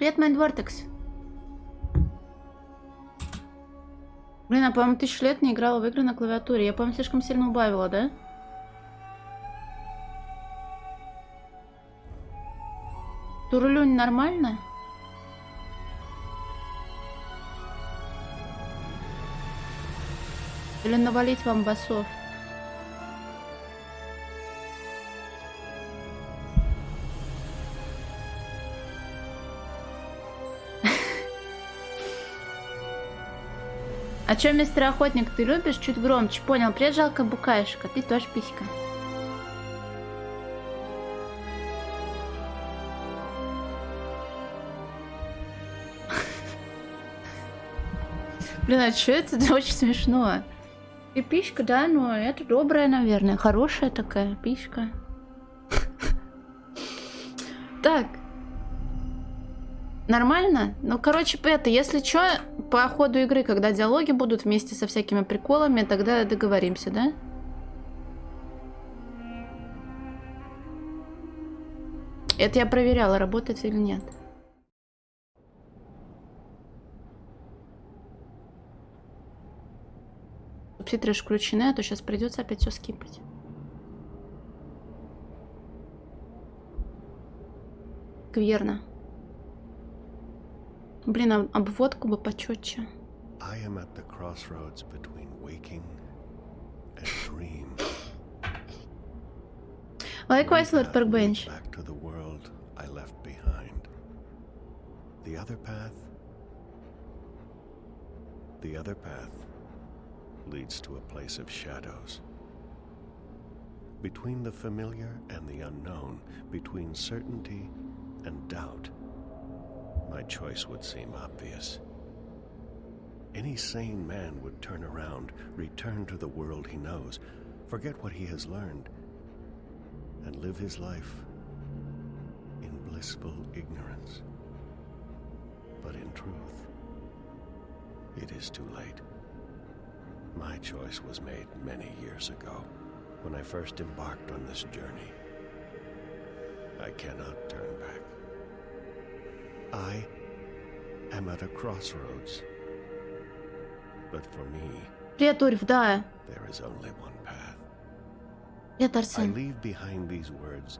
Привет, Mind Vortex. Блин, а по-моему, 1000 лет не играла в игры на клавиатуре. Я, по-моему, слишком сильно убавила, да? Турулюнь нормально? Или навалить вам басов? А чё, мистер Охотник, ты любишь? Чуть громче. Понял, привет, жалко букашка. Ты тоже писька. Блин, а чё это? Это очень смешно. И писька, да, но это добрая, наверное. Хорошая такая писька. Так. Нормально? Ну, короче, это, если что, по ходу игры, когда диалоги будут вместе со всякими приколами, тогда договоримся, да? Это я проверяла, работает или нет. Субтитры же включены, а то сейчас придется опять все скипать. Верно. Блин, обводку бы почетче. Likewise, Lord Parkbench. The other path leads to a place of shadows. Between the familiar and the unknown, between certainty and doubt, my choice would seem obvious. Any sane man would turn around, return to the world he knows, forget what he has learned, and live his life in blissful ignorance. But in truth, it is too late. My choice was made many years ago, when I first embarked on this journey. I cannot turn back. I am at a crossroads. But for me, Привет, Урф, да. there is only one path. Привет, I Арсен. leave behind these words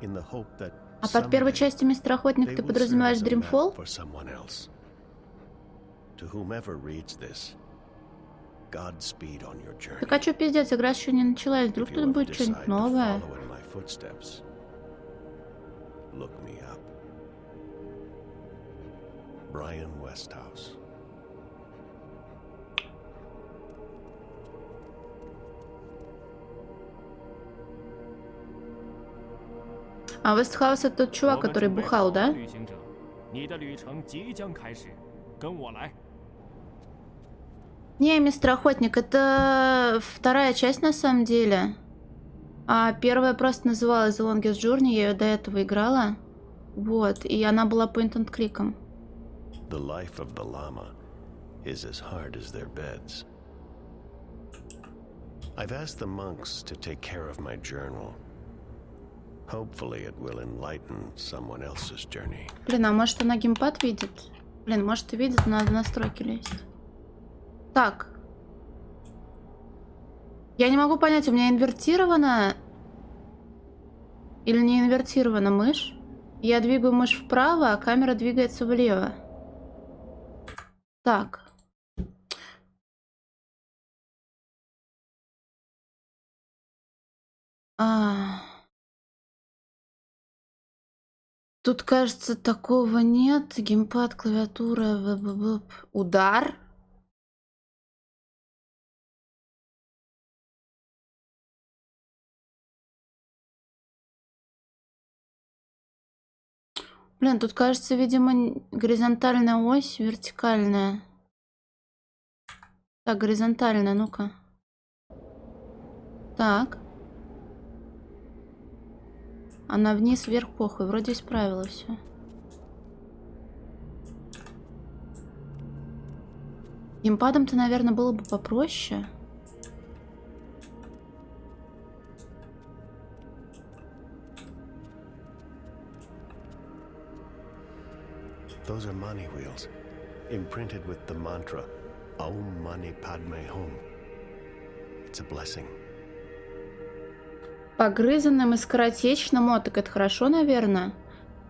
in the hope that А под первой someday частью мистер Охотник they ты will serve подразумеваешь as a map Dreamfall? for someone else. To whomever reads this, Godspeed on your journey. Так а чё, пиздец, игра еще не началась. Вдруг If you тут ever будет что-нибудь decide to новое? follow in my footsteps, look me up. Brian Westhouse. А Вестхаус это тот чувак, который бухал, да? Не, мистер Охотник, это вторая часть на самом деле. А первая просто называлась The Longest Journey, я ее до этого играла. Вот, и она была point-and-кликом. The life of the llama is as hard as their beds. I've asked the monks to take care of my journal. Hopefully it will enlighten someone else's journey. Блин, а может она геймпад видит? Блин, может и видит, но надо настройки лезть. Так. Я не могу понять, у меня инвертирована или не инвертирована мышь. Я двигаю мышь вправо, а камера двигается влево. Так. Тут, кажется, такого нет. Геймпад, клавиатура, удар. Блин, тут, кажется, видимо, горизонтальная ось, вертикальная. Так, горизонтальная, ну-ка. Так. Она вниз, вверх, похуй. Вроде исправила все. Геймпадом-то, наверное, было бы попроще. Those are money wheels, imprinted with the mantra Om Mani Padme Hum. It's a blessing. Погрызанным и скоротечным. О, так это хорошо, наверное.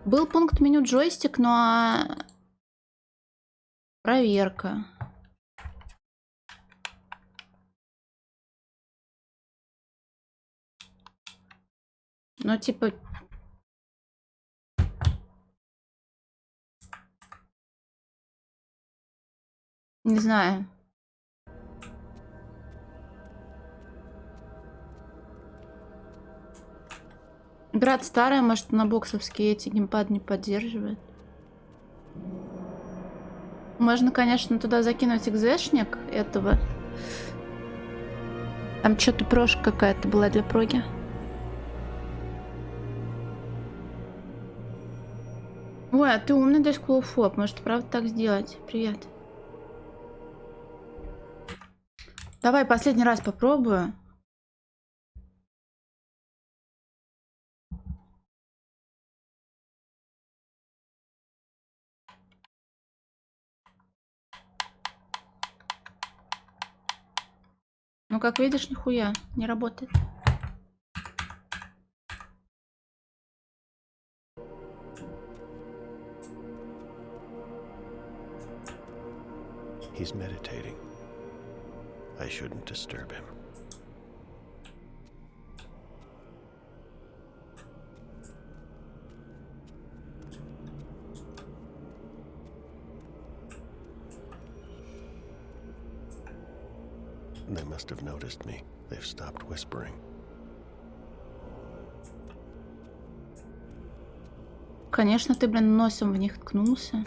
Был пункт меню джойстик, но... Проверка. Ну, типа... Не знаю. Брат старая, может, на боксовские эти геймпад не поддерживает. Можно, конечно, туда закинуть экзешник этого. Там что-то прошка какая-то была для проги. Ой, а ты умный, десклоуфоб. Может, правда так сделать? Привет. Давай последний раз попробую. Ну, как видишь, нихуя не работает. He's meditating. I shouldn't disturb him. They must have noticed me. They've stopped whispering. Конечно, ты, блин, носом в них ткнулся.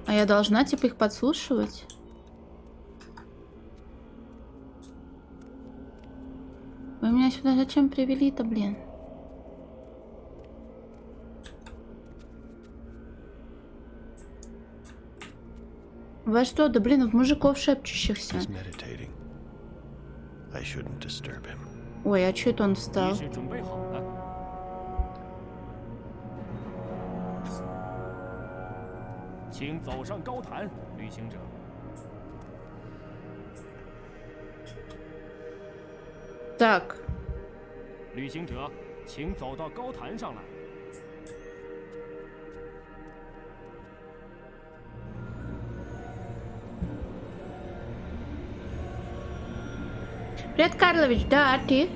А я должна, типа, их подслушивать? Вы меня сюда зачем привели-то, блин? Во что? Да, блин, в мужиков шепчущихся. He's meditating. I shouldn't disturb him. Ой, а чё это он встал? 仪式准备好了，请走上高坛，旅行者。 Так, 旅行者，请走到高坛上来。 привет, Карлович, да, а ты?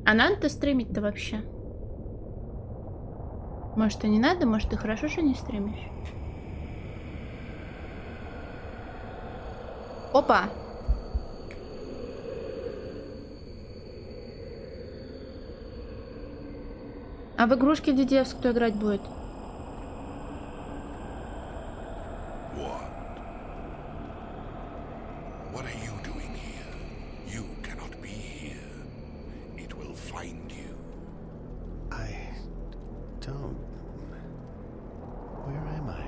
А надо-то стримить-то вообще? Может, и не надо? Может, и хорошо, что не стримишь? Опа! А в игрушки Дидевс кто играть будет? What are you doing here? You cannot be here. It will find you. I don't... Where am I?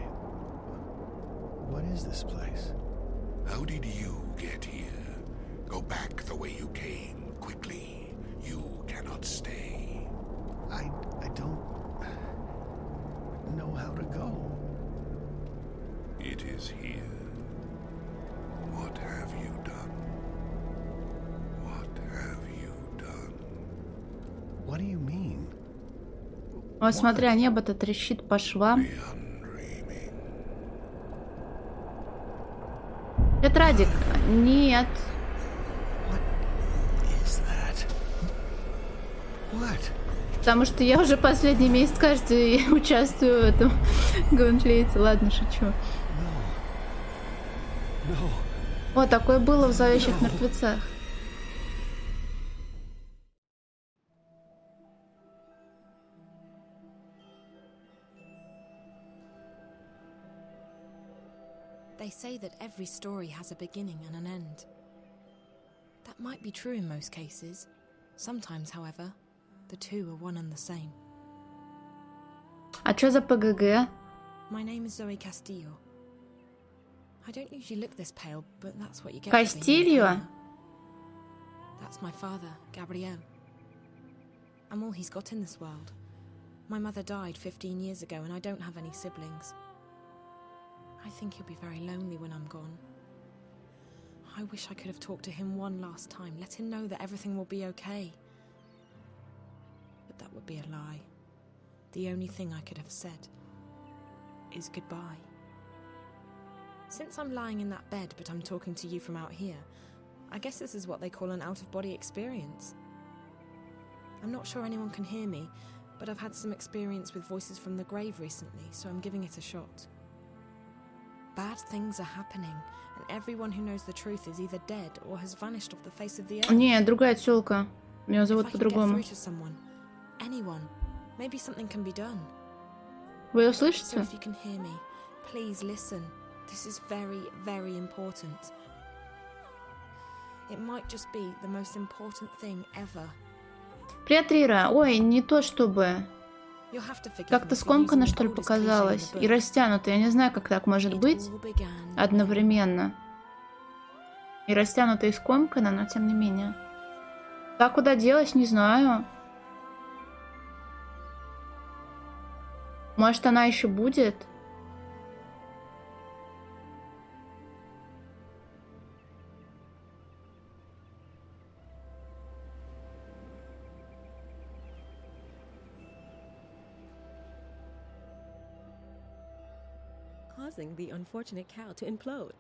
What is this place? How did you get here? Go back the way you came, quickly. You cannot stay. I don't know how to go. It is here. What have you done? What have you done? What do you mean? Вот смотри, а небо-то трещит по швам. Beyond dreaming. Это Радик. Нет. Is that? What? Потому что я уже последний месяц, кажется, участвую в этом геймплейте. Ладно, шучу. No. О, такое было в «Зловещих мертвецах». They say that every story has a beginning and an end. That might be true in most cases. Sometimes, however, the two are one and the same. А чё за ПГГ? My name is Zoe Castillo. I don't usually look this pale, but that's what you get for being Castillo? a camera. That's my father, Gabriel. I'm all he's got in this world. My mother died 15 years ago and I don't have any siblings. I think he'll be very lonely when I'm gone. I wish I could have talked to him one last time, let him know that everything will be okay. But that would be a lie. The only thing I could have said is goodbye. Since I'm lying in that bed but I'm talking to you from out here, I guess this is what they call an out-of-body experience. I'm not sure anyone can hear me, but I've had some experience with voices from the grave recently, so I'm giving it a shot. Bad things are happening, and everyone who knows the truth is either dead or has vanished off the face of the earth. Не, другая тёлка. Меня If зовут I can get по-другому. through to someone, anyone, maybe something can be done. Вы её So слышите? if you can hear me, please listen. This is very, very important. It might just be the most important thing ever. Привет, Рира. Ой, не то чтобы. You'll have to forgive Как-то me for скомканно, using the что ли, oldest показалось. cliche in И the book. растянуто. Я не знаю, как так может It быть all began одновременно. И растянуто, и скомканно, но тем не менее. Так куда делась, не знаю. Может, она еще будет? causing the unfortunate cow to implode.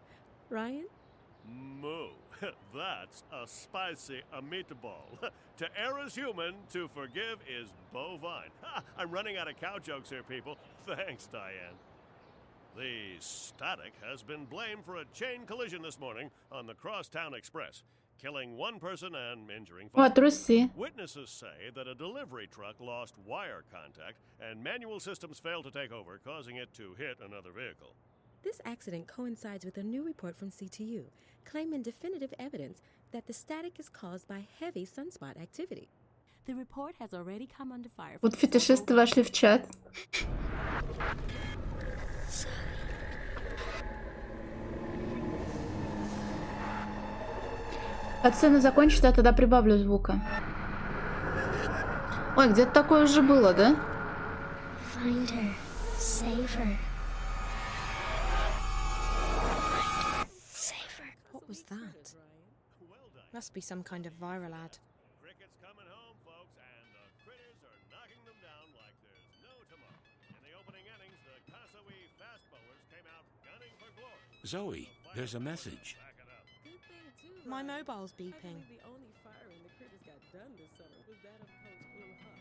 Ryan? Moo. That's a spicy meatball. To err is human, to forgive is bovine. I'm running out of cow jokes here, people. Thanks, Diane. The static has been blamed for a chain collision this morning on the Crosstown Express, killing one person and injuring О, five. трусы. Witnesses say that a delivery truck lost wire contact and manual systems failed to take over, causing it to hit another vehicle. This accident coincides with a new report from CTU, claiming definitive evidence that the static is caused by heavy sunspot activity. The report has already come under fire. Вот фетишисты вошли в чат. Когда сцена закончится, я тогда прибавлю звука. Ой, где-то такое уже было, да? Find her. Save her. Save her. What was that? Must be some kind of viral ad. Cricket's coming home, folks, and the critters are knocking them down like there's no tomorrow. In the opening innings, the Kasawee fast bowlers came out gunning for glory. Zoe, there's a message. Back it up. My mobile's beeping. The only firing the critters got done this summer was that of Coach Blue Huck.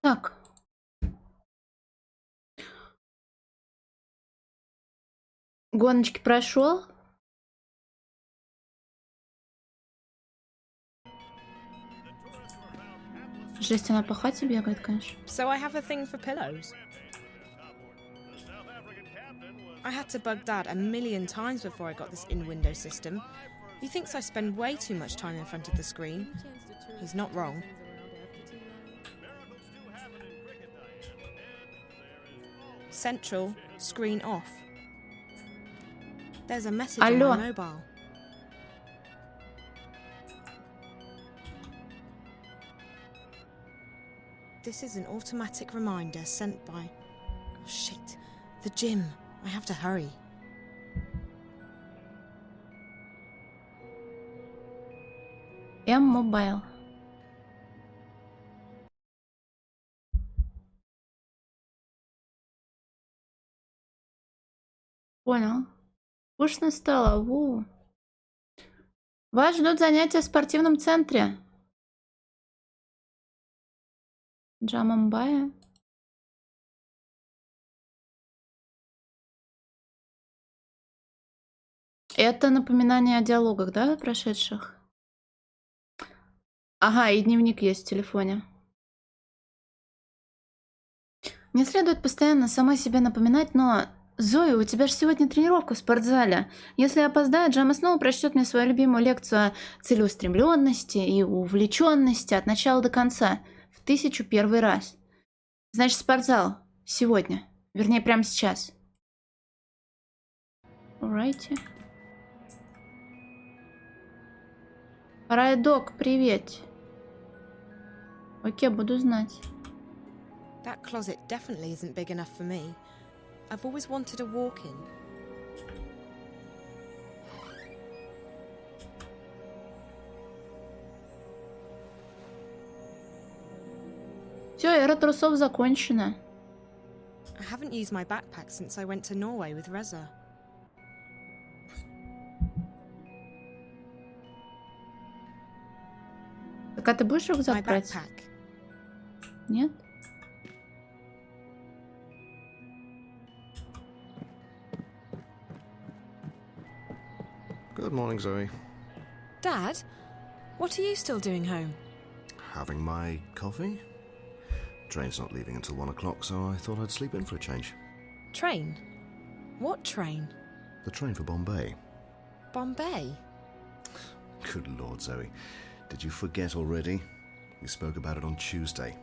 Так. Гоночки прошел. Жесть, она по хате бегает, конечно. So I have a thing for pillows. I had to bug Dad a million times before I got this in-window system. He thinks I spend way too much time in front of the screen. He's not wrong. Central, screen off. There's a message on Алло. my mobile. This is an automatic reminder sent by... Oh, shit. The gym. I have to hurry. М-мобайл. Понял. Скучно стало. Вас ждут занятия в спортивном центре. Джамамбая. Это напоминание о диалогах, да, прошедших? Ага, и дневник есть в телефоне. Не следует постоянно самой себе напоминать, но... Зоя, у тебя же сегодня тренировка в спортзале. Если я опоздаю, Джемма снова прочтет мне свою любимую лекцию о целеустремленности и увлеченности от начала до конца. В 1001 раз. Значит, спортзал. Сегодня. Вернее, прямо сейчас. Alrighty. Райдок, привет. Окей, буду знать. That closet definitely isn't big enough for me. I've always wanted a walk-in. Все, эра трусов закончена. I haven't used my backpack since I went to Norway with Reza. Так, а ты будешь My рюкзак брать? backpack. Нет? Good morning, Zoe. Dad, what are you still doing home? Having my coffee? Train's not leaving until 1 o'clock, so I thought I'd sleep in for a change. Train? What train? The train for Bombay. Bombay? Good Lord, Zoe. Did you forget already? We spoke about it on Tuesday.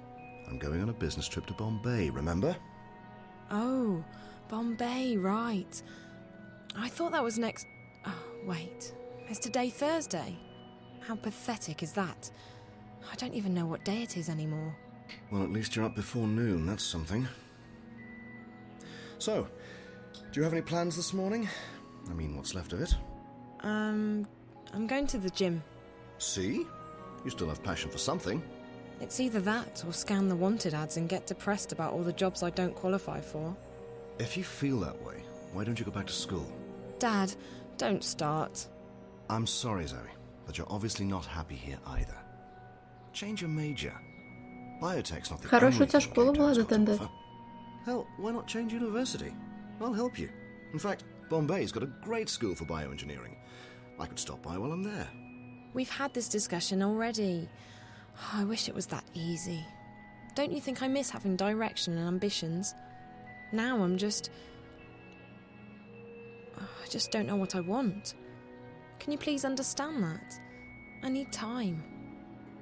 I'm going on a business trip to Bombay, remember? Oh, Bombay, right. I thought that was next... Oh, wait. Is today Thursday? How pathetic is that? I don't even know what day it is anymore. Well, at least you're up before noon, that's something. So, do you have any plans this morning? I mean, what's left of it? I'm going to the gym. See? You still have passion for something. It's either that or scan the wanted ads and get depressed about all the jobs I don't qualify for. If you feel that way, why don't you go back to school? Dad, don't start. I'm sorry, Zoe, but you're obviously not happy here either. Change your major. Biotech's not the Хорошая only у тебя thing школа была, Gametown's got to Датенде. offer. Hell, why not change university? I'll help you. In fact, Bombay's got a great school for bioengineering. I could stop by while I'm there. We've had this discussion already. I wish it was that easy. Don't you think I miss having direction and ambitions? Now I'm just... I just don't know what I want. Can you please understand that? I need time.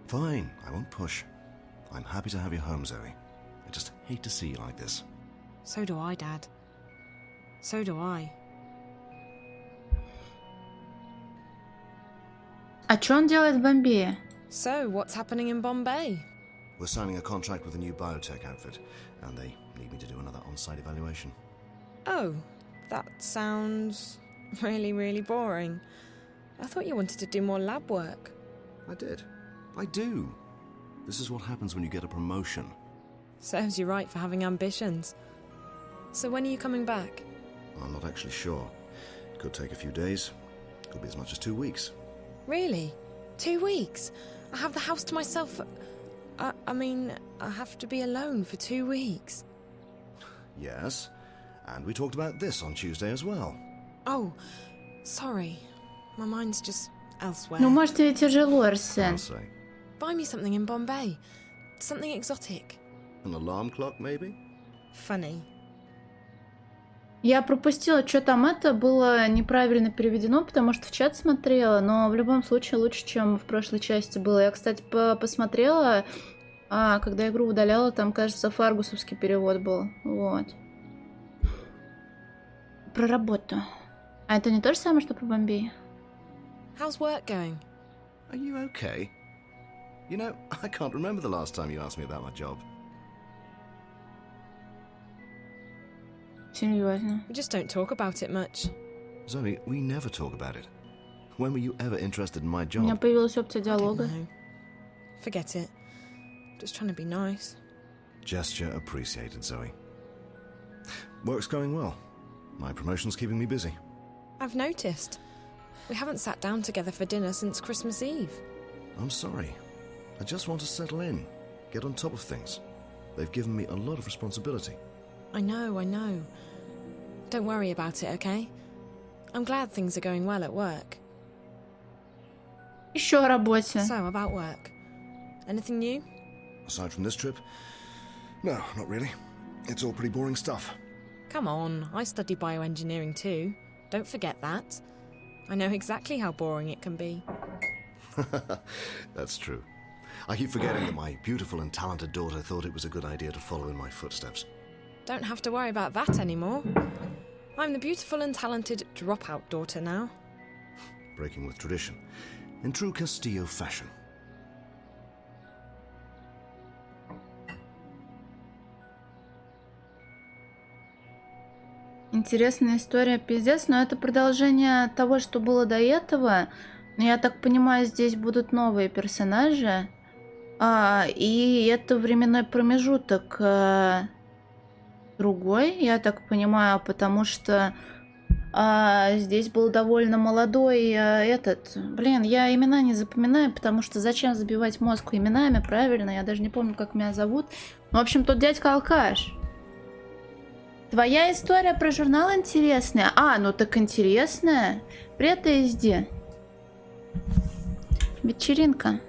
Fine, I won't push. I'm happy to have you home, Zoe. I just hate to see you like this. So do I, Dad. So do I. А что он делает в Бомбее? So, what's happening in Bombay? We're signing a contract with a new biotech outfit, and they need me to do another on-site evaluation. Oh, that sounds really, really boring. I thought you wanted to do more lab work. I did. I do. This is what happens when you get a promotion. Serves you right for having ambitions. So when are you coming back? I'm not actually sure. It could take a few days. Could be as much as 2 weeks. Really? 2 weeks? I have the house to myself. I mean, I have to be alone for 2 weeks. Yes. And we talked about this on Tuesday as well. Oh, sorry. My mind's just elsewhere. Ну, может, тебе тяжело, Арсен. I'll say. Buy me something in Bombay. Something exotic. An alarm clock, maybe? Funny. Я пропустила, что там это было неправильно переведено, потому что в чат смотрела, но в любом случае лучше, чем в прошлой части было. Я, кстати, посмотрела, когда игру удаляла, там, кажется, фаргусовский перевод был. Вот. Про работу. А это не то же самое, что про Бомбей? How's work going? Are you okay? You know, I can't remember the last time you asked me about my job. Серьезно. We just don't talk about it much. Zoe, we never talk about it. When were you ever interested in my У меня job? появилась опция I don't диалога. know. Forget it. Just trying to be nice. Gesture appreciated, Zoe. Work's going well. My promotion's keeping me busy. I've noticed. We haven't sat down together for dinner since Christmas Eve. I'm sorry. I just want to settle in, get on top of things. They've given me a lot of responsibility. I know. Don't worry about it, okay? I'm glad things are going well at work. Еще о работе. So, about work. Anything new? Aside from this trip, no, not really. It's all pretty boring stuff. Come on, I study bioengineering too. Don't forget that. I know exactly how boring it can be. That's true. I keep forgetting that my beautiful and talented daughter thought it was a good idea to follow in my footsteps. Don't have to worry about that anymore. I'm the beautiful and talented dropout daughter now. Breaking with tradition. In true Castillo fashion. Интересная история, пиздец, но это продолжение того, что было до этого. Но я так понимаю, здесь будут новые персонажи. И это временной промежуток другой, я так понимаю, потому что здесь был довольно молодой этот... Блин, я имена не запоминаю, потому что зачем забивать мозг именами, правильно? Я даже не помню, как меня зовут. В общем, тот дядька-алкаш. Твоя история про журнал интересная? Ну так интересная. Привет, езде. Вечеринка.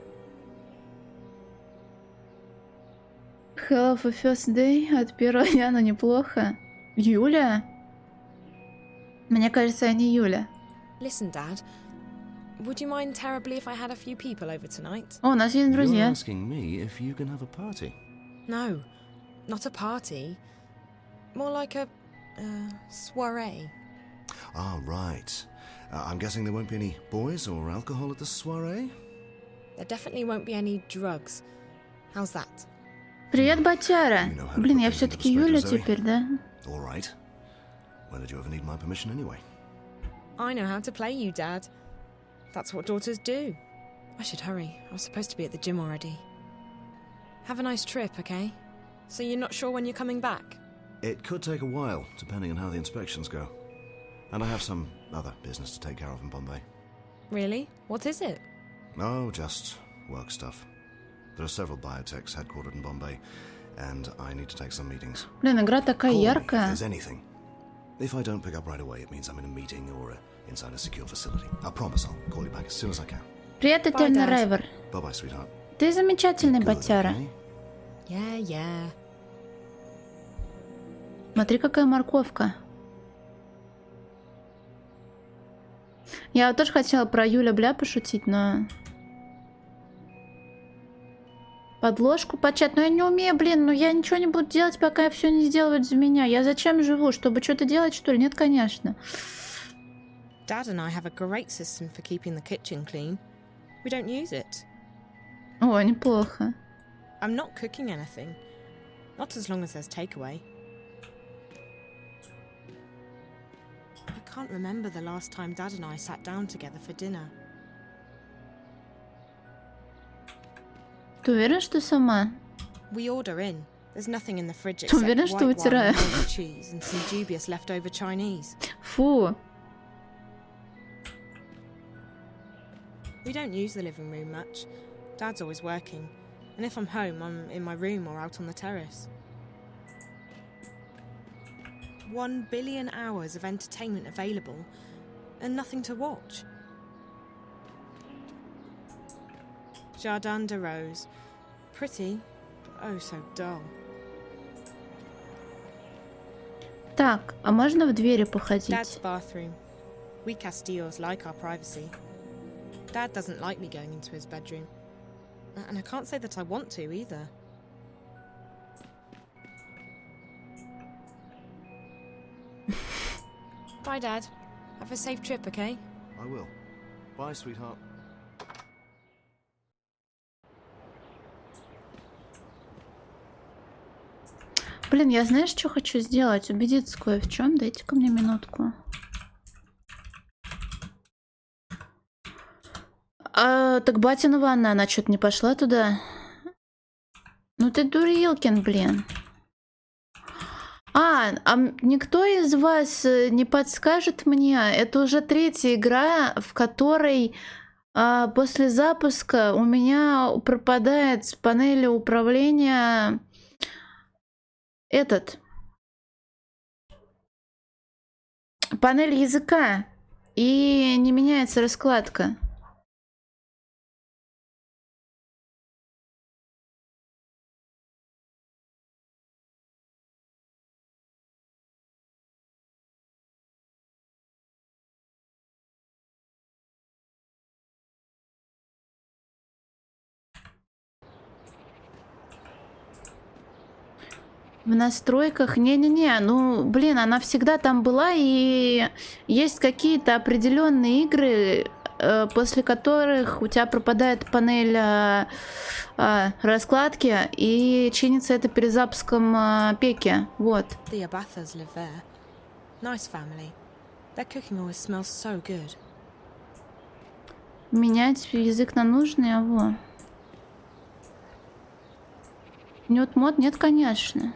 Hell of a first day от первого дня, но неплохо. Юля? Мне кажется, я не Юля. Listen, Dad. Would you mind terribly if I had a few people over tonight? О, у нас есть You're друзья. asking me if you can have a party. No, not a party. More like a soiree. Right. I'm guessing there won't be any boys or alcohol at the soiree? There definitely won't be any drugs. How's that? Привет, батяра. Блин, я все-таки Юля теперь, да? All right. When did you ever need my permission anyway? I know how to play you, Dad. That's what daughters do. I should hurry. I was supposed to be at the gym already. Have a nice trip, okay? So you're not sure when you're coming back? It could take a while, depending on how the inspections go. And I have some other business to take care of in Bombay. Really? What is it? Oh, just work stuff. There are several biotechs headquartered in Bombay, and I need to take some meetings. Блин, игра такая Call me if яркая. there's anything. If I don't pick up right away, it means I'm in a meeting or inside a secure facility. I promise I'll call you back as soon as I can. Привет, Этерна Райвер. Bye-bye, sweetheart. Ты замечательный, Good, батяра. okay? Yeah. Смотри, какая морковка. Я вот тоже хотела про Юля Бля пошутить, но... Подложку почать. Но я не умею, блин. Ну я ничего не буду делать, пока все не сделают за меня. Я зачем живу? Чтобы что-то делать, что ли? Нет, конечно. Dad and I have a great system for keeping the kitchen clean. We don't use it. О, неплохо. I'm not cooking anything. Not as long as there's takeaway. I can't remember the last time Dad and I sat down together for dinner. Ты уверен, что сама? We order in. There's nothing in the fridge Ты except уверен, white что wine вытираю? and moldy cheese and some dubious leftover Chinese. Фу. We don't use the living room much. Dad's always working. And if I'm home, I'm in my room or out on the terrace. 1 billion hours of entertainment available and nothing to watch. Jardin de Rose. Pretty, but oh so dull. Так, а можно в двери походить? Dad's bathroom. We Castillos like our privacy. Dad doesn't like me going into his bedroom. And I can't say that I want to either. Bye, Dad. Have a safe trip, okay? I will. Bye, sweetheart. Блин, я знаешь, что хочу сделать? Убедиться кое в чем. Дайте-ка мне минутку. Так батина ванна, она что-то не пошла туда. Ну ты дурилкин, блин. А никто из вас не подскажет мне? Это уже третья игра, в которой после запуска у меня пропадает с панели управления панель языка, и не меняется раскладка. В настройках? Не-не-не, ну, блин, она всегда там была, и есть какие-то определенные игры, после которых у тебя пропадает панель раскладки, и чинится это перезапуском пеки. Вот. The Abathas live there. Nice family. Their cooking always smells so good. Менять язык на нужный, а во. Нет мод? Нет, конечно.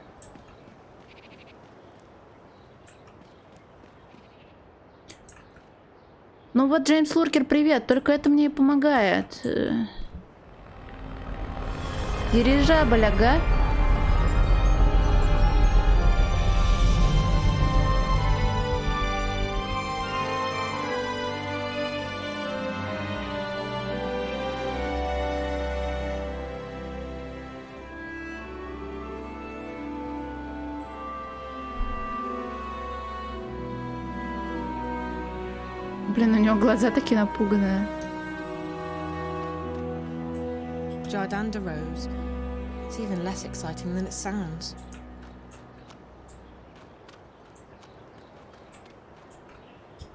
Ну вот, Джеймс Луркер, привет. Только это мне и помогает. Дирижабль, ага. Блин, у него глаза такие напуганные. Jardin de Rose. It's even less exciting than it sounds.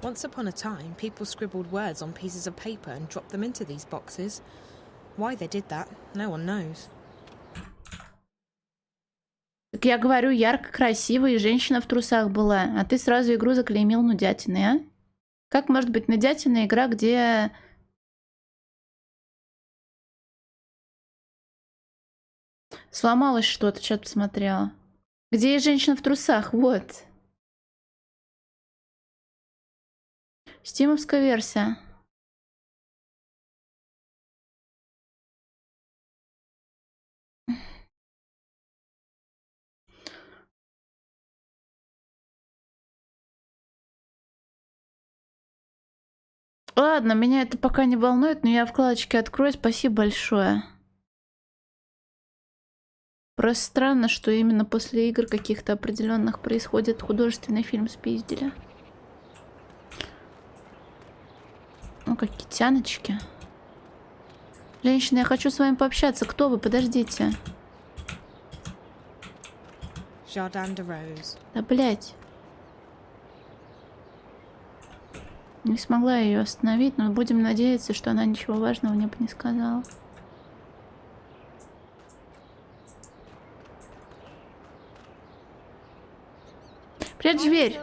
Once upon a time, people scribbled words on pieces of paper and dropped them into these boxes. Why they did that, no one knows. Так я говорю, ярко, красиво, и женщина в трусах была. А ты сразу игру заклеймил нудятиной, а? Как может быть нудятина игра, где... Сломалось что-то, что-то посмотрела. Где есть женщина в трусах, вот. Стимовская версия. Ладно, меня это пока не волнует, но я вкладочки открою. Спасибо большое. Просто странно, что именно после игр каких-то определенных происходит художественный фильм спиздили. Ну, какие тяночки. Женщина, я хочу с вами пообщаться. Кто вы? Подождите. Jardin de Rose. Да, блядь. Не смогла ее остановить, но будем надеяться, что она ничего важного мне бы не сказала. Привет, зверь.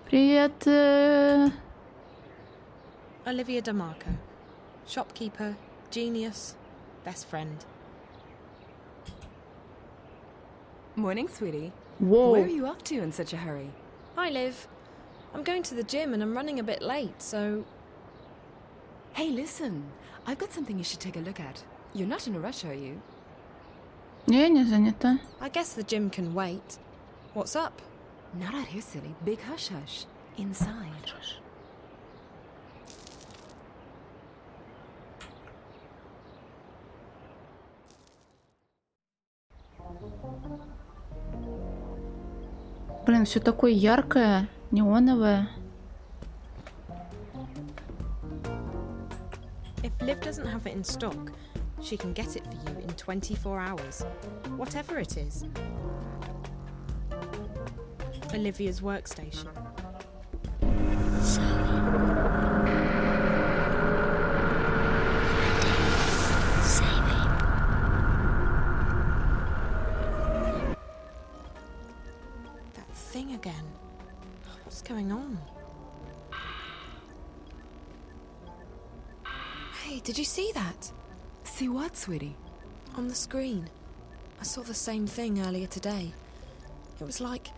Привет. Olivia DeMarco. Shopkeeper, genius, best friend. Morning, sweetie. Whoa. Where are you off to in such a hurry? Hi, Liv. I'm going to the gym and I'm running a bit late, so... Hey, listen. I've got something you should take a look at. You're not in a rush, are you? Я не занята. I guess the gym can wait. What's up? Not out here, silly. Big hush-hush. Inside. Блин, все такое яркое, неоновое. If Liv doesn't have it in stock, she can get it for you in 24 hours. Whatever it is. Olivia's workstation. That thing again. What's going on? Hey, did you see that? See what, sweetie? On the screen. I saw the same thing earlier today. It was like...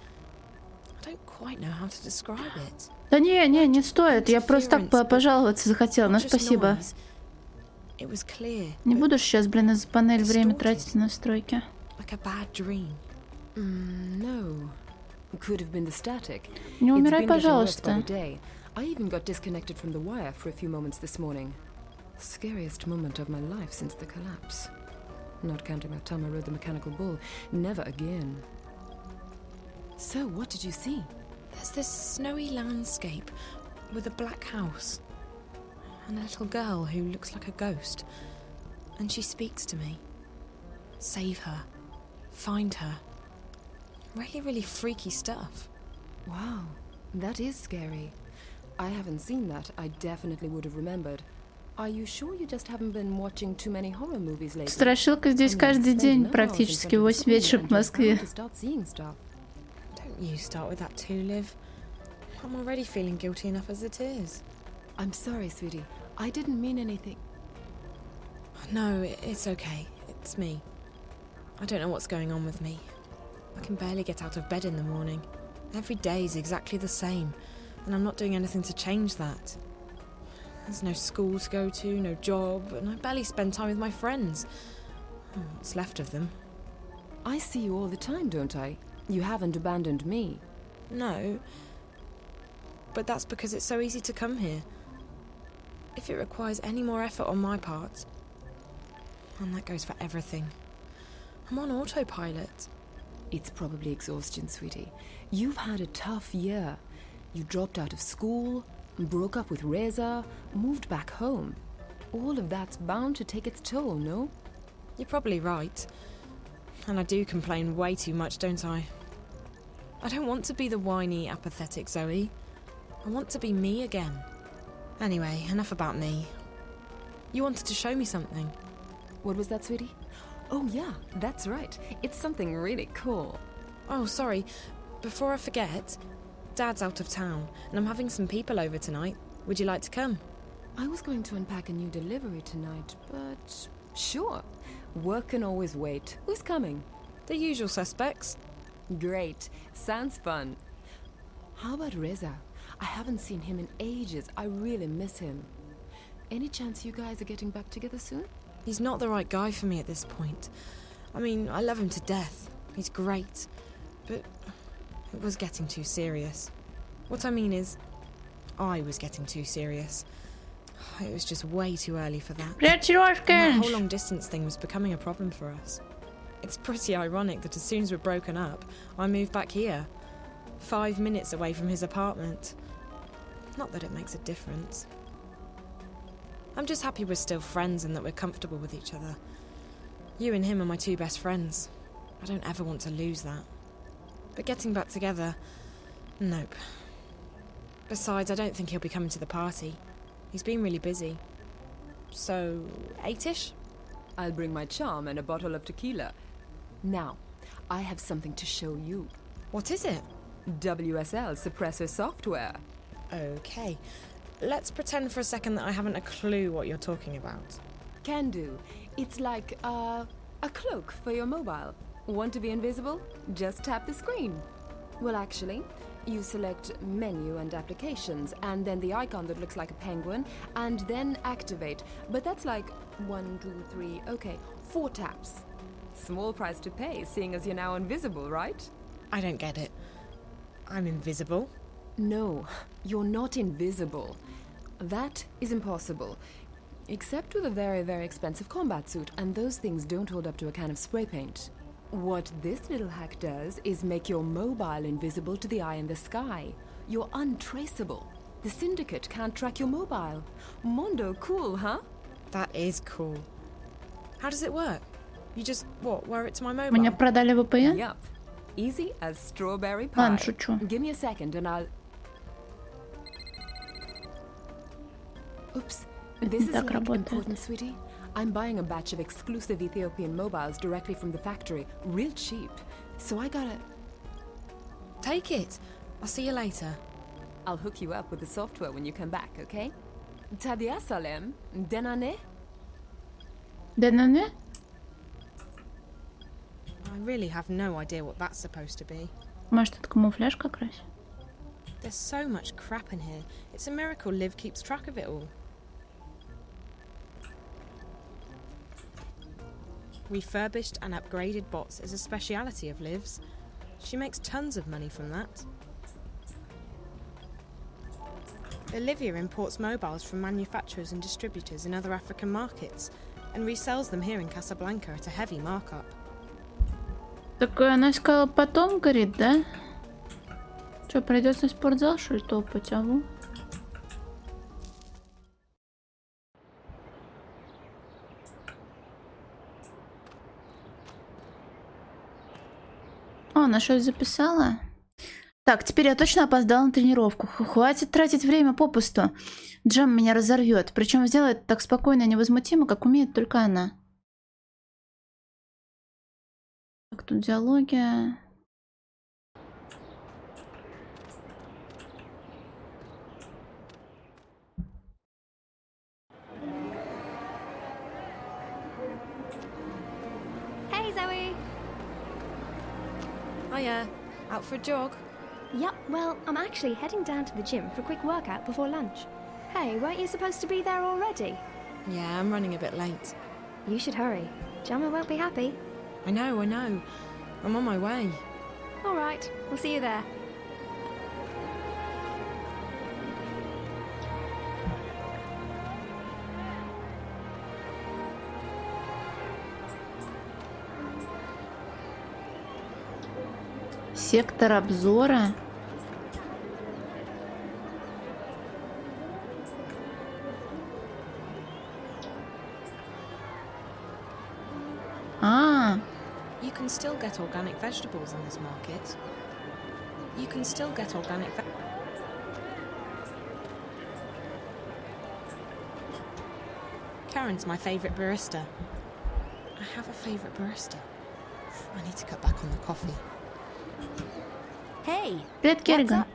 I don't quite know how to describe it. Да не стоит. Я просто так пожаловаться захотела. Ну, спасибо. It was clear, Не буду сейчас, блин, из-за панели время тратить на настройки. like a bad dream. No. Could have been the static. Не It's умирай, been getting worse by пожалуйста. the day. I even got disconnected from the wire for a few moments this morning. Scariest moment of my life since the collapse. Not counting that time I rode the mechanical bull. Never again. So, what did you see? There's this snowy landscape with a black house and a little girl who looks like a ghost. And she speaks to me. Save her. Find her. Really freaky stuff. Wow, that is scary. I haven't seen that. I definitely would have remembered. Are you sure you just haven't been watching too many horror movies lately? Страшилка здесь каждый день, практически 8 вечера в Москве. Don't you start with that too, Liv. I'm already feeling guilty enough as it is. I'm sorry, sweetie. I didn't mean anything. No, it's okay. It's me. I don't know what's going on with me. I can barely get out of bed in the morning. Every day is exactly the same, and I'm not doing anything to change that. There's no school to go to, no job, and I barely spend time with my friends. What's left of them. I see you all the time, don't I? You haven't abandoned me. No, but that's because it's so easy to come here. If it requires any more effort on my part, and that goes for everything, I'm on autopilot. It's probably exhaustion, sweetie. You've had a tough year. You dropped out of school, broke up with Reza, moved back home. All of that's bound to take its toll, no? You're probably right. And I do complain way too much, don't I? I don't want to be the whiny, apathetic Zoe. I want to be me again. Anyway, enough about me. You wanted to show me something. What was that, sweetie? Oh yeah, that's right. It's something really cool. Oh, sorry. Before I forget, Dad's out of town, and I'm having some people over tonight. Would you like to come? I was going to unpack a new delivery tonight, but sure. Work can always wait. Who's coming? The usual suspects. Great. Sounds fun. How about Reza? I haven't seen him in ages. I really miss him. Any chance you guys are getting back together soon? He's not the right guy for me at this point. I mean, I love him to death. He's great. But it was getting too serious. What I mean is, I was getting too serious. It was just way too early for that. And that whole long distance thing was becoming a problem for us. It's pretty ironic that as soon as we're broken up, I moved back here. 5 minutes away from his apartment. Not that it makes a difference. I'm just happy we're still friends and that we're comfortable with each other. You and him are my two best friends. I don't ever want to lose that. But getting back together, nope. Besides, I don't think he'll be coming to the party. He's been really busy. So, 8-ish? I'll bring my charm and a bottle of tequila. Now, I have something to show you. What is it? WSL suppressor software. Okay. Let's pretend for a second that I haven't a clue what you're talking about. Can do. It's like a cloak for your mobile. Want to be invisible? Just tap the screen. Well, actually, you select menu and applications, and then the icon that looks like a penguin, and then activate. But that's like 1, 2, 3, okay, 4 taps. Small price to pay, seeing as you're now invisible, right? I don't get it. I'm invisible? No, you're not invisible. That is impossible. Except with a very, very expensive combat suit, and those things don't hold up to a can of spray paint. What this little hack does is make your mobile invisible to the eye in the sky. You're untraceable. The Syndicate can't track your mobile. Mondo cool, huh? That is cool. How does it work? You just, wear it to my mobile? Мне продали VPN? Yup. Easy as strawberry pie. Ладно, шучу. Give me a second and I'll... Oops. This is like important, sweetie. I'm buying a batch of exclusive Ethiopian mobiles directly from the factory, real cheap. So I gotta... Take it. I'll see you later. I'll hook you up with the software when you come back, okay? Tadia Salem, Denane? Денане? I really have no idea what that's supposed to be. Может, это камуфляж как раз? There's so much crap in here. It's a miracle Liv keeps track of it all. Refurbished and upgraded bots is a speciality of Liv's. She makes tons of money from that. Olivia imports mobiles from manufacturers and distributors in other African markets and resells them here in Casablanca at a heavy markup. Так она сказала потом, говорит, да? Что, придется в спортзал, что ли, топать, ау? О, она что-то записала? Так, теперь я точно опоздала на тренировку. Хватит тратить время попусту. Джем меня разорвет. Причем сделает так спокойно и невозмутимо, как умеет только она. Так, тут диалоги. Hey, Zoe. Hiya. Out for a jog? Yep, well, I'm actually heading down to the gym for a quick workout before lunch. Hey, weren't you supposed to be there already? Yeah, I'm running a bit late. You should hurry. Gemma won't be happy. I know. I'm on my way. All right, we'll see you there. Сектор обзора. You can still get organic vegetables in this market. You can still get organic Karen's my favourite barista. I have a favourite barista. I need to cut back on the coffee. Hey, Привет, Керриган.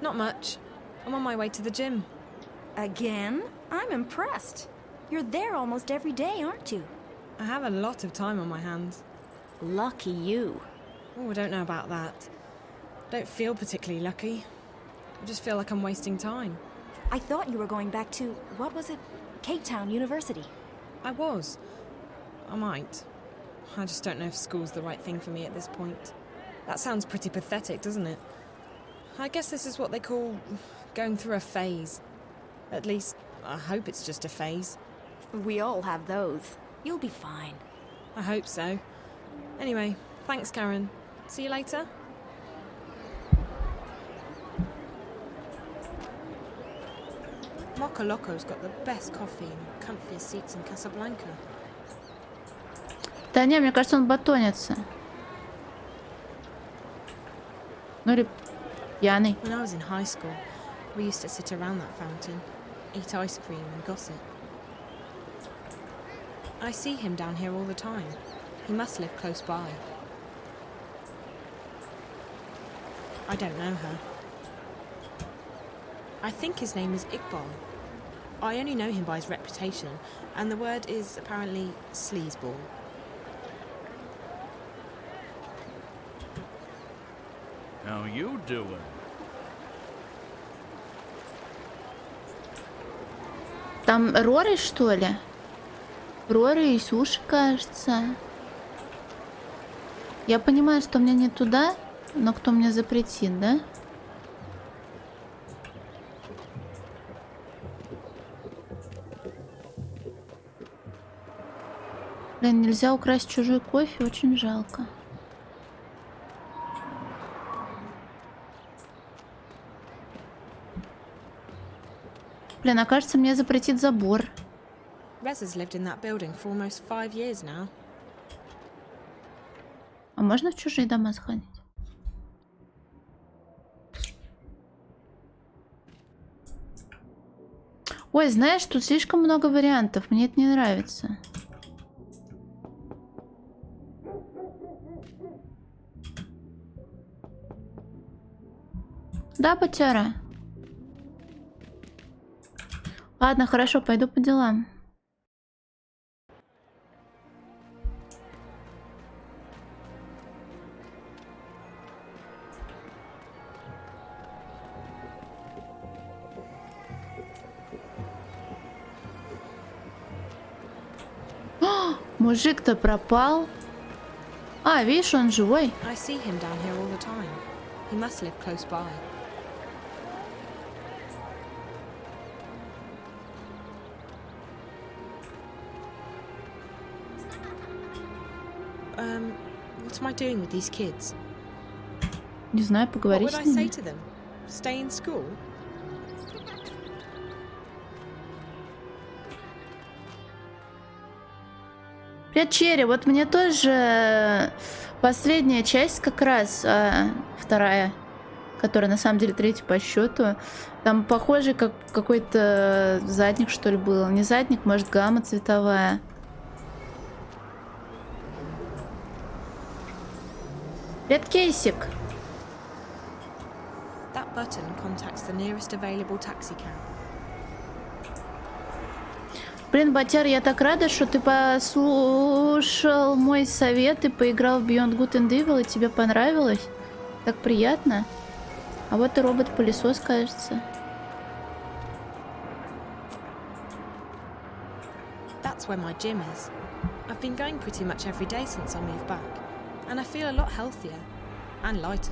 Not much. I'm on my way to the gym. Again? I'm impressed. You're there almost every day, aren't you? I have a lot of time on my hands. Lucky you. Oh, I don't know about that. I don't feel particularly lucky. I just feel like I'm wasting time. I thought you were going back to, what was it? Cape Town University. I was. I might. I just don't know if school's the right thing for me at this point. That sounds pretty pathetic, doesn't it? I guess this is what they call going through a phase. At least, I hope it's just a phase. We all have those. You'll be fine. I hope so. Anyway, thanks, Karen. See you later. Mocha Loco's got the best coffee and comfiest seats in Casablanca. Да не, мне кажется, он батонится. Ну или пьяный. When I was in high school, we used to sit around that fountain, eat ice cream and gossip. I see him down here all the time. He must live close by. I don't know her. I think his name is Iqbal. I only know him by his reputation, and the word is apparently sleazeball. How you doing? Там Рори, что ли? Рори и Суши, кажется. Я понимаю, что мне не туда, но кто мне запретит, да? Блин, нельзя украсть чужой кофе, очень жалко. Блин, а кажется, мне запретит забор. Rez has lived in that building for almost 5 years now. А можно в чужие дома сходить? Ой, знаешь, тут слишком много вариантов. Мне это не нравится. Да, Патера? Ладно, хорошо, пойду по делам. О, мужик-то пропал. А, видишь, он живой. I see him down here all the time. He must live close by. What am I doing with these kids? Не знаю, What поговорить would I с ними. say to them? Stay in school? Привет, Черри. Вот мне тоже Последняя часть как раз, вторая, которая на самом деле третья по счету, там похоже, как какой-то задник, что ли, был. Не задник, может, гамма цветовая. Привет, Кейсик. That button contacts the nearest available taxi cab. Блин, Батяр, я так рада, что ты послушал мой совет и поиграл в Beyond Good and Evil, и тебе понравилось. Так приятно. А вот и робот-пылесос, кажется. That's where my gym is. I've been going pretty much every day since I moved back, and I feel a lot healthier and lighter.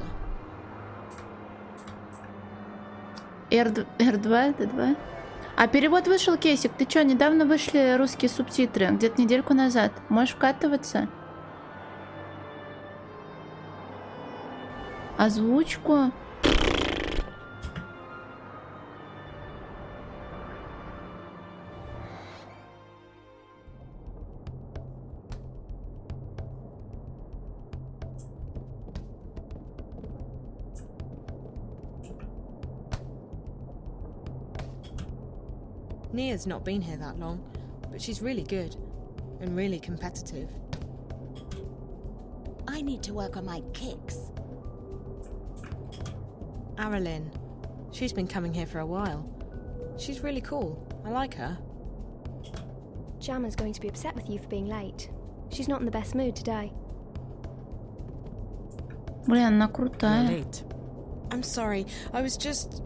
R2, D2. А перевод вышел, Кейсик. Ты чё, недавно вышли русские субтитры? Где-то недельку назад. Можешь вкатываться? Озвучку. Nia's not been here that long, but she's really good and really competitive. I need to work on my kicks. Arilyn, she's been coming here for a while. She's really cool. I like her. Jamma's going to be upset with you for being late. She's not in the best mood today. Блин, она крутая. Late. I'm sorry, I was just...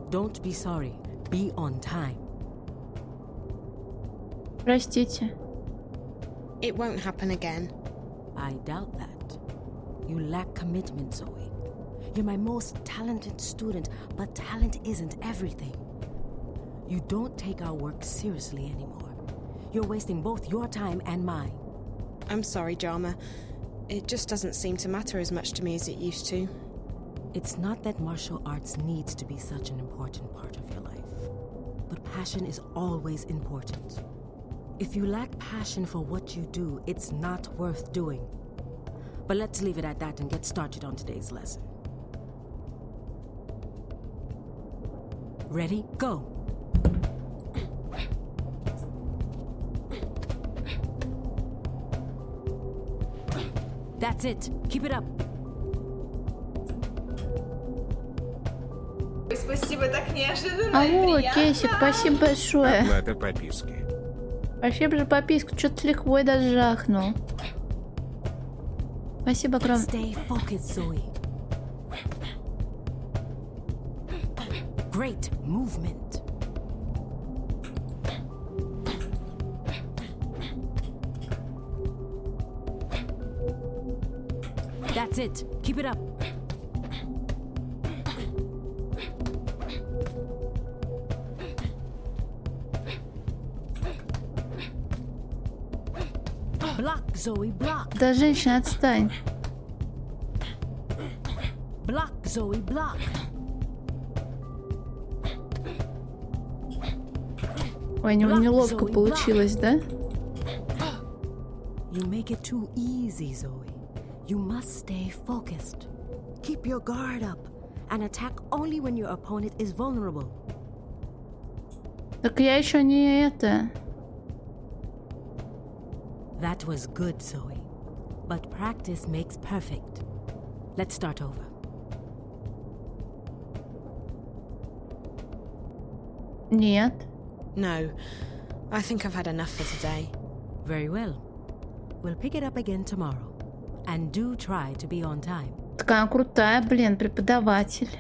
Don't be sorry. Be on time. Простите. It won't happen again. I doubt that. You lack commitment, Zoe. You're my most talented student, but talent isn't everything. You don't take our work seriously anymore. You're wasting both your time and mine. I'm sorry, Jama. It just doesn't seem to matter as much to me as it used to. It's not that martial arts needs to be such an important part of your life. But passion is always important. If you lack passion for what you do, it's not worth doing. But let's leave it at that and get started on today's lesson. Ready? Go! That's it. Keep it up. Спасибо, так неожиданно и Алло, приятно. Кейсик, спасибо большое. Оплата подписки. Спасибо за подписку. Что-то с лихвой даже жахнул. Спасибо огромное. Stay focused, Zoe. Great movement. That's it. Keep it up. Block, Zoe, block. Да, женщина, отстань. Block, Zoe, block. Ой, неловко получилось, да? You make it too easy, Zoe. You must stay focused. Keep your guard up and attack only when your opponent is vulnerable. Так я еще не это. That was good, Zoe. But practice makes perfect. Let's start over. Нет. No, I think I've had enough for today. Very well. We'll pick it up again tomorrow. And do try to be on time. Такая крутая, блин, преподаватель.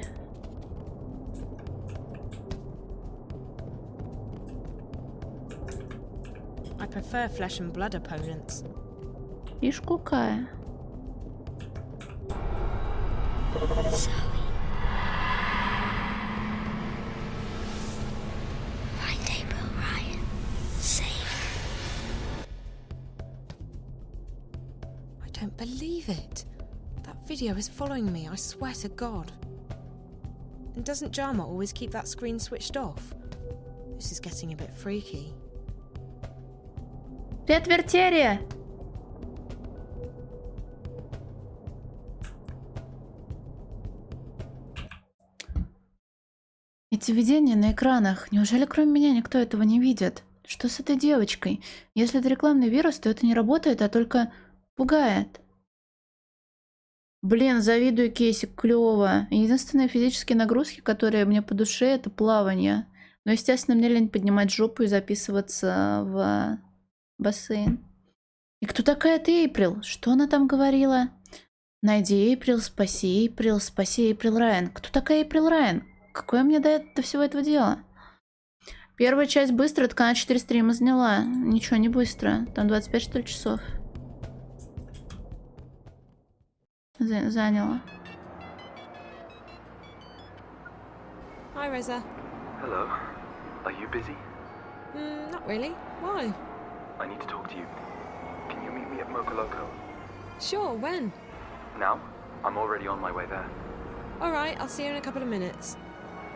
I prefer flesh and blood opponents. Ишь какая. Find April, Ryan. Save I don't believe it. That video is following me, I swear to God. And doesn't Jama always keep that screen switched off? This is getting a bit freaky. Привет, Вертерия! Эти видения на экранах. Неужели кроме меня никто этого не видит? Что с этой девочкой? Если это рекламный вирус, то это не работает, а только пугает. Блин, завидую Кейси, клёво. Единственные физические нагрузки, которые мне по душе, это плавание. Но, естественно, мне лень поднимать жопу и записываться в бассейн. И кто такая ты, Эйприл? Что она там говорила? Найди Эйприл, спаси Эйприл Райан. Кто такая Эйприл Райан? Какое мне до всего этого дело? Первая часть быстро, так она 4 стрима заняла. Ничего, не быстро. Там 25, что ли, часов. Заняла. Hi, Reza. Hello. Are you busy? Not really. Why? I need to talk to you. Can you meet me at Mocha Loco? Sure, when? Now? I'm already on my way there. Alright, I'll see you in a couple of minutes.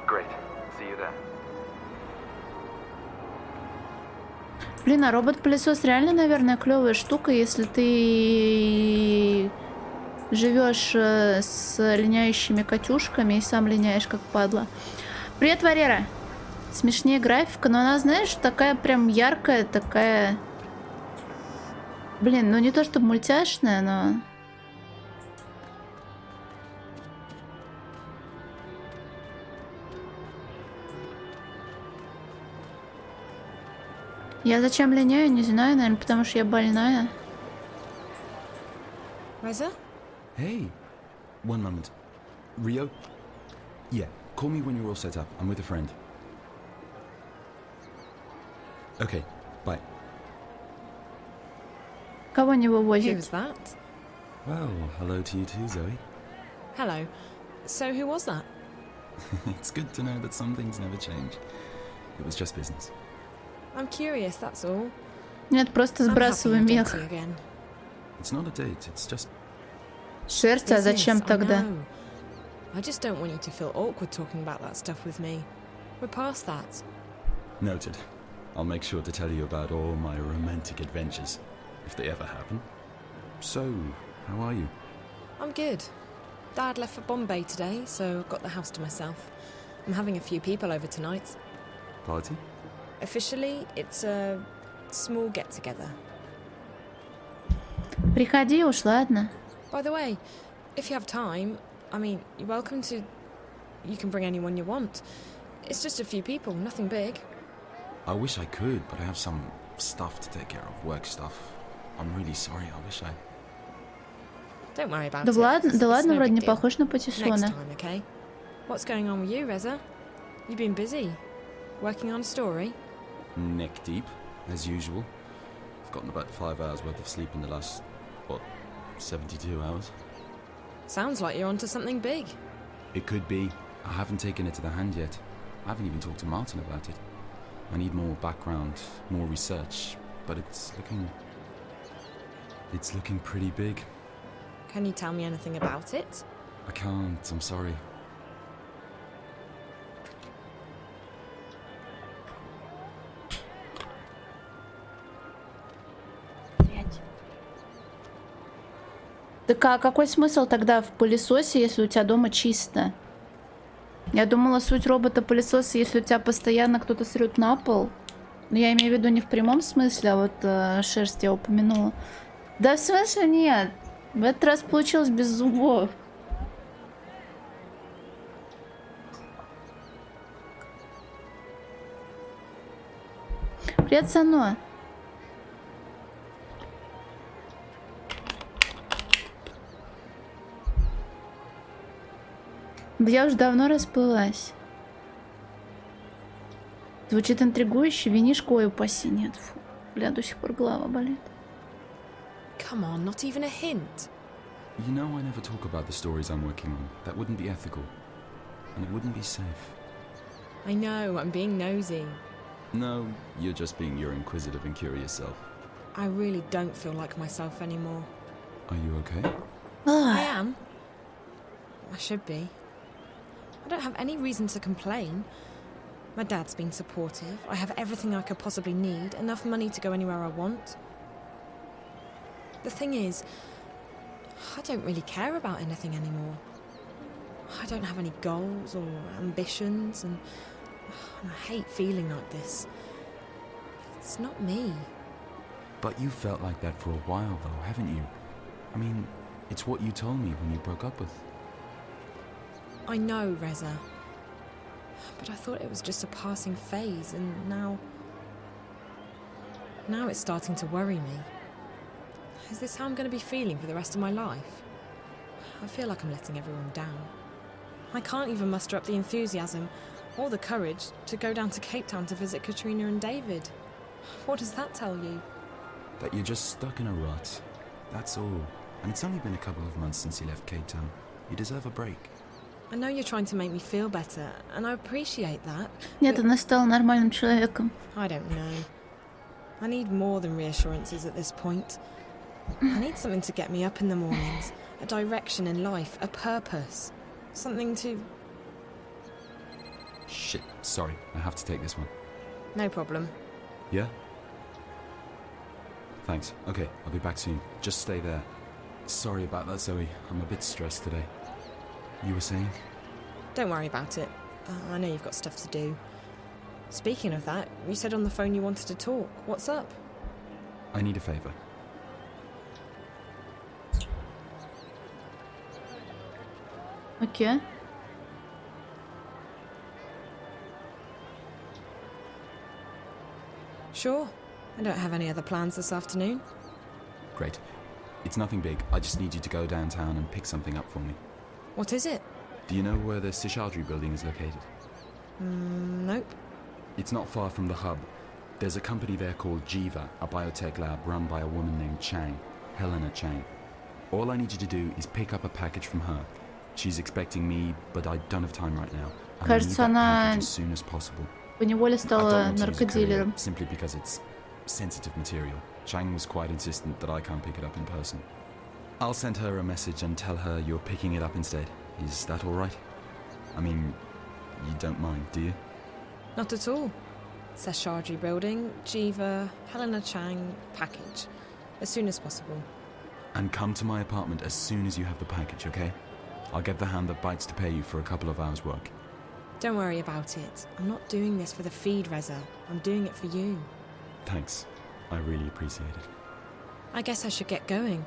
Great. See you there. Блин, а робот-пылесос реально, наверное, клевая штука, если ты живешь с линяющими катюшками и сам линяешь как падла. Привет, Варера! Смешнее графика, но она, знаешь, такая прям яркая, такая... Блин, ну не то чтобы мультяшная, но... Я зачем линяю, не знаю, наверное, потому что я больная. Reza? Hey. One moment. Rio? Yeah, call me when you're all set up. I'm with a friend. Okay, bye. Кого не вывозит? Who's that? Well, hello to you too, Zoe. Hello. So who was that? It's good to know that some things never change. It was just business. I'm curious, that's all. Нет, просто сбрасываю мех. It's not a date, it's just... Шерсть, а зачем тогда? I just don't want you to feel awkward talking about that stuff with me. We're past that. Noted. I'll make sure to tell you about all my romantic adventures, if they ever happen. So, how are you? I'm good. Dad left for Bombay today, so I've got the house to myself. I'm having a few people over tonight. Party? Officially, it's a small get-together. Приходи уж, ладно. By the way, if you have time, I mean, you're welcome to... You can bring anyone you want. It's just a few people, nothing big. I wish I could, but I have some stuff to take care of, work stuff. I'm really sorry, I wish I... Don't worry about Да it. ладно, It's да ладно, no вроде big не deal. похож на Next Патиссона. time, okay? What's going on with you, Reza? You've been busy. Working on a story? Neck deep, as usual. I've gotten about 5 hours worth of sleep in the last, what, 72 hours? Sounds like you're onto something big. It could be. I haven't taken it to the hand yet. I haven't even talked to Martin about it. I need more background, more research, but it's looking pretty big. Can you tell me anything about it? I can't, I'm sorry. Так а какой смысл тогда в пылесосе, если у тебя дома чисто? Я думала, суть робота-пылесоса, если у тебя постоянно кто-то срет на пол. Но я имею в виду не в прямом смысле, а вот шерсть я упомянула. Да в смысле нет. В этот раз получилось без зубов. Привет, Сано. Да я уже давно расплылась. Звучит интригующе, винишко, ой, упаси, нет, фу. Бля, до сих пор голова болит. Come on, not even a hint. You know I never talk about the stories I'm working on. That wouldn't be ethical. And it wouldn't be safe. I know, I'm being nosy. No, you're just being your inquisitive and curious self. I really don't feel like myself anymore. Are you okay? I am. I should be. I don't have any reason to complain. My dad's been supportive. I have everything I could possibly need, enough money to go anywhere I want. The thing is, I don't really care about anything anymore. I don't have any goals or ambitions, and And I hate feeling like this. It's not me. But you felt like that for a while, though, haven't you? I mean, it's what you told me when you broke up with... I know, Reza. But I thought it was just a passing phase, and now... Now it's starting to worry me. Is this how I'm going to be feeling for the rest of my life? I feel like I'm letting everyone down. I can't even muster up the enthusiasm or the courage to go down to Cape Town to visit Katrina and David. What does that tell you? That you're just stuck in a rut. That's all. And it's only been a couple of months since you left Cape Town. You deserve a break. I know you're trying to make me feel better, and I appreciate that. Нет, она стала нормальным человеком. I don't know. I need more than reassurances at this point. I need something to get me up in the mornings, a direction in life, a purpose. Something to... Shit, sorry. I have to take this one. No problem. Yeah? Thanks. Okay, I'll be back soon. Just stay there. Sorry about that, Zoe. I'm a bit stressed today. You were saying? Don't worry about it. I know you've got stuff to do. Speaking of that, you said on the phone you wanted to talk. What's up? I need a favor. Окей. Sure. I don't have any other plans this afternoon. Great. It's nothing big. I just need you to go downtown and pick something up for me. What is it? Do you know where the Seshadri building is located? Nope. It's not far from the hub. There's a company there called Jiva, a biotech lab run by a woman named Chang, Helena Chang. All I need you to do is pick up a package from her. She's expecting me, but I don't have time right now. I need Кажется, that она package as soon as possible. поневоле I стала don't want to use a courier, наркодилером. simply because it's sensitive material. Chang was quite insistent that I can't pick it up in person. I'll send her a message and tell her you're picking it up instead. Is that all right? I mean, you don't mind, do you? Not at all. Seshadri building, Jiva, Helena Chang, package. As soon as possible. And come to my apartment as soon as you have the package, okay? I'll get the hand that bites to pay you for a couple of hours' work. Don't worry about it. I'm not doing this for the feed, Reza. I'm doing it for you. Thanks. I really appreciate it. I guess I should get going.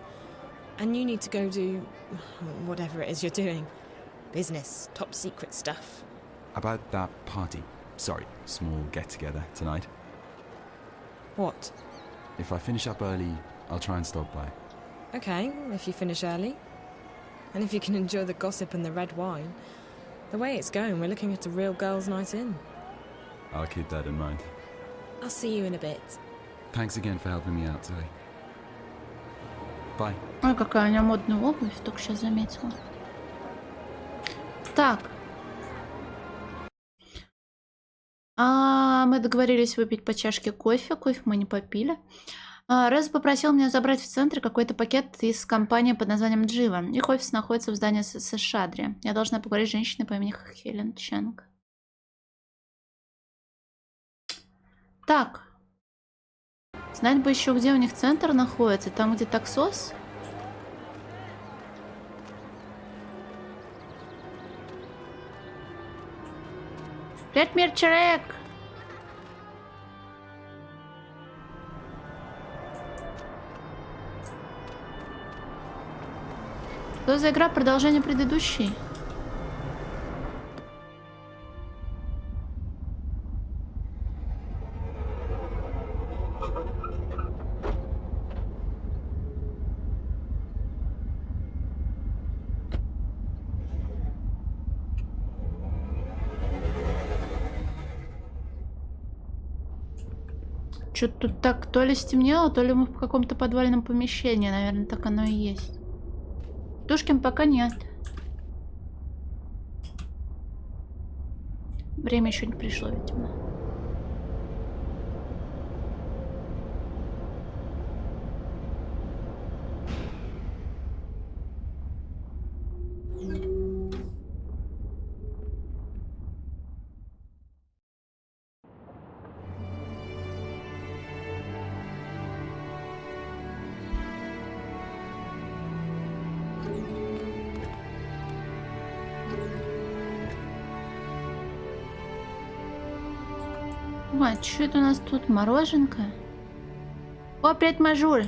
And you need to go do... whatever it is you're doing. Business, top secret stuff. About that party. Sorry, small get-together tonight. What? If I finish up early, I'll try and stop by. Okay, if you finish early. And if you can enjoy the gossip and the red wine. The way it's going, we're looking at a real girls' night in. I'll keep that in mind. I'll see you in a bit. Thanks again for helping me out, Zoe. Bye. Ой, какая у нее модная обувь, только сейчас заметила. Так. Мы договорились выпить по чашке кофе. Кофе мы не попили. Рез попросил меня забрать в центре какой-то пакет из компании под названием Джива. Их офис находится в здании Сешадри. Я должна поговорить с женщиной по имени Хелен Чанг. Так. Знать бы еще, где у них центр находится. Там, где таксос. Привет, Мирчерек! Что за игра? Продолжение предыдущей? Что-то тут так то ли стемнело, то ли мы в каком-то подвальном помещении. Наверное, так оно и есть. Тушкин пока нет. Время еще не пришло, видимо. Ой, что это у нас тут? Мороженка? О, опять мажор.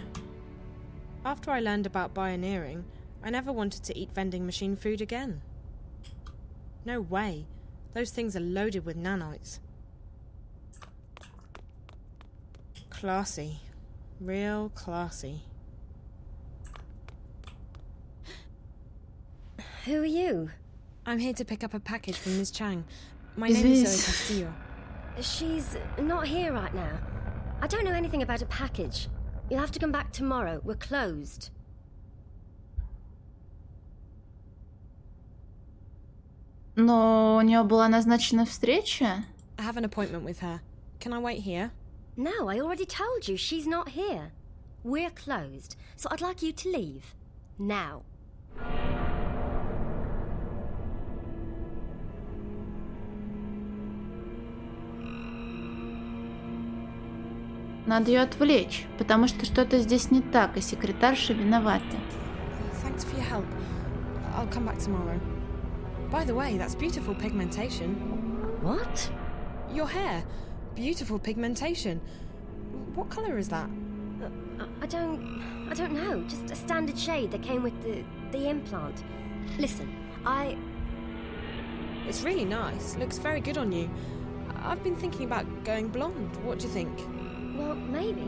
After I learned about pioneering, I never wanted to eat vending machine food again. No way. Those things are loaded with nanites. Classy. Real classy. Who are you? I'm here to pick up a package from Ms. Chang. My name is Zoe Castillo. She's not here right now. I don't know anything about a package. You'll have to come back tomorrow. We're closed. Но у нее была назначена встреча. I have an appointment with her. Can I wait here? No, I already told you she's not here. We're closed, so I'd like you to leave. Now. Надо ее отвлечь, потому что что-то здесь не так, и секретарша виновата. Thanks for your help. I'll come back tomorrow. By the way, that's beautiful pigmentation. What? Your hair. Beautiful pigmentation. What colour is that? I don't know. Just a standard shade that came with the implant. Listen, It's really nice. Looks very good on you. I've been thinking about going blonde. What do you think? Well, maybe.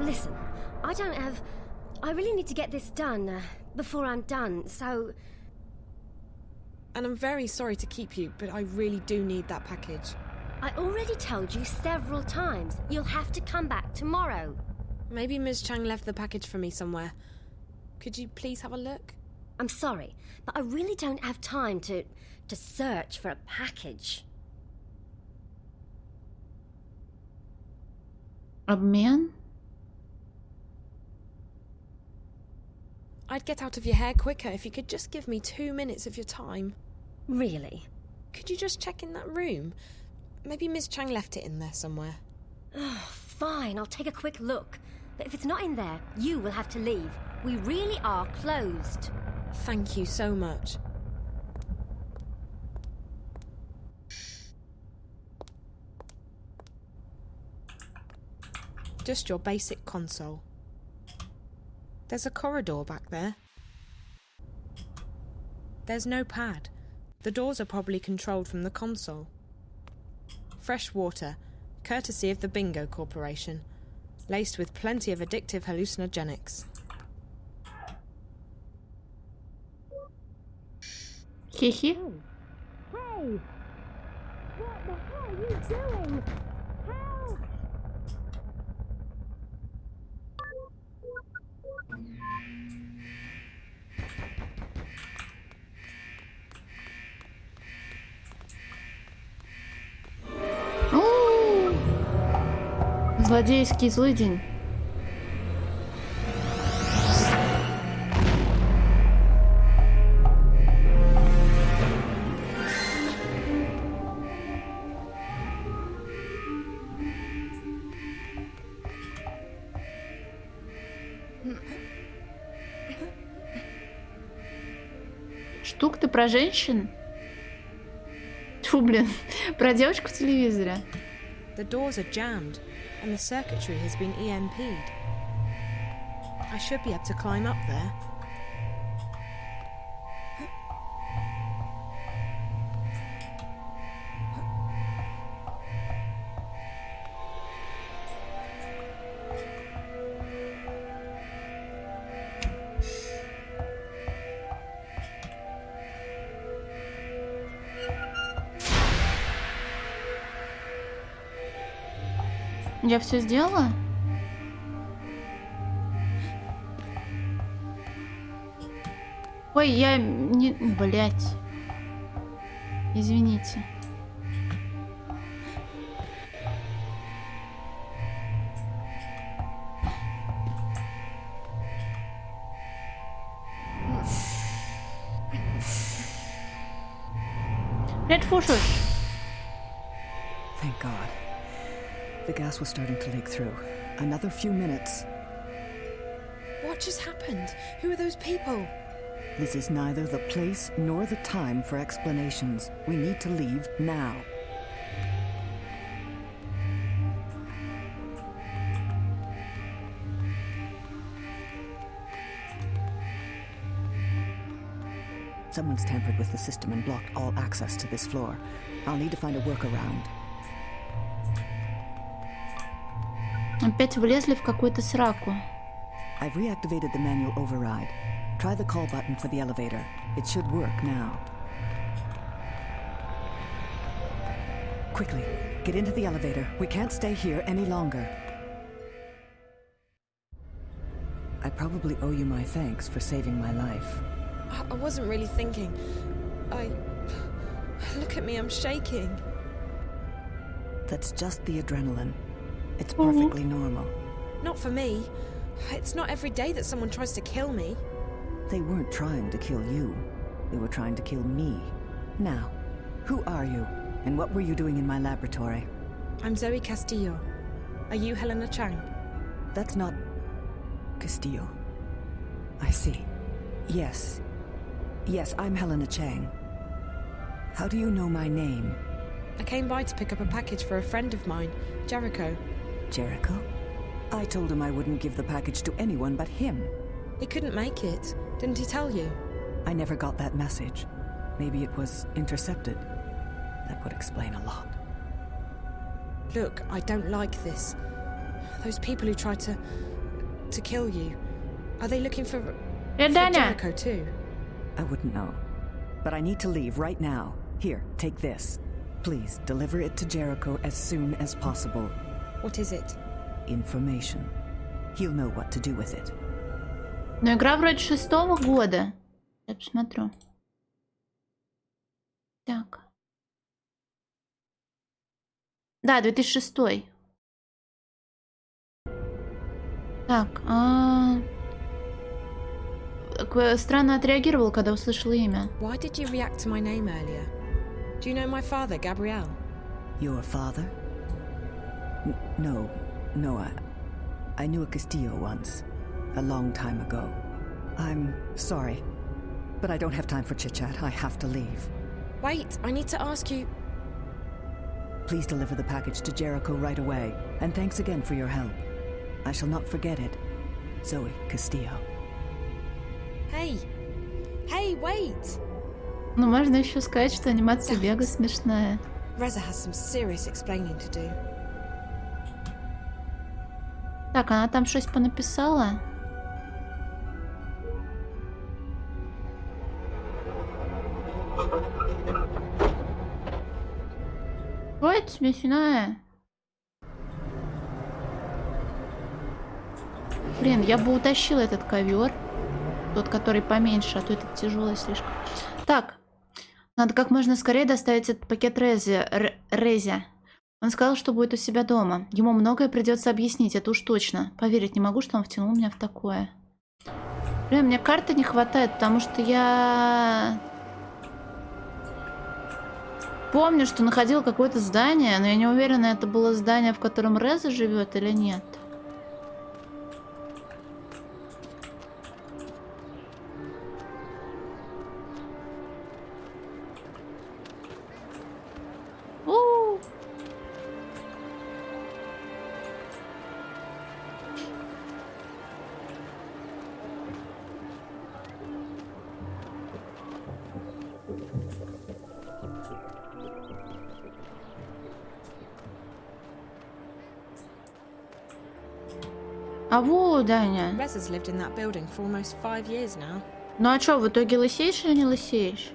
Listen, I really need to get this done before I'm done, so... And I'm very sorry to keep you, but I really do need that package. I already told you several times. You'll have to come back tomorrow. Maybe Ms. Chang left the package for me somewhere. Could you please have a look? I'm sorry, but I really don't have time to search for a package. Обмен? I'd get out of your hair quicker if you could just give me 2 minutes of your time. Really? Could you just check in that room? Maybe Ms. Chang left it in there somewhere. Oh, fine, I'll take a quick look. But if it's not in there, you will have to leave. We really are closed. Thank you so much. Just your basic console. There's a corridor back there. There's no pad. The doors are probably controlled from the console. Fresh water, courtesy of the Bingo Corporation, laced with plenty of addictive hallucinogenics. Хихи. Hey! What the hell are you doing? Help! Злодейский злыдень. Штука-то про женщин? Тьфу, блин, про девочку в телевизоре. The doors are jammed, and the circuitry has been EMP'd. I should be able to climb up there. Я все сделала? Ой, я не... Блять. Извините. Блять, фушуй. Thank God. The gas was starting to leak through. Another few minutes. What just happened? Who are those people? This is neither the place nor the time for explanations. We need to leave now. Someone's tampered with the system and blocked all access to this floor. I'll need to find a workaround. Опять влезли в какую-то сраку. I've reactivated the manual override. Try the call button for the elevator. It should work now. Quickly, get into the elevator. We can't stay here any longer. I probably owe you my thanks for saving my life. I wasn't really thinking. Look at me, I'm shaking. That's just the adrenaline. It's perfectly normal. Not for me. It's not every day that someone tries to kill me. They weren't trying to kill you. They were trying to kill me. Now, who are you? And what were you doing in my laboratory? I'm Zoe Castillo. Are you Helena Chang? That's not... Castillo. I see. Yes. Yes, I'm Helena Chang. How do you know my name? I came by to pick up a package for a friend of mine, Jericho. Jericho? I told him I wouldn't give the package to anyone but him. He couldn't make it. Didn't he tell you? I never got that message. Maybe it was intercepted. That would explain a lot. Look, I don't like this. Those people who tried to kill you. Are they looking for Jericho too? I wouldn't know. But I need to leave right now. Here, take this. Please, deliver it to Jericho as soon as possible. What is it? Information. He'll know what to do with it. Но игра вроде 6-го года. Я посмотрю. Так. Да, 2006. Так, странно отреагировал, когда услышал имя. Why did you react to my name earlier? Do you know my father, Gabriel? Your father? No, I knew a Castillo once. A long time ago. I'm sorry, but I don't have time for chit-chat. I have to leave. Wait, I need to ask you... Please deliver the package to Jericho right away, and thanks again for your help. I shall not forget it. Zoe Castillo. Hey, wait! Ну, можно еще сказать, что анимация бега смешная. Reza has some serious explaining to do. Так, она там что-то понаписала? Что это смешное? Блин, я бы утащила этот ковер. Тот, который поменьше, а то этот тяжелый слишком. Так, надо как можно скорее доставить этот пакет Резе. Он сказал, что будет у себя дома. Ему многое придется объяснить, это уж точно. Поверить не могу, что он втянул меня в такое. Блин, мне карты не хватает, потому что я... помню, что находила какое-то здание, но я не уверена, это было здание, в котором Реза живет или нет. А вот, Даня. Reza's lived in that building for almost 5 years now. Ну а что, в итоге лысеешь или не лысеешь?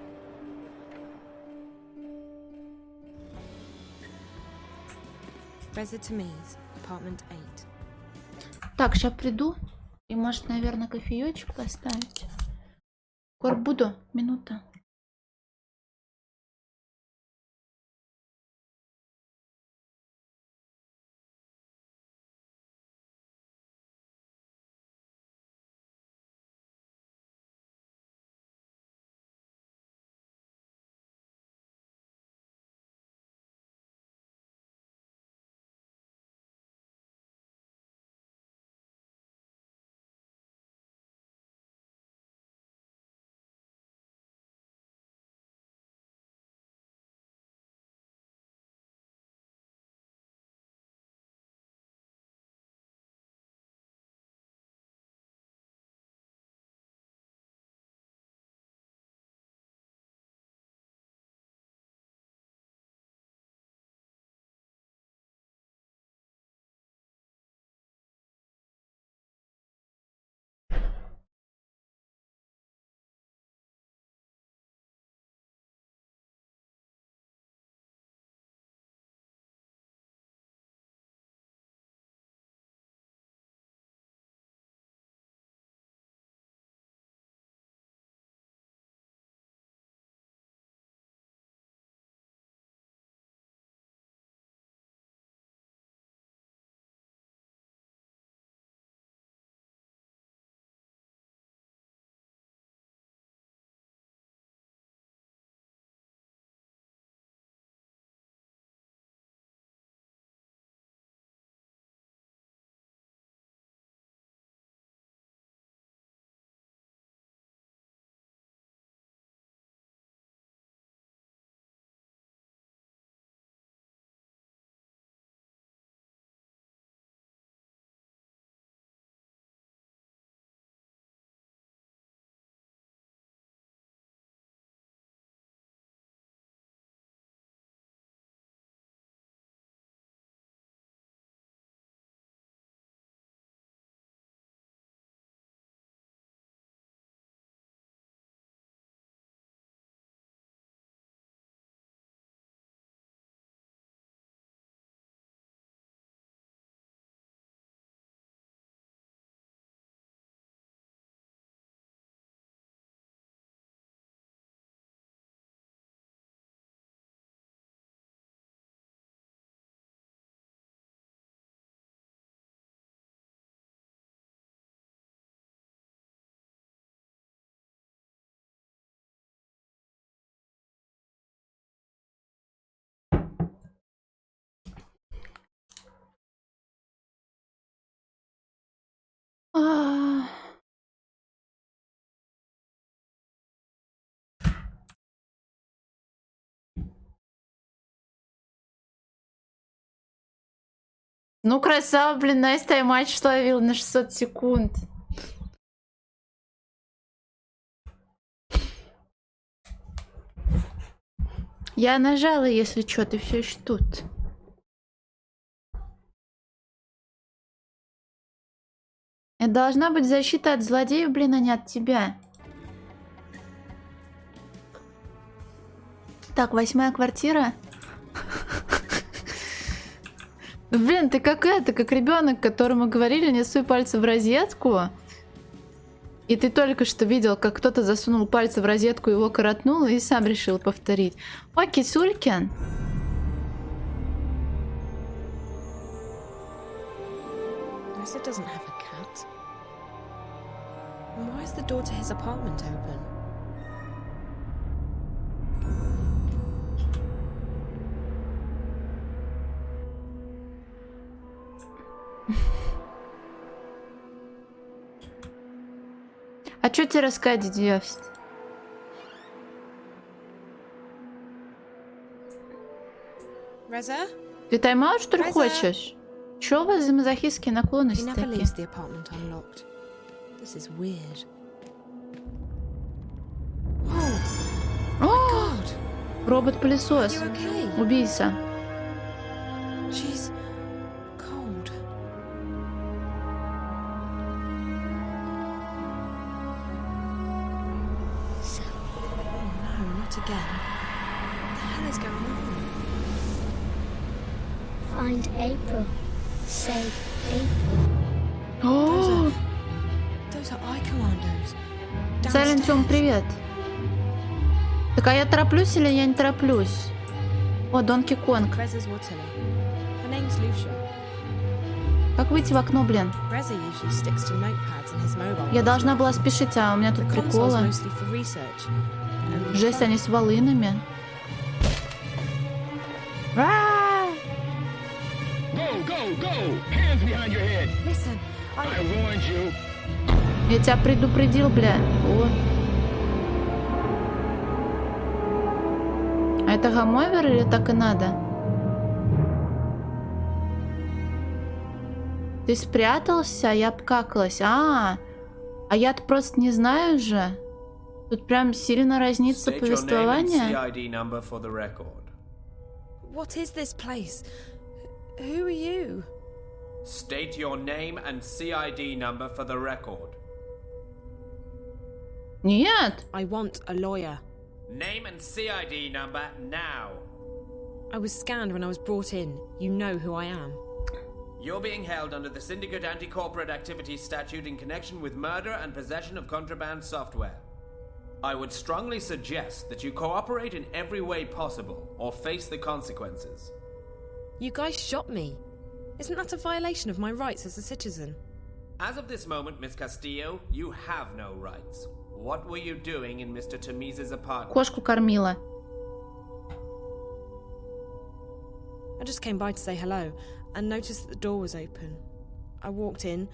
Reza Tamiz, apartment 8. Так, сейчас приду. И может, наверное, кофеечек поставить. Скоро буду. Минута. Ну, красава, блин, nice тайм-матч словил на 600 секунд. Я нажала, если что, ты все еще тут. Это должна быть защита от злодеев, блин, а не от тебя. Так, 8-я квартира. Блин, ты как ребенок, которому говорили, не суй пальцы в розетку. И ты только что видел, как кто-то засунул пальцы в розетку, его коротнул, и сам решил повторить. О, кисулькин. Reza doesn't have a cat. And why is the door to his apartment open? А что тебе рассказать, девство? Reza? Ты тайм-аут, что ли, хочешь? Чё у вас за мазохистские наклонности He never такие? leaves the apartment unlocked. This is weird. О! Робот-пылесос. Убийца. She's cold. Oh no, not again. What the hell is going on? Find April. Save April. О! Those are eye commandos. Сайлентиум, привет. Так, а я тороплюсь или я не тороплюсь? О, Донки Конг. Reza's Waterloo. Her name's Lucia. Как выйти в окно, блин? Reza usually sticks to notepads in his mobile. Я должна была спешить, а у меня тут The console's приколы. mostly for research. And Жесть, они с волынами. Ра! Go, go, go! Hands behind your head! Listen, I warned you. Я тебя предупредил, бля. О. А это гамовер или так и надо? Ты спрятался, а я обкакалась. А я-то просто не знаю же. Тут прям сильно разнится повествование. what is this place? Who are you? State your name and CID number for the record. Нет. I want a lawyer. Name and CID number now. I was scanned when I was brought in. You know who I am. You're being held under the Syndicate Anti-Corporate Activities Statute in connection with murder and possession of contraband software. I would strongly suggest that you cooperate in every way possible or face the consequences. You guys shot me. Isn't that a violation of my rights as a citizen? As of this moment, Miss Castillo, you have no rights. What were you doing in Mr. Tamiz's apartment? Кошку кормила. I just came by to say hello and noticed that the door was open. I walked in,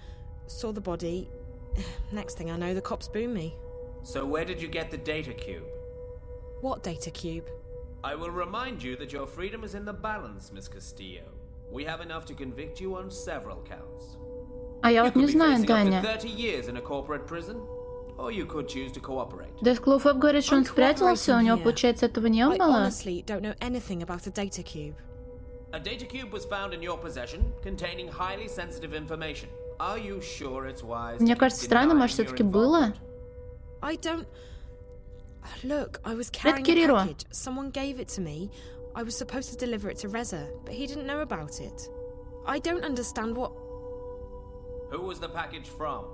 saw the body. Next thing I know, the cops boomed me. So where did you get the data cube? What data cube? I will remind you that your freedom is in the balance, Miss Castillo. We have enough to convict you on several counts. А я вот не знаю, Даня. 30 years in a corporate prison, or you could choose to cooperate. Десклоуфэб говорит, что он спрятался, у него, получается, этого не I было. honestly don't know anything about a data cube. A data cube was found in your possession, containing highly sensitive information. Are you sure it's wise? Мне кажется, странно, может, все-таки было. I don't... Look, I was carrying a package. Someone gave it to me. I was supposed to deliver it to Reza, but he didn't know about it. I don't understand what... Who was the package from?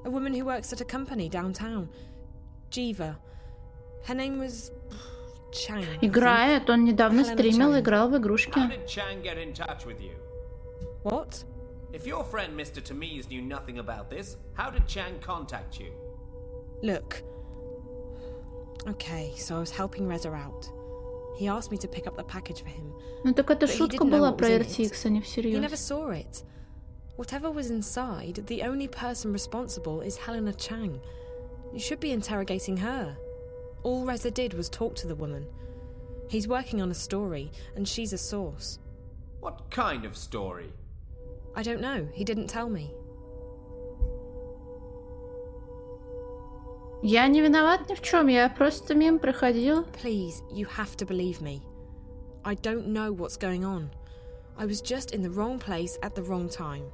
A woman who works at a company downtown. Jiva. Her name was... Chang. Играет, он недавно стримил, играл в игрушки. How did Chang get in touch with you? What? If your friend Mr. Tamiz knew nothing about this, how did Chang contact you? Look. Okay, so I was helping Reza out. He asked me to pick up the package for him. Ну так это шутка была про RTX, а не всерьез. He never saw it. Whatever was inside, the only person responsible is Helena Chang. You should be interrogating her. All Reza did was talk to the woman. He's working on a story, and she's a source. What kind of story? I don't know. He didn't tell me. Я не виноват ни в чем, я просто мимо проходил. Please, you have to believe me. I don't know what's going on. I was just in the wrong place at the wrong time.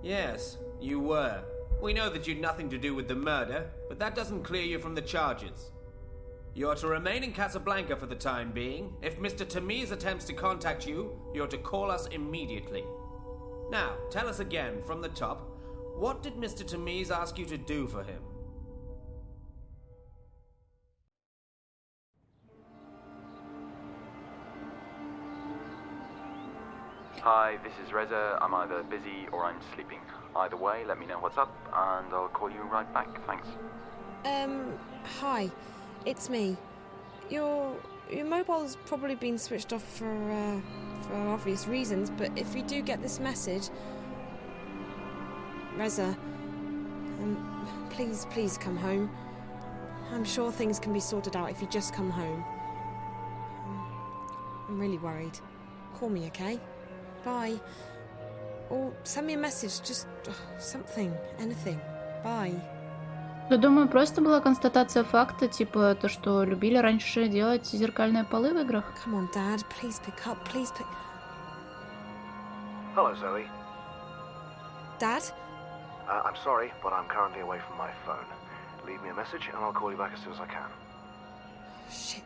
Yes, you were. We know that you'd nothing to do with the murder, but that doesn't clear you from the charges. You're to remain in Casablanca for the time being. If Mr. Tamiz attempts to contact you, you're to call us immediately. Now, tell us again, from the top, what did Mr. Tamiz ask you to do for him? Hi, this is Reza. I'm either busy or I'm sleeping. Either way, let me know what's up, and I'll call you right back. Thanks. Hi. It's me. Your mobile's probably been switched off for obvious reasons, but if you do get this message... Reza, please come home. I'm sure things can be sorted out if you just come home. I'm really worried. Call me, okay? Bye. Or send me a message, just something, anything. Bye. Я думаю, просто была констатация факта, типа то, что любили раньше делать зеркальные полы в играх. Come on, Dad, please pick up, please pick... Hello, Zoe. Dad? I'm sorry, but I'm currently away from my phone. Leave me a message and I'll call you back as soon as I can. Shit.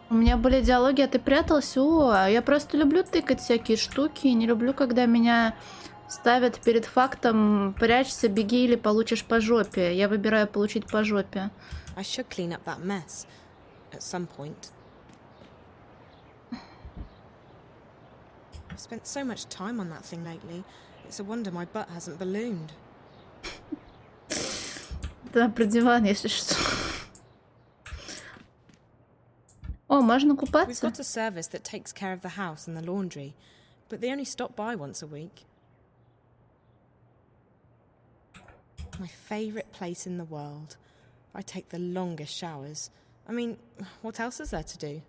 У меня были диалоги, а ты прятался? О, я просто люблю тыкать всякие штуки, не люблю, когда меня ставят перед фактом «прячься, беги или получишь по жопе». Я выбираю получить по жопе. I should clean up that mess at some point. I've spent so much time on that thing lately. It's a wonder my butt hasn't ballooned. Да, про диван, если что. О, можно We've купаться? got a service that takes care of the house and the laundry, but they only stop by once a week. My favourite place in the world. I take the longest showers. I mean, what else is there to do?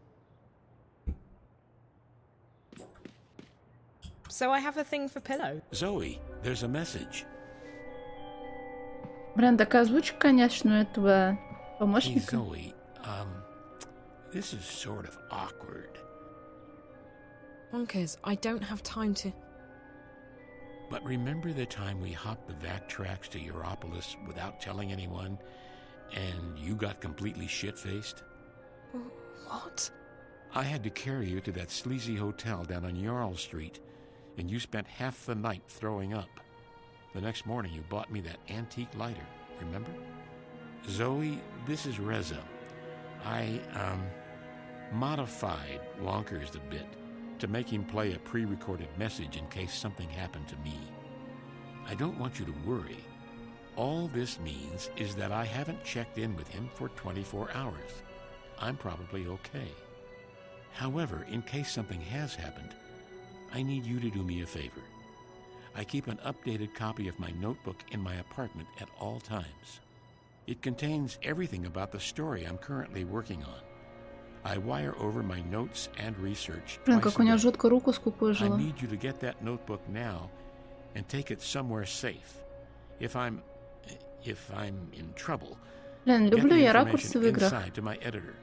So I have a thing for pillow. Zoe, there's a message. Блин, такая озвучка, конечно, у этого Hey, помощника. Zoe, this is sort of awkward. Bonkers, I don't have time to... But remember the time we hopped the vac tracks to Europolis without telling anyone, and you got completely shit-faced? What? I had to carry you to that sleazy hotel down on Jarl Street, and you spent half the night throwing up. The next morning you bought me that antique lighter, remember? Zoe, this is Reza. I, modified Wonkers a bit to make him play a pre-recorded message in case something happened to me. I don't want you to worry. All this means is that I haven't checked in with him for 24 hours. I'm probably okay. However, in case something has happened, I need you to do me a favor. I keep an updated copy of my notebook in my apartment at all times. It contains everything about the story I'm currently working on. I wire over my notes and research Блин, twice как у a него day. жутко руку I скукожило. need you to get that notebook now and take it somewhere safe. If I'm in trouble, Блин, get люблю the я ракурсы information в играх. inside to my editor.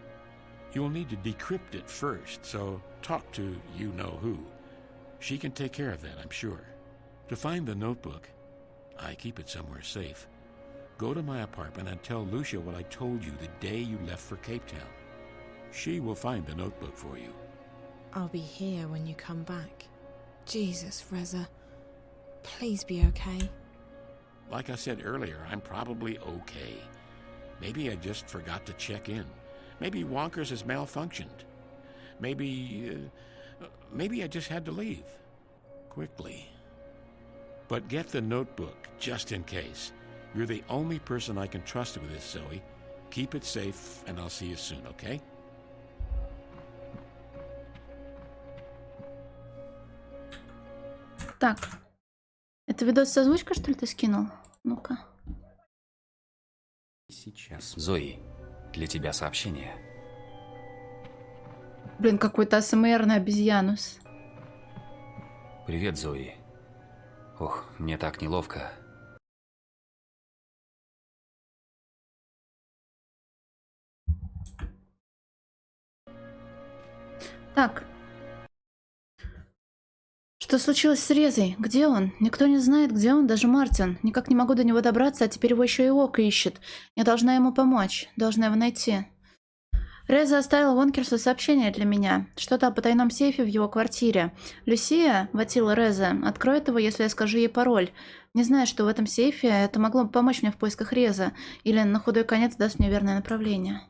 You'll need to decrypt it first, so talk to you-know-who. She can take care of that, I'm sure. To find the notebook, I keep it somewhere safe. Go to my apartment and tell Lucia what I told you the day you left for Cape Town. She will find the notebook for you. I'll be here when you come back. Jesus, Reza. Please be okay. Like I said earlier, I'm probably okay. Maybe I just forgot to check in. Maybe Wonkers has malfunctioned. Maybe I just had to leave. Quickly. But get the notebook, just in case. You're the only person I can trust with this, Zoe. Keep it safe, and I'll see you soon, okay? Так. Это видос с озвучкой, что ли, ты скинул? Ну-ка. Сейчас. Зои, для тебя сообщение. Блин, какой-то АСМРный обезьянус. Привет, Зои. Ох, мне так неловко. Так. Что случилось с Резой? Где он? Никто не знает, где он, даже Мартин. Никак не могу до него добраться, а теперь его еще и Ока ищет. Я должна ему помочь. Должна его найти. Реза оставил Вонкерсу сообщение для меня. Что-то о потайном сейфе в его квартире. Люсия, Ватила Реза, откроет его, если я скажу ей пароль. Не знаю, что в этом сейфе. Это могло бы помочь мне в поисках Реза. Или на худой конец даст мне верное направление.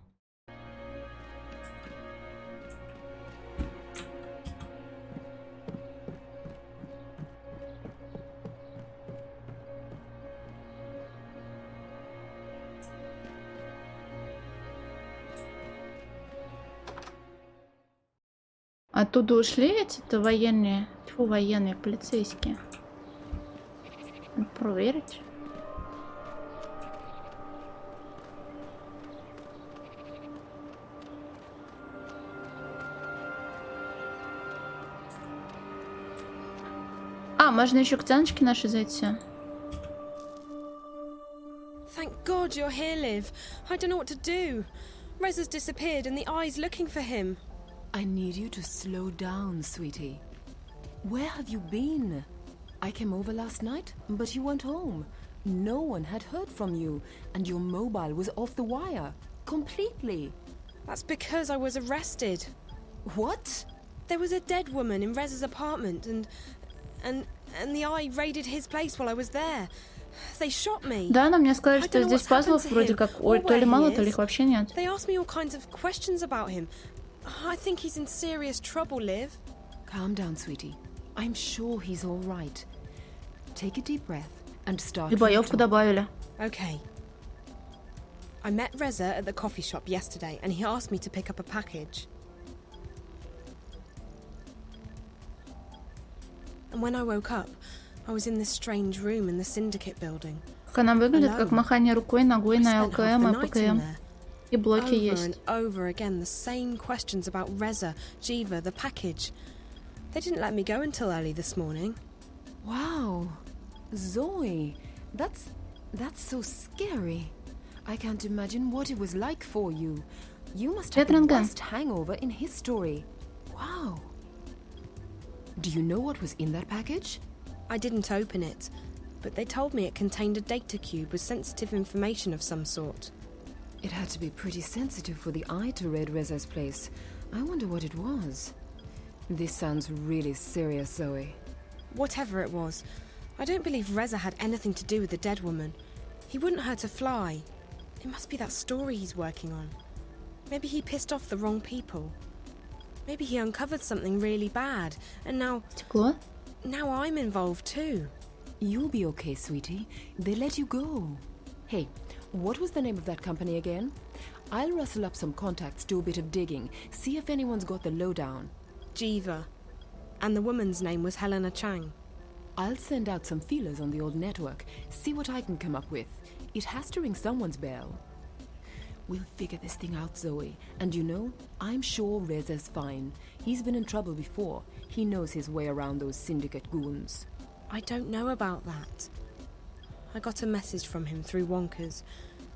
Оттуда ушли эти-то военные, тьфу, военные, полицейские. Надо проверить. А, можно еще к Тяночке нашей зайти. Thank God you're here, Liv. I don't know what to do. Reza's disappeared and the eye's looking for him. I need you to slow down, sweetie. Where have you been? I came over last night, but you weren't home. No one had heard from you, and your mobile was off the wire. Completely. That's because I was arrested. What? There was a dead woman in Reza's apartment and the eye raided his place while I was there. They shot me. Да, но мне сказали, что здесь пазлов вроде как то ли мало, то ли их вообще нет. They asked me all kinds of questions about him. I think he's in serious trouble, Liv. Calm down, sweetie. I'm sure he's all right. Take a deep breath and start. И боевку добавили. Okay. I met Reza at the coffee shop yesterday and he asked me to pick up a package. And when I woke up, I was in this strange room in the Syndicate building. Как она выглядит, как махание рукой, ногой на ЛКМ и ПКМ. И блоки Over есть. and over again, the same questions about Reza, Jiva, the package. They didn't let me go until early this morning. Wow. Zoe, that's so scary. I can't imagine what it was like for you. You must have the worst hangover in history. Wow. Do you know what was in that package? I didn't open it, but they told me it contained a data cube with sensitive information of some sort. It had to be pretty sensitive for the eye to raid Reza's place. I wonder what it was. This sounds really serious, Zoe. Whatever it was, I don't believe Reza had anything to do with the dead woman. He wouldn't hurt a fly. It must be that story he's working on. Maybe he pissed off the wrong people. Maybe he uncovered something really bad, and now I'm involved too. You'll be okay, sweetie. They let you go. Hey, what was the name of that company again? I'll rustle up some contacts, do a bit of digging, see if anyone's got the lowdown. Jiva. And the woman's name was Helena Chang. I'll send out some feelers on the old network, see what I can come up with. It has to ring someone's bell. We'll figure this thing out, Zoe. And you know, I'm sure Reza's fine. He's been in trouble before. He knows his way around those syndicate goons. I don't know about that. I got a message from him through Wonkers.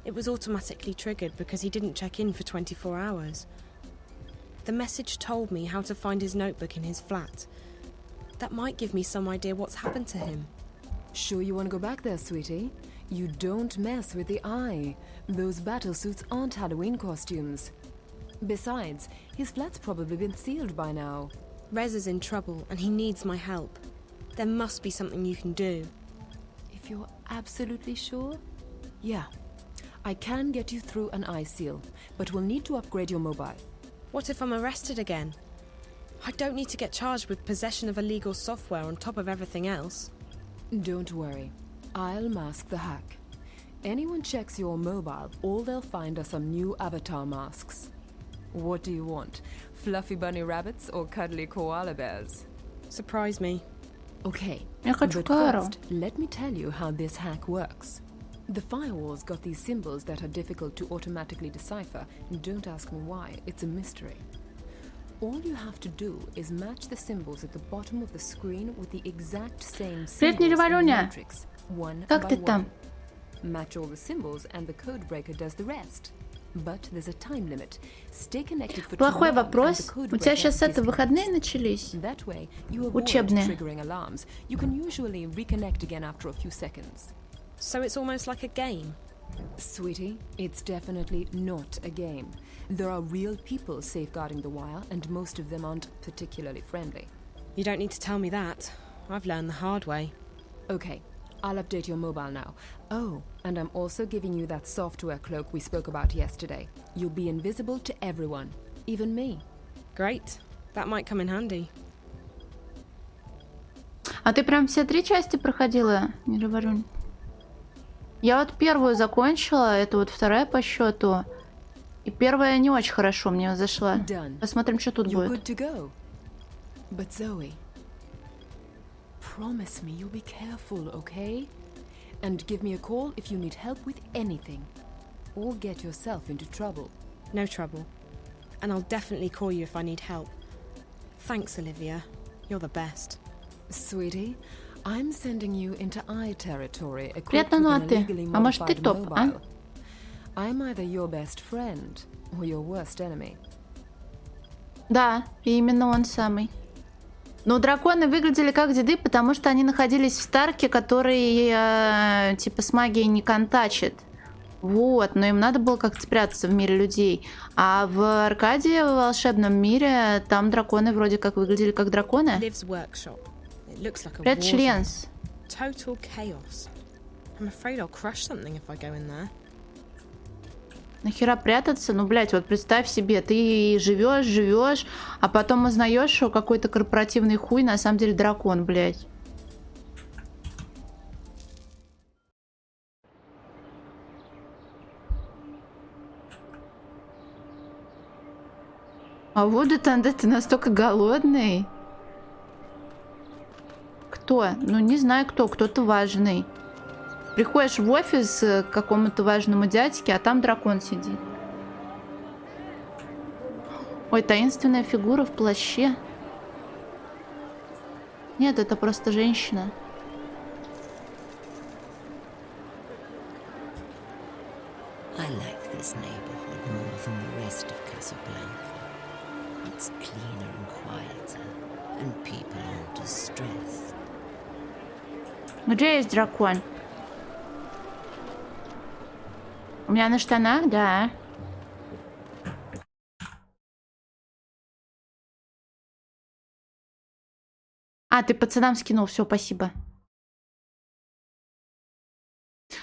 It was automatically triggered because he didn't check in for 24 hours. The message told me how to find his notebook in his flat. That might give me some idea what's happened to him. Sure you want to go back there, sweetie? You don't mess with the eye. Those battle suits aren't Halloween costumes. Besides, his flat's probably been sealed by now. Reza's in trouble and he needs my help. There must be something you can do. If you're absolutely sure? Yeah. I can get you through an eye seal, but we'll need to upgrade your mobile. What if I'm arrested again? I don't need to get charged with possession of illegal software on top of everything else. Don't worry. I'll mask the hack. Anyone checks your mobile, all they'll find are some new avatar masks. What do you want? Fluffy bunny rabbits or cuddly koala bears? Surprise me. Okay, Я хочу Кару. first, let me tell you how this hack works. The firewall's got these symbols that are difficult to automatically decipher. Don't ask me why, it's a mystery. All you have to do is match the symbols at the bottom of the screen with the exact same Привет, symbols in the Нереваруня. matrix, one Как by ты one. там? Match all the symbols and the code breaker does the rest. But there's a time limit. Stay connected for Плохой too long, and вопрос. the code У тебя breaker сейчас это disconnects. выходные начались? That way, you avoid Учебные. triggering alarms. You can usually reconnect again after a few seconds. So it's almost like a game? Sweetie, it's definitely not a game. There are real people safeguarding the wire, and most of them aren't particularly friendly. You don't need to tell me that. I've learned the hard way. Okay, I'll update your mobile now. Oh, and I'm also giving you that software cloak we spoke about yesterday. You'll be invisible to everyone, even me. Great. That might come in handy. А ты прям все 3 части проходила, Нереварунь? Я вот первую закончила, это вот вторая по счету. И первая не очень хорошо мне зашла. Посмотрим, что тут You're будет. good to go. But Zoe, promise me you'll be careful, okay? And give me a call if you need help with anything. Or get yourself into trouble. No trouble. And I'll definitely call you if I need help. Thanks, Olivia. You're the best. Sweetie, I'm sending you into I territory equipped Приятно, with ну а an ты? illegally А может ты modified топ, а? mobile. I'm either your best friend or your worst enemy. Да, и именно он самый. Но драконы выглядели как деды, потому что они находились в Старке, который типа с магией не контачит. Вот, но им надо было как-то спрятаться в мире людей. А в Аркадии, в волшебном мире, там драконы вроде как выглядели как драконы. Liv's workshop. It looks like a Привет, war zone. Членс. Total chaos. I'm afraid I'll crush something if I go in there. Нахера прятаться? Ну, блядь, вот представь себе, ты живешь, а потом узнаешь, что какой-то корпоративный хуй на самом деле дракон, блядь. А вот это ты настолько голодный. Кто? Ну, не знаю кто, кто-то важный. Приходишь в офис к какому-то важному дядьке, а там дракон сидит. Ой, таинственная фигура в плаще. Нет, это просто женщина. I like this neighborhood more than the rest of Casablanca. It's cleaner and quieter, and people aren't as stressed. Где есть дракон? У меня на штанах, да. А, ты пацанам скинул, все, спасибо.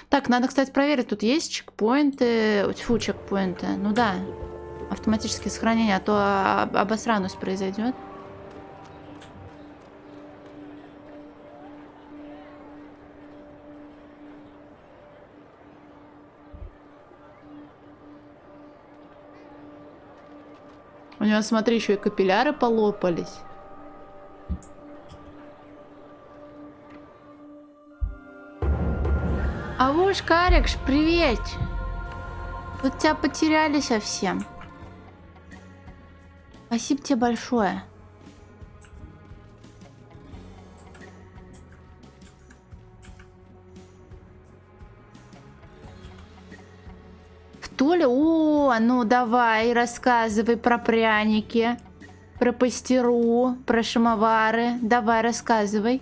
Так, надо, кстати, проверить, тут есть чекпоинты. Тьфу, чекпоинты. Ну да, автоматическое сохранение, а то обосранность произойдет. У него, смотри, еще и капилляры полопались. А уж, Карикш, привет! Тут тебя потеряли совсем. Спасибо тебе большое. Толя, о, ну давай, рассказывай про пряники, про пастеру, про шамовары. Давай, рассказывай.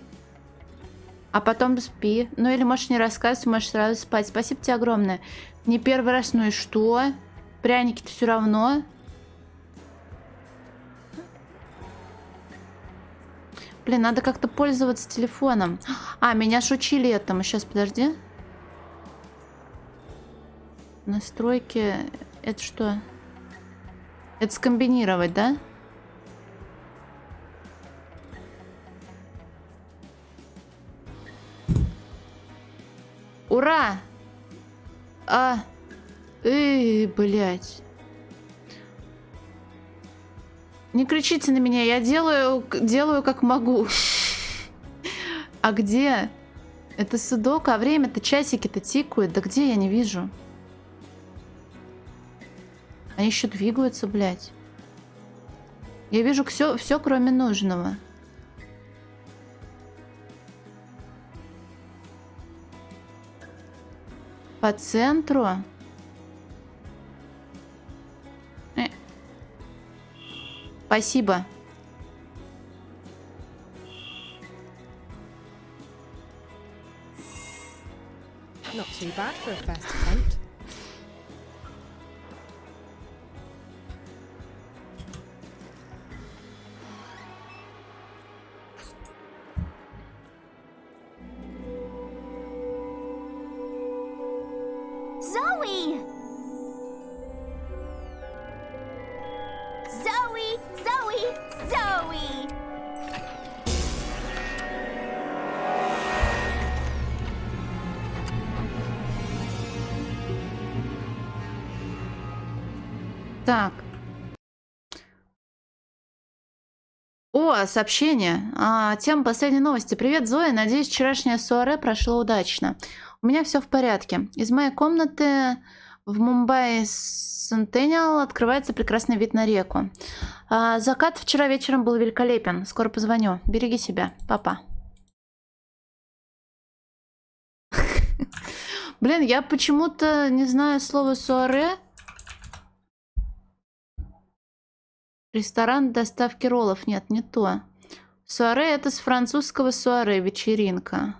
А потом спи. Ну или можешь не рассказывать, можешь сразу спать. Спасибо тебе огромное. Не первый раз, ну и что? Пряники-то все равно. Блин, надо как-то пользоваться телефоном. А, меня ж учили этому. Сейчас, подожди. Настройки. Это что? Это скомбинировать, да? Ура! Блять. Не кричите на меня, я делаю как могу. А где? Это судоку, а время-то, часики-то тикают. Да где, я не вижу. Они еще двигаются, блядь. Я вижу все, кроме нужного. По центру. Спасибо. Not too bad for a first attempt. Zoe! Zoe! Zoe! Zoe! Так. О, сообщение. Тема последней новости. Привет, Зоя. Надеюсь, вчерашнее суаре прошло удачно. У меня все в порядке. Из моей комнаты в Мумбаи Сентениал открывается прекрасный вид на реку. Закат вчера вечером был великолепен. Скоро позвоню. Береги себя. Папа. Блин, я почему-то не знаю слово суаре. Ресторан доставки роллов. Нет, не то. Суаре это с французского суаре. Вечеринка.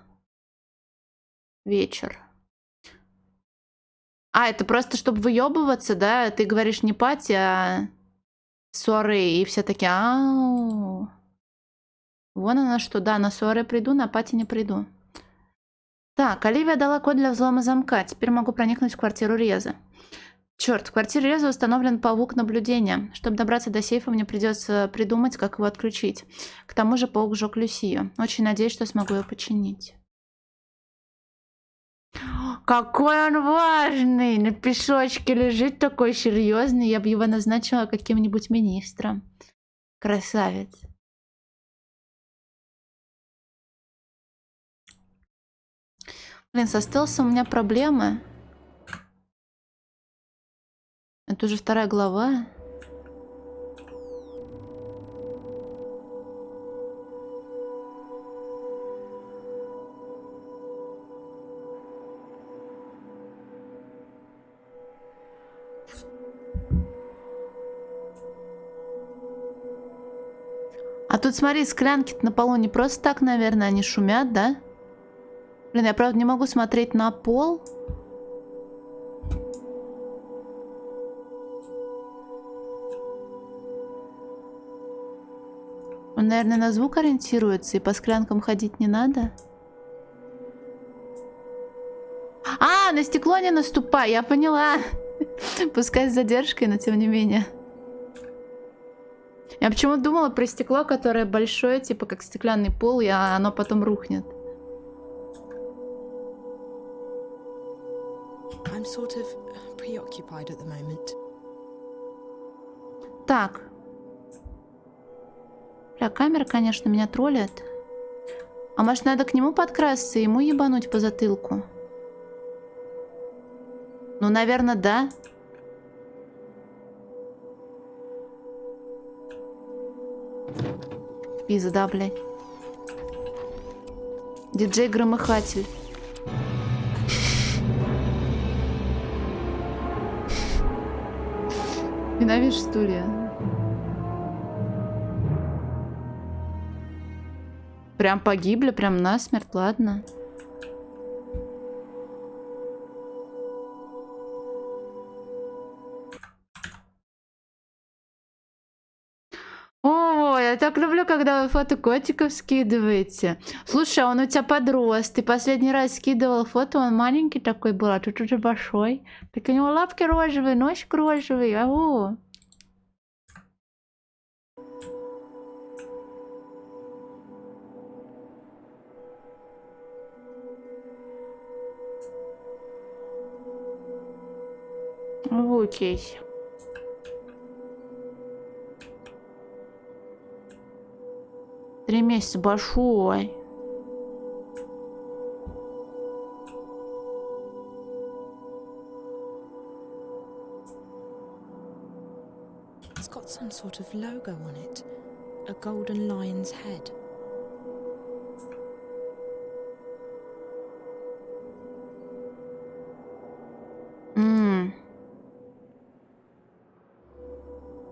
Вечер. Это просто чтобы выебываться, да? Ты говоришь не пати, а суаре. И все такие, ау. Вон она что. Да, на суаре приду, на пати не приду. Так, Оливия дала код для взлома замка. Теперь могу проникнуть в квартиру Реза. Черт, в квартире Реза установлен паук наблюдения. Чтобы добраться до сейфа, мне придется придумать, как его отключить. К тому же паук сжег Люсию. Очень надеюсь, что смогу ее починить. Какой он важный! На песочке лежит такой серьезный. Я бы его назначила каким-нибудь министром. Красавец. Блин, со стелсом у меня проблемы. Это уже 2 глава. А тут смотри, склянки на полу не просто так, наверное, они шумят, да? Блин, я правда не могу смотреть на пол. Он, наверное, на звук ориентируется, и по склянкам ходить не надо. На стекло не наступай, я поняла. Пускай с задержкой, но тем не менее. Я почему-то думала про стекло, которое большое, типа как стеклянный пол, и оно потом рухнет. I'm sort of preoccupied at the moment. Так. Бля, камера, конечно, меня троллит. А может, надо к нему подкрасться и ему ебануть по затылку? Ну, наверное, да. Пизда, блядь. Диджей-громыхатель. Ненавижу стулья. Прям погибли, прям насмерть, ладно. О, я так люблю, когда вы фото котиков скидываете. Слушай, а он у тебя подрос. Ты последний раз скидывал фото, он маленький такой был, а тут уже большой. Так у него лапки розовые, носик розовый. Ау. Окей. 3 месяца большой. It's got some sort of logo on it. A golden lion's head.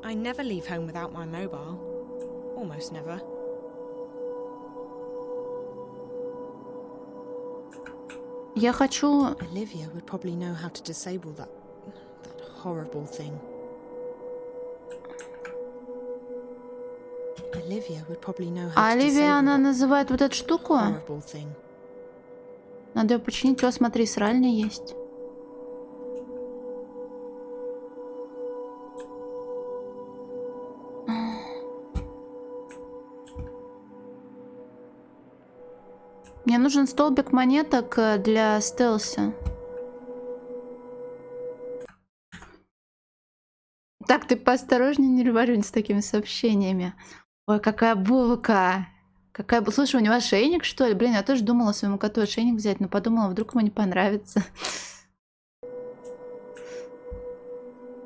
I never leave home without my mobile. Almost never. Я хочу... Olivia would probably know how to disable that horrible thing. Olivia would probably know how to Оливия, она называет вот эту штуку. horrible thing. Надо ее починить. О, смотри, сральня есть. Мне нужен столбик монеток для стелса. Так, ты поосторожнее, не рварюнь с такими сообщениями. Ой, какая булка. Какая... Слушай, у него ошейник, что ли? Блин, я тоже думала своему коту ошейник взять, но подумала, вдруг ему не понравится.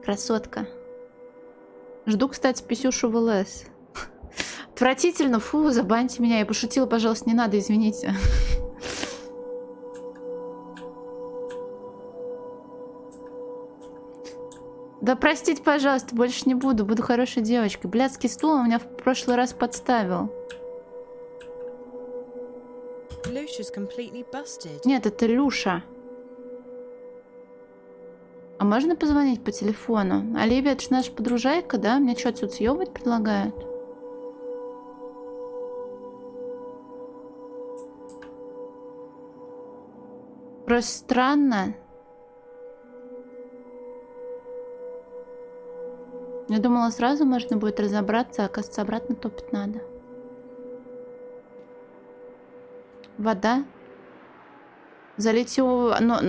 Красотка. Жду, кстати, писюшу в ЛС. Отвратительно, фу, забаньте меня. Я пошутила, пожалуйста, не надо, извините. Да простите, пожалуйста, больше не буду. Буду хорошей девочкой. Блядский стул он меня в прошлый раз подставил. Нет, это Люша. А можно позвонить по телефону? Оливия, это же наша подружайка, да? Мне что, отсюда съебывать предлагают? Просто странно. Я думала, сразу можно будет разобраться, а оказывается, обратно топать надо. Вода. Залить его... Но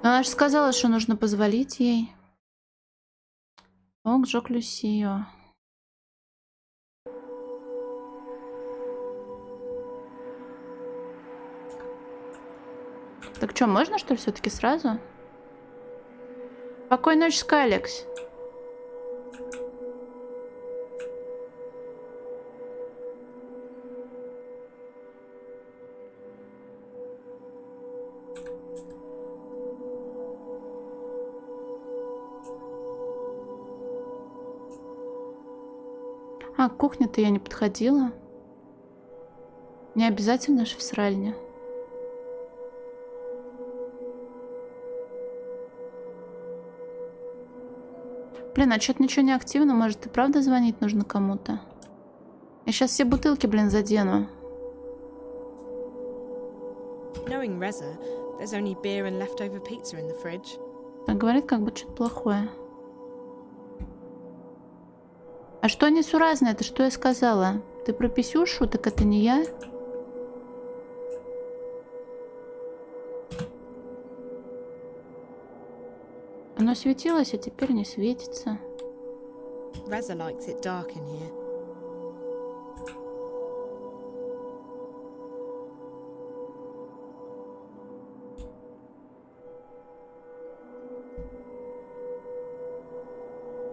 она же сказала, что нужно позволить ей. Ок, Жок Люсио. Так что, можно, что ли, все-таки сразу? Спокойной ночи, Скайлекс. А, к кухне-то я не подходила. Не обязательно же в сральне. Блин, а что-то ничего не активно. Может, и правда звонить нужно кому-то? Я сейчас все бутылки, блин, задену. Knowing Reza, there's only beer and leftover pizza in the fridge. Так говорит, как бы что-то плохое. А что несуразное? Это что я сказала? Ты про писюшу? Так это не я? Оно светилось, а теперь не светится. Reza likes it dark in here.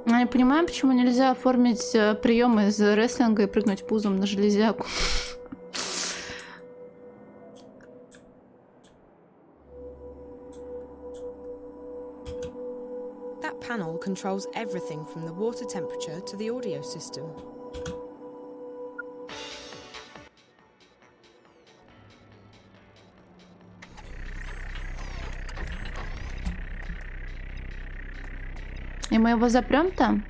Я не понимаю, почему нельзя оформить прием из рестлинга и прыгнуть пузом на железяку. That panel controls everything from the water temperature to the audio system. И мы его запрем там?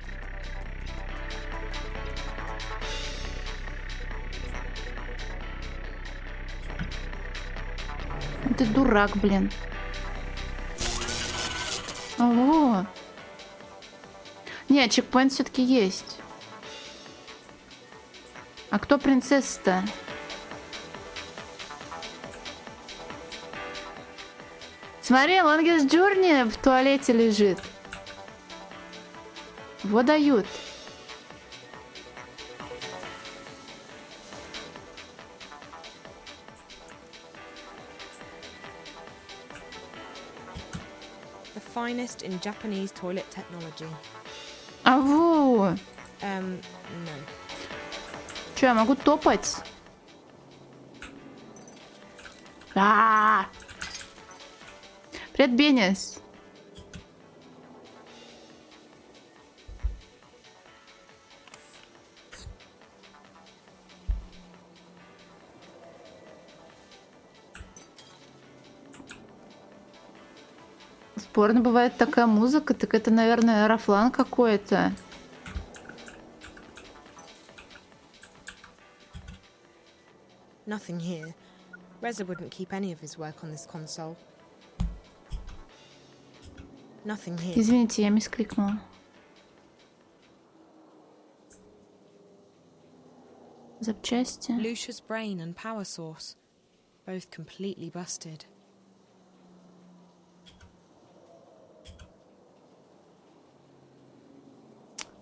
Ты дурак, блин. Ого. Не, чекпоинт все-таки есть. А кто принцесса-то? Смотри, Longest Journey в туалете лежит. Его дают. The finest in Japanese toilet technology. Аву! No. Че, я могу топать? Привет, Бенис. Спорно бывает такая музыка, так это, наверное, аэрофлан какой-то. Nothing here. Reza wouldn't keep any of his work on this console. Nothing here. Извините, я мискликнула. Запчасти. Lucia's brain and power source. Both completely busted.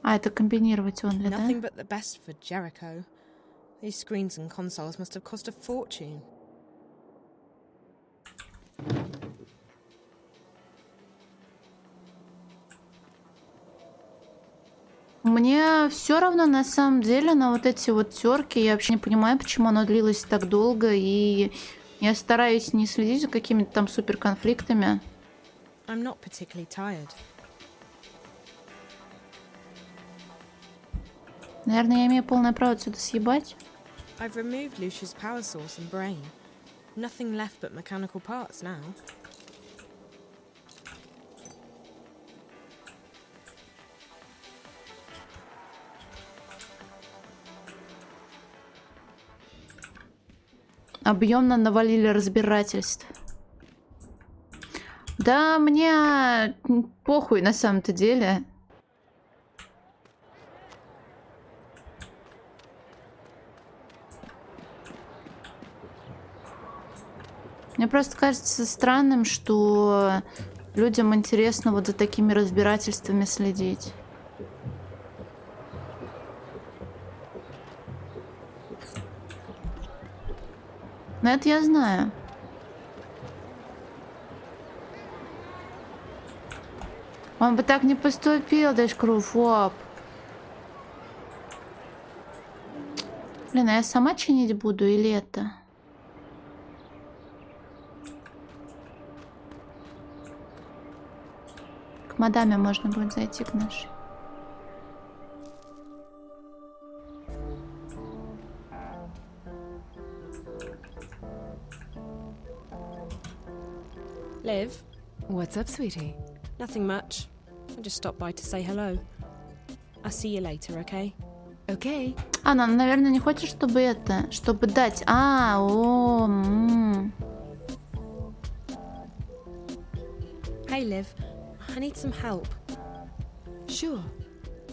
А, это комбинировать only, да? Nothing but the best for Jericho. These screens and consoles must have cost a fortune. Мне все равно на самом деле на вот эти вот терки. Я вообще не понимаю, почему оно длилось так долго. И я стараюсь не следить за какими-то там супер конфликтами. I'm not particularly tired. Наверное, я имею полное право отсюда съебать. I've removed Lucia's power source and brain. Nothing left but mechanical parts now. Объемно навалили разбирательств. Да, мне похуй на самом-то деле. Мне просто кажется странным, что людям интересно вот за такими разбирательствами следить. Но это я знаю. Он бы так не поступил, Дэшкруфоп. Блин, а я сама чинить буду или это? К мадаме можно будет зайти, к нашей. Liv? What's up, sweetie? Nothing much. I just stopped by to say hello. I'll see you later, okay? Okay. Она, наверное, не хочет, чтобы это, чтобы дать. Hey, Liv. I need some help. Sure.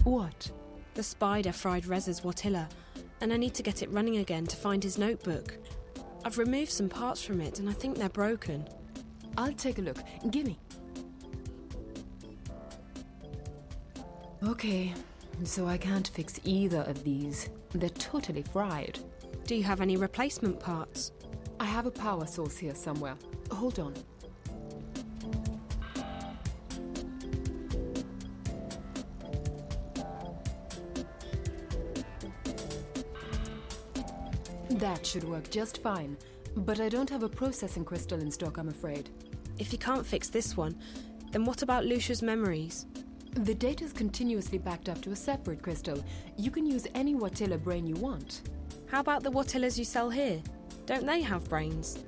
What? The spider fried Reza's Watilla, and I need to get it running again to find his notebook. I've removed some parts from it, and I think they're broken. I'll take a look. Gimme. Okay, so I can't fix either of these. They're totally fried. Do you have any replacement parts? I have a power source here somewhere. Hold on. That should work just fine. But I don't have a processing crystal in stock, I'm afraid. If you can't fix this one, then what about Lucia's memories? The data's continuously backed up to a separate crystal. You can use any Watilla brain you want. How about the Watillas you sell here? Don't they have brains?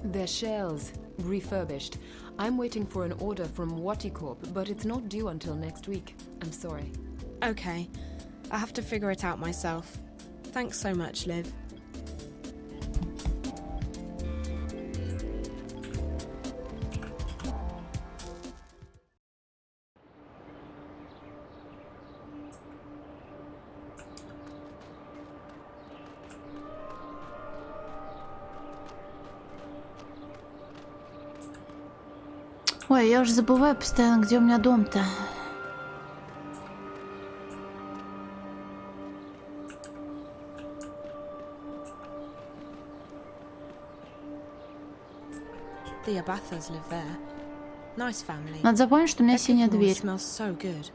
They're shells, refurbished. I'm waiting for an order from Waticorp, but it's not due until next week. I'm sorry. Okay. I have to figure it out myself. Thanks so much, Liv. Ой, я уже забываю постоянно, где у меня дом-то. The Abathas live there. Nice family. Надо запомнить, что у меня Their синяя cooking дверь. smells so good.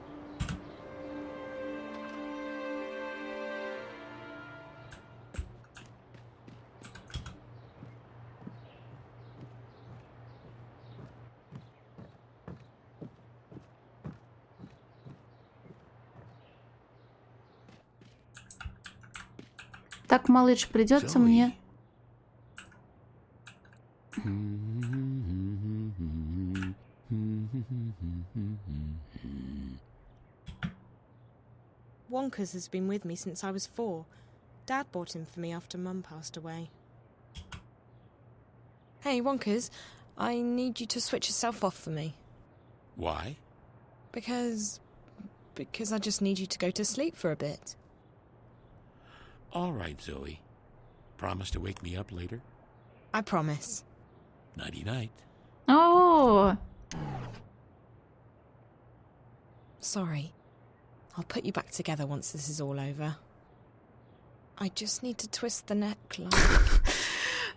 Так, малыш, придется мне... Wonka's has been with me since I was 4. Dad bought him for me after Mum passed away. Hey, Wonka's, I need you to switch yourself off for me. Why? Because I just need you to go to sleep for a bit. All right, Zoe. Promise to wake me up later? I promise. Nighty-night. О, Sorry. I'll put you back together once this is all over. I just need to twist the neck like...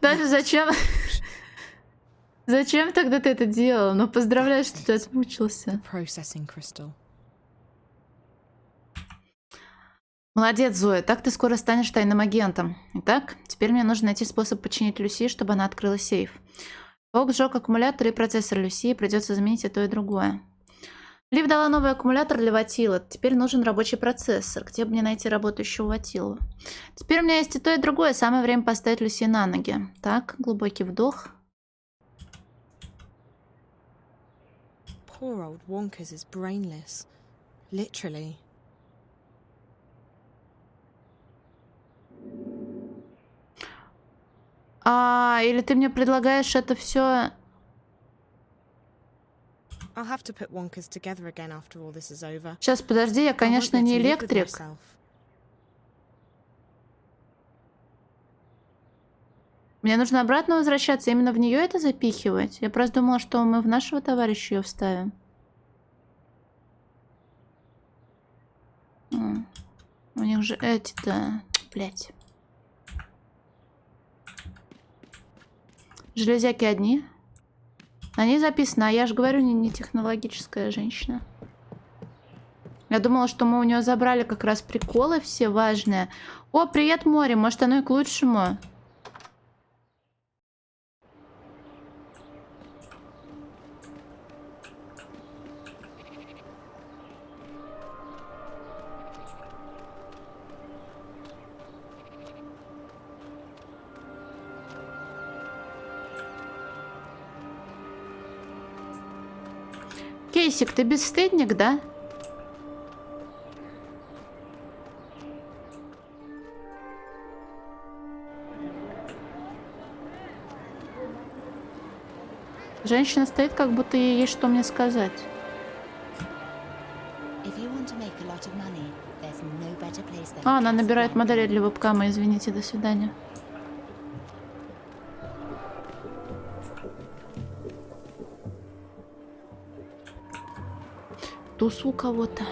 Даже зачем... Зачем тогда ты это делал? Но поздравляю, что ты отмучился. Processing crystal. Молодец, Зоя. Так ты скоро станешь тайным агентом. Итак, теперь мне нужно найти способ починить Люси, чтобы она открыла сейф. Фокс сжег аккумулятор и процессор Люси, и придется заменить и то, и другое. Лив дала новый аккумулятор для Ватила. Теперь нужен рабочий процессор. Где бы мне найти работающего Ватилу? Теперь у меня есть и то, и другое. Самое время поставить Люси на ноги. Так, глубокий вдох. Poor old Wonka's is brainless. Literally. Или ты мне предлагаешь это все... I'll have to put Wonka's together again after all this is over. Сейчас, подожди, я, конечно, не электрик. Мне нужно обратно возвращаться, именно в нее это запихивать? Я просто думала, что мы в нашего товарища ее вставим. У них же эти-то... Блять. Железяки одни. На ней записано, а я же говорю, не технологическая женщина. Я думала, что мы у нее забрали как раз приколы все важные. О, привет, море, может оно и к лучшему. Кейсик, ты бесстыдник, да? Женщина стоит, как будто ей есть что мне сказать. Она набирает модели для вебкама, извините, до свидания. Туз у кого-то.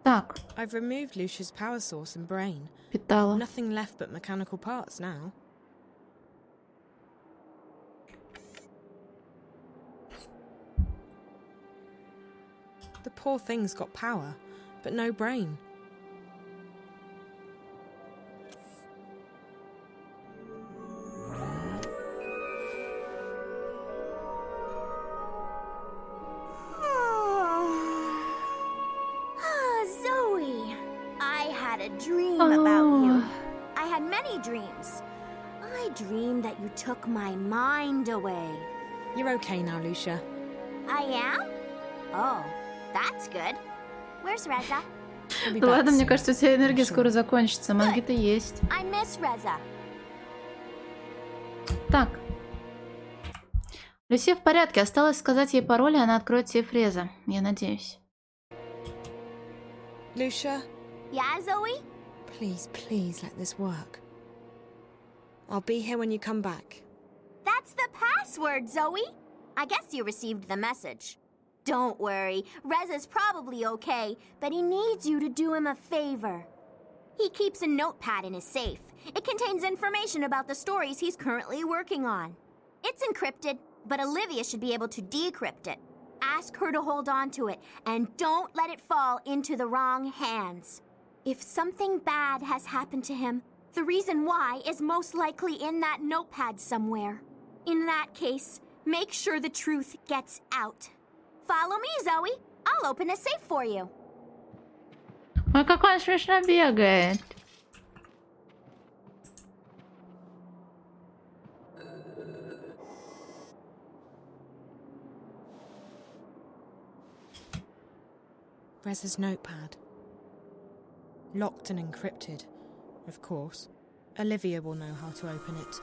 Так. I've removed Lucia's power source and brain. Питала. Nothing left but mechanical parts now. The poor thing's got power, but no brain. Zoe, I had a dream about you. I had many dreams. I dreamed that you took my mind away. You're okay now, Lucia. I am? Oh, that's good. Where's Reza? Ну ладно, мне кажется, у тебя энергия скоро закончится. Мозги-то есть. I miss Reza. Так. Люси в порядке. Осталось сказать ей пароль, и она откроет сейф Реза. Я надеюсь. Lucia, Yeah, Zoe? Please, please let this work. I'll be here when you come back. That's the password, Zoe. I guess you received the message. Don't worry, Reza's probably okay, but he needs you to do him a favor. He keeps a notepad in his safe. It contains information about the stories he's currently working on. It's encrypted, but Olivia should be able to decrypt it. Ask her to hold on to it, and don't let it fall into the wrong hands. If something bad has happened to him, the reason why is most likely in that notepad somewhere. In that case, make sure the truth gets out. Follow me, Zoe. I'll open a safe for you. Ой, какой он смешно бегает. Reza's notepad. Locked and encrypted, of course. Olivia will know how to open it.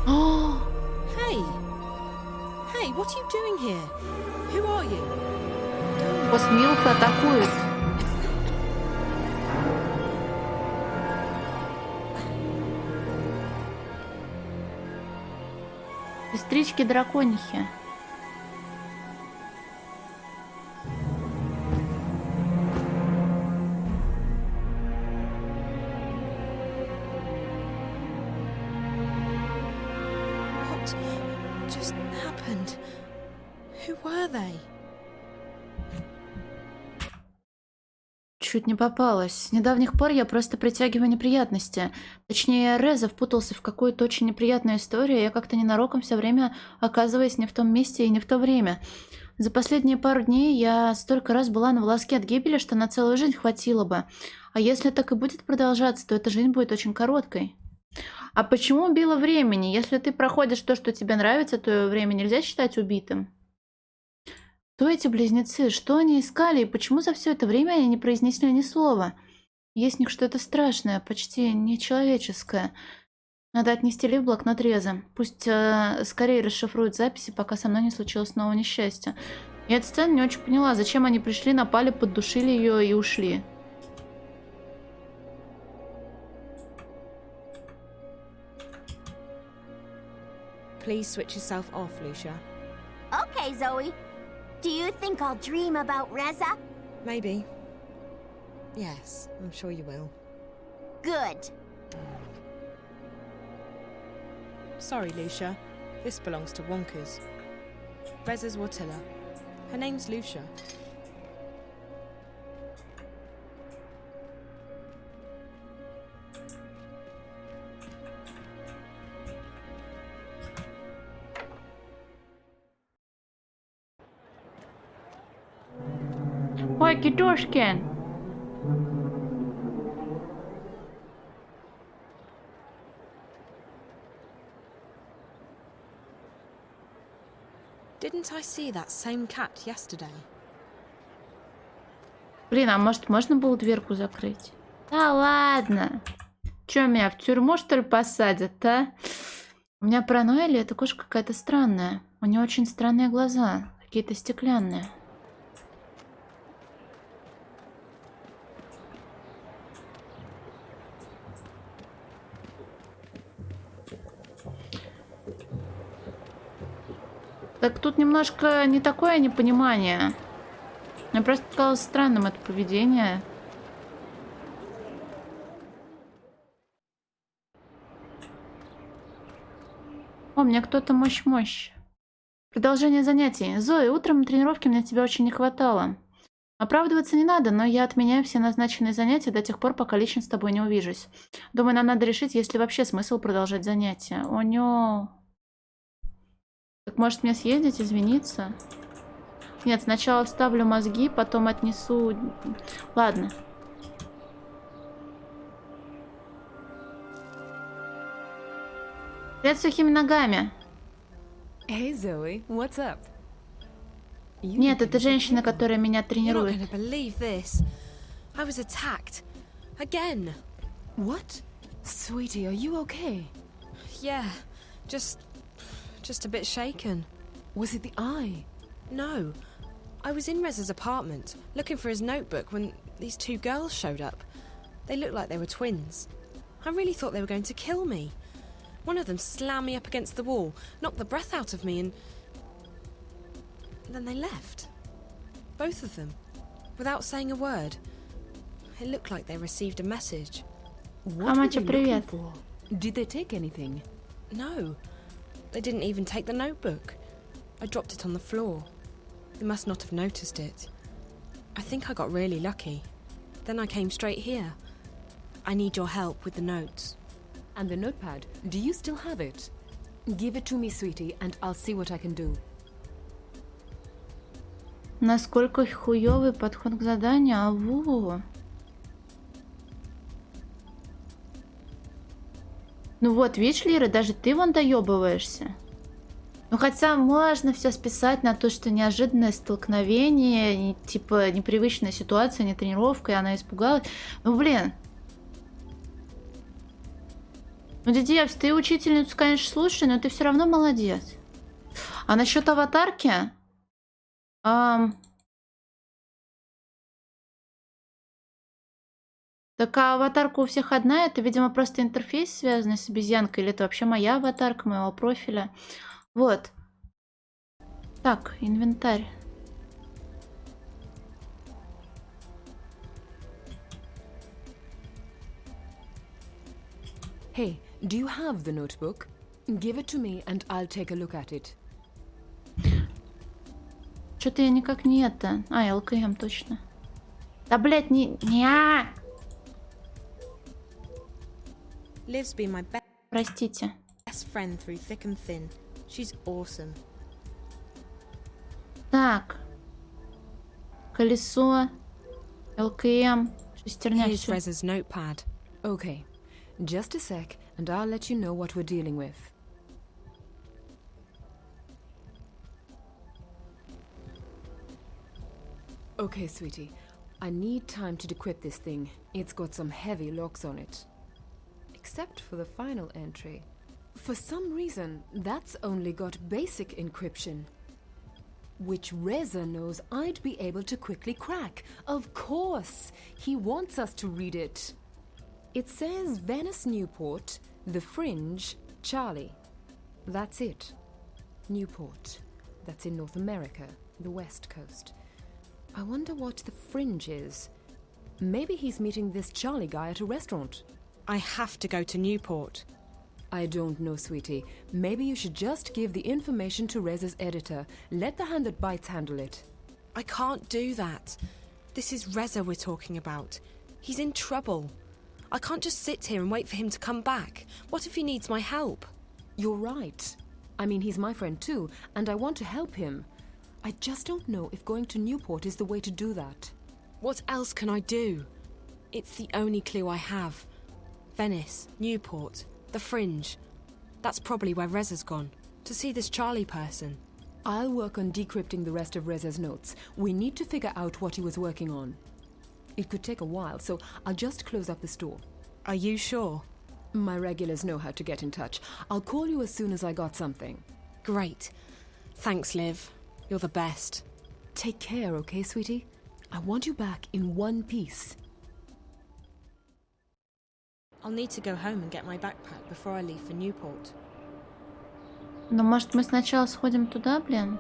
Oh! Hey! Hey, what are you doing here? Who are you? Посмилка атакует. Сестрички-драконихи. What just happened? Who were they? Чуть не попалась. С недавних пор я просто притягиваю неприятности. Точнее, Реза впутался в какую-то очень неприятную историю, и я как-то ненароком все время оказываюсь не в том месте и не в то время. За последние пару дней я столько раз была на волоске от гибели, что на целую жизнь хватило бы. А если так и будет продолжаться, то эта жизнь будет очень короткой. А почему убило времени? Если ты проходишь то, что тебе нравится, то время нельзя считать убитым. Кто эти близнецы? Что они искали? И почему за все это время они не произнесли ни слова? Есть в них что-то страшное, почти нечеловеческое. Надо отнести ли в блокнот Реза. Пусть скорее расшифруют записи, пока со мной не случилось нового несчастья. Я эту сцену не очень поняла. Зачем они пришли, напали, поддушили ее и ушли? Please switch yourself off, Lucia. Okay, Zoe. Do you think I'll dream about Reza? Maybe. Yes, I'm sure you will. Good. Sorry, Lucia. This belongs to Wonka's. Reza's Watilla. Her name's Lucia. Ой, Китошкин! Didn't I see that same cat yesterday? Блин, а может можно было дверку закрыть? Да ладно. Чё, меня в тюрьму, что ли, посадят, а? У меня паранойя или эта кошка какая-то странная? У нее очень странные глаза, какие-то стеклянные. Так тут немножко не такое непонимание. Мне просто казалось странным это поведение. О, мне кто-то мощь-мощь. Продолжение занятий. Зои, утром на тренировке мне тебя очень не хватало. Оправдываться не надо, но я отменяю все назначенные занятия до тех пор, пока лично с тобой не увижусь. Думаю, нам надо решить, есть ли вообще смысл продолжать занятия. О, нё. Так может мне съездить, извиниться? Нет, сначала вставлю мозги, потом отнесу... Ладно. Привет сухими ногами. Hey, Zoe, what's up? Нет, это женщина, которая меня тренирует. You're not gonna believe this. I was attacked. Again. What? Sweetie, are you okay? Yeah, just a bit shaken. Was it the eye? No, I was in Reza's apartment, looking for his notebook when these two girls showed up. They looked like they were twins. I really thought they were going to kill me. One of them slammed me up against the wall, knocked the breath out of me, and then they left. Both of them, without saying a word. It looked like they received a message. What were they looking for? Did they take anything? No. They didn't even take the notebook. I dropped it on the floor. They must not have noticed it. I think I got really lucky. Then I came straight here. I need your help with the notes. And the notepad, do you still have it? Give it to me, sweetie, and I'll see what I can do. Насколько хуёвый подход к заданию, аву. Ну вот, видишь, Лира, даже ты вон доёбываешься. Ну хотя можно все списать на то, что неожиданное столкновение, типа непривычная ситуация, не тренировка, и она испугалась. Ну блин. Ну, Дидьевс, ты учительницу, конечно, слушай, но ты все равно молодец. А насчет аватарки? Так а аватарка у всех одна? Это, видимо, просто интерфейс, связанный с обезьянкой, или это вообще моя аватарка, моего профиля? Вот. Так, инвентарь. Hey, do you have the notebook? Give it to me and I'll take a look at it. Что-то я никак не это. А, ЛКМ, точно. Да, блядь, не... Liv's been my Простите. best friend through thick and thin. She's awesome. Так. Колесо. ЛКМ. Шестерня. Here's Reza's notepad. Okay. Just a sec, and I'll let you know what we're dealing with. Okay, sweetie. I need time to decrypt this thing. It's got some heavy locks on it. Except for the final entry. For some reason, that's only got basic encryption. Which Reza knows I'd be able to quickly crack. Of course! He wants us to read it. It says Venice Newport, The Fringe, Charlie. That's it. Newport. That's in North America, the West Coast. I wonder what the Fringe is. Maybe he's meeting this Charlie guy at a restaurant. I have to go to Newport. I don't know, sweetie. Maybe you should just give the information to Reza's editor. Let the hand that bites handle it. I can't do that. This is Reza we're talking about. He's in trouble. I can't just sit here and wait for him to come back. What if he needs my help? You're right. I mean, he's my friend too, and I want to help him. I just don't know if going to Newport is the way to do that. What else can I do? It's the only clue I have. Venice, Newport, the Fringe. That's probably where Reza's gone, to see this Charlie person. I'll work on decrypting the rest of Reza's notes. We need to figure out what he was working on. It could take a while, so I'll just close up the store. Are you sure? My regulars know how to get in touch. I'll call you as soon as I got something. Great. Thanks, Liv. You're the best. Take care, okay, sweetie? I want you back in one piece. I'll need to go home and get my backpack before I leave for Newport. Ну, может, мы сначала сходим туда, блин?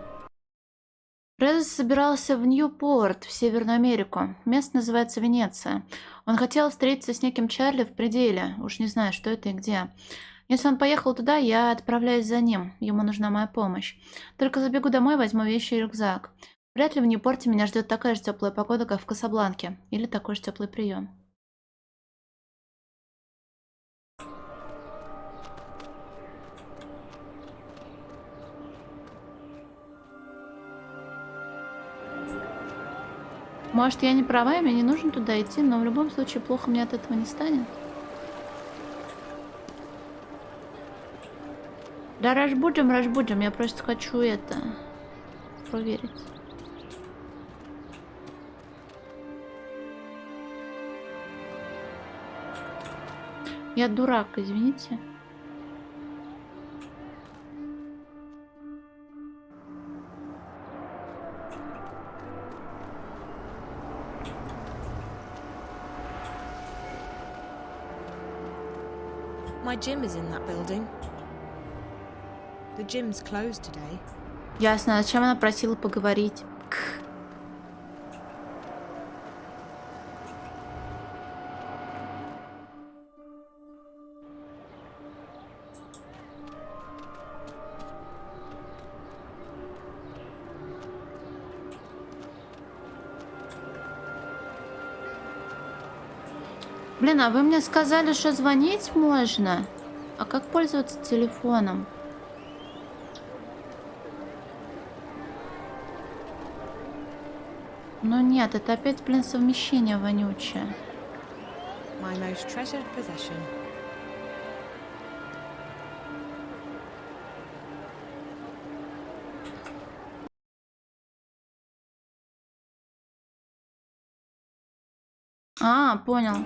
Реза собирался в Ньюпорт, в Северную Америку. Место называется Венеция. Он хотел встретиться с неким Чарли в пределе. Уж не знаю, что это и где. Если он поехал туда, я отправляюсь за ним. Ему нужна моя помощь. Только забегу домой, возьму вещи и рюкзак. Вряд ли в Ньюпорте меня ждет такая же теплая погода, как в Касабланке. Или такой же теплый прием. Может, я не права, и мне не нужно туда идти, но в любом случае плохо мне от этого не станет. Да, разбудим, я просто хочу это проверить. Я дурак, извините. My gym is in that building. The gym's closed today. Ясно, зачем она просила поговорить? Блин, а вы мне сказали, что звонить можно? А как пользоваться телефоном? Ну нет, это опять, блин, совмещение вонючее. My most treasured possession. А, понял.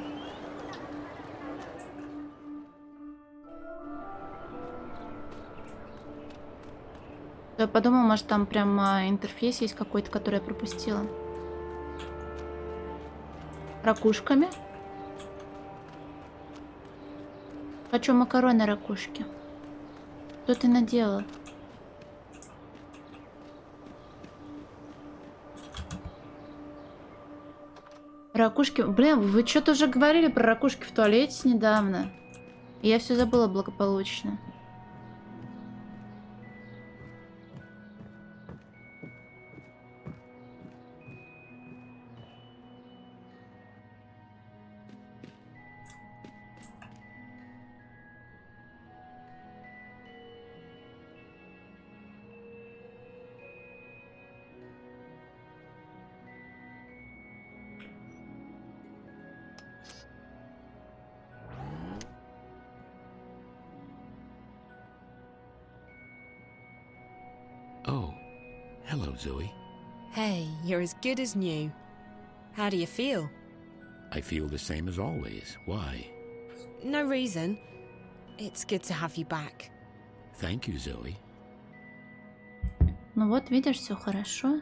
Я подумала, может, там прям интерфейс есть какой-то, который я пропустила. Ракушками. Хочу макароны ракушки. Что ты наделала? Ракушки. Блин, вы что-то уже говорили про ракушки в туалете недавно. И я все забыла благополучно. Oh, hello, Zoe. Hey, you're as good as new. How do you feel? I feel the same as always. Why? No reason. It's good to have you back. Thank you, Zoe. Ну вот, видишь, все хорошо.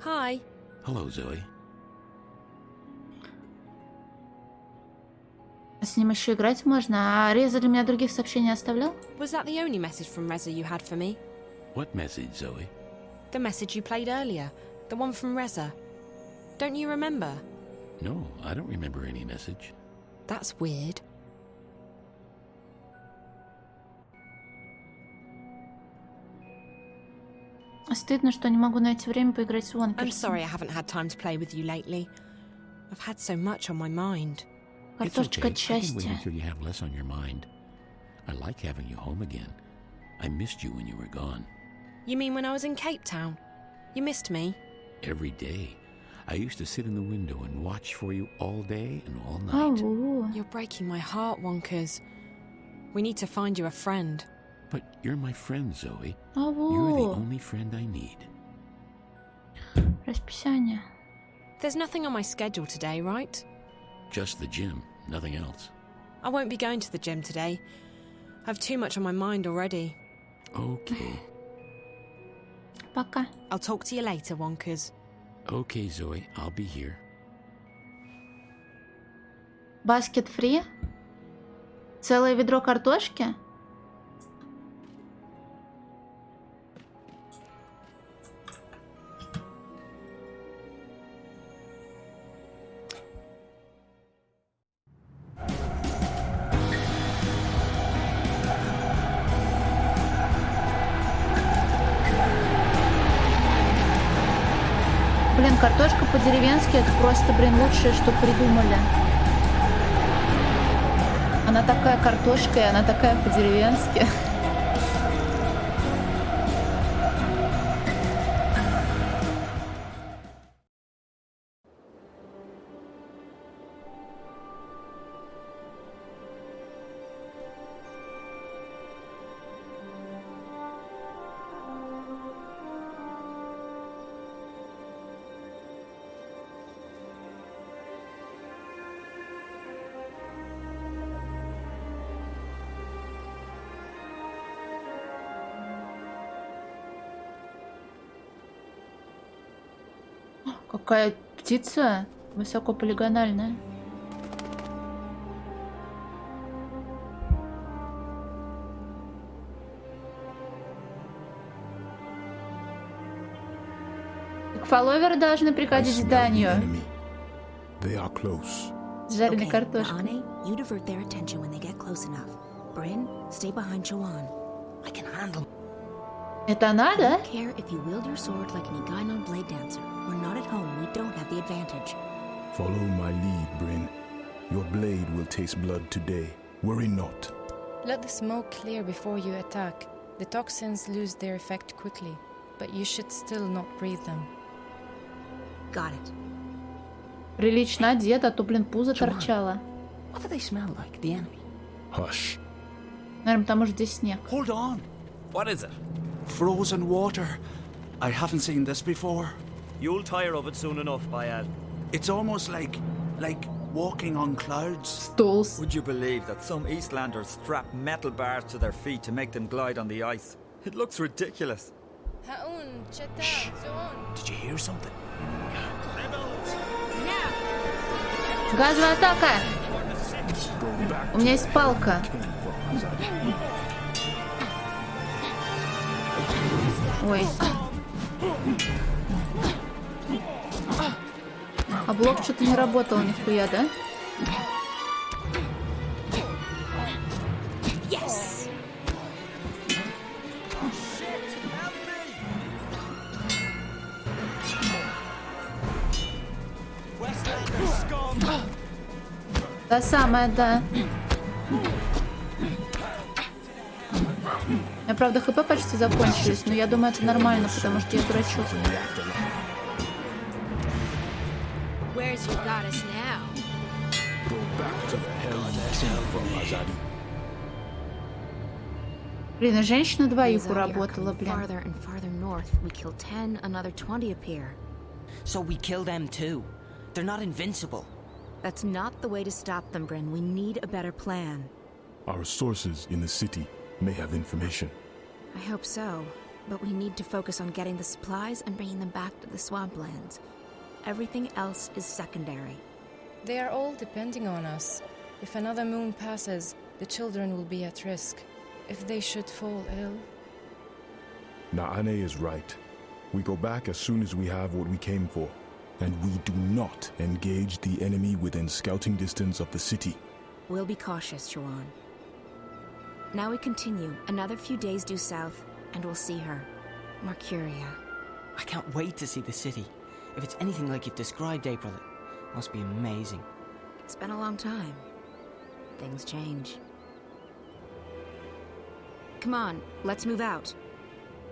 Hi. Hello, Zoe. С ним еще играть можно. А Реза для меня других сообщений оставлял? Was that the only message from Reza you had for me? What message, Zoe? The message you played earlier. The one from Reza. Don't you remember? No, I don't remember any message. That's weird. Стыдно, что не могу найти время поиграть с Вонкерсом. I'm sorry I haven't had time to play with you lately. I've had so much on my mind. It's okay. I can wait until you have less on your mind. I like having you home again. I missed you when you were gone. You mean when I was in Cape Town? You missed me? Every day. I used to sit in the window and watch for you all day and all night. Oh. You're breaking my heart, Wonkers. We need to find you a friend. But you're my friend, Zoe. Oh. You're the only friend I need. Расписание. There's nothing on my schedule today, right? Just the gym, nothing else. I won't be going to the gym today. I've too much on my mind already. Okay. Пока. I'll talk to you later, Wonkers. Okay, Zoe, I'll be here. Баскет фри? Целое ведро картошки? Блин, картошка по-деревенски это просто, блин, лучшее, что придумали. Она такая картошка, и она такая по-деревенски. Какая птица высокополигональная. фолловеры должны приходить к зданию. They are close. С жареной Okay, картошкой. Naane, you divert their attention when they get close enough. Bryn, stay behind Joanne. I can handle. Это она, I да? don't care if you wield your sword like an Iganon blade dancer. We're not at home. We don't have the advantage. Follow my lead, Bryn. Your blade will taste blood today. Worry not. Let the smoke clear before you attack. The toxins lose their effect quickly, but you should still not breathe them. Got it. Прилично одет, а то, блин, пузо торчало. What do they smell like? The enemy? Hush. Наверное, потому что здесь снег. Hold on. What is it? Frozen water. I haven't seen this before. You'll tire of it soon enough, Bayal. It's almost like walking on clouds. Stools. Would you believe that some Eastlanders strap metal bars to their feet to make them glide on the ice? It looks ridiculous. Shh. Did you hear something? Газовая атака! У меня есть палка. Ой. А блок что-то не работал нихуя, да? Yes. Та самая, да. У меня, правда, хп почти закончились, но я думаю, это нормально, потому что я дурачок. Where's your goddess now? Go back to the hell you came from, Azadi. Блин, и женщина двоих These out here уработала, coming блин. Farther and farther north. We kill 10, another 20 appear. So we kill them too. They're not invincible. That's not the way to stop them, Bryn. We need a better plan. Our sources in the city may have information. I hope so, but we need to focus on getting the supplies and bringing them back to the swamplands. Everything else is secondary. They are all depending on us. If another moon passes, the children will be at risk. If they should fall ill... Naane is right. We go back as soon as we have what we came for. And we do not engage the enemy within scouting distance of the city. We'll be cautious, Joanne. Now we continue. Another few days due south, and we'll see her. Mercuria. I can't wait to see the city. If it's anything like you've described, April, it must be amazing. It's been a long time. Things change. Come on, let's move out.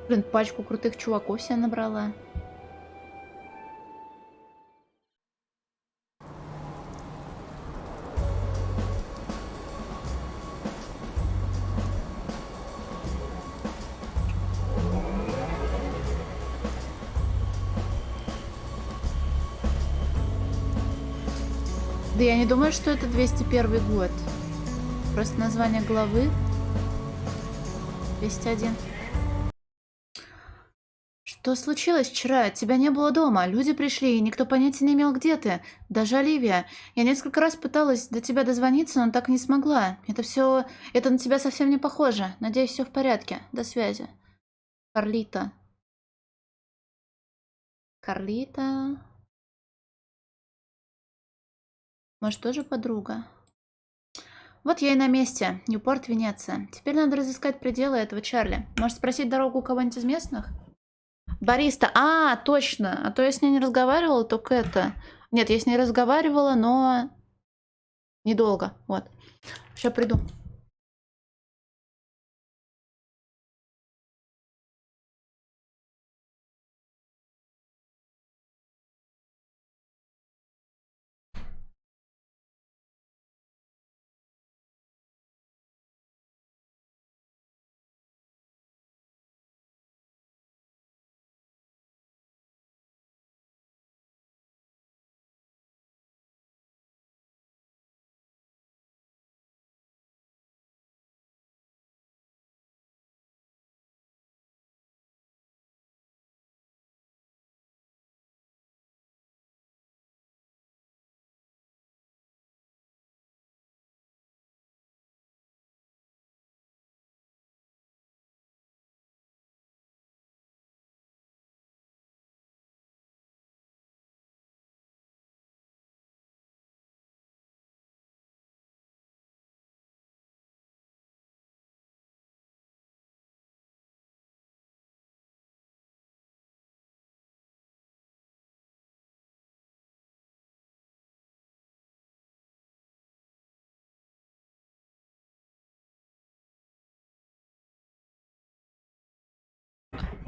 Блин, пачку крутых чуваков себе набрала. Да я не думаю, что это 201 год. Просто название главы. 201. Что случилось вчера? Тебя не было дома. Люди пришли, и никто понятия не имел, где ты. Даже Оливия. Я несколько раз пыталась до тебя дозвониться, но так и не смогла. Это на тебя совсем не похоже. Надеюсь, все в порядке. До связи. Карлита. Карлита. Может, тоже подруга? Вот я и на месте. Ньюпорт, Венеция. Теперь надо разыскать пределы этого Чарли. Может, спросить дорогу у кого-нибудь из местных? Бариста. А, точно. А то я с ней не разговаривала, только это. Нет, я с ней разговаривала, но недолго. Вот. Сейчас приду.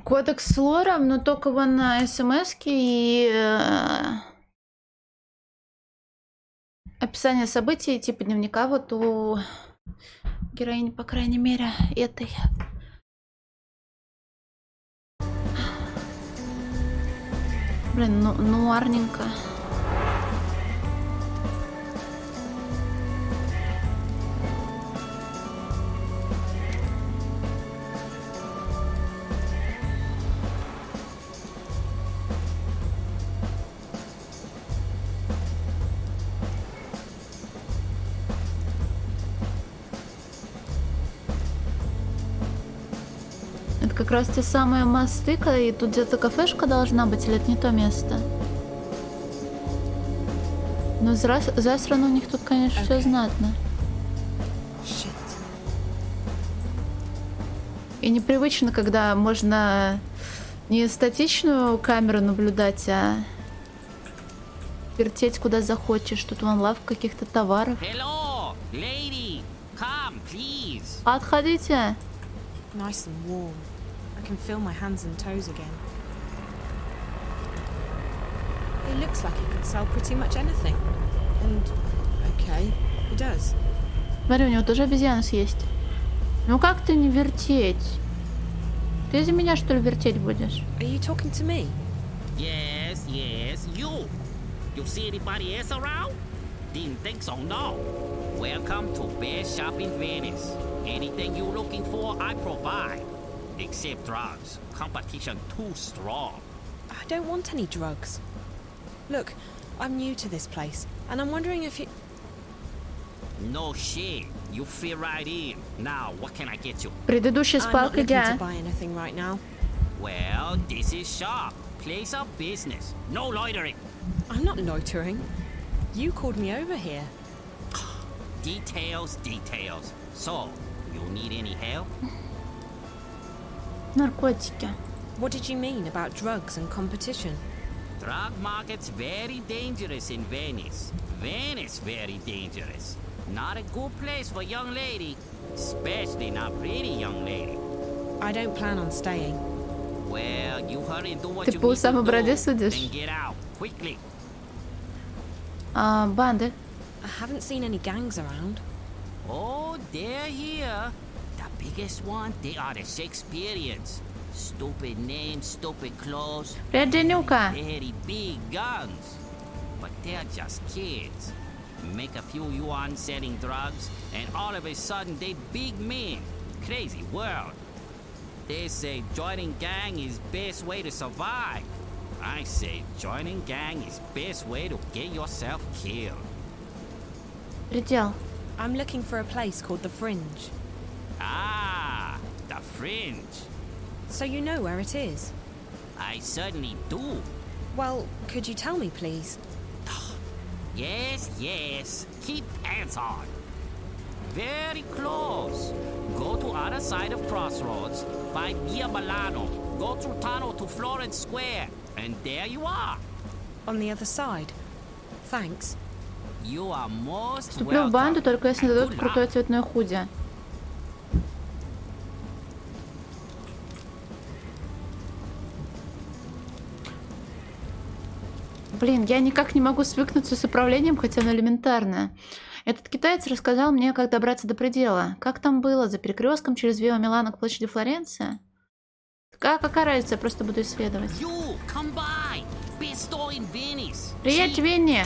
Кодекс с лором, но только вон на смс-ки и описание событий, типа дневника вот у героини, по крайней мере, этой. Блин, ну нуарненько. Это как раз те самые мосты, и тут где-то кафешка должна быть, или это не то место? Но засрано у них тут, конечно, все знатно. И непривычно, когда можно не статичную камеру наблюдать, а вертеть куда захочешь. Тут вон лавка каких-то товаров. Hello, lady. Come, please. Отходите. Nice and warm. I can feel my hands and toes again. It looks like it could sell pretty much anything. And, okay, it does. Смотри, у него тоже обезьяну съесть. Ну как ты не вертеть? Ты за меня, что ли, вертеть будешь? Are you talking to me? Yes, you. You see anybody else around? Didn't think so, no. Welcome to Best Shop in Venice. Anything you're looking for, I provide. Except drugs. Competition too strong. I don't want any drugs. Look, I'm new to this place, and I'm wondering if you... No shit. You fit right in. Now, what can I get you? Предыдущая I'm not спалка, looking да. to buy anything right now. Well, this is shop. Place of business. No loitering. I'm not loitering. You called me over here. Details. So, you need any help? Наркотики. What did you mean about drugs and competition? Drug market's very dangerous in Venice. Venice very dangerous. Not a good place for young lady, especially not pretty young lady. I don't plan on staying. Well, you hurry and do what Ты you по need усам и to бороде do судишь? and get out quickly. Банды. I haven't seen any gangs around. Oh, they're here. The biggest one, they are the Shakespeareans. Stupid names, stupid clothes. Привет, Денюка. Very big guns. But they're just kids. Make a few yuan selling drugs, and all of a sudden they big men. Crazy world. They say joining gang is best way to survive. I say joining gang is best way to get yourself killed. Предел. I'm looking for a place called the Fringe. Ah, the Fringe. So you know where it is? I certainly do. Well, could you tell me, please? Yes. Keep hands on. Very close. Go to other side of Crossroads, find Via Milano, go through tunnel to Florence Square, and there you are. On the other side. Thanks. You are most Вступлю в банду, только если дадут крутое цветное худи. Блин, я никак не могу свыкнуться с управлением, хотя оно элементарное. Этот китаец рассказал мне, как добраться до предела. Как там было? За перекрестком через Виа Милано к площади Флоренция? Какая разница? Я просто буду исследовать. Привет, Винни!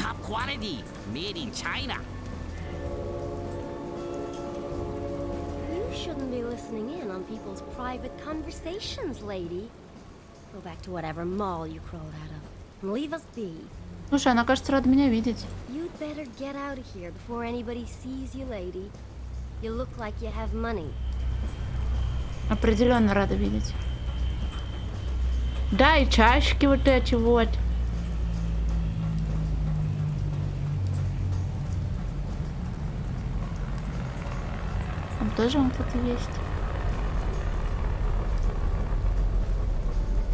You shouldn't be listening in on people's private conversations, lady. Go back to whatever mall you crawled out of. Leave us be. Слушай, она, кажется, рада меня видеть. You'd better get out of here before anybody sees you, lady. You look like you have money. Определенно рада видеть. Да, и чашки вот эти вот. Там тоже он кто-то есть.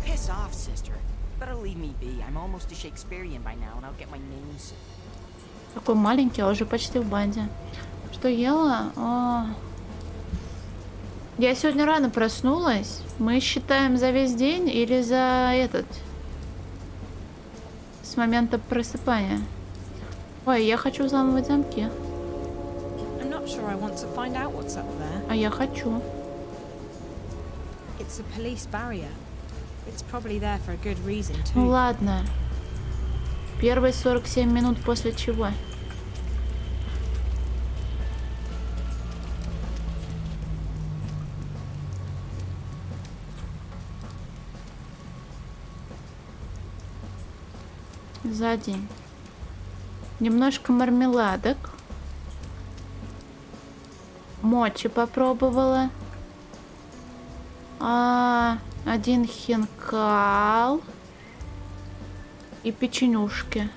Piss off, sister. Better leave me be. I'm almost a Shakespearean by now, and I'll get my names. Такой маленький, а уже почти в банде. Что ела? О. Я сегодня рано проснулась. Мы считаем за весь день или за этот? С момента просыпания. Ой, я хочу взламывать замки. I'm not sure I want to find out what's up there. А я хочу. It's a police barrier. It's probably there for a good reason too. Ну ладно. Первые 47 минут после чего? За день. Немножко мармеладок. Мочи попробовала. Один хинкал. И печенюшки.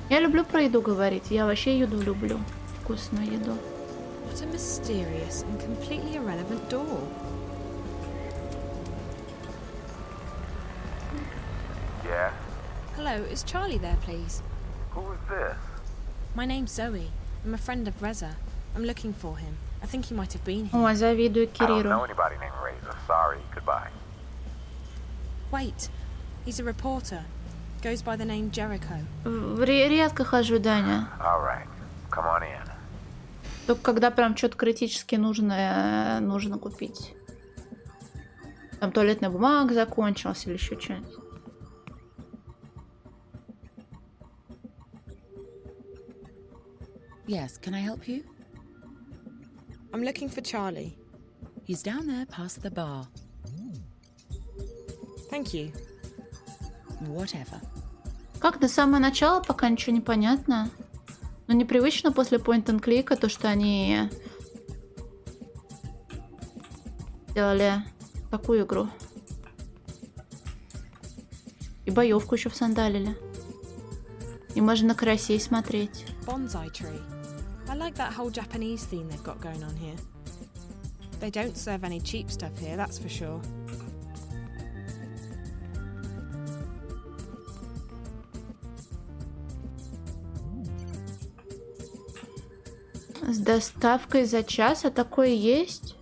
Я люблю про еду говорить. Я вообще еду люблю. Вкусную еду. What a mysterious and completely irrelevant door. Yeah? Hello, is Charlie there, please? Who is this? My name's Zoe. I'm a friend of Reza. I'm looking for him. I think he might have been here. О, завидую I don't know Кириру. anybody named Razor. Sorry. Goodbye. Wait, he's a reporter. Goes by the name Jericho. Редко хожу, Даня. All right. Come on in. Только когда прям что-то критически нужно купить. Там туалетная бумага закончилась или еще что-нибудь. Yes, can I help you? I'm looking for Charlie. He's down there past the bar. Thank you. Whatever. Как до самого начала, пока ничего не понятно. Но непривычно после point-and-click то, что они сделали такую игру. И боевку еще всандалили. И можно на карасей смотреть. Bonsai tree. I like that whole Japanese theme they've got going on here. They don't serve any cheap stuff here, that's for sure. С доставкой за час, а такое есть?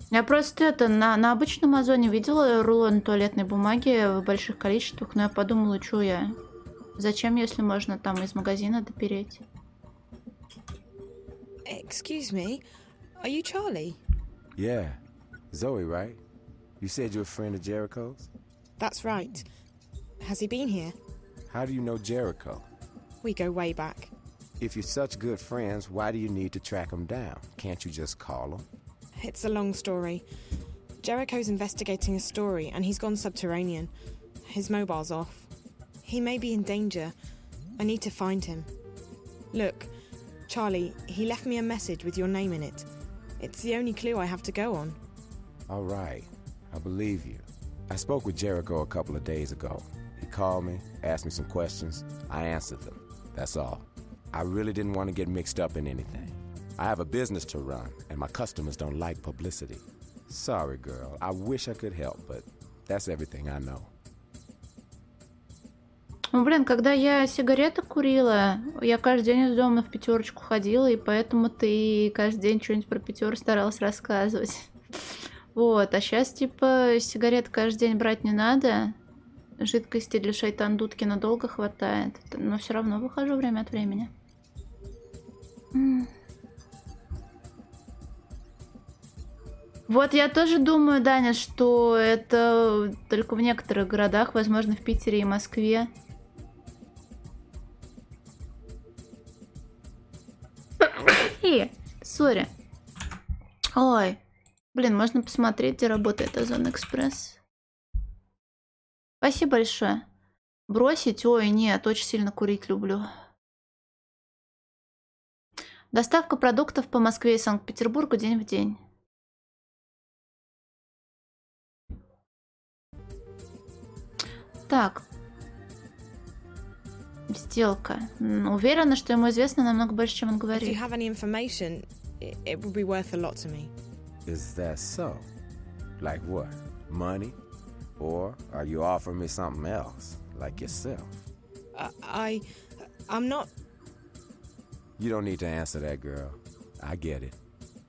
Я просто на обычном Амазоне видела рулон туалетной бумаги в больших количествах, но я подумала, что я... Зачем, если можно там из магазина допереть? Excuse me, are you Charlie? Yeah. Zoe, right? You said you're a friend of Jericho's? That's right. Has he been here? How do you know Jericho? We go way back. If you're such good friends, why do you need to track him down? Can't you just call him? It's a long story. Jericho's investigating a story and he's gone subterranean. His mobile's off. He may be in danger. I need to find him. Look, Charlie, he left me a message with your name in it. It's the only clue I have to go on. All right. I believe you. I spoke with Jericho a couple of days ago. He called me, asked me some questions. I answered them. That's all. I really didn't want to get mixed up in anything. I have a business to run, and my customers don't like publicity. Sorry, girl. I wish I could help, but that's everything I know. Ну, блин, когда я сигареты курила, я каждый день из дома в пятерочку ходила, и поэтому ты каждый день что-нибудь про пятерку старалась рассказывать. Вот, а сейчас, типа, сигарет каждый день брать не надо. Жидкости для шайтан-дудки надолго хватает. Но все равно выхожу время от времени. Вот я тоже думаю, Даня, что это только в некоторых городах, возможно, в Питере и Москве. Сори. Ой. Блин, можно посмотреть, где работает Озон Экспресс. Спасибо большое. Бросить? Ой, нет, очень сильно курить люблю. Доставка продуктов по Москве и Санкт-Петербургу день в день. Так. Сделка. Уверена, что ему известно намного больше, чем он говорит. If you have any information, it would be worth a lot to me. Is that so? Like what? Money? Or are you offering me something else, like yourself? I'm not... You don't need to answer that, girl. I get it.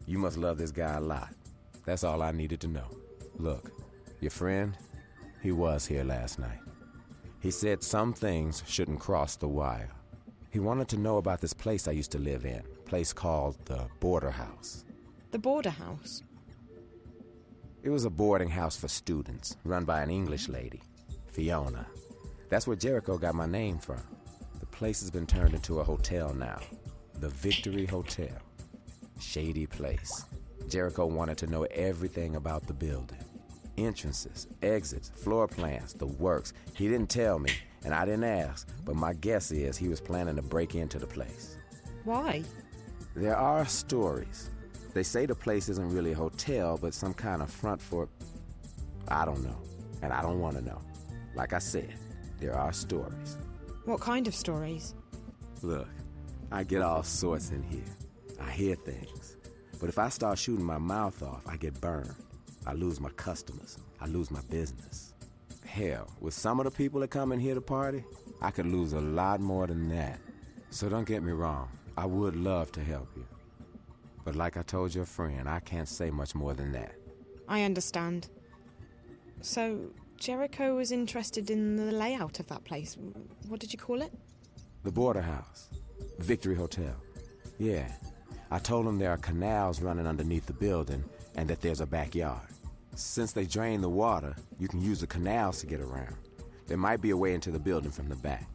You must love this guy a lot. That's all I needed to know. Look, your friend, he was here last night. He said some things shouldn't cross the wire. He wanted to know about this place I used to live in, a place called the Border House. The Border House? It was a boarding house for students, run by an English lady, Fiona. That's where Jericho got my name from. The place has been turned into a hotel now, the Victory Hotel. Shady place. Jericho wanted to know everything about the building. Entrances, exits, floor plans, the works. He didn't tell me, and I didn't ask, but my guess is he was planning to break into the place. Why? There are stories. They say the place isn't really a hotel, but some kind of front for... I don't know, and I don't want to know. Like I said, there are stories. What kind of stories? Look, I get all sorts in here. I hear things. But if I start shooting my mouth off, I get burned. I lose my customers. I lose my business. Hell, with some of the people that come in here to party, I could lose a lot more than that. So don't get me wrong. I would love to help you. But like I told your friend, I can't say much more than that. I understand. So, Jericho was interested in the layout of that place. What did you call it? The Border House. Victory Hotel. Yeah. I told him there are canals running underneath the building and that there's a backyard. Since they drain the water, you can use the canals to get around. There might be a way into the building from the back.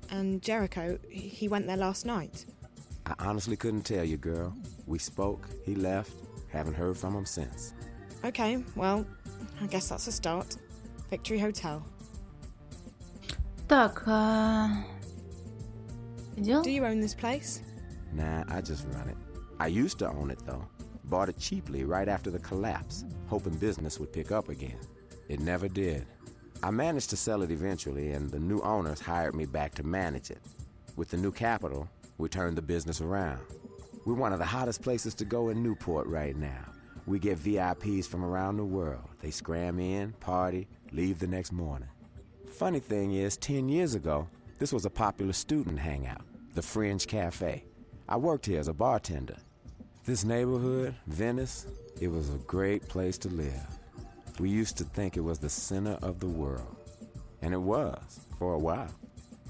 And Jericho, he went there last night? I honestly couldn't tell you, girl. We spoke, he left, haven't heard from him since. Okay, well, I guess that's a start. Victory Hotel. Так, Do you own this place? Nah, I just run it. I used to own it, though. Bought it cheaply right after the collapse, hoping business would pick up again. It never did. I managed to sell it eventually, and the new owners hired me back to manage it. With the new capital, we turned the business around. We're one of the hottest places to go in Newport right now. We get VIPs from around the world. They scram in, party, leave the next morning. Funny thing is, 10 years ago, this was a popular student hangout, the Fringe Cafe. I worked here as a bartender. This neighborhood, Venice, it was a great place to live. We used to think it was the center of the world. And it was, for a while.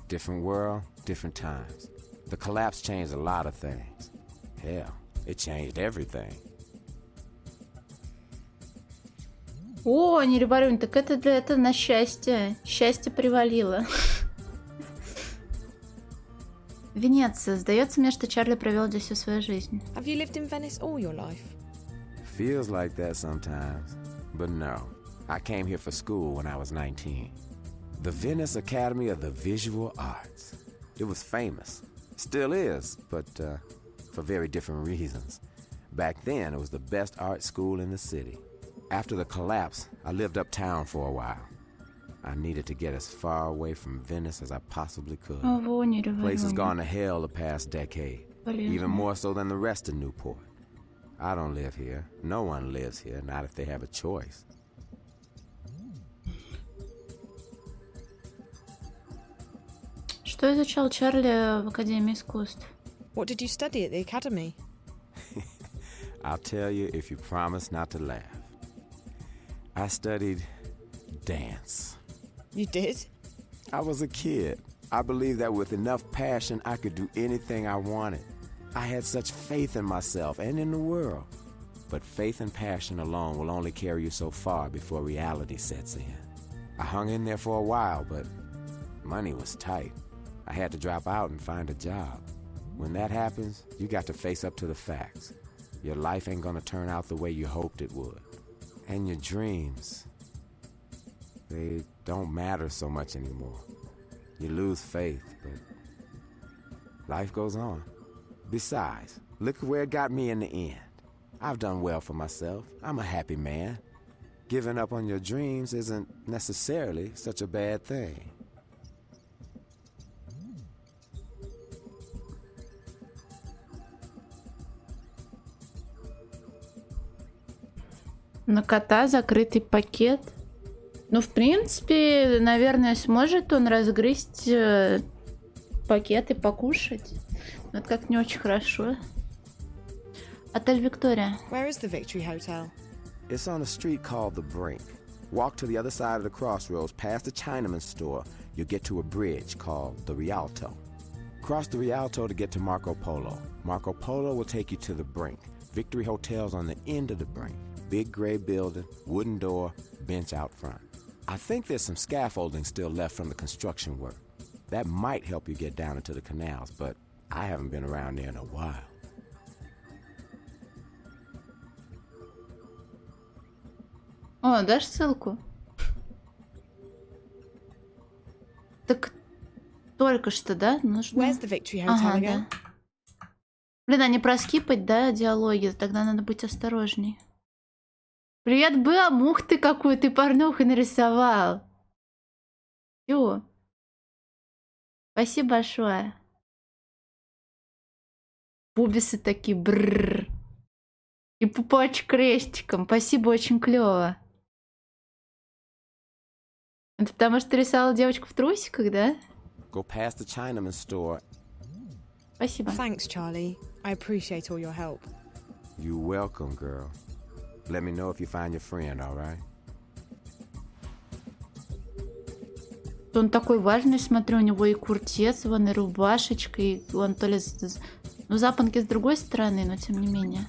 Different world, different times. The collapse changed a lot of things. Hell, it changed everything. О, не революция, так это на счастье. Счастье привалило. Венеция. Сдается мне, что Чарли провел здесь всю свою жизнь. Have you lived in Venice all your life? Feels like that sometimes. But no, I came here for school when I was 19. The Venice Academy of the Visual Arts. It was famous. Still is, but for very different reasons. Back then, it was the best art school in the city. After the collapse, I lived uptown for a while. I needed to get as far away from Venice as I possibly could. The place has gone to hell the past decade, even more so than the rest of Newport. I don't live here. No one lives here, not if they have a choice. Что изучал Чарли в Академии искусств? What did you study at the academy? I'll tell you if you promise not to laugh. I studied dance. You did? I was a kid. I believed that with enough passion, I could do anything I wanted. I had such faith in myself and in the world. But faith and passion alone will only carry you so far before reality sets in. I hung in there for a while, but money was tight. I had to drop out and find a job. When that happens, you got to face up to the facts. Your life ain't gonna turn out the way you hoped it would. And your dreams, they don't matter so much anymore. You lose faith, but life goes on. Besides, look where it got me in the end. I've done well for myself. I'm a happy man. Giving up on your dreams isn't necessarily such a bad thing. На кота закрытый пакет. Ну, в принципе, наверное, сможет он разгрызть пакет и покушать. Но это как не очень хорошо. Отель Виктория. Where is the Victory Hotel? It's on a street called The Brink. Walk to the other side of the crossroads, past the Chinaman's store. You'll get to a bridge called the Rialto. Cross the Rialto to get to Marco Polo. Marco Polo will take you to The Brink. Victory Hotel's on the end of the Brink. Big gray building, wooden door, bench out front. I think there's some scaffolding still left from the construction work. That might help you get down into the canals, but I haven't been around there in a while. О, дашь ссылку? Так только что, да? Нужно... Where's the Victory Hotel again? Да. Блин, а не проскипать, да, диалоги? Тогда надо быть осторожней. Привет, Бэм! Ух ты, какую ты порнуху нарисовал! Всё. Спасибо большое. Пубисы такие, брррр. И пупочек крестиком. Спасибо, очень клево. Это потому что ты рисовала девочку в трусиках, да? Go past the Chinaman's store. Спасибо. Thanks, Charlie. I appreciate all your help. You're welcome, girl. Let me know if you find your friend, all right? Он такой важный, смотрю, у него и куртец, вон и рубашечка, и он то ли... Ну, запонки с другой стороны, но тем не менее.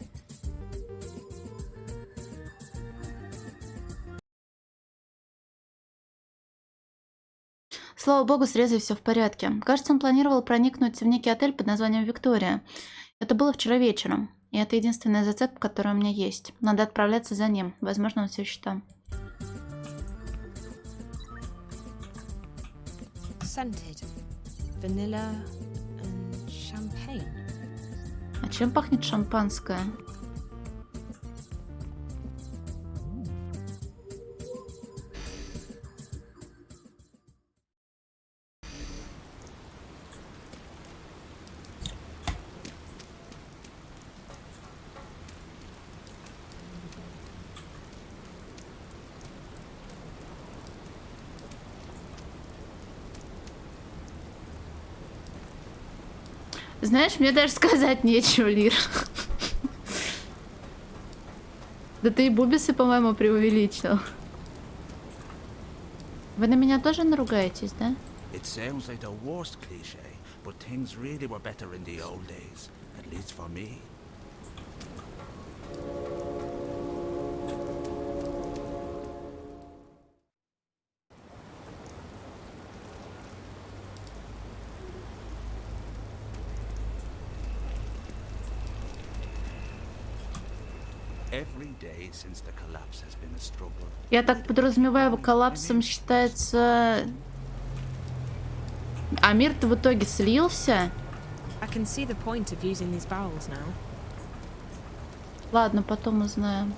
Слава богу, с Резой все в порядке. Кажется, он планировал проникнуть в некий отель под названием Виктория. Это было вчера вечером. И это единственная зацепка, которая у меня есть. Надо отправляться за ним. Возможно, он все еще там. Scented. Vanilla and champagne. А чем пахнет шампанское? Знаешь, мне даже сказать нечего, Лир. Да ты и бубисы, по-моему, преувеличил. Вы на меня тоже наругаетесь, да? It sounds like the worst cliche, but things really were better in the old days, at least for me. Every day since the collapse has been a struggle. Я так подразумеваю, коллапсом считается... А мир-то в итоге слился? I can see the point of using these barrels now. Ладно, потом узнаем.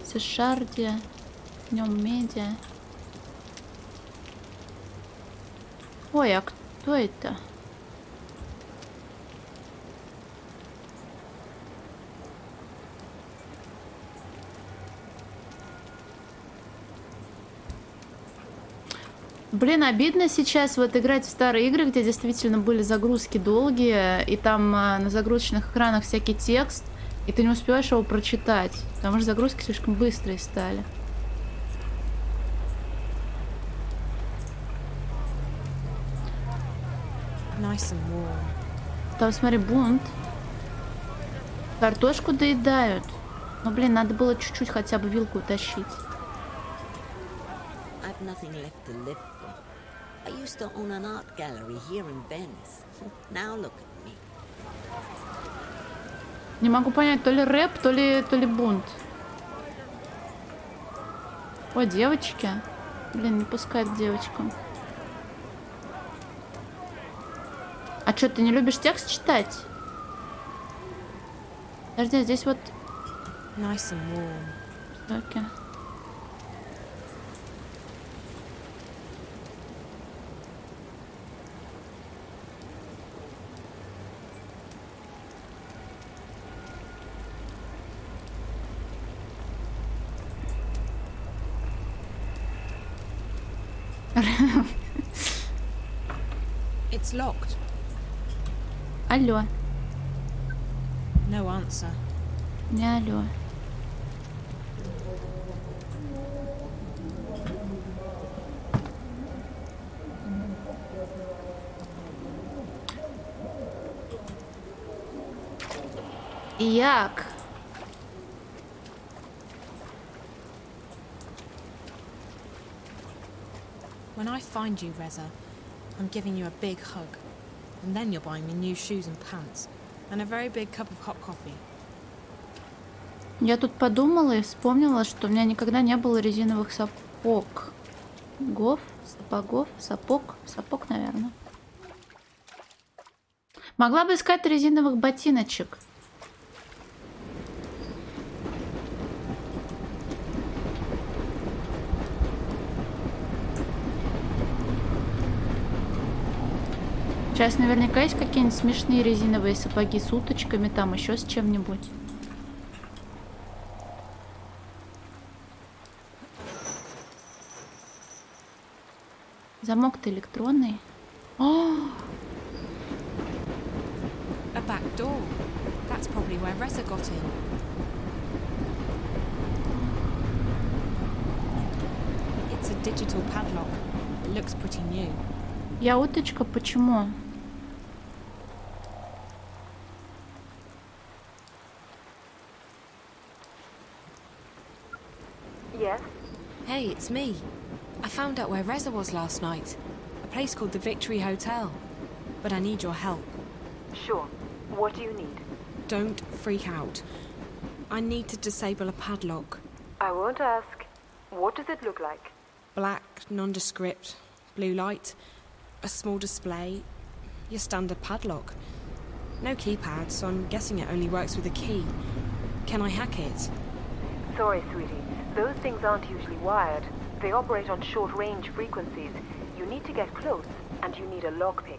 Сешардия, днем медиа. Ой, а кто это? Блин, обидно сейчас вот играть в старые игры, где действительно были загрузки долгие, и там на загрузочных экранах всякий текст, и ты не успеваешь его прочитать, потому что загрузки слишком быстрые стали. Nice and warm. Там, смотри, бунт. Картошку доедают. Ну, блин, надо было чуть-чуть хотя бы вилку утащить. I've nothing left to live for. I used to own an art gallery here in Venice. Now look at me. Не могу понять, то ли рэп, то ли бунт. О, девочки. Блин, не пускают к девочкам. А что, ты не любишь текст читать? Подожди, здесь вот... Nice and warm. Окей. It's locked. Алло. No answer. Не алло. Як? When I find you, Reza, I'm giving you a big hug. And then you're buying me new shoes and pants. And a very big cup of hot coffee. Я тут подумала и вспомнила, что у меня никогда не было резиновых сапог. Сапог, наверное. Могла бы искать резиновых ботиночек. Сейчас наверняка есть какие-нибудь смешные резиновые сапоги с уточками, там еще с чем-нибудь. Замок-то электронный. О! A back door. That's probably where Reza got in. It's a digital padlock. It looks pretty new. Я уточка, почему? Yes? Hey, it's me. I found out where Reza was last night. A place called the Victory Hotel. But I need your help. Sure. What do you need? Don't freak out. I need to disable a padlock. I won't ask. What does it look like? Black, nondescript, blue light, a small display, your standard padlock. No keypad, so I'm guessing it only works with a key. Can I hack it? Sorry, sweetie. Those things aren't usually wired. They operate on short-range frequencies. You need to get close, and you need a lockpick.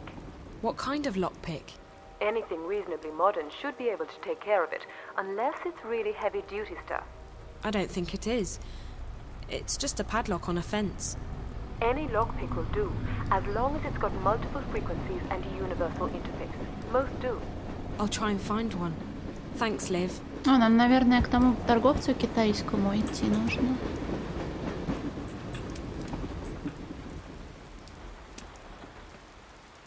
What kind of lockpick? Anything reasonably modern should be able to take care of it, unless it's really heavy-duty stuff. I don't think it is. It's just a padlock on a fence. Any lockpick will do, as long as it's got multiple frequencies and a universal interface. Most do. I'll try and find one. Thanks, Liv. Нам, наверное, к тому торговцу китайскому идти нужно.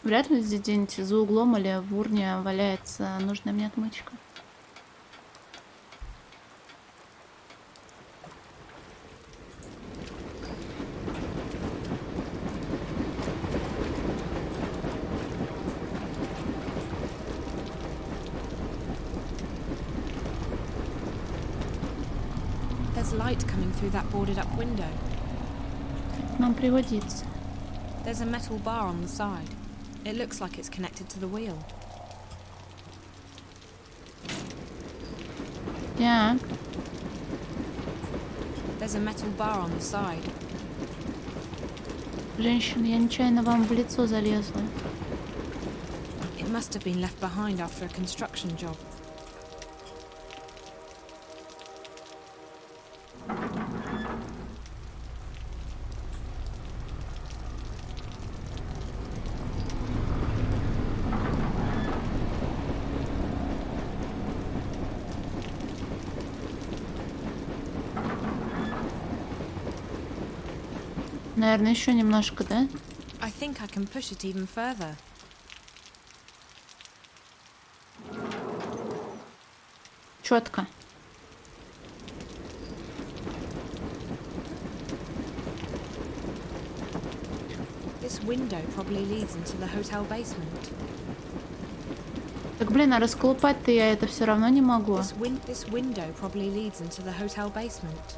Вряд ли здесь где-нибудь за углом или в урне валяется нужная мне отмычка. There's light coming through that boarded-up window. Нам пригодится. There's a metal bar on the side. It looks like it's connected to the wheel. Так. There's a metal bar on the side. Женщина, я нечаянно вам в лицо залезла. It must have been left behind after a construction job. Наверное, еще немножко, да? I think I can push it even further. Четко. This window probably leads into the hotel basement. Так, блин, а расколупать-то я это все равно не могу. This window probably leads into the hotel basement.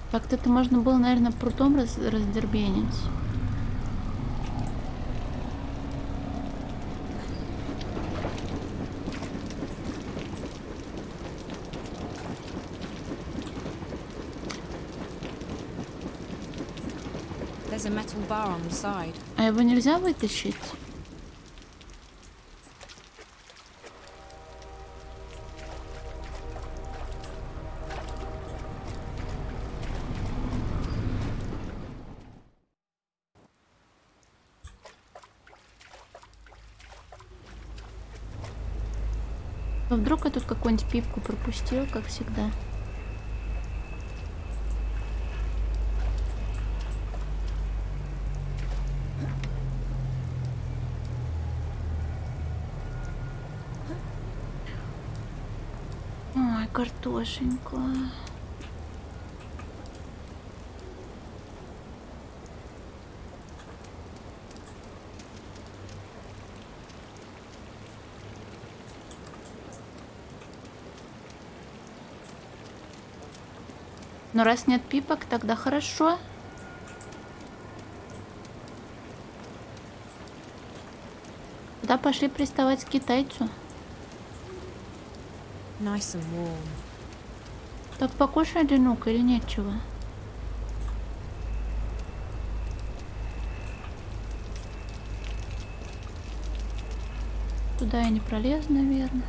Как-то это можно было, наверное, прутом раздербенить. There's a metal bar on the side. А его нельзя вытащить? Вдруг я тут какую-нибудь пипку пропустил, как всегда. Ой, картошенька. Но раз нет пипок, тогда хорошо. Тогда пошли приставать к китайцу. Nice and warm. Так покушай, Ленук, или нечего? Туда я не пролезу, наверное.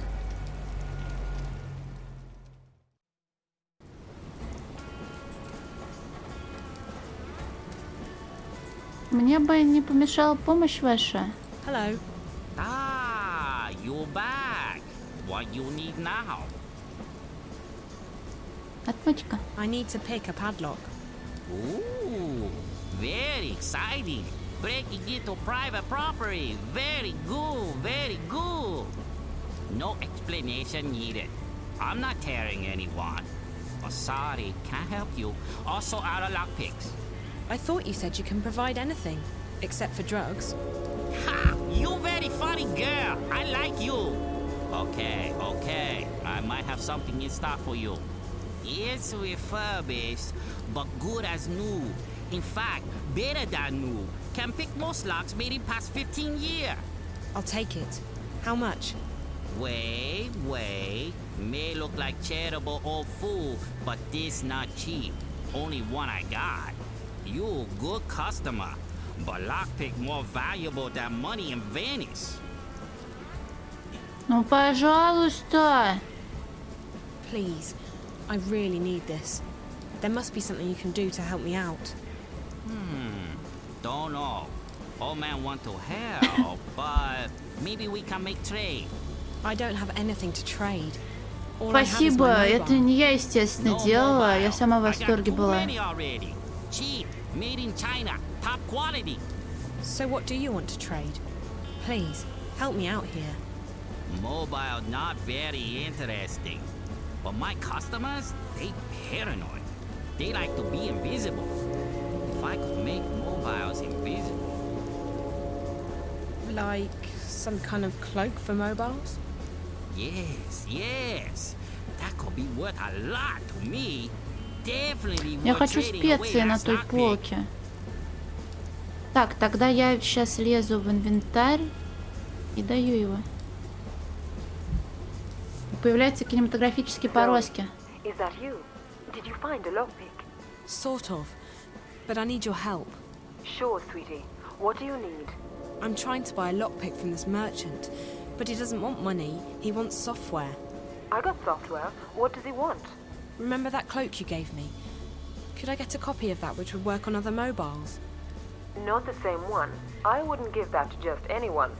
Мне бы не помешала помощь ваша. Hello. Ah, you're back. What you need now? Отмычка. I need to pick a padlock. Ooh, very exciting. Breaking into private property. Very good, very good. No explanation needed. I'm not tearing anyone. Oh, sorry, can't help you. Also out of lockpicks. I thought you said you can provide anything, except for drugs. Ha! You very funny girl. I like you. Okay, okay. I might have something in stock for you. It's refurbished, but good as new. In fact, better than new. Can pick most locks made in past 15 years. I'll take it. How much? Wait. May look like charitable old fool, but this not cheap. Only one I got. You good customer, but lockpick more valuable than money in Venice. Ну, пожалуйста. Please, I really need this. There must be something you can do to help me out. Don't know. Old man want to help, but maybe we can make trade. I don't have anything to trade. All I have is Спасибо, my это mobile. не я, естественно, делала. Я сама в восторге была. Cheap, made in China, top quality. So what do you want to trade? Please, help me out here. Mobile not very interesting. But my customers, they paranoid. They like to be invisible. If I could make mobiles invisible. Like some kind of cloak for mobiles? Yes. That could be worth a lot to me. Definitely Я worth хочу trading away специи на last той lockpick. полке. Так, тогда я сейчас лезу в инвентарь и даю его. Появляются кинематографические порозки. Is that you? Did you find a lockpick? Sort of. But I need your help. Sure, sweetie. What do you need? I'm trying to buy a lockpick from this merchant, but he doesn't want money, he wants software. I got software. What does he want? Remember that cloak you gave me? Could I get a copy of that which would work on other mobiles? Not the same one. I wouldn't give that to just anyone.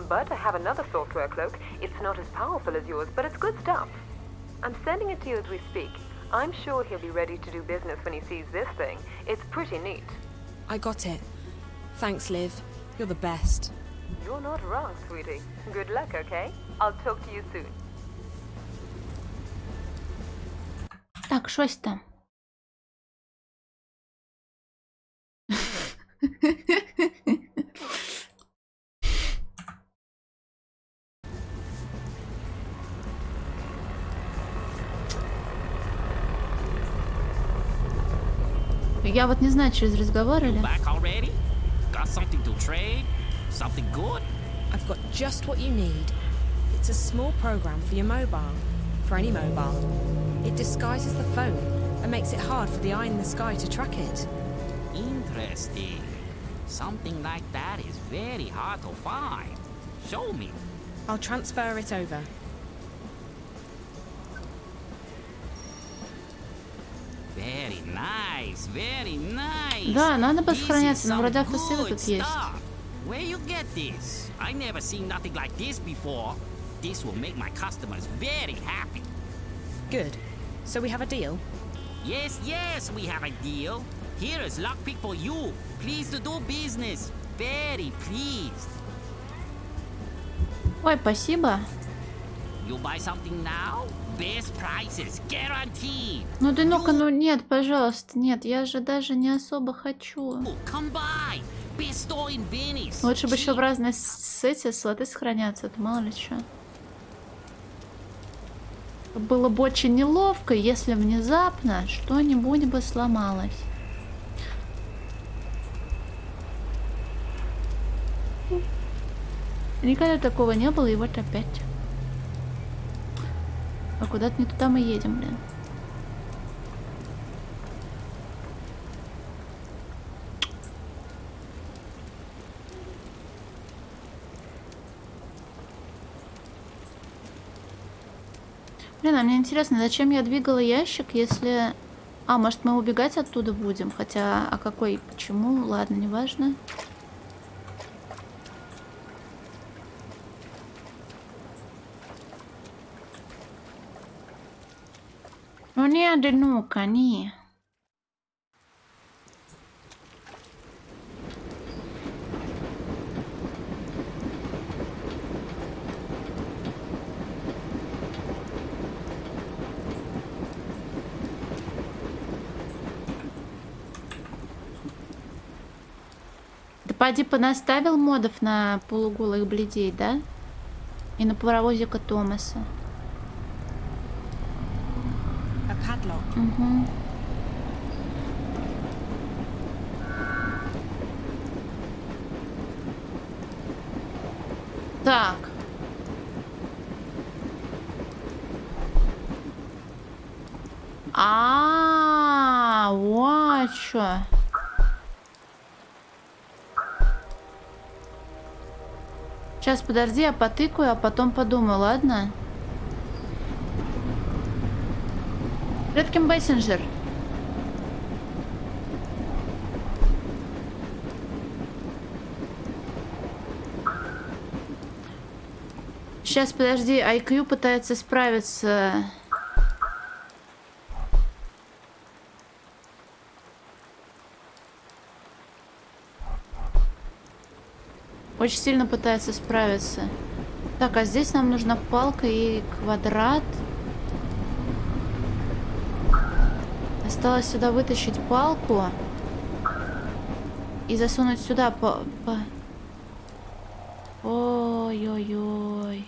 But I have another software cloak. It's not as powerful as yours, but it's good stuff. I'm sending it to you as we speak. I'm sure he'll be ready to do business when he sees this thing. It's pretty neat. I got it. Thanks, Liv. You're the best. You're not wrong, sweetie. Good luck, okay? I'll talk to you soon. Так, щось там. Я вот не знаю, через разговор или... Back already? Got something to trade? Something good? I've got just what you need. It's a small program for your mobile. For any mobile. It disguises the phone and makes it hard for the eye in the sky to track it. Interesting. Something like that is very hard to find. Show me. I'll transfer it over. Very nice, very nice. Да, надо бы This is сохраняться, но some вроде автосейвы good тут есть. stuff. Where you get this? I never seen nothing like this before. This will make my customers very happy. Good. So we have a deal? Yes, yes, we have a deal. Here is lockpick for you. Pleased to do business. Very pleased. Ой, спасибо. You buy something now? Best prices, guaranteed. Ну, Денока, ну нет, пожалуйста, нет, я же даже не особо хочу. Come by. Best store in Venice. Лучше бы еще в разные эти слоты сохраняться, это мало ли что. Было бы очень неловко, если внезапно что-нибудь бы сломалось. Никогда такого не было, и вот опять. А куда-то не туда мы едем, блин. Блин, а мне интересно, зачем я двигала ящик, если... А, может, мы убегать оттуда будем? Хотя, а какой, почему? Ладно, неважно. Ну не, ну-ка, не. Да поди понаставил модов на полуголых бледей, да? И на паровозика Томаса. Угу. Так. Вот что. Сейчас, подожди, я потыкаю, а потом подумаю, ладно? Редкин Бессенджер. Сейчас, подожди, IQ пытается справиться. Очень сильно пытается справиться. Так, а здесь нам нужна палка и квадрат. Осталось сюда вытащить палку и засунуть сюда Ой-ой-ой.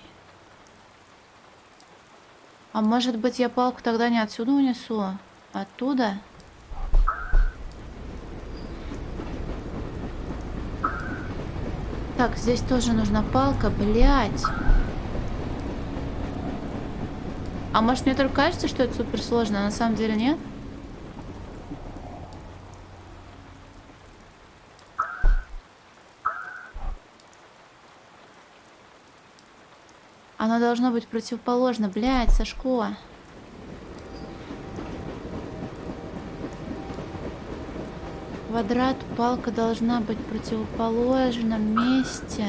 А может быть, я палку тогда не отсюда унесу? Оттуда? Так, здесь тоже нужна палка, блядь. А может, мне только кажется, что это супер сложно, а на самом деле нет? Оно должно быть противоположно, блядь, Сашко. Квадрат, палка должна быть в противоположном месте.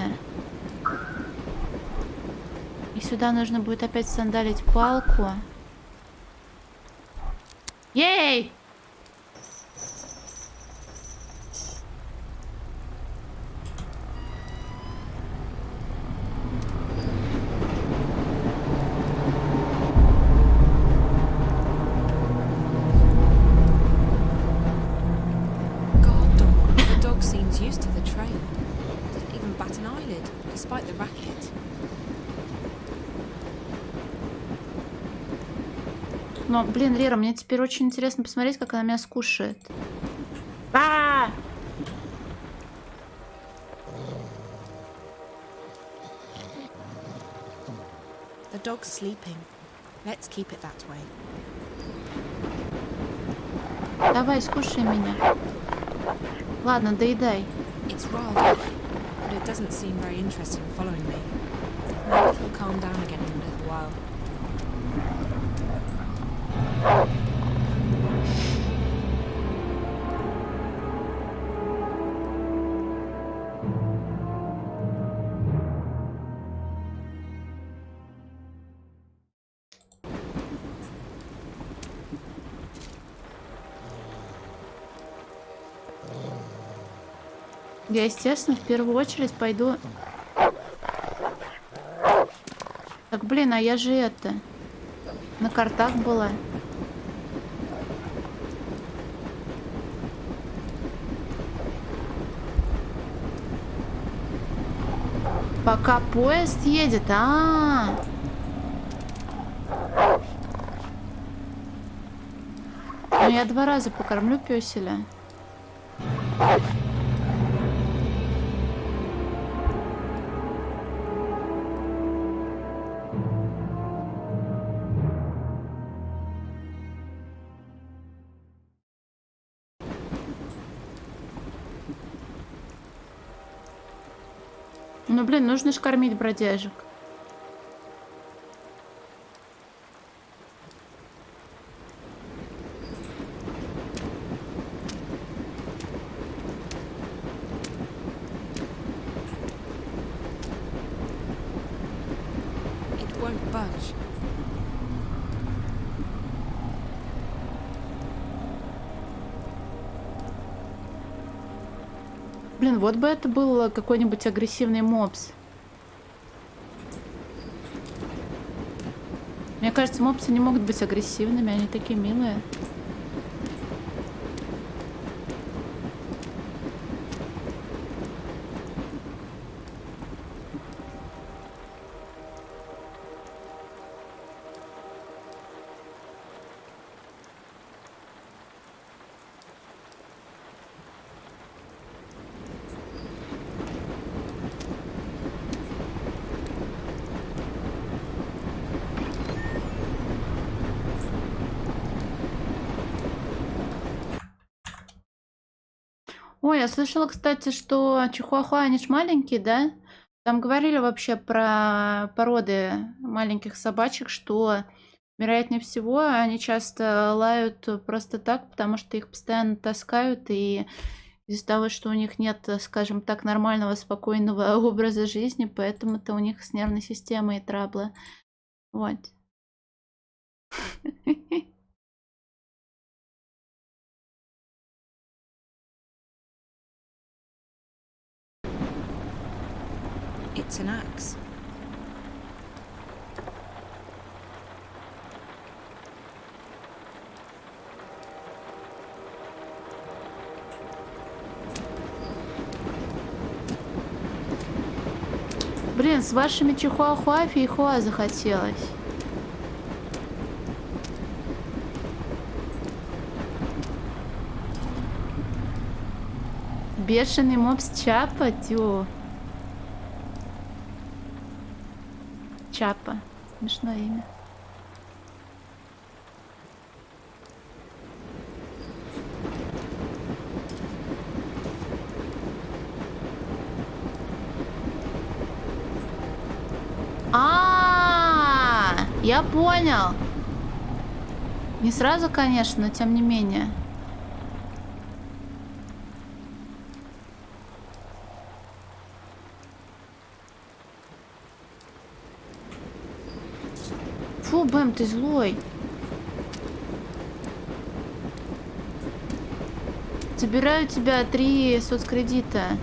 И сюда нужно будет опять сандалить палку. Ей! Но, блин, Лера, мне теперь очень интересно посмотреть, как она меня скушает. А-а-а! The dog's sleeping. Let's keep it that way. Давай, скушай меня. Ладно, доедай. It's rather, but it doesn't seem very interested in following me. Maybe it'll calm down again in a little while. Я, естественно, в первую очередь пойду... Так, блин, а я же это... На картах была. Пока поезд едет. Ну, я 2 раза покормлю пёселя. Ну, блин, нужно ж кормить бродяжек. It won't budge. Блин, вот бы это был какой-нибудь агрессивный мопс. Мне кажется, мопсы не могут быть агрессивными, они такие милые. Ой, я слышала, кстати, что чихуахуа, они ж маленькие, да? Там говорили вообще про породы маленьких собачек, что, вероятнее всего, они часто лают просто так, потому что их постоянно таскают, и из-за того, что у них нет, скажем так, нормального, спокойного образа жизни, поэтому-то у них с нервной системой траблы. Вот. It's an axe. Блин, с вашими чихуахуа фейхуа захотелось. Бешеный мопс Чапа, тю. Чапа. Смешное имя. Я понял. Не сразу, конечно, но тем не менее. Фу, Бэм, ты злой. Забираю у тебя 3 соцкредита.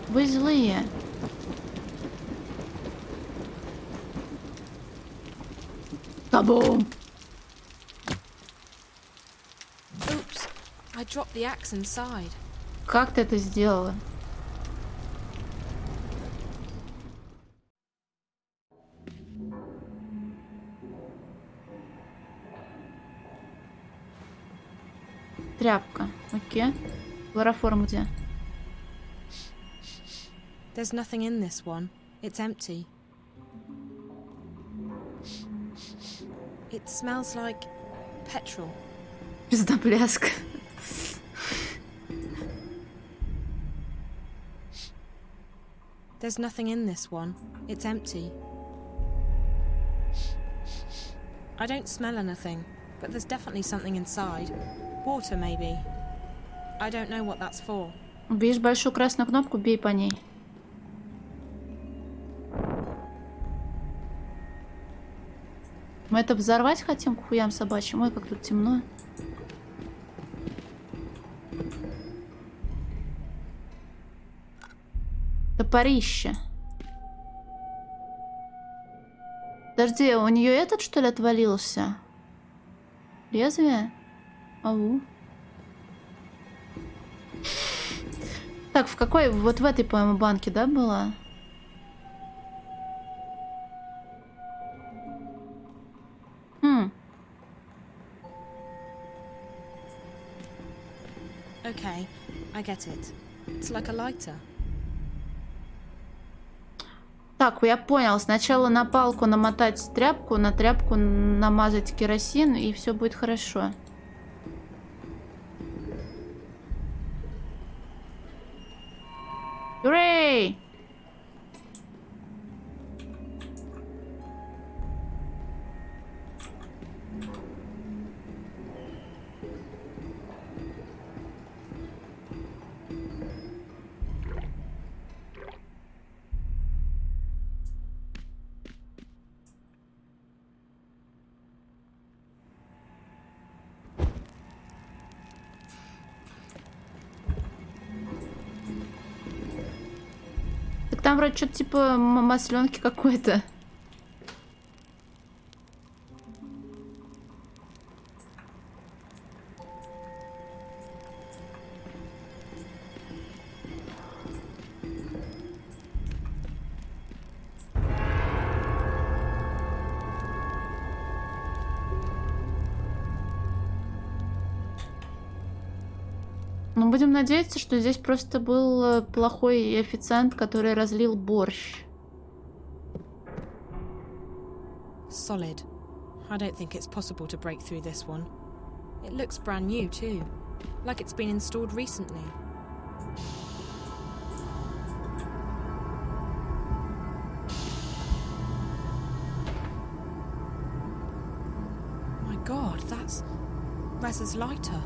Вы злые. Кабум! Oops, I dropped the axe inside. Как ты это сделала? Тряпка. Окей. Хлороформ где? There's nothing in this one. It's empty. It smells like petrol. Пиздопляска. There's nothing in this one. It's empty. I don't smell anything, but there's definitely something inside. Water, maybe. I don't know what that's for. Видишь большую красную кнопку, бей по ней. Мы это взорвать хотим к хуям собачьим? Ой, как тут темно. Топорище. Подожди, у нее этот, что ли, отвалился? Лезвие? Ау. Так, в какой? Вот в этой, по-моему, банке, да, была? Okay, I get it. It's like a lighter. Так, я понял. Сначала на палку намотать тряпку, на тряпку намазать керосин, и все будет хорошо. Ура! Там вроде что-то типа масленки какой-то. Ну, будем надеяться, что здесь просто был плохой официант, который разлил борщ. Solid. I don't think it's possible to break through this one. It looks brand new too, like it's been installed recently. My God, that's Reza's lighter.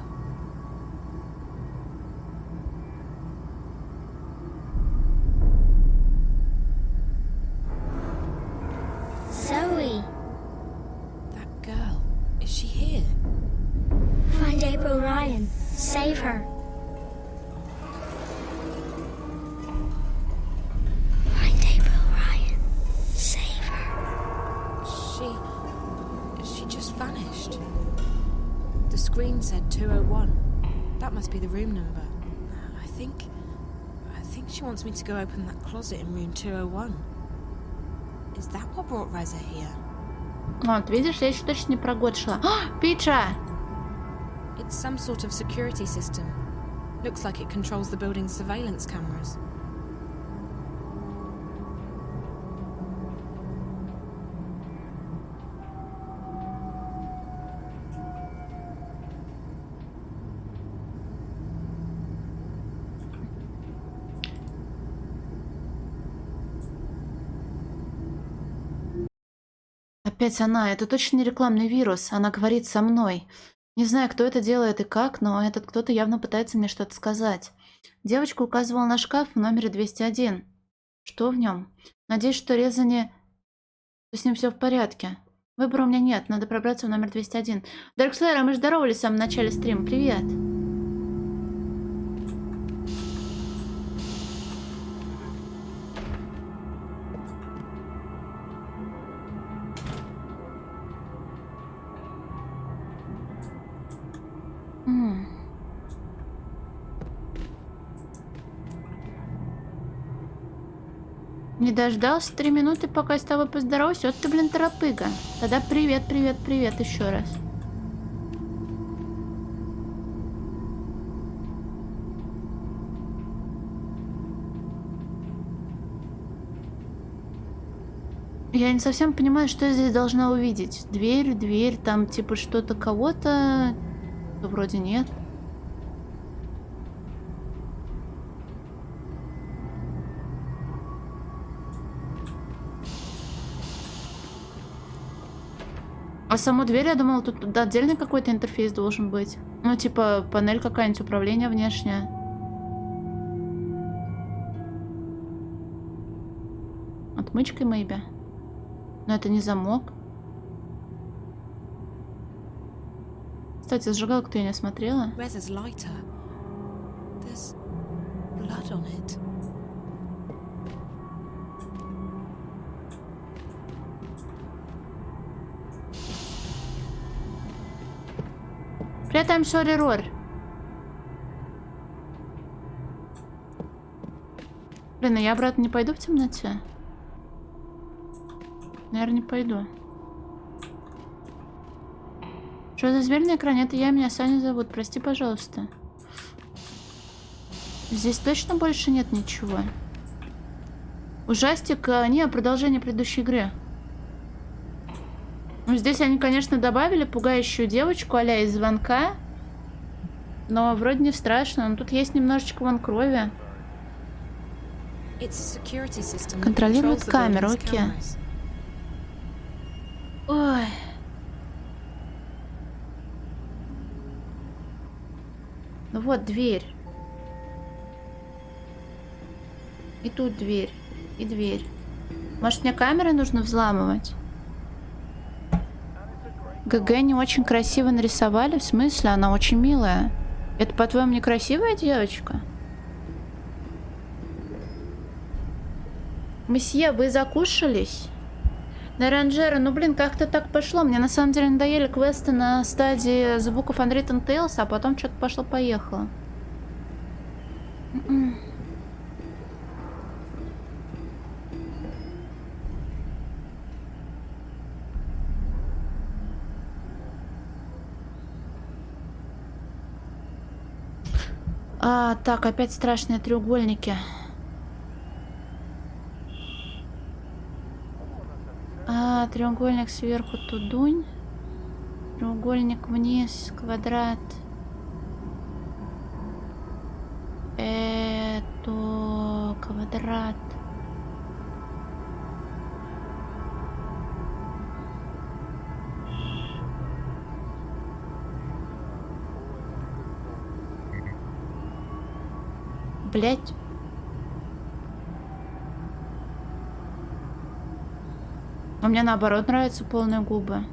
Zoe! That girl, is she here? Find April Ryan. Save her. Find April Ryan. Save her. She just vanished. The screen said 201. That must be the room number. I think she wants me to go open that closet in room 201. Is that what brought Reza here? Вот, видишь, я еще точно не про год шла. Пича! It's some sort of security system. Looks like it controls the building's surveillance cameras. Опять она. Это точно не рекламный вирус. Она говорит со мной. Не знаю, кто это делает и как, но этот кто-то явно пытается мне что-то сказать. Девочка указывала на шкаф в номере 201. Что в нем? Надеюсь, что Реза не... С ним все в порядке. Выбора у меня нет. Надо пробраться в номер 201. Даркслэйр, мы же здоровались в самом начале стрима. Привет. Не дождался 3 минуты, пока я с тобой поздороваюсь. Вот ты, блин, торопыга. Тогда привет, привет, привет еще раз. Я не совсем понимаю, что я здесь должна увидеть. Дверь, там типа что-то кого-то. Вроде нет. А саму дверь, я думала, тут отдельный какой-то интерфейс должен быть. Ну, типа, панель какая-нибудь управления внешняя. Отмычкой, maybe. Но это не замок. Кстати, зажигалку-то я не смотрела. Привет, I'm sorry, Рор. Блин, а я обратно не пойду в темноте? Наверное, не пойду. Что за зверь на экране? Это я, меня Саня зовут. Прости, пожалуйста. Здесь точно больше нет ничего. Ужастик, не, продолжение предыдущей игры. Ну, здесь они, конечно, добавили пугающую девочку а-ля из звонка. Но вроде не страшно. Но тут есть немножечко вон крови. Контролирует камеру, окей. Ой. Ну вот дверь. И тут дверь. И дверь. Может, мне камеры нужно взламывать? ГГ не очень красиво нарисовали. В смысле? Она очень милая. Это, по-твоему, некрасивая девочка? Месье, вы закушались? На ранжера, ну блин, как-то так пошло. Мне на самом деле надоели квесты на стадии The Book of Unwritten Tales, а потом что-то пошло-поехало. Так, опять страшные треугольники. Треугольник сверху тудунь. Треугольник вниз, квадрат. Это квадрат. Блять. А мне наоборот нравятся полные губы.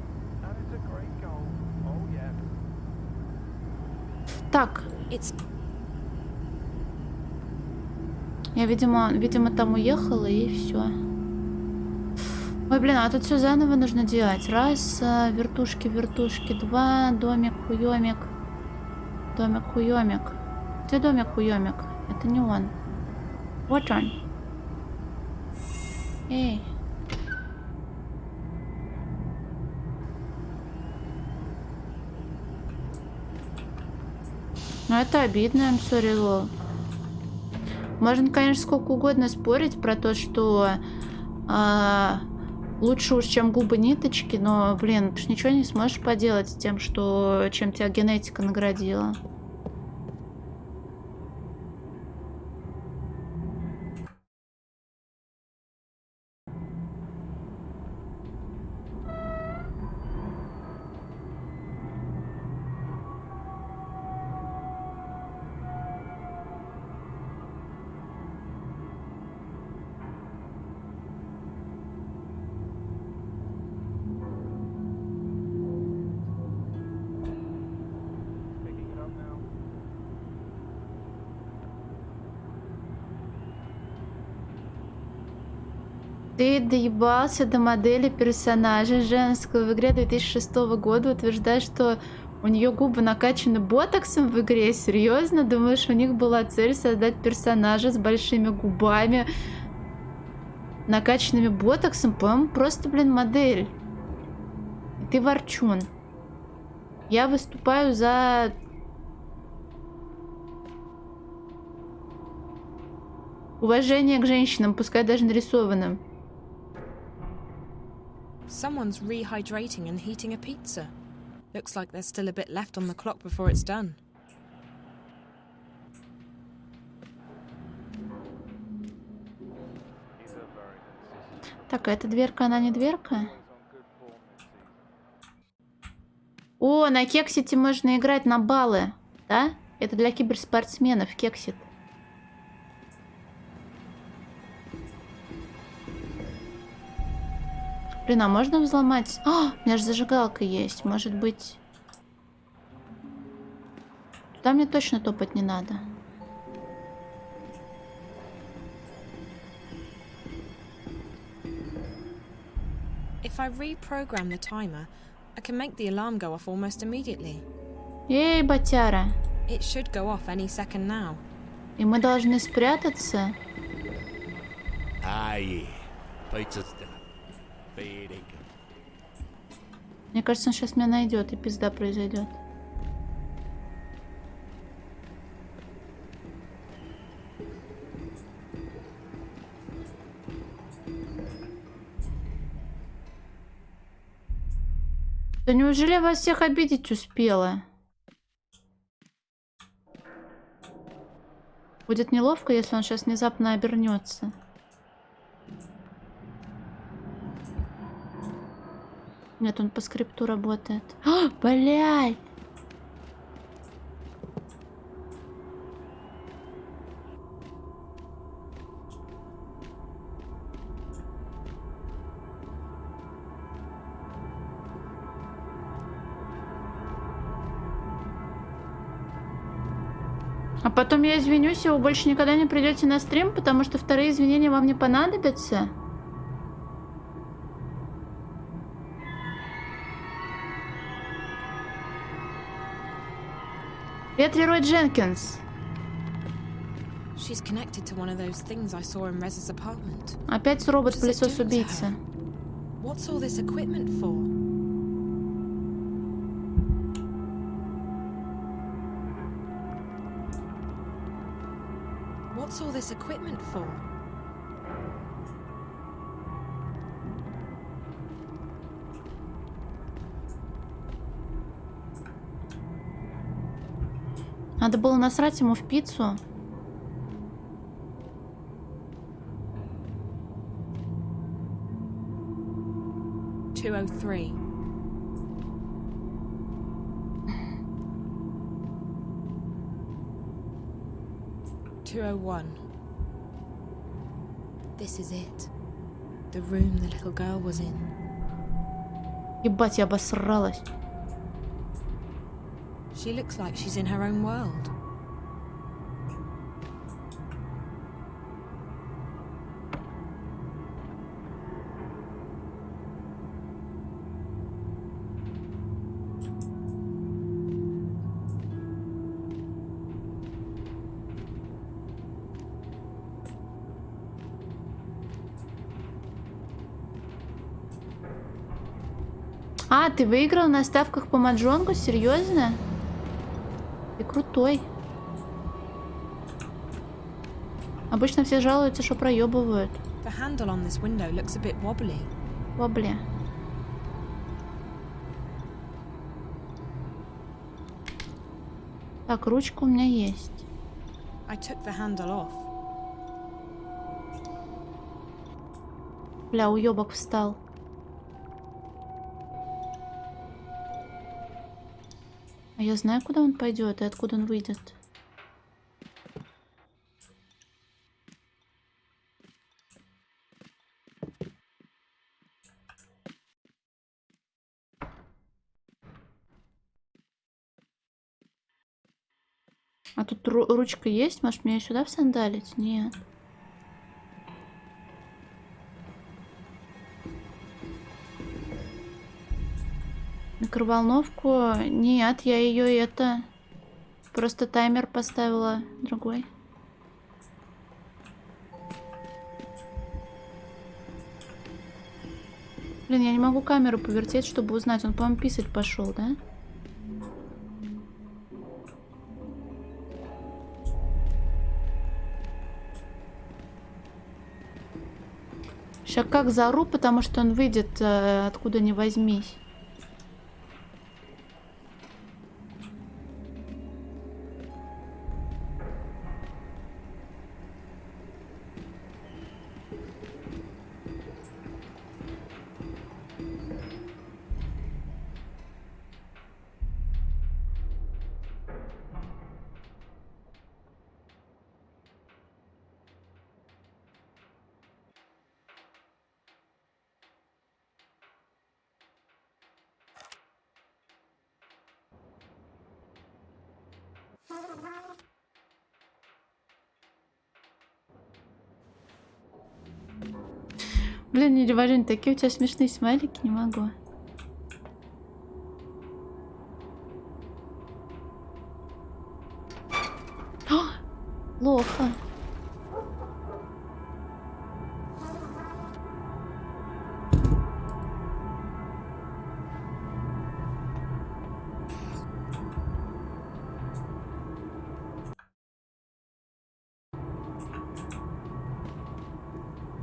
Так. Я, видимо, там уехала и все. Ой, блин, а тут все заново нужно делать. Раз, вертушки, два, домик, хуёмик. Домик, хуёмик. Где домик, хуёмик? Это не он. Вот он. Эй. Ну это обидно, I'm sorry, lol. Можно, конечно, сколько угодно спорить про то, что лучше уж, чем губы ниточки, но, блин, ты ж ничего не сможешь поделать с тем, что, чем тебя генетика наградила. Ты доебался до модели персонажа женского в игре 2006 года, утверждая, что у нее губы накачаны ботоксом в игре. Серьезно? Думаешь, у них была цель создать персонажа с большими губами, накачанными ботоксом? По-моему, просто, блин, модель. И ты ворчун. Я выступаю за... уважение к женщинам, пускай даже нарисованным. Someone's rehydrating and heating a pizza. Looks like there's still a bit left on the clock before it's done. Так, а эта дверка, она не дверка? О, на кексите можно играть на баллы, да? Это для киберспортсменов, кексит. Блин, а можно взломать? А, у меня же зажигалка есть. Может быть... Туда мне точно топать не надо. If I reprogram the timer, I can make the alarm go off almost immediately. Эй, батяра. It should go off any second now. И мы должны спрятаться. Мне кажется, он сейчас меня найдет, и пизда произойдет. Да неужели я вас всех обидеть успела? Будет неловко, если он сейчас внезапно обернется. Нет, он по скрипту работает. А, блядь! А потом я извинюсь, и вы больше никогда не придете на стрим, потому что вторые извинения вам не понадобятся. Привет, Лерой Дженкинс. She's connected to one of those things I saw in Rez's apartment. Опять робот-пылесос-убийца. What's all this equipment for? What's all this equipment for? Надо было насрать ему в пиццу. $203. $201. This is it. The room the little girl was in. Ебать, я обосралась. She looks like she's in her own world. А, ты выиграл на ставках по маджонгу? Серьезно? Ты крутой. Обычно все жалуются, что проебывают. The handle on this window looks a bit wobbly. Вобли. Так, ручка у меня есть. I took the handle off. Бля, уебок встал. А я знаю, куда он пойдет и откуда он выйдет. А тут ручка есть? Может, мне ее сюда всандалить? Нет. Микроволновку? Нет, я ее это... Просто таймер поставила другой. Блин, я не могу камеру повертеть, чтобы узнать. Он, по-моему, писать пошел, да? Сейчас как заору, потому что он выйдет откуда ни возьмись. Блин, не Реварин, такие у тебя смешные смайлики, не могу. Плохо.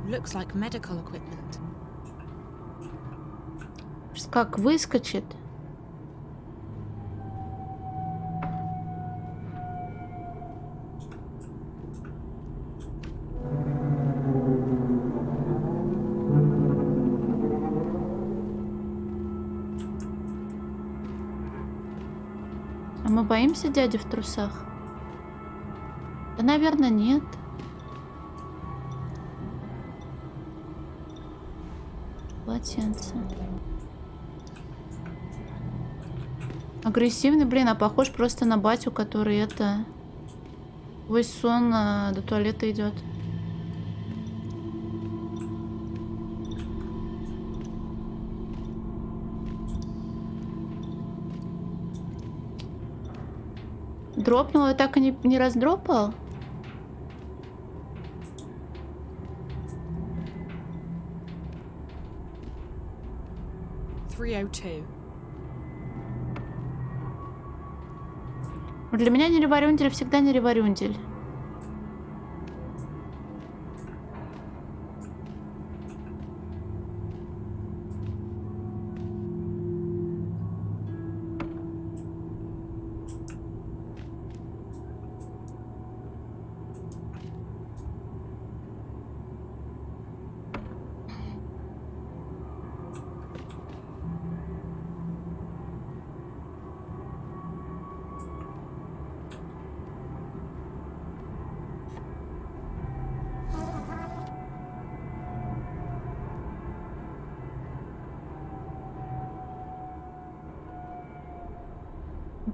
Looks like medical equipment. Как выскочит. А мы боимся дяди в трусах? Да, наверное, нет. Полотенце. Агрессивный, блин, а похож просто на батю, который это... Весь сон до туалета идет. Дропнул и так и не раздропал? Для меня не реварюндель всегда не реварюндель.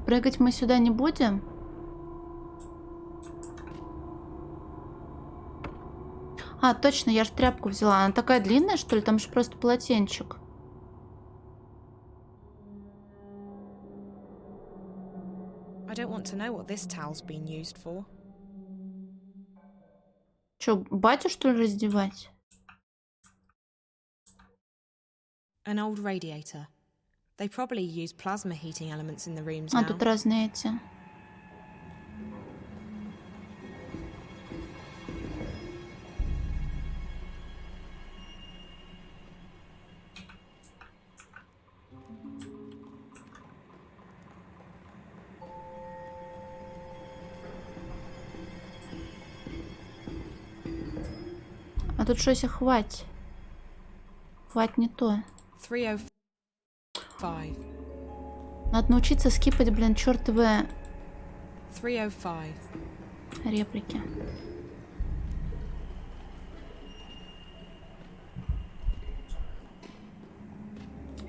Прыгать мы сюда не будем? А, точно, я же тряпку взяла. Она такая длинная, что ли? Там же просто полотенчик. I don't want to know what this towel's been used for. Чё, батю, что ли, раздевать? An old radiator. They probably use plasma heating elements in the rooms А, now. тут разные эти. А тут что, если хватит? Хватит не то. 305. Надо научиться скипать, блин, чертовы 305. реплики.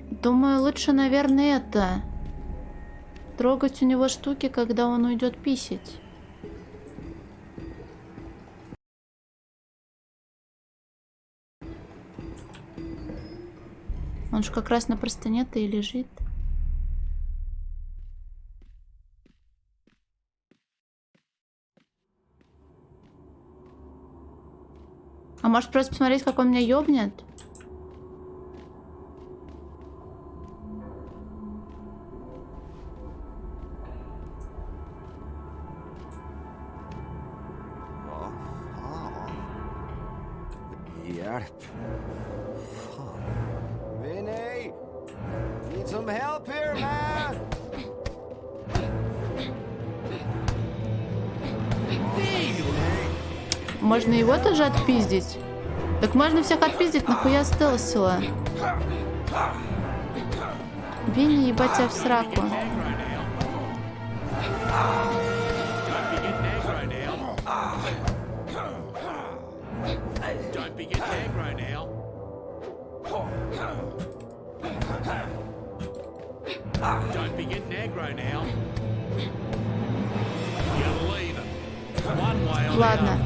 Думаю, лучше, наверное, это. Трогать у него штуки, когда он уйдет писать. Он же как раз на простыне-то и лежит. А может просто посмотреть, как он меня ёбнет? Yarp. Vinny! Need some help here, man! Можно его тоже отпиздить? Так можно всех отпиздить, нахуя стелсила? Винни, ебать тебя в сраку. Don't be getting aggro now. Don't be getting aggro now. Ладно.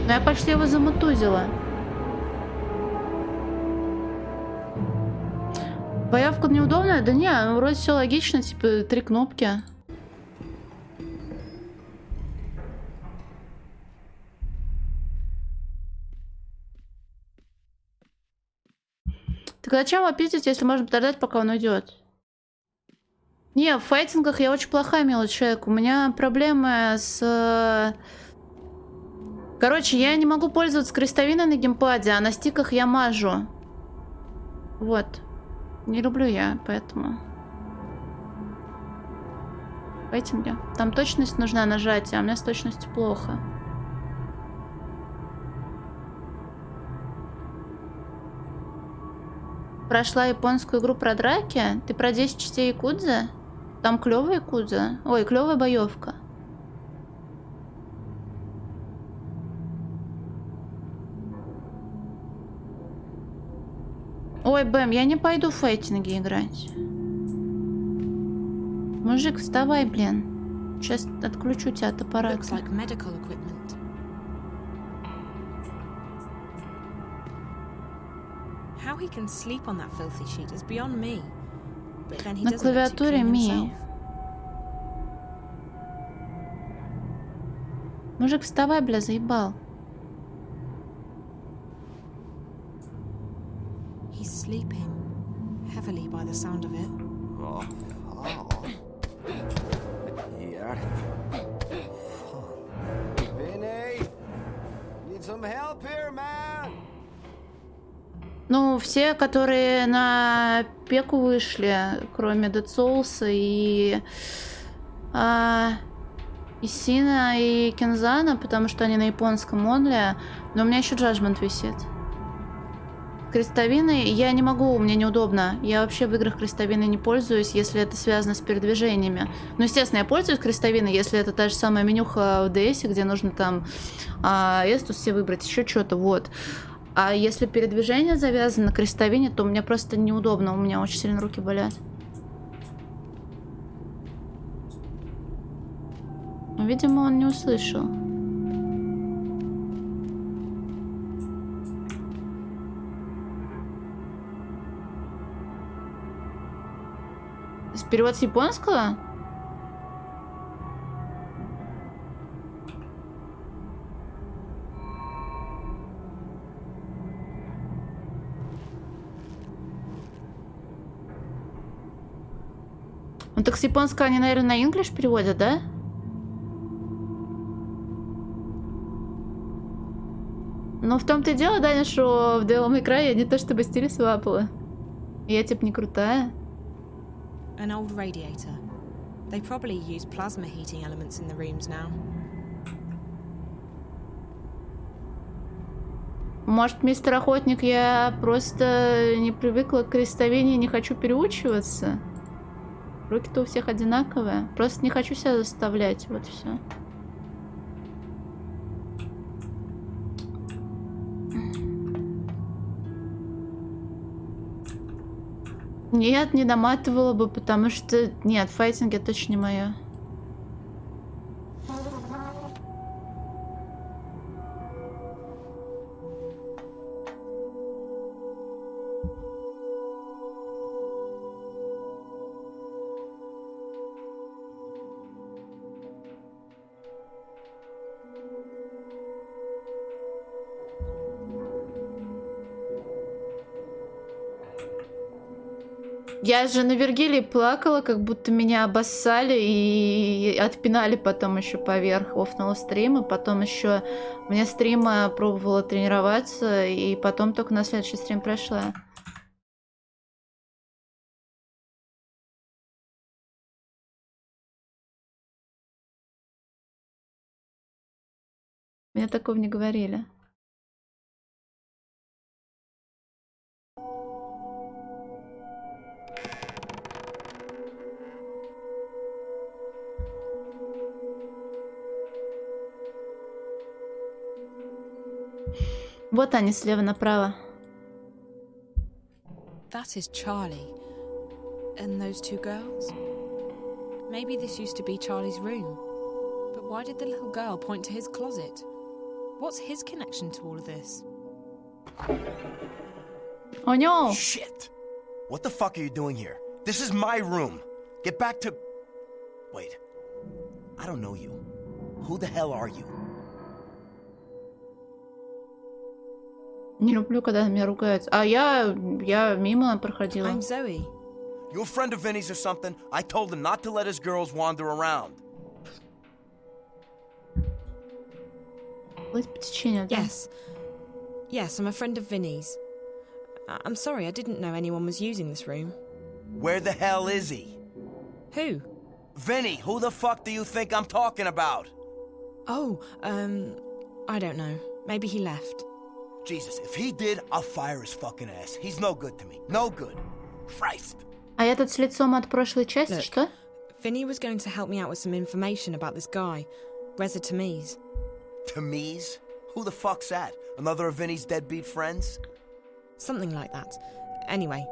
Но я почти его замутузила. Боявка неудобная? Да не, ну, вроде все логично, типа 3 кнопки. Так зачем его пиздить, если можно подождать, пока он уйдет? Не, в файтингах я очень плохая милый человек. У меня проблемы с... Короче, я не могу пользоваться крестовиной на геймпаде, а на стиках я мажу. Вот. Не люблю я, поэтому... Файтинги. Там точность нужна нажатие, а у меня с точностью плохо. Прошла японскую игру про драки. Ты про 10 частей якудзы? Там клевая якудза. Ой, клевая боевка. Ой, Бэм, я не пойду в файтинги играть. Мужик, вставай, блин. Сейчас отключу тебя от аппарата. How he can sleep on that filthy sheet is beyond me. But then he На doesn't look too клавиатуре clean Ми. himself. Мужик, вставай, бля, заебал. He's sleeping heavily by the sound of it. Here. Vinny, need some help here, man. Ну, все, которые на пеку вышли, кроме Dead Souls и Сина и Кензана, потому что они на японском онле, но у меня еще Judgment висит. Крестовины я не могу, мне неудобно. Я вообще в играх крестовины не пользуюсь, если это связано с передвижениями. Ну, естественно, я пользуюсь крестовиной, если это та же самая менюха в DS, где нужно там эстус все выбрать, еще что-то, вот. А если передвижение завязано на крестовине, то мне просто неудобно, у меня очень сильно руки болят. Но, видимо, он не услышал. Перевод с японского? Ну так с японского они, наверное, на English переводят, да? Ну в том-то и дело, Даня, что в Devil May Cry я не то чтобы стиль свапала. Я типа не крутая. An old radiator. They probably use plasma heating elements in the rooms now. Может, мистер Охотник, я просто не привыкла к крестовине и не хочу переучиваться? Руки-то у всех одинаковые. Просто не хочу себя заставлять, вот все. Нет, не доматывала бы, потому что... Нет, файтинг это точно не мое. Я же на Вергилии плакала, как будто меня обоссали и отпинали потом еще поверх оффного стрима. Потом еще вне стрима пробовала тренироваться, и потом только на следующий стрим прошла. Мне такого не говорили. Вот они слева направо. That is Charlie. And those two girls? Maybe this used to be Charlie's room. But Why did the little girl point to his closet? What's his connection to all of this? Oh no! Shit! What the fuck are you doing here? This is my room. Get back to... Wait. I don't know you. Who the hell are you? Не люблю, когда меня ругаются. А я мимо проходила. I'm Zoe. You a friend of Vinny's or something? I told him not to let his girls wander around. Плыть по течению, да? Yes, I'm a friend of Vinny's. I'm sorry, I didn't know anyone was using this room. Where the hell is he? Who? Vinny, who the fuck do you think I'm talking about? Oh, I don't know. Maybe he left. Jesus, if he did, I'll fire his fucking ass. He's no good to me. No good. Christ. А этот с лицом от прошлой части, Look, что? Vinny was going to help me out with some information about this guy, Reza Tamiz. Tamiz? Who the fuck's that? Another of Vinny's deadbeat friends? Something like that. Anyway,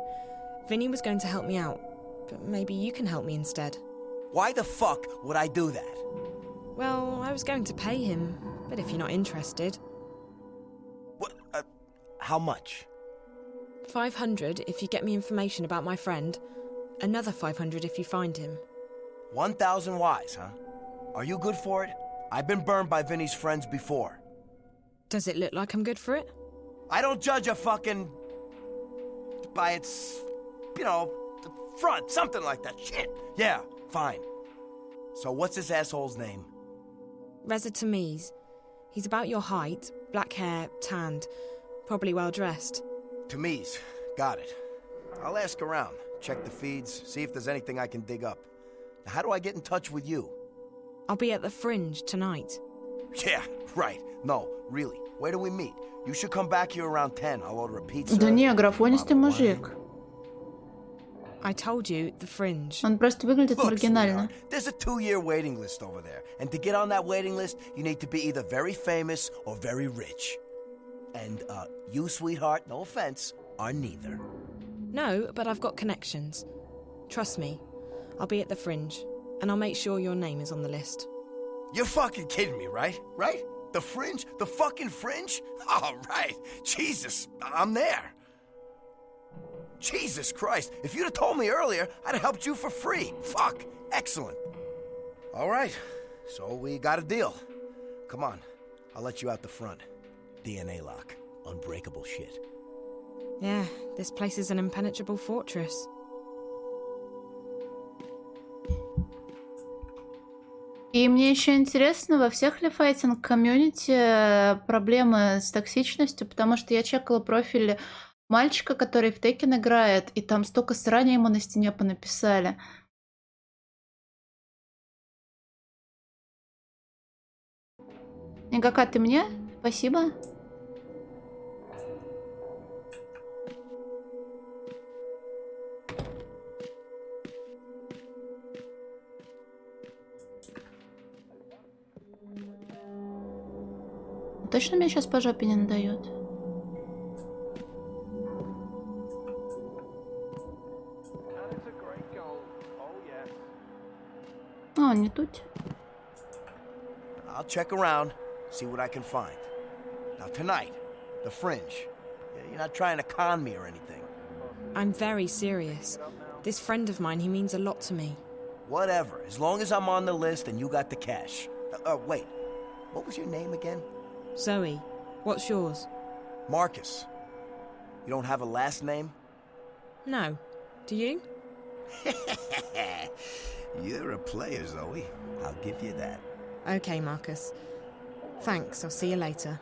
Vinny was going to help me out, but maybe you can help me instead. Why the fuck would I do that? Well, I was going to pay him, but if you're not interested... What? How much? 500 if you get me information about my friend. Another 500 if you find him. 1,000 wise, huh? Are you good for it? I've been burned by Vinny's friends before. Does it look like I'm good for it? I don't judge a fucking... by its... the front, something like that. Shit. Yeah, fine. So what's this asshole's name? Reza Tamiz. He's about your height, black hair, tanned, probably well dressed. Tamiz. Got it. I'll ask around, check the feeds, see if there's anything I can dig up. Now, how do I get in touch with you? I'll be at the Fringe tonight. Yeah, right. No, really. Where do we meet? You should come back here around 10. I'll order a pizza. Да не, графонистый мужик. I told you, the Fringe. Он просто выглядит Look, маргинально. sweetheart, there's a 2-year waiting list over there. And to get on that waiting list, you need to be either very famous or very rich. And, you, sweetheart, no offense, are neither. No, but I've got connections. Trust me. I'll be at the Fringe, and I'll make sure your name is on the list. You're fucking kidding me, right? Right? The Fringe? The fucking Fringe? All right. Jesus, I'm there. Jesus Christ. If you'd have told me earlier, I'd have helped you for free. Fuck. Excellent. All right. So we got a deal. Come on. I'll let you out the front. DNA lock. Unbreakable shit. Yeah, this place is an impenetrable fortress. И мне еще интересно, во всех ли файтинг-комьюнити проблемы с токсичностью, потому что я чекала профиль мальчика, который в Tekken играет, и там столько срания ему на стене понаписали. Никака, ты мне? Спасибо. Точно меня сейчас по жопе не надает? А, не тут. I'll check around, see what I can find. Now tonight, the Fringe. You're not trying to con me or anything. I'm very serious. This friend of mine, he means a lot to me. Whatever, as long as I'm on the list and you got the cash. Wait, what was your name again? Zoe. What's yours? Marcus. You don't have a last name? No. Do you? You're a player, Zoe. I'll give you that. Okay, Marcus. Thanks, I'll see you later.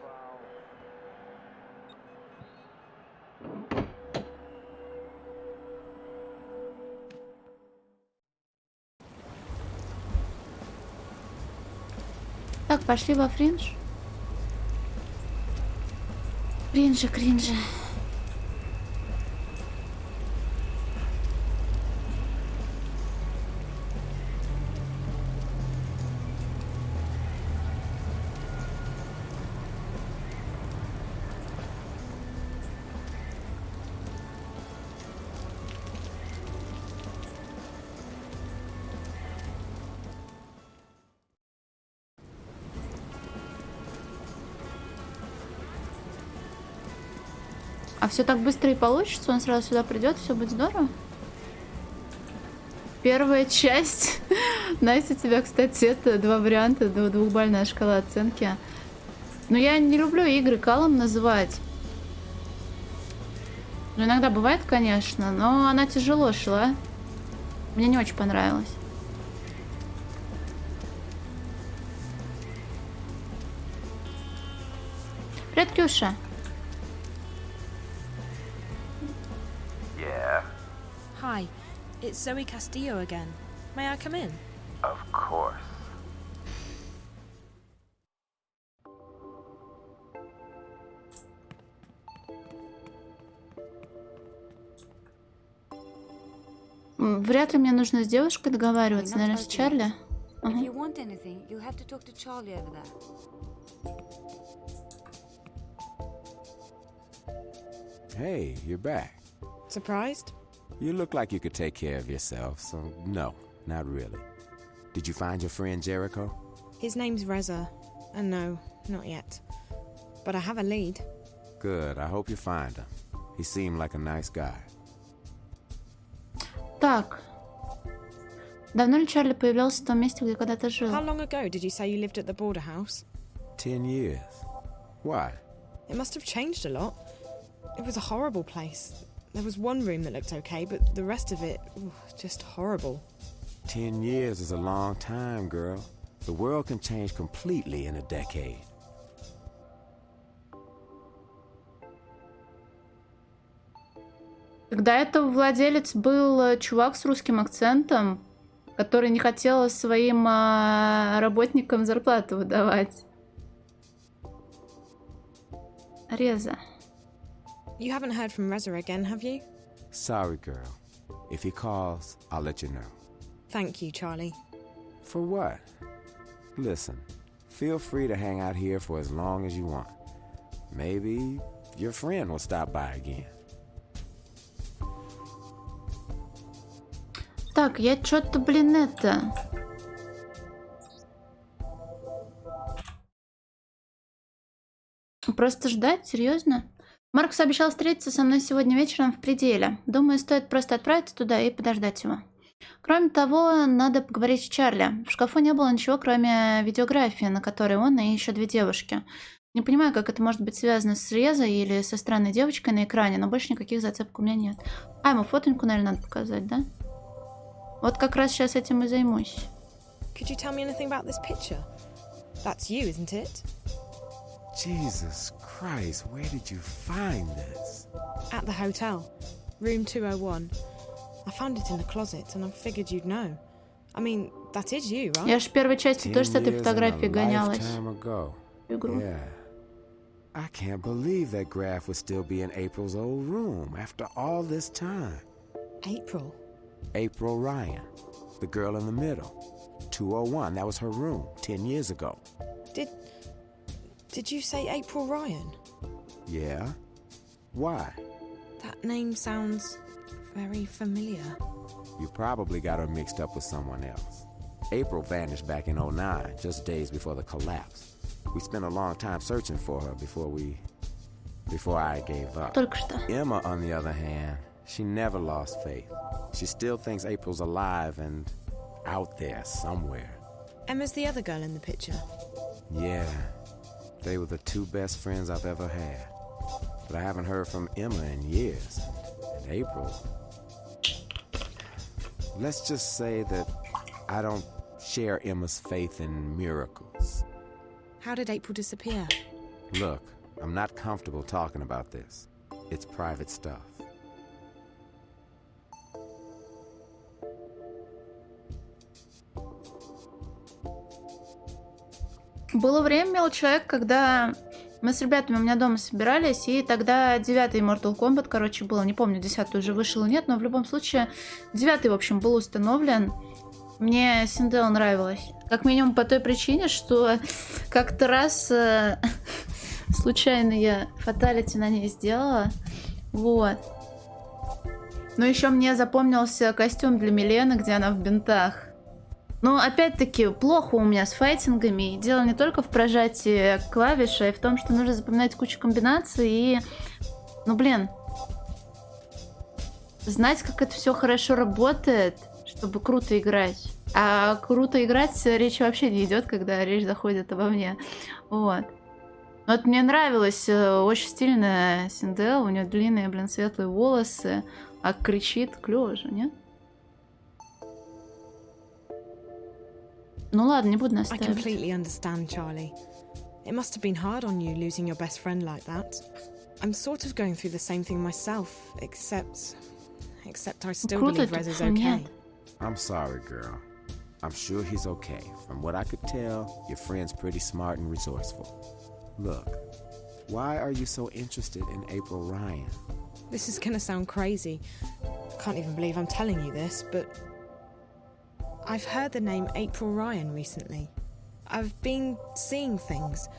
Так, пошли во Фриндж. Кринжи. А все так быстро и получится? Он сразу сюда придет, все будет здорово? Первая часть. Настя, у тебя, кстати, это 2 варианта, 2-бальная шкала оценки. Но я не люблю игры калом называть. Ну, иногда бывает, конечно, но она тяжело шла. Мне не очень понравилось. Привет, Кюша. Yeah, Hi, it's Zoe Castillo again. May I come in? of course. Вряд ли мне нужно с девушкой договариваться, наверное, с Чарли. If you want anything, you'll have to talk to Charlie over there. Hey, you're back. Surprised? You look like you could take care of yourself, so no, not really. Did you find your friend Jericho? His name's Reza. And no, not yet. But I have a lead. Good, I hope you find him. He seemed like a nice guy. Так. Давно ли Чарли появлялся в том месте, где когда-то жил? How long ago did you say you lived at the border house? 10 years. Why? It must have changed a lot. It was a horrible place. There was one room that looked okay, but the rest of it, just horrible. 10 years is a long time, girl. The world can change completely in a decade. Когда это владелец был чувак с русским акцентом, который не хотел своим работникам зарплату выдавать. Реза. You haven't heard from Reza again, have you? Sorry, girl. If he calls, I'll let you know. Thank you, Charlie. For what? Listen, feel free to hang out here for as long as you want. Maybe your friend will stop by again. Так, я что-то, блин, это... Просто ждать? Серьезно? Маркус обещал встретиться со мной сегодня вечером в пределе. Думаю, стоит просто отправиться туда и подождать его. Кроме того, надо поговорить с Чарли. В шкафу не было ничего, кроме видеографии, на которой он и еще 2 девушки. Не понимаю, как это может быть связано с Резой или со странной девочкой на экране, но больше никаких зацепок у меня нет. А, ему фотоньку, наверное, надо показать, да? Вот как раз сейчас этим и займусь. Could you tell me anything about this picture? That's you, isn't it? Jesus Christ, where did you find this? At the hotel. Room 201. I found it in the closet, and I figured you'd know. I mean, that is you, right? Я ж в первой части тоже с этой фотографией гонялась. Игру. Yeah. I can't believe that graph would still be in April's old room after all this time. April? April Ryan, the girl in the middle. 201, that was her room 10 years ago. Did you say April Ryan? Yeah. Why? That name sounds very familiar. You probably got her mixed up with someone else. April vanished back in 09, just days before the collapse. We spent a long time searching for her before I gave up. Только что. Emma, on the other hand, she never lost faith. She still thinks April's alive and out there somewhere. Emma's the other girl in the picture. Yeah. They were the 2 best friends I've ever had. But I haven't heard from Emma in years. And April... Let's just say that I don't share Emma's faith in miracles. How did April disappear? Look, I'm not comfortable talking about this. It's private stuff. Было время, милый человек, когда мы с ребятами у меня дома собирались, и тогда 9-й Mortal Kombat, короче, было, не помню, 10-й уже вышел или нет, но в любом случае 9-й, в общем, был установлен. Мне Синдел нравилась. Как минимум по той причине, что как-то раз случайно я фаталити на ней сделала. Вот. Но еще мне запомнился костюм для Милены, где она в бинтах. Но опять-таки, плохо у меня с файтингами. И дело не только в прожатии клавиш, а и в том, что нужно запоминать кучу комбинаций и... Ну, блин, знать, как это все хорошо работает, чтобы круто играть. А круто играть речь вообще не идет, когда речь заходит обо мне. Вот. Вот мне нравилось, очень стильная Синдел, у нее длинные, блин, светлые волосы, а кричит клёво же, нет? Ну ладно, не буду I настаивать. completely understand, Charlie. It must have been hard on you losing your best friend like that. I'm sort of going through the same thing myself, except I still believe Rez is okay. I'm sorry, girl. I'm sure he's okay. From what I could tell, your friend's pretty smart and resourceful. Look, why are you so interested in April Ryan? This is gonna sound crazy. I can't even believe I'm telling you this, but I've heard the name April Ryan recently. I've been seeing things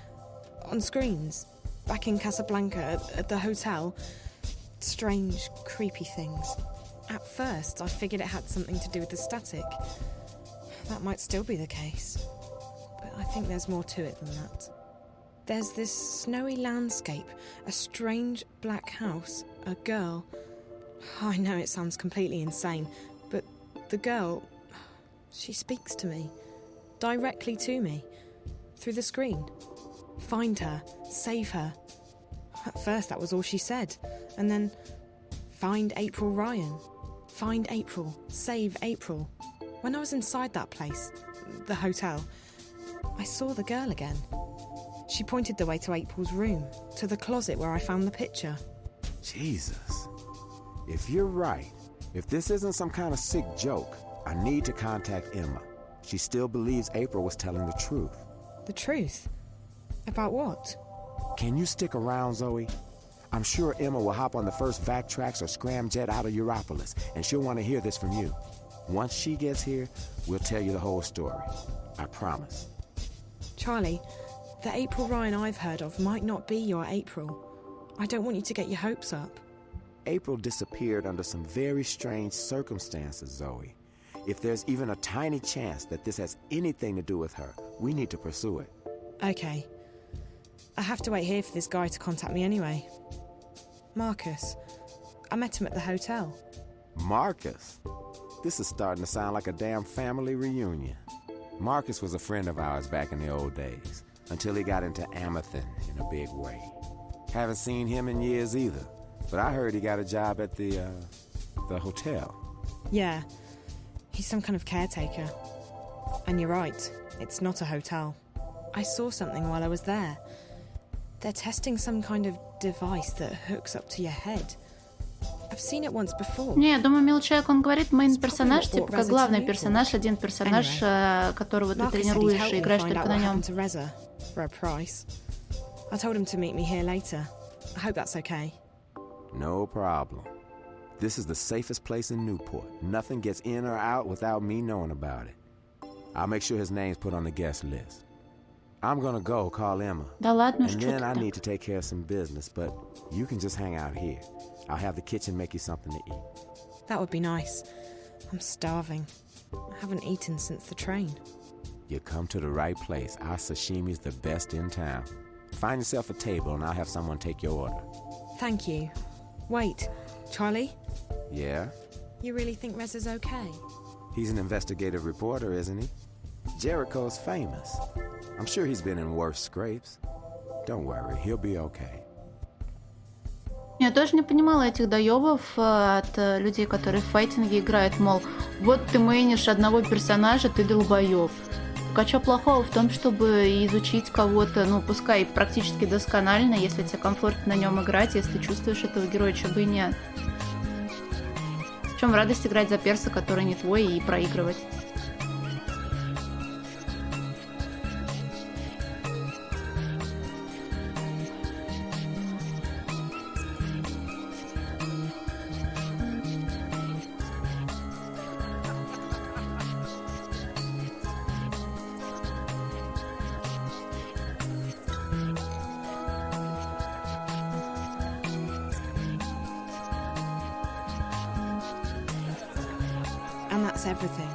on screens back in Casablanca at the hotel. Strange, creepy things. At first, I figured it had something to do with the static. That might still be the case, but I think there's more to it than that. There's this snowy landscape, a strange black house, a girl. I know it sounds completely insane, but the girl, she speaks to me, directly to me, through the screen. Find her, save her. At first that was all she said, and then find April Ryan. Find April, save April. When I was inside that place, the hotel, I saw the girl again. She pointed the way to April's room, to the closet where I found the picture. Jesus. If you're right, if this isn't some kind of sick joke, I need to contact Emma. She still believes April was telling the truth. The truth? About what? Can you stick around, Zoe? I'm sure Emma will hop on the first Vactrax or scramjet out of Europolis, and she'll want to hear this from you. Once she gets here, we'll tell you the whole story. I promise. Charlie, the April Ryan I've heard of might not be your April. I don't want you to get your hopes up. April disappeared under some very strange circumstances, Zoe. If there's even a tiny chance that this has anything to do with her, we need to pursue it. Okay. I have to wait here for this guy to contact me anyway. Marcus. I met him at the hotel. Marcus? This is starting to sound like a damn family reunion. Marcus was a friend of ours back in the old days, until he got into Amethyst in a big way. Haven't seen him in years either, but I heard he got a job at the hotel. Yeah. He's some kind of caretaker. And you're right, it's not a hotel. I saw something while I was there. They're testing some kind of device that hooks up to your head. I've seen it once before. Не, я думаю, милый человек, он говорит, мейн персонаж, типа как главный персонаж, один персонаж, которого ты тренируешь и играешь только на нем. For a price. I told him to meet me here later. I hope that's okay. No problem. This is the safest place in Newport. Nothing gets in or out without me knowing about it. I'll make sure his name's put on the guest list. I'm gonna go call Emma. Да ладно, and что then ты I так. need to take care of some business, but you can just hang out here. I'll have the kitchen make you something to eat. That would be nice. I'm starving. I haven't eaten since the train. You come to the right place. Our sashimi's the best in town. Find yourself a table and I'll have someone take your order. Thank you. Wait, Charlie? Yeah? You really think Rez is okay? He's an investigative reporter, isn't he? Jericho's famous. I'm sure he's been in worse scrapes. Don't worry, he'll be okay. Я тоже не понимала этих доебов от людей, которые в файтинге играют, мол, вот ты мейнишь одного персонажа, ты долбоеб. Так а что плохого в том, чтобы изучить кого-то, ну, пускай практически досконально, если тебе комфортно на нем играть, если чувствуешь этого героя, чего бы и нет. В чем радость играть за перса, который не твой, и проигрывать? And that's everything.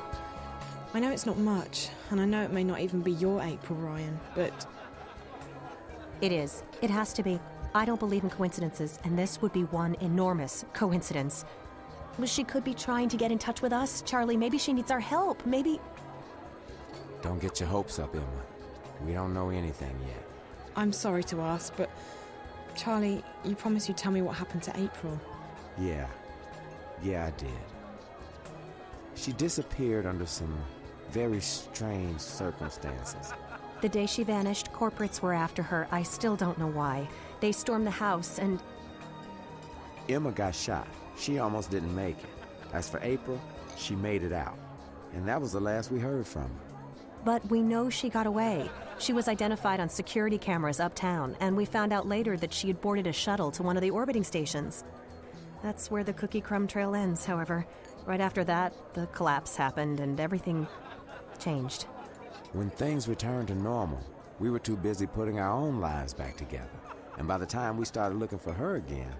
I know it's not much, and I know it may not even be your April, Ryan, but... It is. It has to be. I don't believe in coincidences, and this would be one enormous coincidence. She could be trying to get in touch with us. Charlie, maybe she needs our help. Maybe... Don't get your hopes up, Emma. We don't know anything yet. I'm sorry to ask, but Charlie, you promised you'd tell me what happened to April. Yeah, I did. She disappeared under some very strange circumstances. The day she vanished, corporates were after her. I still don't know why. They stormed the house and... Emma got shot. She almost didn't make it. As for April, she made it out. And that was the last we heard from her. But we know she got away. She was identified on security cameras uptown, and we found out later that she had boarded a shuttle to one of the orbiting stations. That's where the cookie crumb trail ends, however. Right after that, the collapse happened and everything changed. When things returned to normal, we were too busy putting our own lives back together. And by the time we started looking for her again...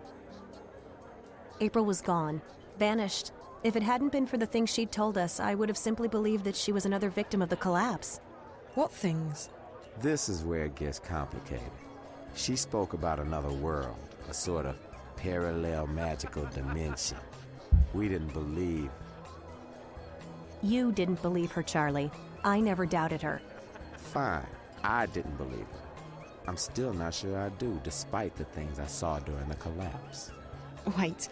April was gone, vanished. If it hadn't been for the things she'd told us, I would have simply believed that she was another victim of the collapse. What things? This is where it gets complicated. She spoke about another world, a sort of parallel magical dimension. We didn't believe. You didn't believe her, Charlie. I never doubted her. Fine, I didn't believe her. I'm still not sure I do, despite the things I saw during the collapse. Wait,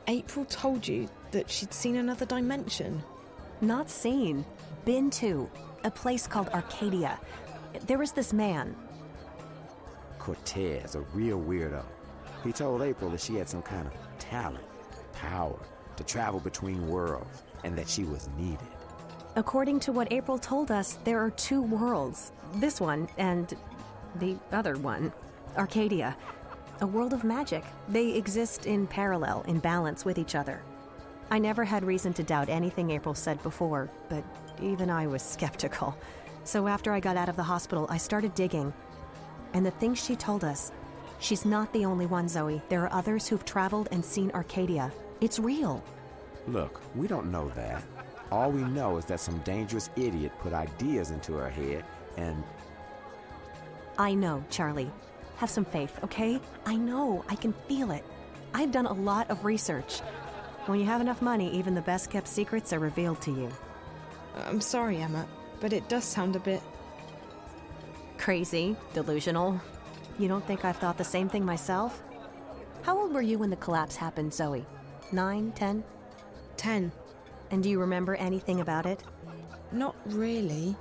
April told you that she'd seen another dimension? Not seen. Been to. A place called Arcadia. There was this man. Cortez, a real weirdo. He told April that she had some kind of talent, power, to travel between worlds, and that she was needed. According to what April told us, there are two worlds. This one and the other one. Arcadia. A world of magic. They exist in parallel, in balance with each other. I never had reason to doubt anything April said before, but even I was skeptical. So after I got out of the hospital, I started digging. And the things she told us, she's not the only one, Zoe. There are others who've traveled and seen Arcadia. It's real. Look, we don't know that. All we know is that some dangerous idiot put ideas into her head and... I know, Charlie. Have some faith, okay? I know. I can feel it. I've done a lot of research. When you have enough money, even the best-kept secrets are revealed to you. I'm sorry, Emma, but it does sound a bit... crazy, delusional. You don't think I've thought the same thing myself? How old were you when the collapse happened, Zoe? 9, 10? 10. And do you remember anything about it? Not really.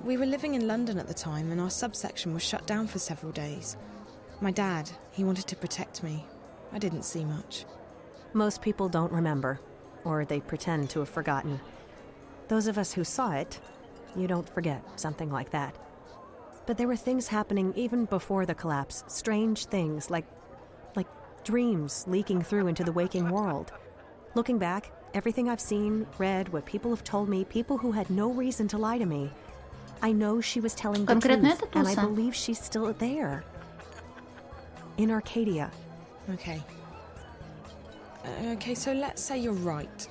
We were living in London at the time, and our subsection was shut down for several days. My dad, he wanted to protect me. I didn't see much. Most people don't remember, or they pretend to have forgotten. Those of us who saw it, you don't forget something like that. But there were things happening even before the collapse, strange things like dreams leaking through into the waking world. Looking back, everything I've seen, read, what people have told me, people who had no reason to lie to me, I know she was telling the truth, and I believe she's still there. In Arcadia. Okay. Okay, so let's say you're right.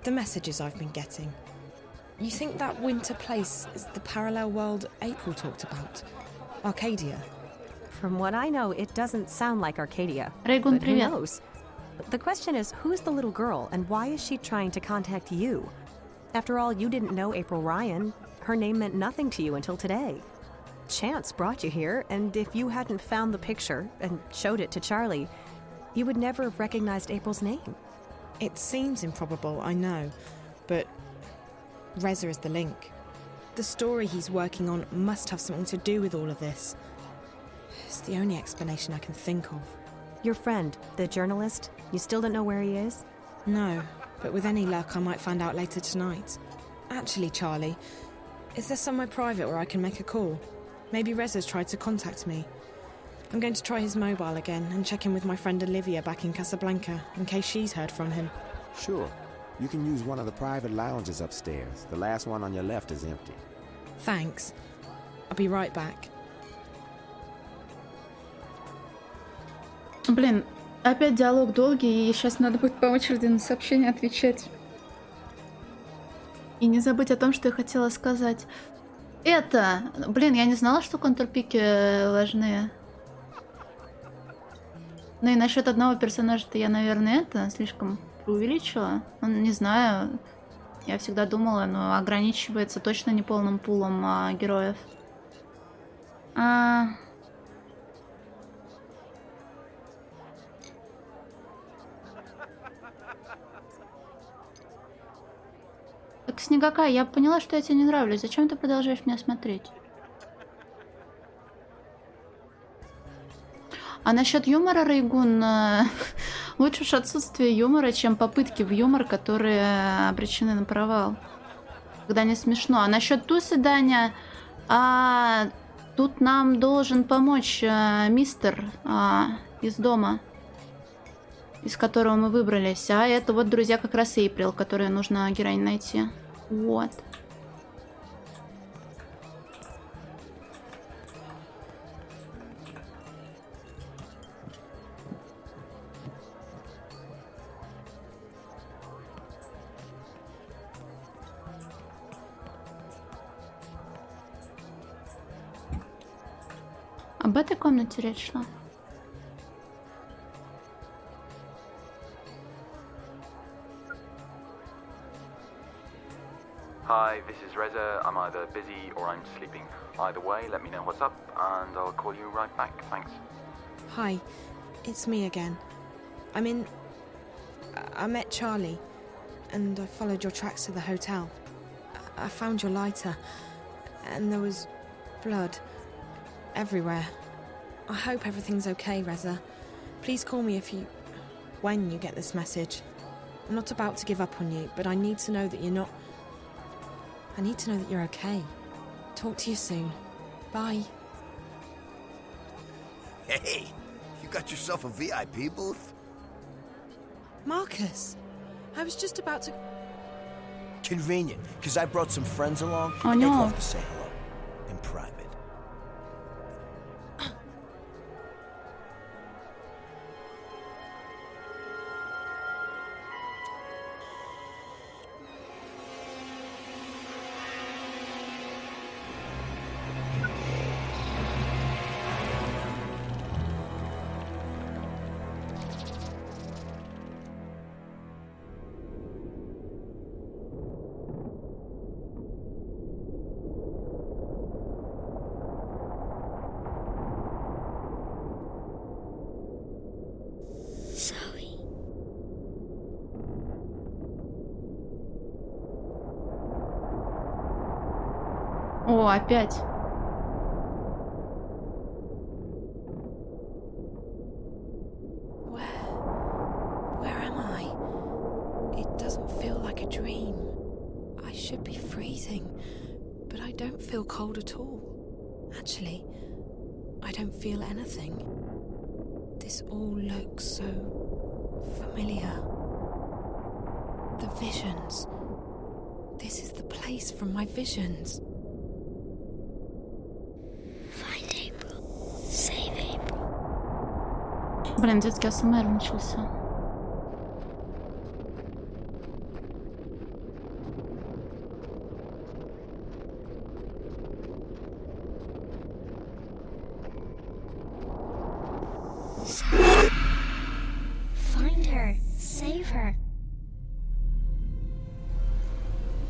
The messages I've been getting. You think that winter place is the parallel world April talked about? Arcadia? From what I know, it doesn't sound like Arcadia. Рейгун, But who привет. knows? The question is, who's the little girl, and why is she trying to contact you? After all, you didn't know April Ryan. Her name meant nothing to you until today. Chance brought you here, and if you hadn't found the picture and showed it to Charlie, you would never have recognized April's name. It seems improbable, I know, but Reza is the link. The story he's working on must have something to do with all of this. It's the only explanation I can think of. Your friend, the journalist, you still don't know where he is? No, but with any luck I might find out later tonight. Actually, Charlie, is there somewhere private where I can make a call? Maybe Reza's tried to contact me. I'm going to try his mobile again and check in with my friend Olivia back in Casablanca, in case she's heard from him. Sure. You can use one of the private lounges upstairs. The last one on your left is empty. Thanks. I'll be right back. Блин, опять диалог долгий, и сейчас надо будет по очереди на сообщения отвечать. И не забыть о том, что я хотела сказать. Это... Блин, я не знала, что контрпики важны. Ну и насчет одного персонажа-то я, наверное, это слишком увеличила? Ну, не знаю. Я всегда думала, но ограничивается точно не полным пулом героев. Так, Снегока, я поняла, что я тебе не нравлюсь. Зачем ты продолжаешь меня смотреть? А насчет юмора, Рейгун, лучше уж отсутствие юмора, чем попытки в юмор, которые обречены на провал. Когда не смешно. А насчет тусы, Даня, тут нам должен помочь мистер из дома, из которого мы выбрались. А это вот, друзья, как раз Эйприл, которую нужно героинь найти. Вот. Об этой комнате речь шла. Hi, this is Reza. I'm either busy or I'm sleeping. Either way, let me know what's up, and I'll call you right back. Thanks. Hi, it's me again. I met Charlie, and I followed your tracks to the hotel. I found your lighter, and there was blood everywhere. I hope everything's okay, Reza. Please call me when you get this message. I'm not about to give up on you, but I need to know that you're not... I need to know that you're okay. Talk to you soon. Bye. Hey, you got yourself a VIP booth? Marcus, I was just about to... Convenient, because I brought some friends along. Oh, They'd no. love to say hello. In private. О, опять. Where am I? It doesn't feel like a dream. I should be freezing, but I don't feel cold at all. Actually, I don't feel anything. This all looks so familiar. The visions. This is the place from my visions. Find April. Save April. Блин, детский АСМР начался. Find her. Save her.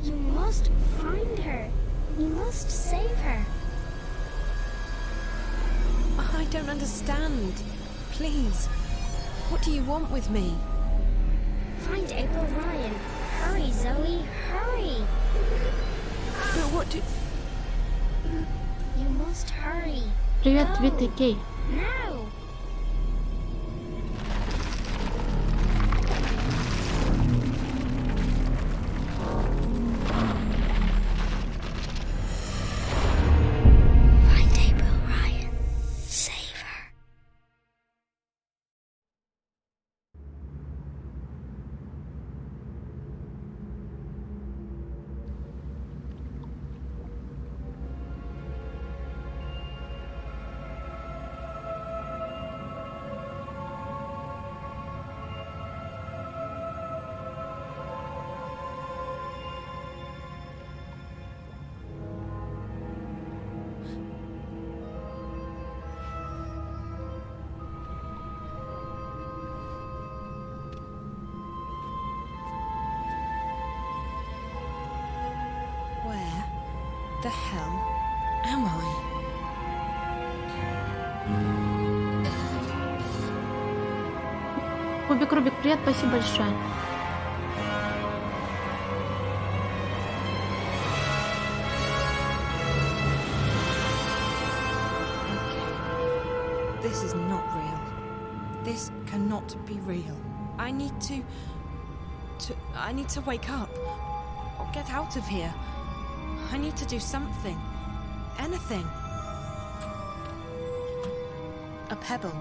You must find her. You must save her. I don't understand. Please, what do you want with me? Find April Ryan. Hurry, Zoe. Hurry. But what do... You must hurry. Привет, Go. Вита и Кей. Now. Find April Ryan. Save her. the hell am I? Кубик Рубик, привет, спасибо большое. This is not real. This cannot be real. I need to wake up. Or get out of here. I need to do something. Anything. A pebble.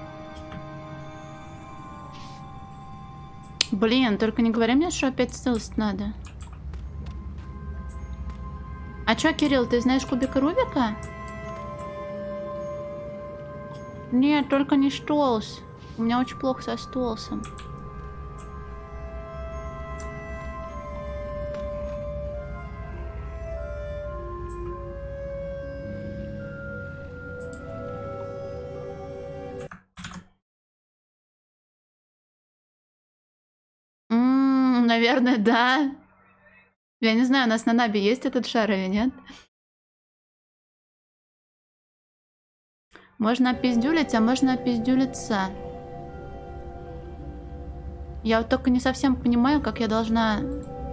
Блин, только не говори мне, что опять стелсить надо. А чё, Кирилл, ты знаешь кубика Рубика? Нет, только не столс. У меня очень плохо со столсом. Наверное, да. Я не знаю, у нас на Набе есть этот шар или нет. Можно опиздюлить, а можно опиздюлиться. Я вот только не совсем понимаю, как я должна...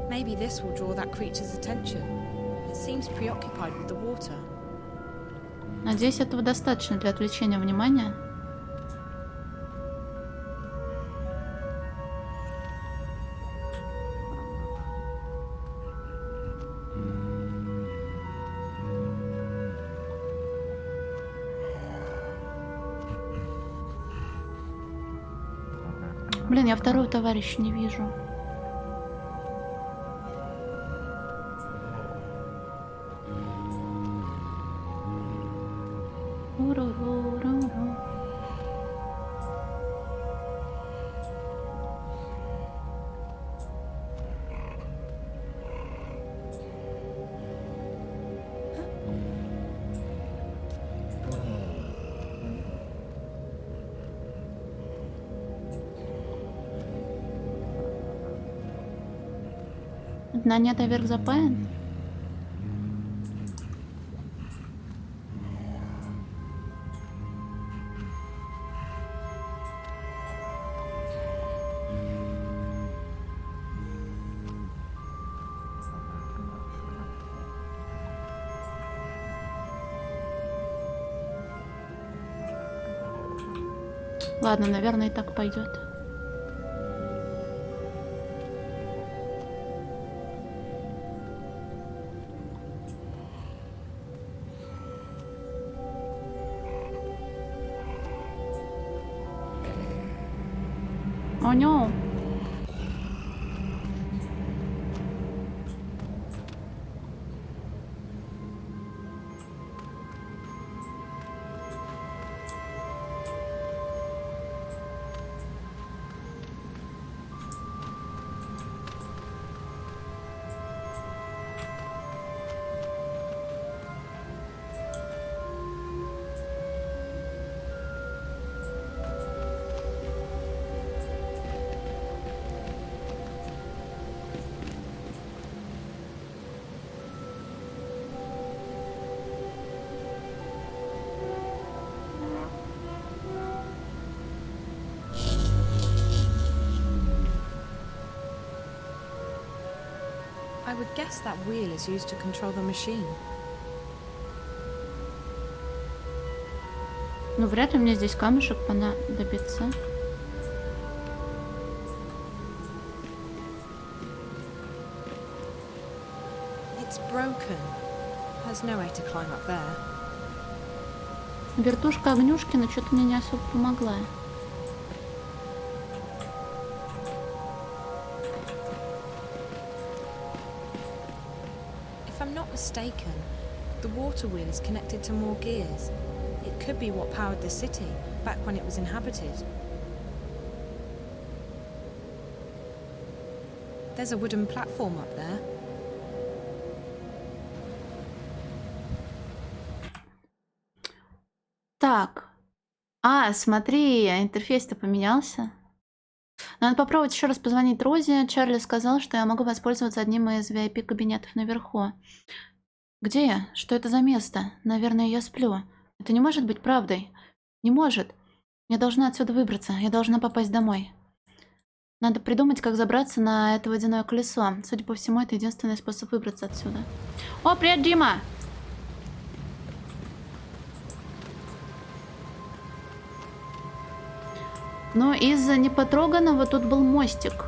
Maybe this will draw that creature's attention. It seems preoccupied with the water. Надеюсь, этого достаточно для отвлечения внимания. Блин, я второго товарища не вижу. Уру-ру-ру-ру. Дна нет, а верх запаян? Ладно, наверное, и так пойдет. О, no. I would guess that wheel is used to control the machine. Ну, вряд ли мне здесь камешек понадобится. It's broken. There's no way to climb up there. Вертушка Огнюшкина что-то мне не особо помогла. If I'm not mistaken, the water wheel is connected to more gears. It could be what powered the city back when it was inhabited. There's a wooden platform up there. Так. Смотри, интерфейс-то поменялся. Надо попробовать еще раз позвонить Розе. Чарли сказал, что я могу воспользоваться одним из VIP-кабинетов наверху. Где я? Что это за место? Наверное, я сплю. Это не может быть правдой. Не может. Я должна отсюда выбраться. Я должна попасть домой. Надо придумать, как забраться на это водяное колесо. Судя по всему, это единственный способ выбраться отсюда. О, привет, Дима! Но из-за непотроганного тут был мостик.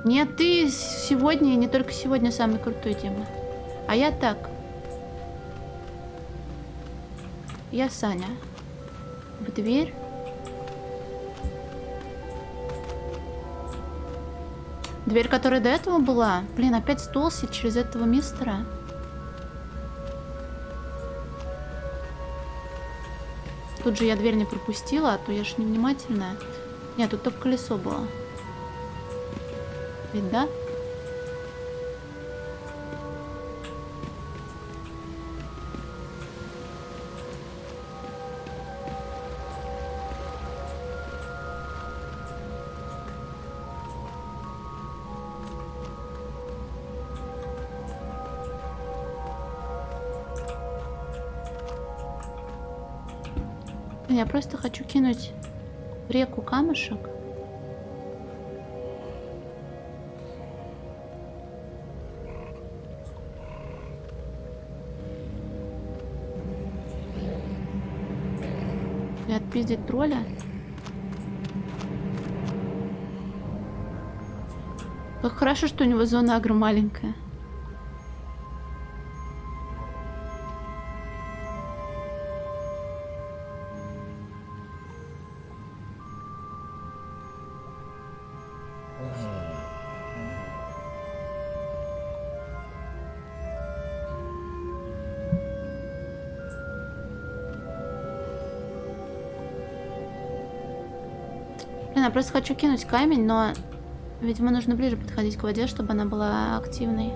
Нет, ты сегодня, и не только сегодня, самый крутой, Дима. А я так. Я Саня. В дверь. Дверь, которая до этого была. Блин, опять столси через этого мистера. Тут же я дверь не пропустила, а то я ж невнимательная. Нет, тут только колесо было. Ведь да? Я просто хочу кинуть в реку камушек. И отпиздить тролля. Как хорошо, что у него зона агро маленькая. Я просто хочу кинуть камень, но, видимо, нужно ближе подходить к воде, чтобы она была активной.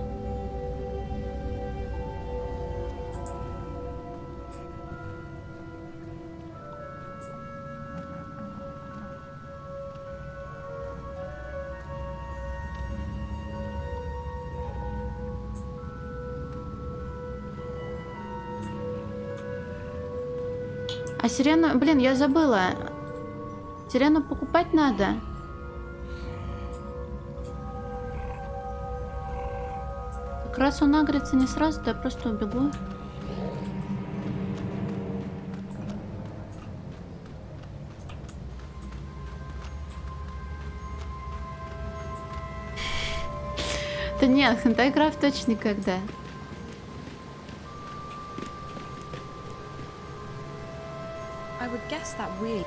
А сирену... Блин, я забыла. Сирену покупать надо. Как раз он агрится не сразу, то я просто убегу. Да нет, хентай-крафт точно никогда. I would guess that weird.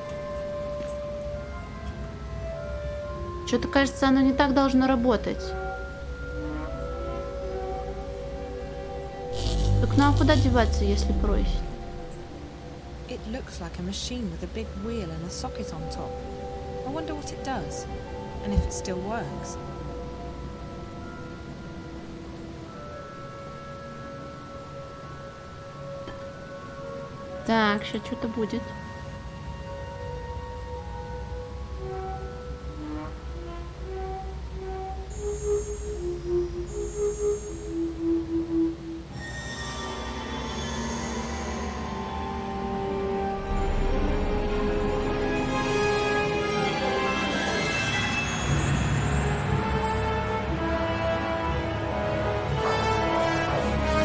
Что-то кажется, оно не так должно работать. Так ну а куда деваться, если просит? It looks like a machine with a big wheel and a socket on top. I wonder what it does, and if it still works. Так, сейчас что-то будет.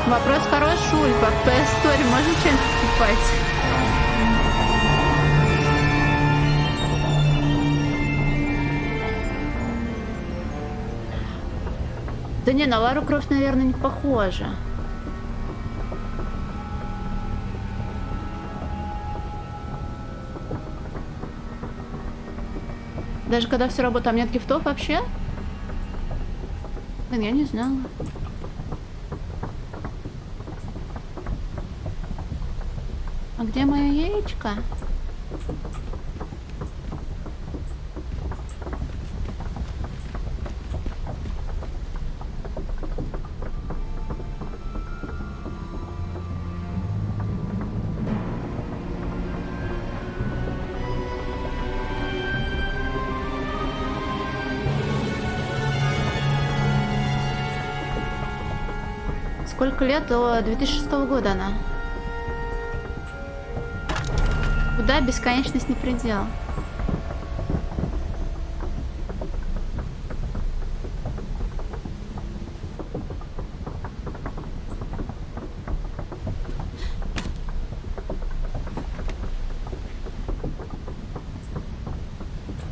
Вопрос хороший, Ульпа. В PS Store можно что-нибудь покупать? Да не, на Лару Крофт, наверное, не похоже. Даже когда все работает, там нет гифтов вообще? Блин, я не знала. А где мое яичко? Сколько лет? До 2006 года она. Куда бесконечность не предел.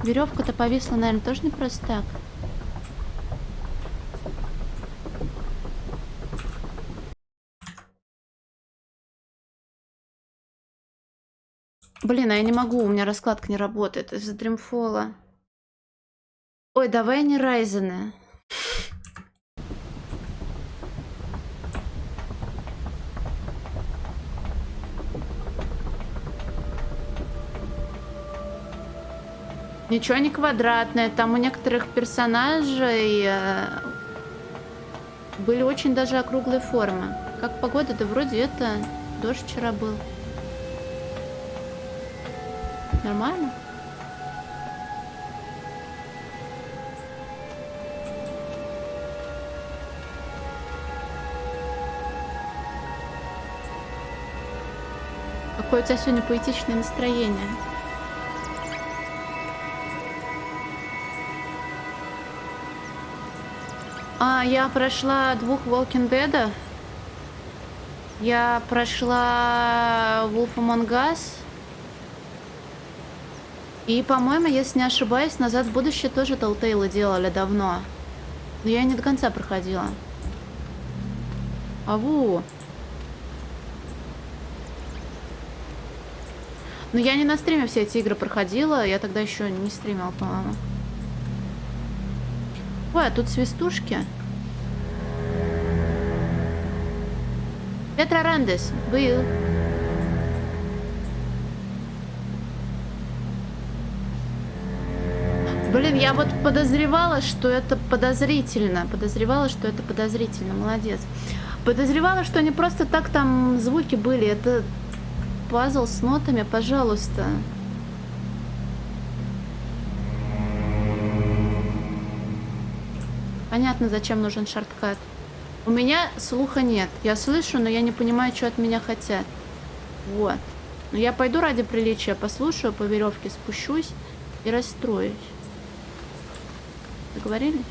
Веревка-то повисла, наверное, тоже не просто так. Блин, а я не могу, у меня раскладка не работает из-за дримфола. Ой, давай не Райзены. Ничего не квадратное. Там у некоторых персонажей были очень даже округлые формы. Как погода, да вроде это дождь вчера был. Нормально? Какое у тебя сегодня поэтичное настроение. Я прошла 2 Walking Dead. Я прошла Wolf Among Us. И, по-моему, если не ошибаюсь, «Назад в будущее» тоже Telltale делали давно. Но я не до конца проходила. Аву. Но я не на стриме все эти игры проходила. Я тогда еще не стримила, по-моему. Ой, а тут свистушки. Петра Рандес был. Блин, я вот подозревала, что это подозрительно. Молодец. Подозревала, что не просто так там звуки были. Это пазл с нотами, пожалуйста. Понятно, зачем нужен шорткат. У меня слуха нет. Я слышу, но я не понимаю, что от меня хотят. Вот. Но я пойду ради приличия, послушаю, по веревке спущусь и расстроюсь. Договорились?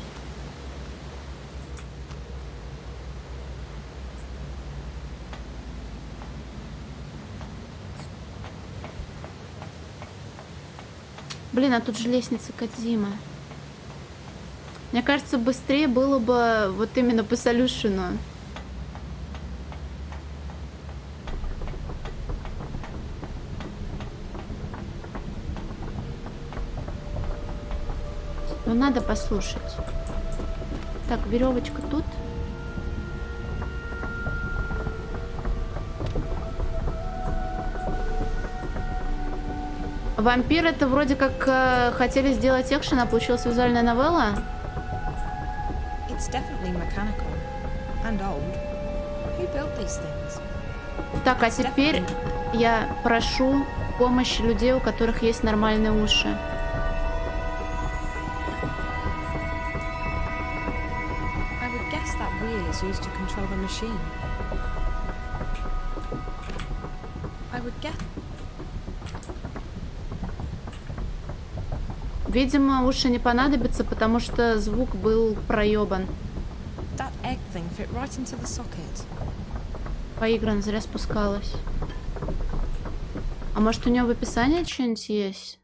Блин, а тут же лестница Кодзимы. Мне кажется, быстрее было бы вот именно по солюшену. Но надо послушать. Так, веревочка тут. Вампир — это вроде как хотели сделать экшен, а получилась визуальная новелла. Так, а теперь я прошу помощи людей, у которых есть нормальные уши. Видимо, уши не понадобятся, потому что звук был проебан. Поигран, зря спускалась. А может, у него в описании что-нибудь есть?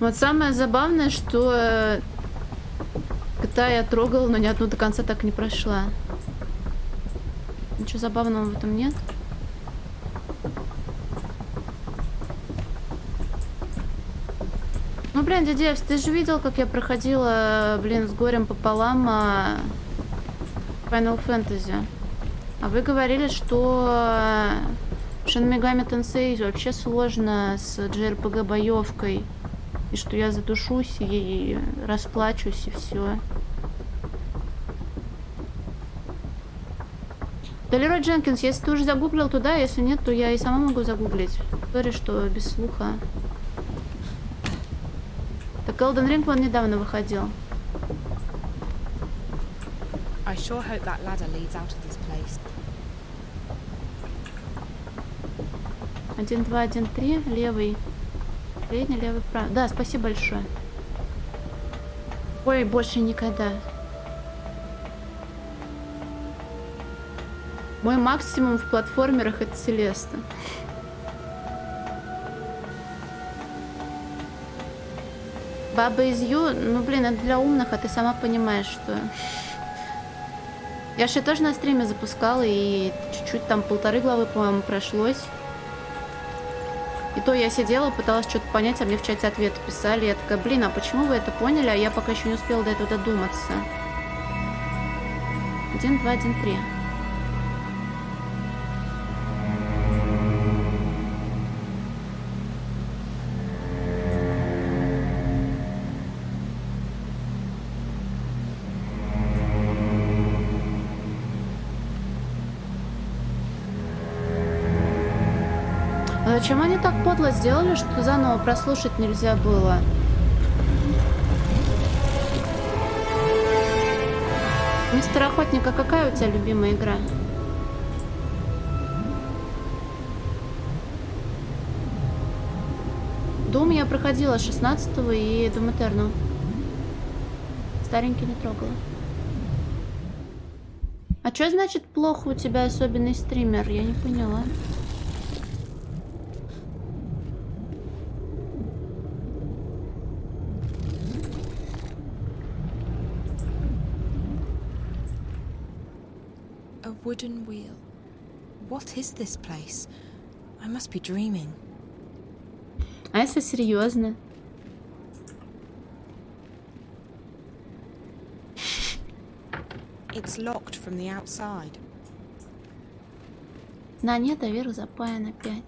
Вот самое забавное, что кота я трогала, но ни одну до конца так и не прошла. Ничего забавного в этом нет. Ну, блин, дядя, ты же видел, как я проходила, блин, с горем пополам Final Fantasy. А вы говорили, что Shin Megami Tensei вообще сложно с JRPG боевкой. И что я задушусь и расплачусь, и все. Да, Лерой Дженкинс, если ты уже загуглил туда, если нет, то я и сама могу загуглить. Говорю, что без слуха. Так Elden Ring вон недавно выходил. sure hope that ladder leads out of this place. 1, 2, 1, 3, левый. Средний, левый, правый. Да, спасибо большое. Ой, больше никогда. Мой максимум в платформерах — это Селеста. Баба из Ю, ну блин, это для умных, а ты сама понимаешь, что... Я же тоже на стриме запускала, и чуть-чуть там 1,5 главы, по-моему, прошлось. И то я сидела, пыталась что-то понять, а мне в чате ответы писали. Я такая, блин, а почему вы это поняли, а я пока еще не успела до этого додуматься. 1, 2, 1, 3. Зачем они так подло сделали, что заново прослушать нельзя было? Мистер Охотник, а какая у тебя любимая игра? Doom я проходила 16-го и Doom Eternal. Старенький не трогала. А что значит плохо у тебя особенный стример? Я не поняла. A wooden wheel. What is this place? I must be dreaming. А если серьезно? It's locked from the outside. На нет, а вверх запаян опять.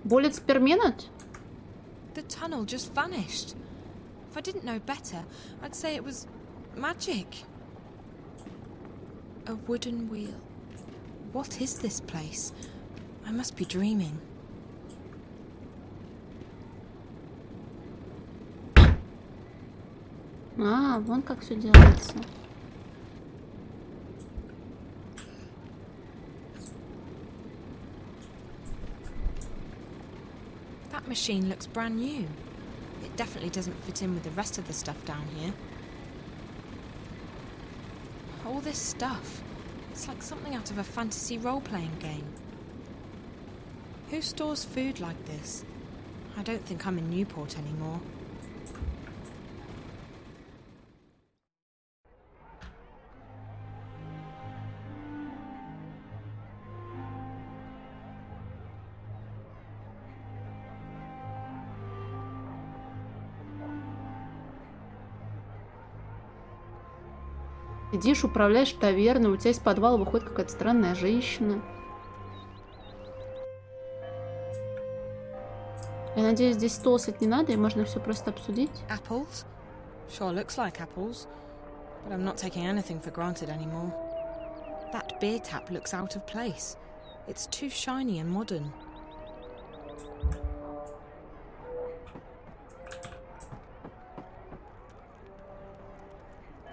Bullets per minute? The tunnel just vanished. If I didn't know better, I'd say it was magic. A wooden wheel. What is this place? I must be dreaming. А, вон как все делается. That machine looks brand new. It definitely doesn't fit in with the rest of the stuff down here. All this stuff. It's like something out of a fantasy role-playing game. Who stores food like this? I don't think I'm in Newport anymore. Сидишь, управляешь таверной, у тебя из подвала выходит какая-то странная женщина. Я надеюсь, здесь толстить не надо, и можно все просто обсудить. Apples? Sure looks like apples. But I'm not taking anything for granted anymore. That beer tap looks out of place. It's too shiny and modern.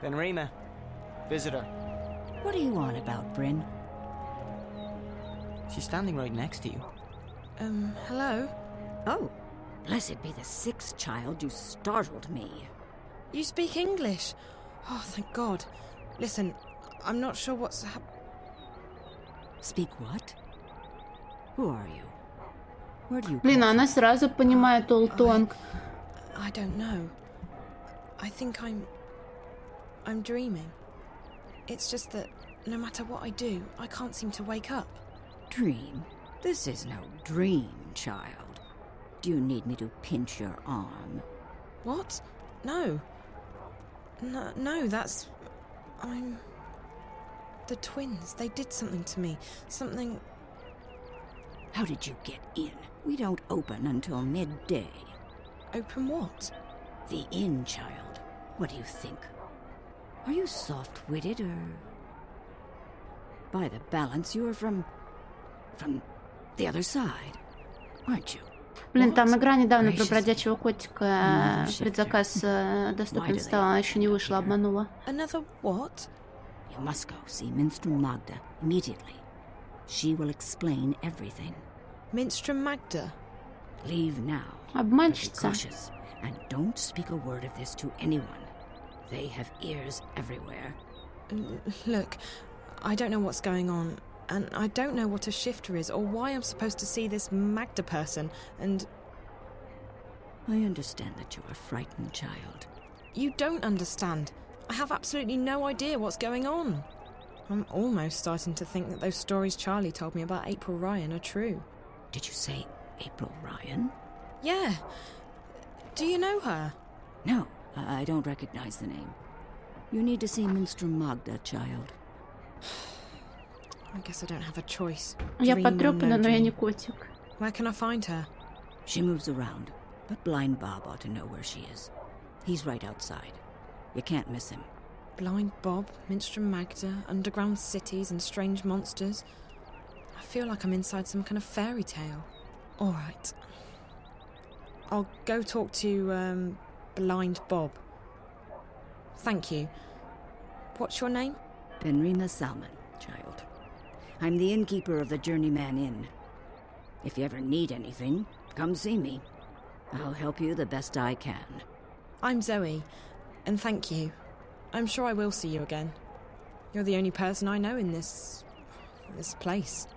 Benrima. Visitor. What do you want about, Bryn? She's standing right next to you. Hello? Oh, blessed be the sixth child, you startled me. You speak English? Oh, thank God. Listen, I'm not sure what's Speak what? Who are you? Where do you Блин, она сразу понимает олтонг. I don't know. I think I'm dreaming. It's just that no matter what I do, I can't seem to wake up. Dream? This is no dream, child. Do you need me to pinch your arm? What? No. No, that's... The twins, they did something to me. Something... How did you get in? We don't open until midday. Open what? The inn, child. What do you think? Are you soft-witted, or... By the balance, you're from the other side, aren't you? Блин, там игра недавно про Gracious. бродячего котика. Предзаказ доступен стал, а еще не вышла, обманула. Another what? You must go see Minstrel Magda immediately. She will explain everything. Minstrel Magda? Leave now. But be Обманщица. cautious, and don't speak a word of this to anyone. They have ears everywhere. Look, I don't know what's going on, and I don't know what a shifter is or why I'm supposed to see this Magda person, and... I understand that you are frightened, child. You don't understand. I have absolutely no idea what's going on. I'm almost starting to think that those stories Charlie told me about April Ryan are true. Did you say April Ryan? Yeah. Do you know her? No, I don't recognize the name. You need to see Minstrel Magda, child. I guess I don't have a choice. Я Dream or потрёпана, no но я dream. не котик. Where can I find her? She moves around, but Blind Bob ought to know where she is. He's right outside. You can't miss him. Blind Bob, Minstrel Magda, underground cities and strange monsters. I feel like I'm inside some kind of fairy tale. All right. I'll go talk to, Blind Bob. Thank you. What's your name? Benrima Salmon, child. I'm the innkeeper of the Journeyman Inn. If you ever need anything, come see me. I'll help you the best I can. I'm Zoe, and thank you. I'm sure I will see you again. You're the only person I know in this place.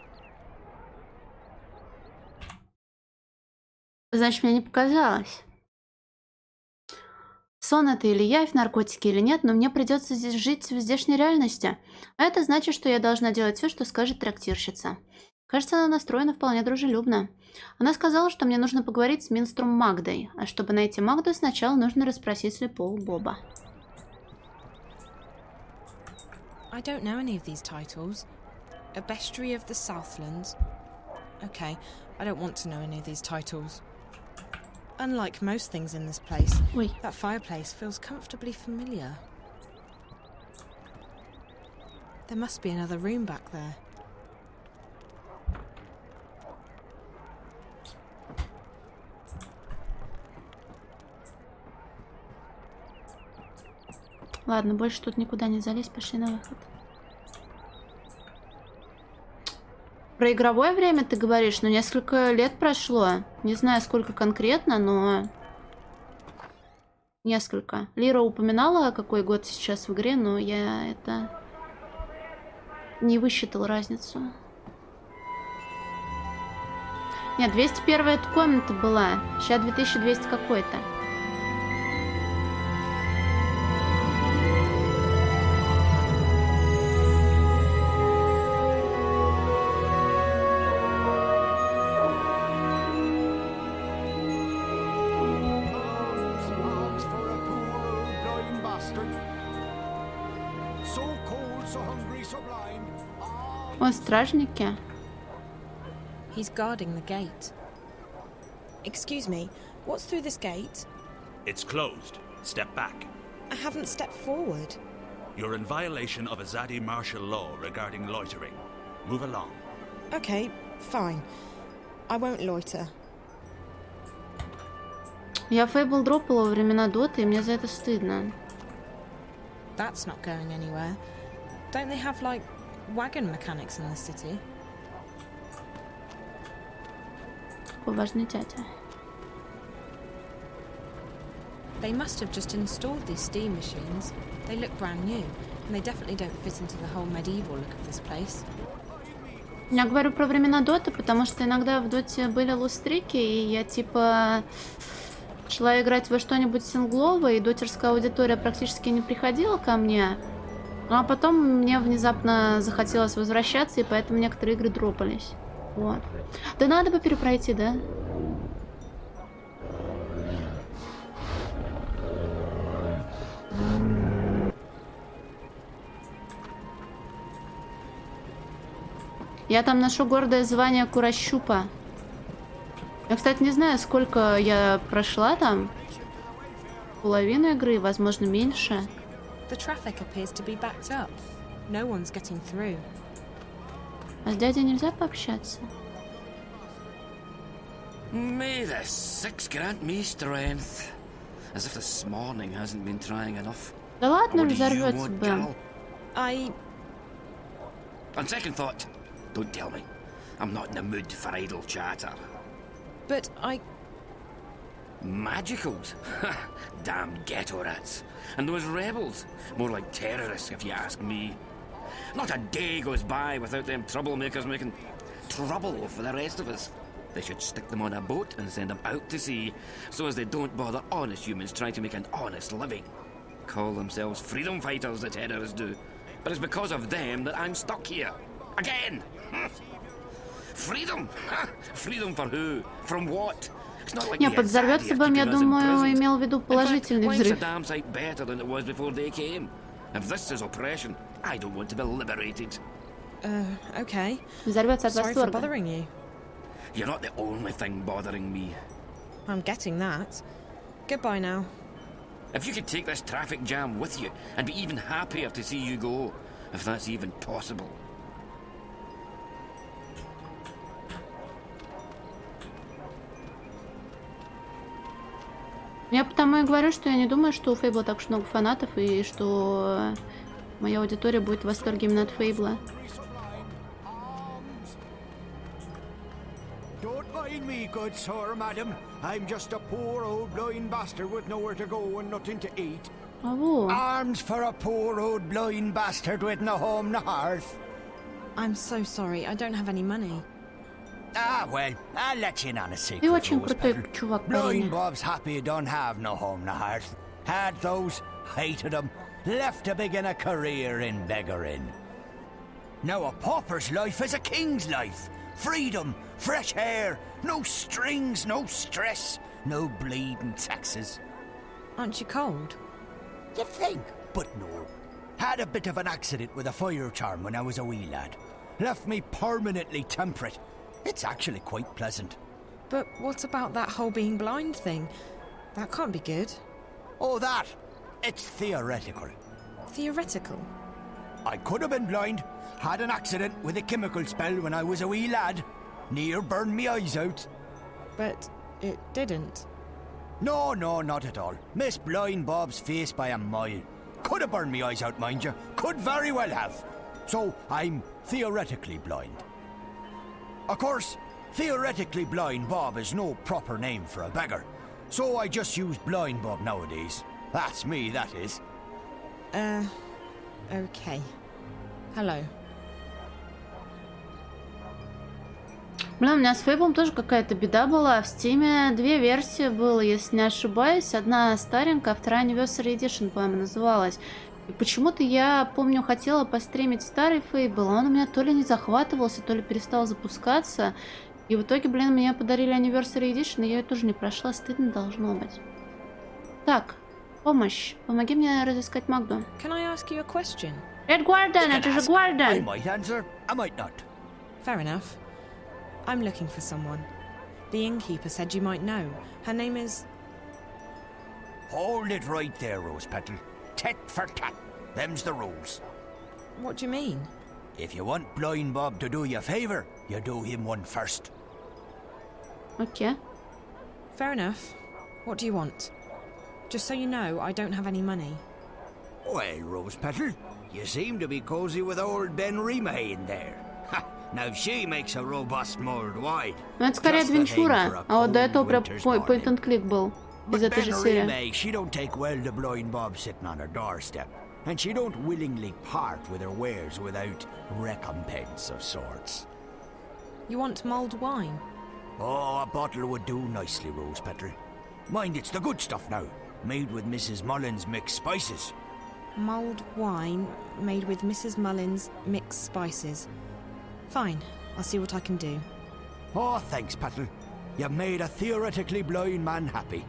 Значит, мне не показалось. Сон это или явь, наркотики или нет, но мне придется здесь жить в здешней реальности. А это значит, что я должна делать все, что скажет трактирщица. Кажется, она настроена вполне дружелюбно. Она сказала, что мне нужно поговорить с Минстром Магдой, а чтобы найти Магду, сначала нужно расспросить слепого Боба. I don't know any of these titles. A Bestiary of the Southlands. Okay, I don't want to know any of these titles. Unlike most things in this place, that fireplace feels comfortably familiar. There must be another room back there. Ладно, больше тут никуда не залезть, пошли на выход. Про игровое время ты говоришь, но несколько лет прошло. Не знаю, сколько конкретно, но... Несколько. Лира упоминала, какой год сейчас в игре, но я это... не высчитал разницу. Нет, 201 эта комната была. Сейчас 2200 какой-то. О, стражники. He's guarding the gate. Excuse me, what's through this gate? It's closed. Step back. I haven't stepped forward. You're in violation of Azadi martial law regarding loitering. Move along. Okay, fine. I won't loiter. Я Фейбл дропала во времена Доты, и мне за это стыдно. That's not going anywhere. Don't they have, like, wagon mechanics in the city? Какой важный дядя. They must have just installed these steam machines. They look brand new, and they definitely don't fit into the whole medieval look of this place. Я говорю про времена Доты, потому что иногда в Доте были лустрики, и я типа шла играть во что-нибудь сингловое, и дотерская аудитория практически не приходила ко мне. А потом мне внезапно захотелось возвращаться, и поэтому некоторые игры дропались. Вот. Да надо бы перепройти, да? Я там ношу гордое звание Курощупа. Я, кстати, не знаю, сколько я прошла там. Половину игры, возможно, меньше. The traffic appears to be backed up. No one's getting through. А с дядей нельзя пообщаться? May the six grant me strength. As if this morning hasn't been trying enough. Да ладно, What do you взорвется want, Бэм. girl? On second thought, don't tell me. I'm not in the mood for idle chatter. But Magicals? Damn ghetto rats. And those rebels? More like terrorists, if you ask me. Not a day goes by without them troublemakers making trouble for the rest of us. They should stick them on a boat and send them out to sea, so as they don't bother honest humans trying to make an honest living. Call themselves freedom fighters, the terrorists do. But it's because of them that I'm stuck here. Again! Freedom? Freedom for who? From what? It's not like Не, под взорвется Бэм, я думаю, имел в виду положительный взрыв. Life's a damn sight better than it was before they came. If this is oppression, I don't want to be liberated. Okay. Взорвется от Sorry for восторга. bothering you. You're not the only thing bothering me. I'm getting that. Goodbye now. If you could take this traffic jam with you, I'd be even happier to see you go, if that's even possible. Я потому и говорю, что я не думаю, что у Фейбла так уж много фанатов, и что моя аудитория будет в восторге именно от Фейбла. Don't mind me, good sir, madam. I'm just a poor old blind bastard with nowhere to go and nothing to eat. Arms for a poor old blind bastard with no home, no hearth. I'm so sorry. I don't have any money. Ah, well, I'll let you in on a Ты secret, очень Rose крутой Petal. чувак, Blind парень. Bob's happy he don't have no home, no hearth. Had those, hated them, left to begin a career in beggaring. Now a pauper's life is a king's life. Freedom, fresh air, no strings, no stress, no bleeding taxes. Aren't you cold? You think? But no. Had a bit of an accident with a fire charm when I was a wee lad. Left me permanently temperate. It's actually quite pleasant. But what about that whole being blind thing? That can't be good. Oh, that? It's theoretical. Theoretical? I could have been blind. Had an accident with a chemical spell when I was a wee lad. Near burned me eyes out. But it didn't. No, not at all. Missed Blind Bob's face by a mile. Could have burned me eyes out, mind you. Could very well have. So I'm theoretically blind. Of course, theoretically blind Bob is no proper name for a beggar. So I just use Blind Bob nowadays. That's me, that is. Okay. Hello. Блин, у меня с Фейблом тоже какая-то беда была. В Стиме две версии было, если не ошибаюсь. Одна старенькая, вторая Anniversary Edition, по-моему, называлась. И почему-то я, помню, хотела постримить старый Фейбл, а он у меня то ли не захватывался, то ли перестал запускаться. И в итоге, блин, мне подарили Anniversary Edition, и я ее тоже не прошла. Стыдно должно быть. Так, помощь. Помоги мне разыскать Магду. Can I ask you a question? Red Guardian, это же I Guardian! might answer, I might not. Fair enough. I'm looking for someone. The innkeeper said you might know. Her name is... Hold it right there, Rose Petal. Tit for tat. Them's the rules. What do you mean? If you want Blind Bob to do you a favour, you do him one first. Okay. Fair enough. What do you want? Just so you know, I don't have any money. Well, Rose Petal, you seem to be cosy with old Ben Remahay in there. Ha! Now she makes a robust mold wide. Ну, это скорее адвенчура. А вот до этого прям point and click был. Из этой же серии. Remahay, she don't take well to Blind Bob sitting on her doorstep. And she don't willingly part with her wares without recompense of sorts. You want mulled wine? Oh, a bottle would do nicely, Rose Petal. Mind, it's the good stuff now. Made with Mrs. Mullins' mixed spices. Mulled wine made with Mrs. Mullins' mixed spices. Fine, I'll see what I can do. Oh, thanks, Petal. You've made a theoretically blind man happy.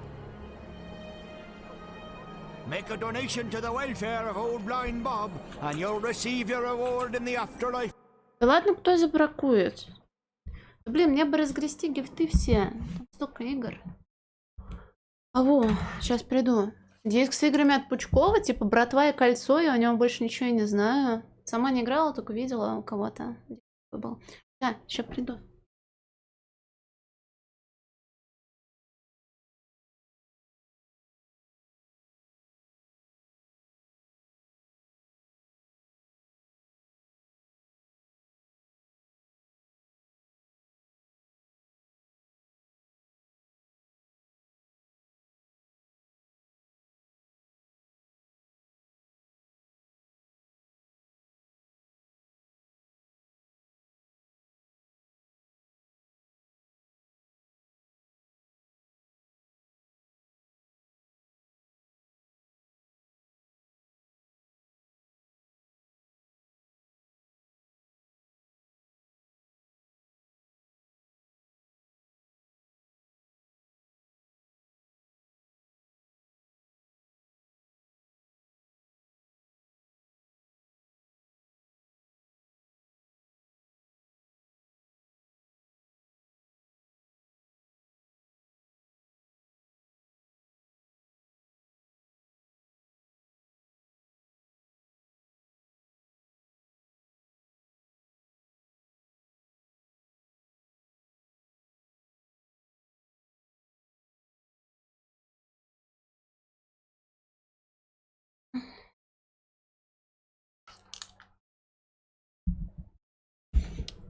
Make a donation to the welfare of old Blind Bob, and you'll receive your reward in the afterlife. Да ладно, кто забракует? Да, блин, мне бы разгрести гифты все. Там столько игр. А во, сейчас приду. Диск с играми от Пучкова, типа «Братва и кольцо», я о нем больше ничего и не знаю. Сама не играла, только видела у кого-то. Да, сейчас приду.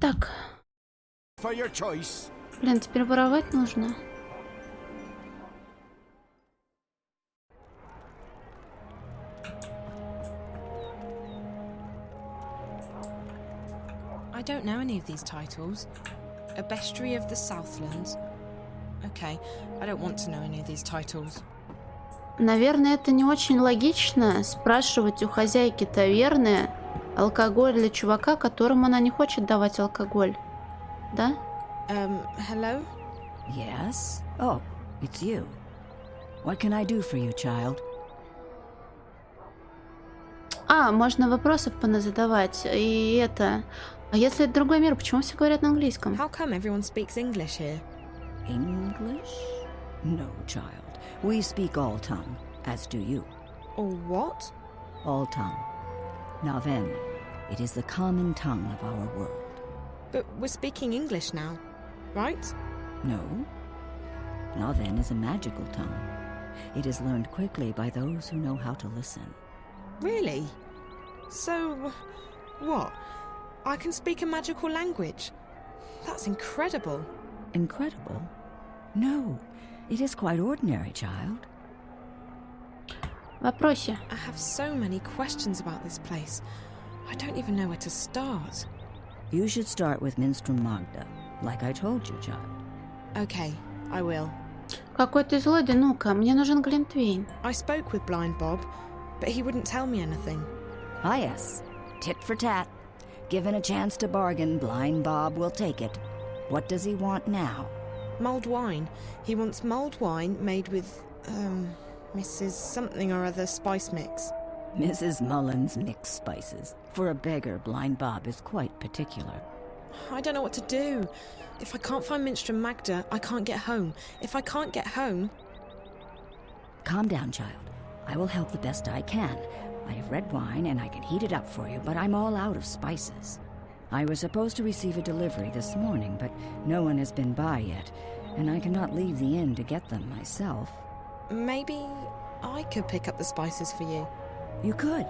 Так. For your choice. Блин, теперь воровать нужно. I don't know any of these titles. A bestiary of the Southlands. Okay, I don't want to know any of these titles. Наверное, это не очень логично спрашивать у хозяйки таверны алкоголь для чувака, которому она не хочет давать алкоголь. Да? Hello? Yes? Oh, it's you. What can I do for you, child? А, можно вопросов поназадавать. И это... А если это другой мир, почему все говорят на английском? How come everyone speaks English here? English? No, child. We speak all tongue, as do you. All what? All tongue. Now then, it is the common tongue of our world. But we're speaking English now, right? No. Now then is a magical tongue. It is learned quickly by those who know how to listen. Really? So, what? I can speak a magical language? That's incredible. Incredible? No, it is quite ordinary, child. Вопросе. I have so many questions about this place. I don't even know where to start. You should start with Minstrom Magda, like I told you, child. Okay, I will. Какой ты злодей, ну-ка, мне нужен Глинтвейн. I spoke with Blind Bob, but he wouldn't tell me anything. Ah, yes. Tit for tat. Given a chance to bargain, Blind Bob will take it. What does he want now? Mulled wine. He wants mulled wine made with, Mrs. Something or other spice mix. Mrs. Mullins mixed spices. For a beggar, Blind Bob is quite particular. I don't know what to do. If I can't find Minstrom Magda, I can't get home. If I can't get home... Calm down, child. I will help the best I can. I have red wine and I can heat it up for you, but I'm all out of spices. I was supposed to receive a delivery this morning, but no one has been by yet, and I cannot leave the inn to get them myself. Maybe I could pick up the spices for you. You could.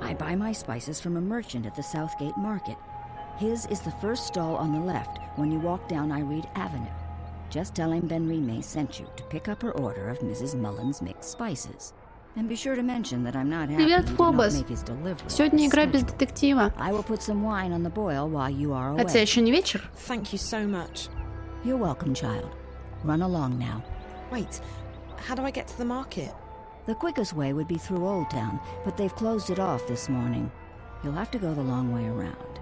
I buy my spices from a merchant at the Southgate Market. His is the first stall on the left when you walk down Iread Avenue. Just tell him Ben May sent you to pick up her order of Mrs. Mullins mixed spices. And be sure to mention that I'm not happy Привет, he did not Фобос. make his delivery. Сегодня игра без детектива. I will put some wine on the boil while you are away. Хотя еще не вечер. Thank you so much. You're welcome, child. Run along now. Wait, how do I get to the market? The quickest way would be through Old Town, but they've closed it off this morning. You'll have to go the long way around.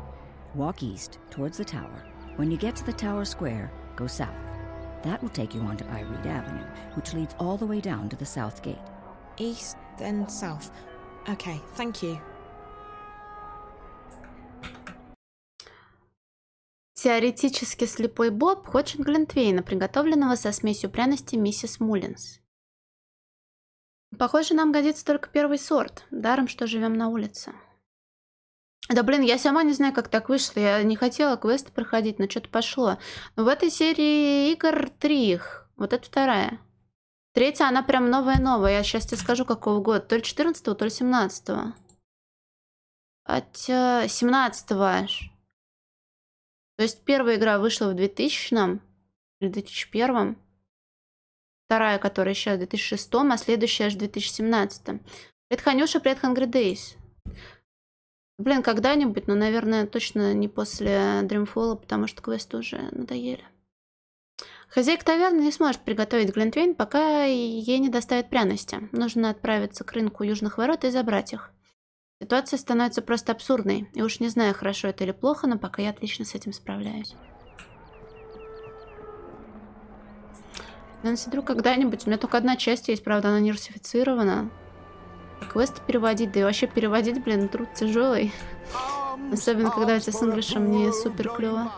Walk east, towards the tower. When you get to the tower square, go south. That will take you onto Iread Avenue, which leads all the way down to the south gate. East, then south. Okay, thank you. Теоретически слепой Боб хочет Глинтвейна, приготовленного со смесью пряностей миссис Муллинс. Похоже, нам годится только первый сорт. Даром, что живем на улице. Да блин, я сама не знаю, как так вышло. Я не хотела квесты проходить, но что-то пошло. Но в этой серии игр 3 их. Вот это вторая. Третья, она прям новая-новая. Я сейчас тебе скажу, какого года. То ли 14-го, то ли 17-го. Хотя 17-го аж. То есть первая игра вышла в 2000-м или 2001-м. Вторая, которая сейчас в 2006-м, а следующая аж в 2017-м. Привет, Ханюша, привет, Hungry Days. Блин, когда-нибудь, но, наверное, точно не после dreamfall, потому что квесты уже надоели. Хозяйка таверны не сможет приготовить глинтвейн, пока ей не доставят пряности. Нужно отправиться к рынку Южных Ворот и забрать их. Ситуация становится просто абсурдной. И уж не знаю, хорошо это или плохо, но пока я отлично с этим справляюсь. Если вдруг когда-нибудь... У меня только одна часть есть, правда, она не русифицирована. Квесты переводить, да и вообще переводить, блин, труд тяжелый. Особенно, когда у тебя с инглишем не супер клево.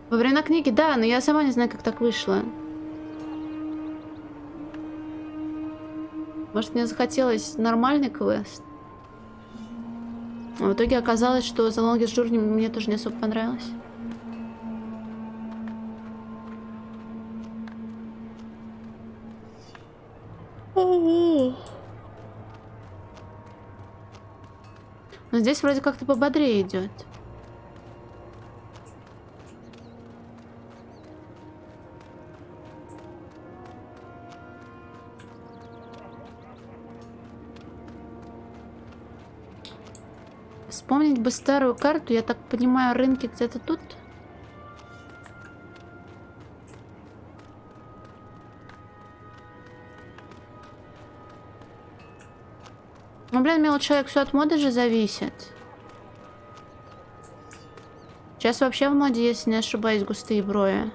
Во времена книги, да, но я сама не знаю, как так вышло. Может, мне захотелось нормальный квест? А в итоге оказалось, что The Longest Journey мне тоже не особо понравилось. Но здесь вроде как-то пободрее идет. Вспомнить бы старую карту. Я так понимаю, рынки где-то тут. Ну, блин, милый человек, все от моды же зависит. Сейчас вообще в моде, если не ошибаюсь, густые брови.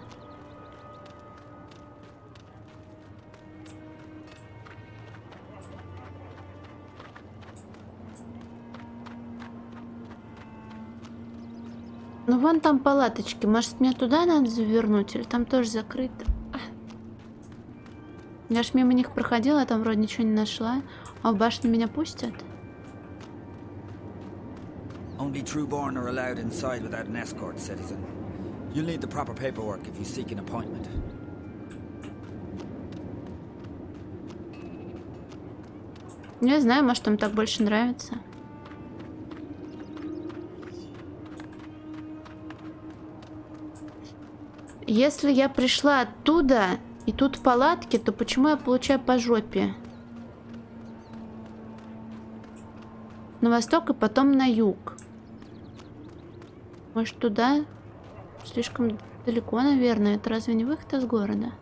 Ну, вон там палаточки. Может, мне туда надо завернуть? Или там тоже закрыто? Я ж мимо них проходила, там вроде ничего не нашла. А в башню меня пустят? Only Trueborn are allowed inside without an escort, citizen. You'll need the proper paperwork if you seek an appointment. Не знаю, может, им так больше нравится. Если я пришла оттуда, и тут палатки, то почему я получаю по жопе? На восток и потом на юг. Может, туда? Слишком далеко, наверное. Это разве не выход из города?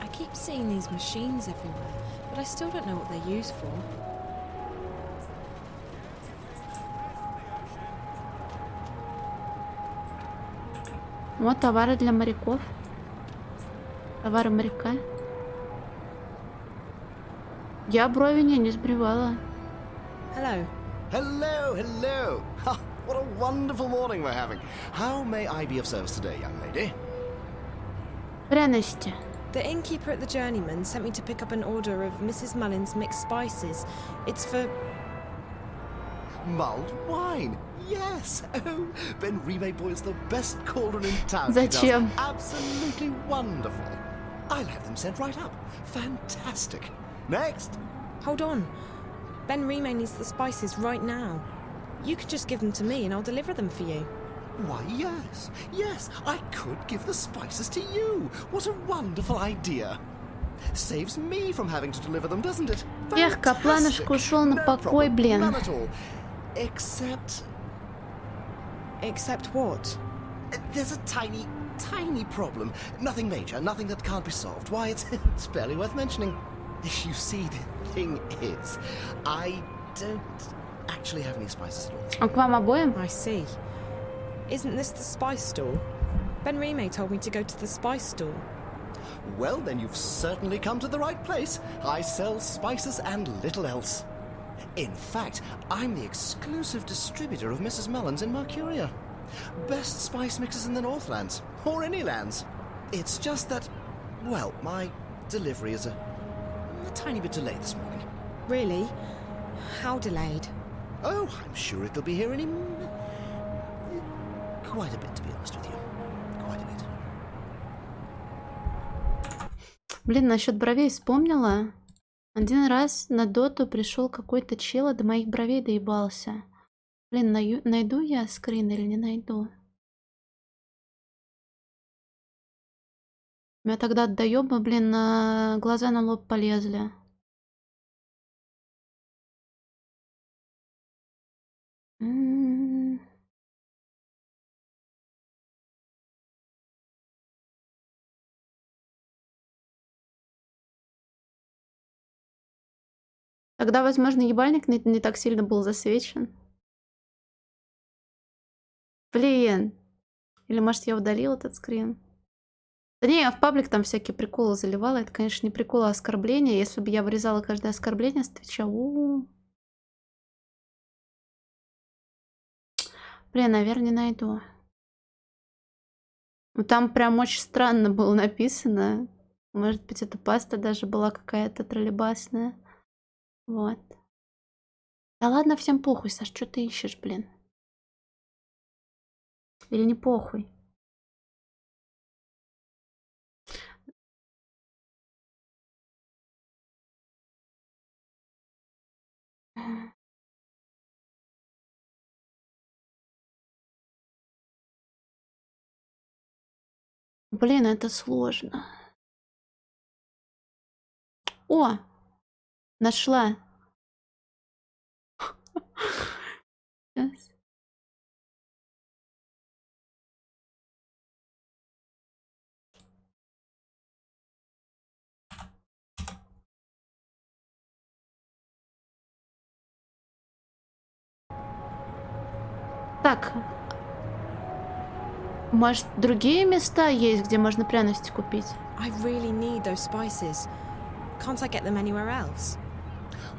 I keep seeing these machines everywhere, but I still don't know what they're used for. Вот товары для моряков. Товары моряка. Я брови не сбривала. Hello. Hello, hello. Ha, what a wonderful morning we're having. How may I be of service today, young lady? Пряности. The innkeeper at the Journeyman sent me to pick up an order of Mrs. Mullen's mixed spices. It's for... Mulled wine. Yes. Oh, Ben Rime boils the best cauldron in town. Зачем? Absolutely wonderful. I'll have them sent right up. Fantastic. Next. Hold on. Ben Rime needs the spices right now. You could just give them to me and I'll deliver them for you. Why, yes. Yes, I could give the spices to you. What a wonderful idea. Saves me from having to deliver them, doesn't it? Эх, Капланушка ушел на покой, блин. None at all. Except... Except what? There's a tiny problem. Nothing major, nothing that can't be solved. Why, it's barely worth mentioning. You see, the thing is, I don't actually have any spices at all. А к вам обоим? I see. Isn't this the spice store? Ben Rime told me to go to the spice store. Well, then you've certainly come to the right place. I sell spices and little else. In fact, I'm the exclusive distributor of Mrs. Mullen's in Mercuria. Best spice mixes in the Northlands, or any lands. It's just that, well, my delivery is a tiny bit delayed this morning. Really? How delayed? Oh, I'm sure it'll be here any... quite a bit, to be honest with you. Quite a bit. Блин, насчет бровей вспомнила. Один раз на доту пришел какой-то чел, до моих бровей доебался. Блин, найду я скрин или не найду? У меня тогда от доеба, блин, на глаза на лоб полезли. Тогда, возможно, ебальник не так сильно был засвечен. Блин. Или, может, я удалил этот скрин? Да не, я в паблик там всякие приколы заливала. Это, конечно, не приколы, а оскорбления. Если бы я вырезала каждое оскорбление с Твича... Блин, наверное, не найду. Ну, там прям очень странно было написано. Может быть, эта паста даже была какая-то троллебасная. Вот. Да ладно, всем похуй, Саш, что ты ищешь, блин? Или не похуй? Блин, это сложно. О, нашла. Щас. Так. Может, другие места есть, где можно пряности купить? I really need those spices. Can't I get them anywhere else?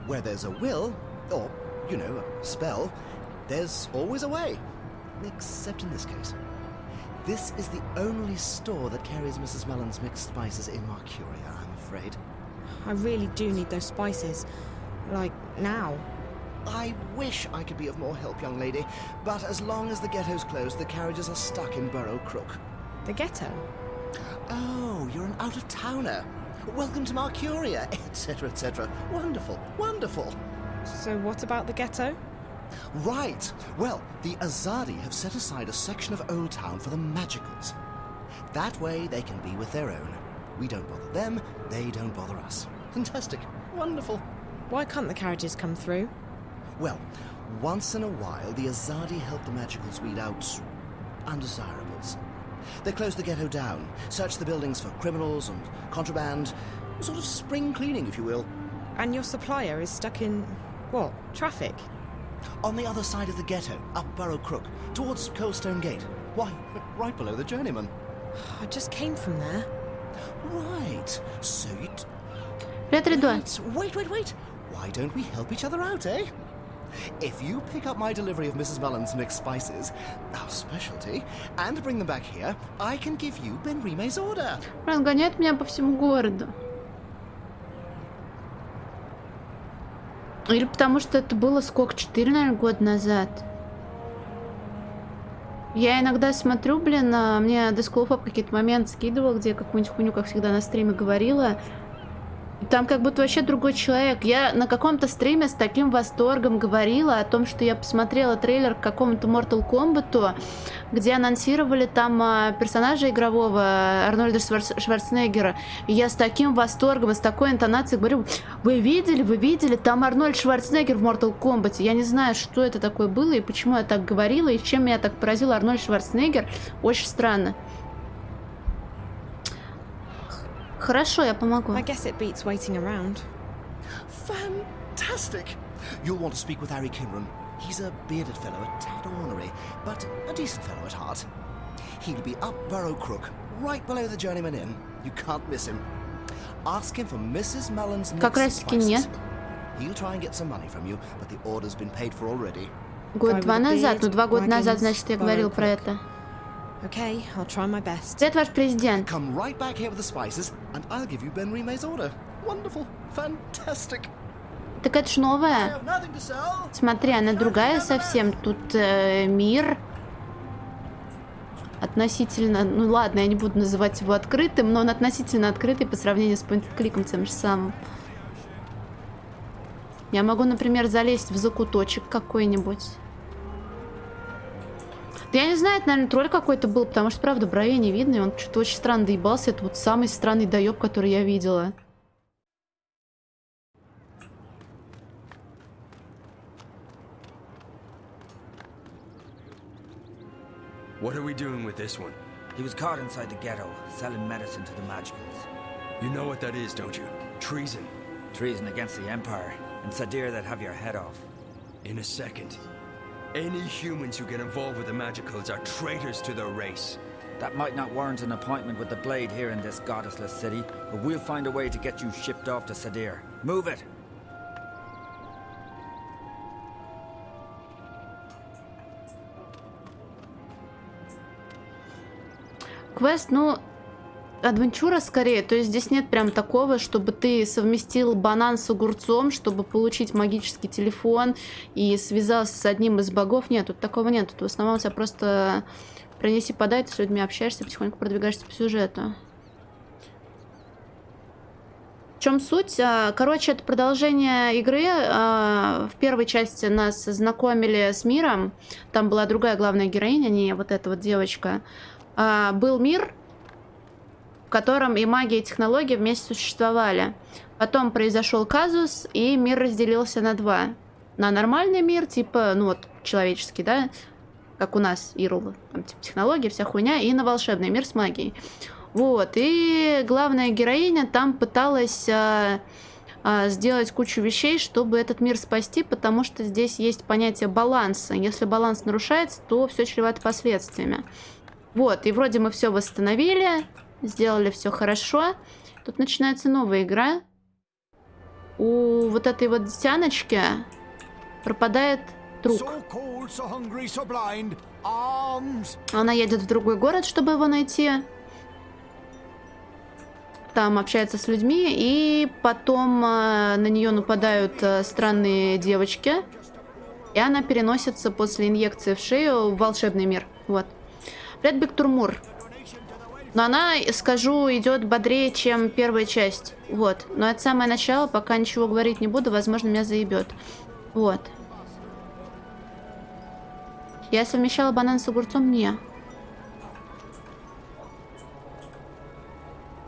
Where there's a will, or, you know, a spell, there's always a way. Except in this case. This is the only store that carries Mrs. Mellon's mixed spices in Marcuria, I'm afraid. I really do need those spices. Like, now. I wish I could be of more help, young lady, but as long as the ghetto's closed, the carriages are stuck in Burrow Crook. The ghetto? Oh, you're an out-of-towner. Welcome to Marcuria, etc., etc. Wonderful, wonderful. So what about the ghetto? Right. Well, the Azadi have set aside a section of Old Town for the Magicals. That way they can be with their own. We don't bother them, they don't bother us. Fantastic. Wonderful. Why can't the carriages come through? Well, once in a while, the Azadi help the Magicals weed out undesirables. They close the ghetto down, search the buildings for criminals and contraband, sort of spring cleaning, if you will. And your supplier is stuck in, what, traffic? On the other side of the ghetto, up Burrow Crook, towards Coldstone Gate. Why, right below the Journeyman. I just came from there. Right, so you... Wait. Wait. Why don't we help each other out, eh? If you pick up my delivery of Mrs. Mullen's mixed spices, our specialty, and bring them back here, I can give you Ben Rime's order. Он гоняет меня по всему городу. Или потому что это было сколько? 4, наверное, года назад. Я иногда смотрю, блин, мне Дескулфоп какие-то моменты скидывал, где какую-нибудь хуйню, как всегда, на стриме говорила. И там как будто вообще другой человек. Я на каком-то стриме с таким восторгом говорила о том, что я посмотрела трейлер к какому-то Mortal Kombat, где анонсировали там персонажа игрового Арнольда Шварценеггера. И я с таким восторгом и с такой интонацией говорю: вы видели, там Арнольд Шварценеггер в Mortal Kombat. Я не знаю, что это такое было и почему я так говорила, и чем меня так поразил Арнольд Шварценеггер. Очень странно. Хорошо, я помогу. I guess it beats waiting around. Fantastic! You'll want to speak with Harry Kimron. He's a bearded fellow, a tad ornery, but a decent fellow at heart. He'll be up Burrow Crook, right below the Journeyman Inn. You can't miss him. Ask him for Mrs. Mullen's Как раз таки нет. He'll try and get some money from you, but the order's been paid for already. Год-два назад, 2 года назад, значит, я говорил про это. Okay, I'll try my best. Это ваш президент. Come right back here with the spices, and I'll give you Ben Rime's order. Wonderful, fantastic. Так это ж новая. Смотри, она другая совсем. Тут мир относительно... Ну ладно, я не буду называть его открытым, но он относительно открытый по сравнению с point-кликом тем же самым. Я могу, например, залезть в закуточек какой-нибудь. Я не знаю, это, наверное, тролль какой-то был, потому что, правда, бровей не видно, и он что-то очень странно доебался. Это вот самый странный доеб, который я видела. What are we doing with this one? He was caught inside the ghetto, selling medicine to the Magicals. You know what that is, don't you? Treason. Treason against the Empire, and Sadir that'd have your head off. In a second. Any humans who get involved with the Magicals are traitors to their race. That might not warrant an appointment with the Blade here in this goddessless city, but we'll find a way to get you shipped off to Sadir. Move it! Квест, ну, адвенчура скорее. То есть здесь нет прям такого, чтобы ты совместил банан с огурцом, чтобы получить магический телефон и связался с одним из богов. Нет, тут такого нет. Тут в основном у тебя просто принеси-подай, ты с людьми общаешься, потихоньку продвигаешься по сюжету. В чем суть? Короче, это продолжение игры. В первой части нас знакомили с миром. Там была другая главная героиня, не вот эта вот девочка. Был мир, в котором и магия, и технологии вместе существовали. Потом произошел казус, и мир разделился на два. На нормальный мир, типа, ну вот, человеческий, да, как у нас, Ирл, там, типа, технологии, вся хуйня, и на волшебный мир с магией. Вот, и главная героиня там пыталась сделать кучу вещей, чтобы этот мир спасти, потому что здесь есть понятие баланса. Если баланс нарушается, то все чревато последствиями. Вот, и вроде мы все восстановили, сделали все хорошо. Тут начинается новая игра. У вот этой вот детяночки пропадает друг. Она едет в другой город, чтобы его найти. Там общается с людьми, и потом на нее нападают странные девочки. И она переносится после инъекции в шею в волшебный мир. Вот. Привет, Бектурмур. Но она, скажу, идет бодрее, чем первая часть. Вот. Но это самое начало, пока ничего говорить не буду, возможно, меня заебет. Вот. Я совмещала банан с огурцом? Не.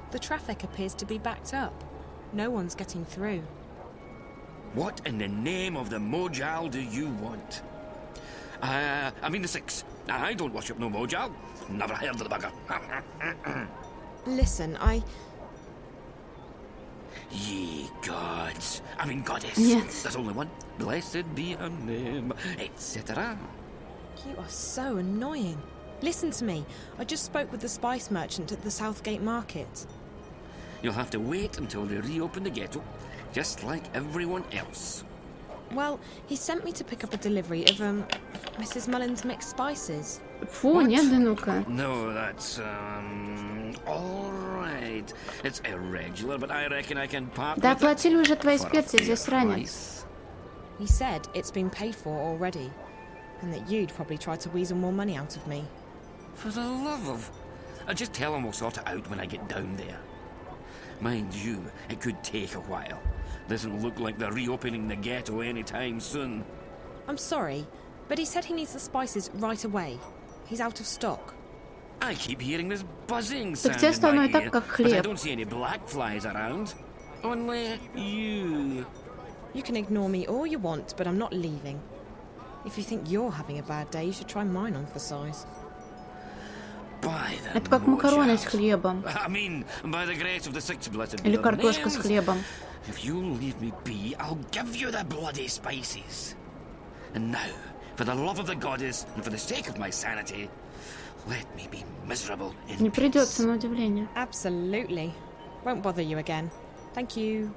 The traffic appears to be backed up. No one's getting through. What in the name of the Mojal do you want? I mean the Six. I don't worship no Mojal. Never heard of the bugger. Listen, Ye gods. I mean goddess. Yes. There's only one. Blessed be her name, etc. You are so annoying. Listen to me. I just spoke with the spice merchant at the Southgate Market. You'll have to wait until they reopen the ghetto, just like everyone else. Well, he sent me to pick up a delivery of, Mrs. Mullen's mixed spices. Фу, нет, да ну-ка. No, that's, all right. It's irregular, but I reckon I can part Да with it оплатили уже твои for a специи, fair засранец. price. He said it's been paid for already, and that you'd probably try to weasel more money out of me. For the love of... I'll just tell him we'll sort it out when I get down there. Mind you, it could take a while. Doesn't look like they're reopening the ghetto anytime soon. I'm sorry, but he said he needs the spices right away. He's out of stock. I keep hearing this buzzing Так sound тебе in остальное my и так ear, как but I хлеб. don't see any black flies around. Only you. You can ignore me all you want, but I'm not leaving. If you think you're having a bad day, you should try mine on for size. By the Это как макароны с Mojal. хлебом. I mean, by the grace of the Six Blessed Или be their картошка с names, хлебом. if you'll leave me be, I'll give you the bloody spices. And now, for the love of the goddess and for the sake of my sanity, let me be miserable in Не peace. придется, на удивление. Absolutely. Won't bother you again. Thank you.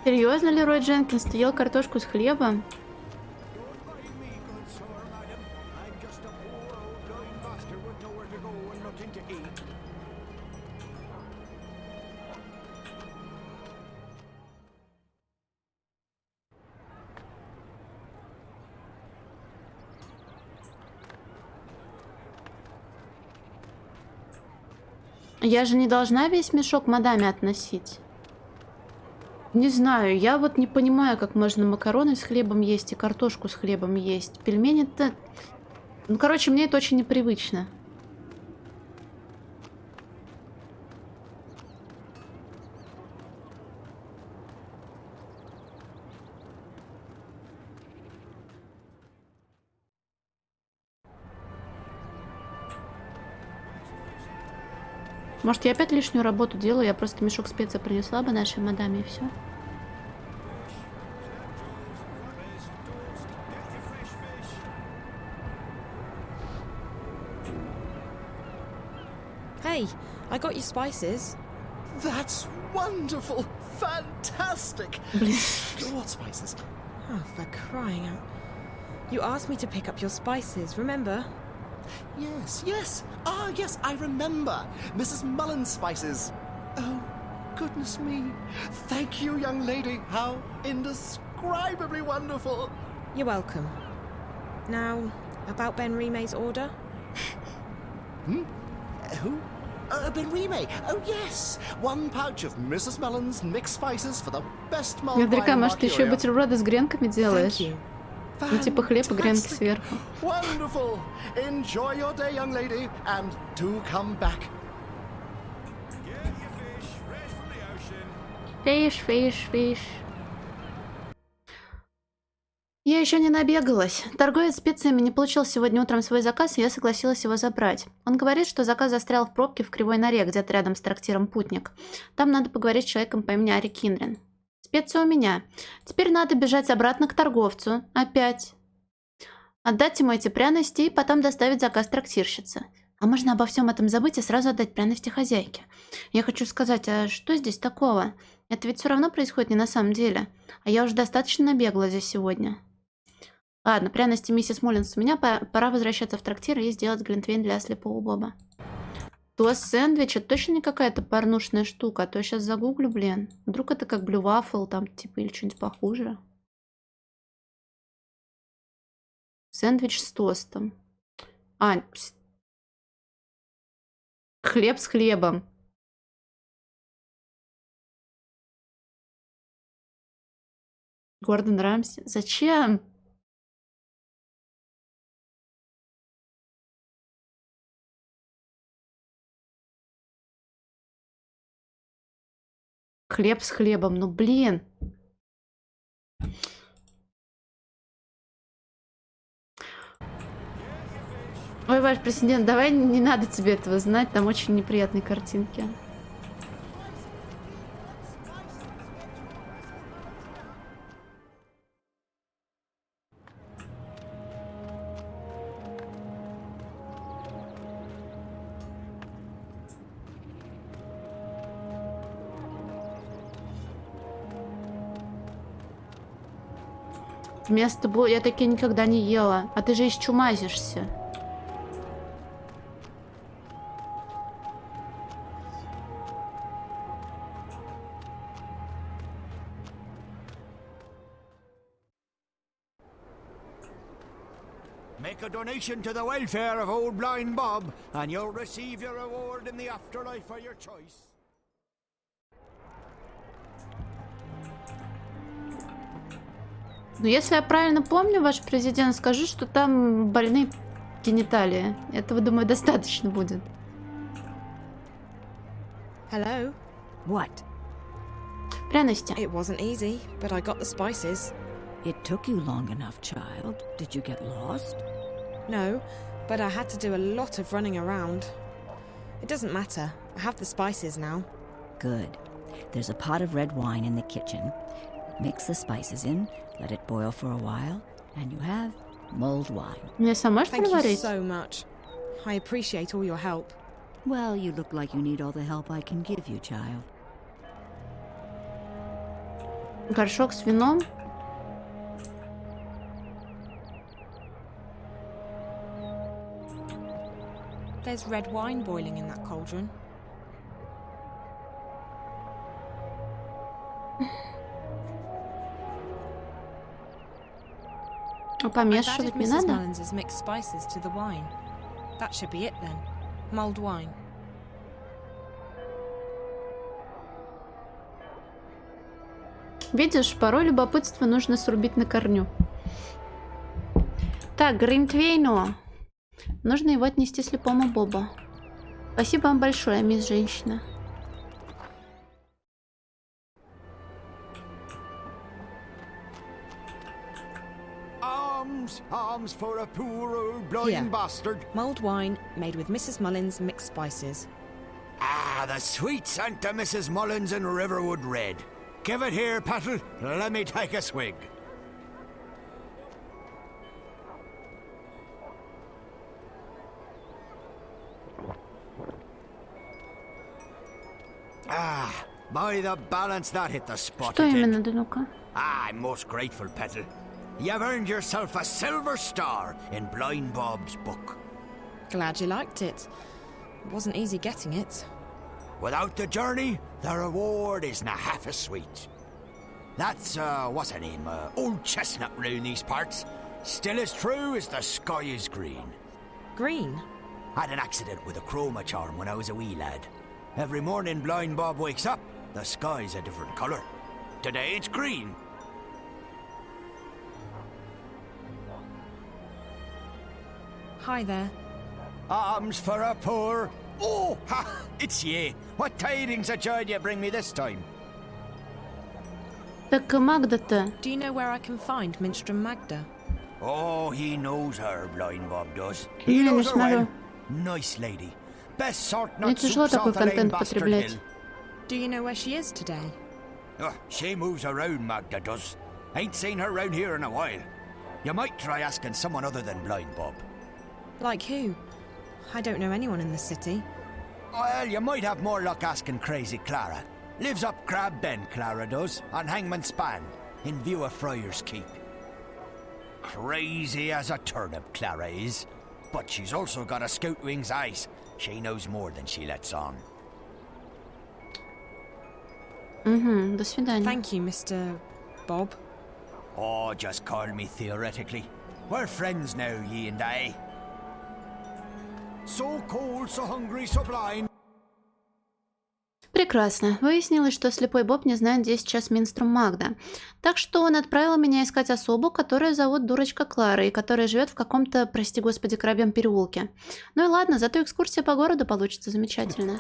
Серьезно, Лерой Дженкинс, ты ел картошку с хлебом? Я же не должна весь мешок мадаме относить. Не знаю, я вот не понимаю, как можно макароны с хлебом есть и картошку с хлебом есть. Пельмени-то... Ну, короче, мне это очень непривычно. Может, я опять лишнюю работу делаю, я просто мешок специй принесла бы нашей мадаме и все. Hey, I got you spices. That's wonderful! Fantastic! What spices? Oh, for crying out. You asked me to pick up your spices, remember? Yes, yes. Ah, yes, I remember. Mrs. Mullen's spices. Oh, goodness me. Thank you, young lady. How indescribably wonderful. You're welcome. Now, about Ben Rimé's order? Who? Ben Rimé. Oh, yes. 1 pouch of Mrs. Mullen's mixed spices for the best mulled wine Ядрика, in может, ты еще и Mercuria. бутерброды с гренками делаешь? Ну, типа хлеб и гренки сверху. Wonderful. Enjoy your day, young lady, and do come back. Фиш, фиш, фиш. Я еще не набегалась. Торговец специями не получил сегодня утром свой заказ, и я согласилась его забрать. Он говорит, что заказ застрял в пробке в Кривой норе, где-то рядом с трактиром «Путник». Там надо поговорить с человеком по имени Ари Кинрин. Специя у меня. Теперь надо бежать обратно к торговцу. Опять. Отдать ему эти пряности и потом доставить заказ трактирщице. А можно обо всем этом забыть и сразу отдать пряности хозяйке. Я хочу сказать, а что здесь такого? Это ведь все равно происходит не на самом деле. А я уже достаточно набегала здесь сегодня. Ладно, пряности миссис Моллинс у меня, пора возвращаться в трактир и сделать глинтвейн для слепого Боба. Тост сэндвич, это точно не какая-то порнушная штука, а то я сейчас загуглю, блин. Вдруг это как блю вафл, там, типа, или что-нибудь похуже. Сэндвич с тостом. А, хлеб с хлебом. Гордон Рамси. Зачем? Хлеб с хлебом, ну блин. Ой, ваш президент, давай не надо тебе этого знать, там очень неприятные картинки. Вместо я такие никогда не ела. А ты же исчумазишься. Make a donation to the welfare of old blind Bob, and you'll receive your reward in the afterlife of your choice. Ну, если я правильно помню, ваш президент, скажи, что там больные гениталии. Этого, думаю, достаточно будет. Hello? What? Пряности. It wasn't easy, but I got the spices. It took you long enough, child. Did you get lost? No, but I had to do a lot of running around. It doesn't matter. I have the spices now. Good. There's a pot of red wine in the kitchen. Mix the spices in, let it boil for a while, and you have mulled wine. Мне сама что Thank you говорить? so much. I appreciate all your help. Well, you look like you need all the help I can give you, child. Горшок с вином. There's red wine boiling in that cauldron. I've Помешивать added не Mrs. надо? Mullins' mixed spices to the wine. That should be it then. Mulled wine. Видишь, порой любопытство нужно срубить на корню. Так, Гринтвейну. Нужно его отнести слепому Бобу. Спасибо вам большое, мисс женщина. Alms for a poor old blind Here. bastard. Mulled wine made with Mrs. Mullins' mixed spices. Ah, the sweet scent of Mrs. Mullins and Riverwood Red. Give it here, Pattle. Let me take a swig. Ah, by the balance, that hit the spot. Что it did. именно, да ну-ка? I'm most grateful, Petal. You've earned yourself a silver star in Blind Bob's book. Glad you liked it. It wasn't easy getting it. Without the journey, the reward isn't half as sweet. That's, what's her name? Old Chestnut round these parts. Still as true as the sky is green. Green? Had an accident with a chroma charm when I was a wee lad. Every morning Blind Bob wakes up, the sky's a different colour. Today it's green. Hi there. Arms for a poor... Oh, ha! It's ye. What tidings of joy do you bring me this time? Так Магда-то... Do you know where I can find Minstrom Magda? Oh, he knows her, Blind Bob does. Не, He не knows her смотрю. well. Nice lady. Best sort Мне not тяжело soups такой off the lane контент bastard потреблять. hill. Do you know where she is today? Oh, she moves around, Magda does. Ain't seen her round here in a while. You might try asking someone other than Blind Bob. Like who? I don't know anyone in the city. Well, you might have more luck asking Crazy Clara. Lives up Crab Bend, Clara does, on Hangman's Span, in view of Friar's Keep. Crazy as a turnip, Clara is. But she's also got a scout wing's eyes. She knows more than she lets on. До свидания. Thank you, Mr. Bob. Oh, just call me theoretically. We're friends now, ye and I. So cold, so hungry, so blind. Прекрасно. Выяснилось, что слепой Боб не знает, где сейчас Минстром Магда. Так что он отправил меня искать особу, которую зовут Дурочка Клара, и которая живет в каком-то, прости господи, Крабьем переулке. Ну и ладно, зато экскурсия по городу получится замечательно.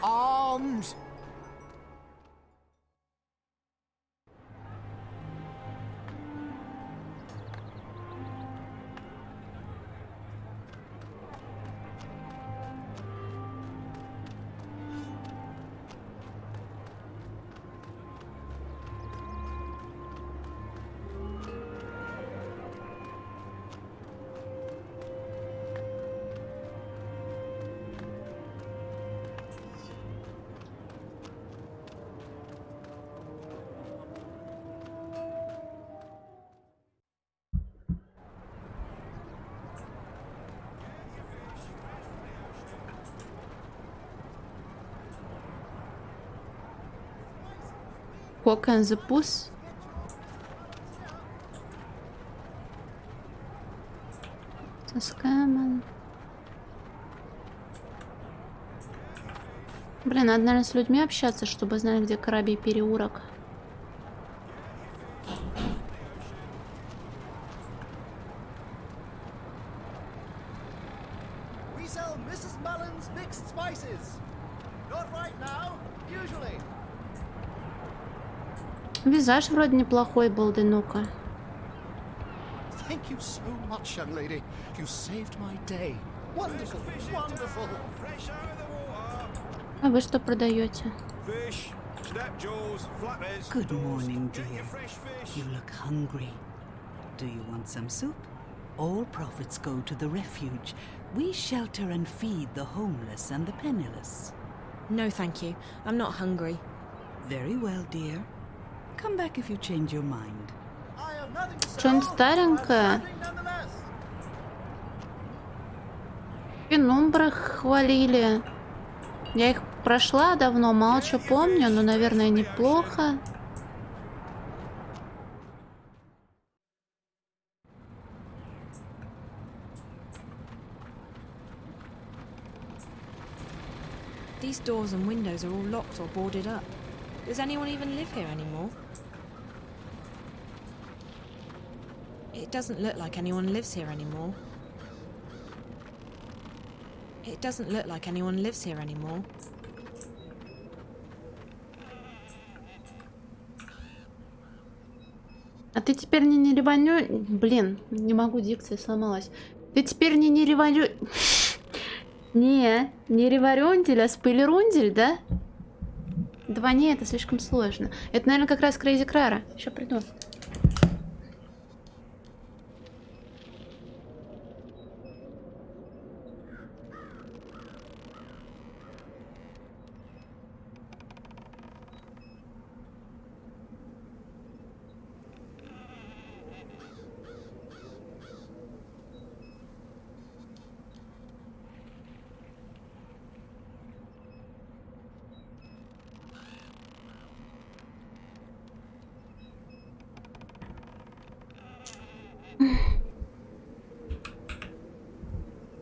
Cock and the Puss. Тоскаман. Блин, надо, наверное, с людьми общаться, чтобы знать, где Крабий переулок. We sell Mrs. Mullen's mixed spices. Not right now, usually. Визаж вроде неплохой был, да ну-ка. Thank you so much, young lady. You saved my day. Wonderful, wonderful. А вы что продаете? Good morning, dear. You look hungry. Do you want some soup? All profits go to the refuge. We shelter and feed the homeless and the penniless. No, thank you. I'm not hungry. Very well, dear. Come back if you change your mind. Что-нибудь старенькое? Пенумбры хвалили. Я их прошла давно, мало что помню, но, наверное, неплохо. These doors and windows are all locked or boarded up. Does anyone even live here anymore? It doesn't look like anyone lives here anymore. It doesn't look like anyone lives here anymore. А ты теперь не реваню... Блин, не могу, дикция сломалась. Ты теперь не реваню... Не реварюндель, а спойлерундель, да? Два не, это слишком сложно. Это, наверное, как раз Крейзи Клара. Сейчас приду.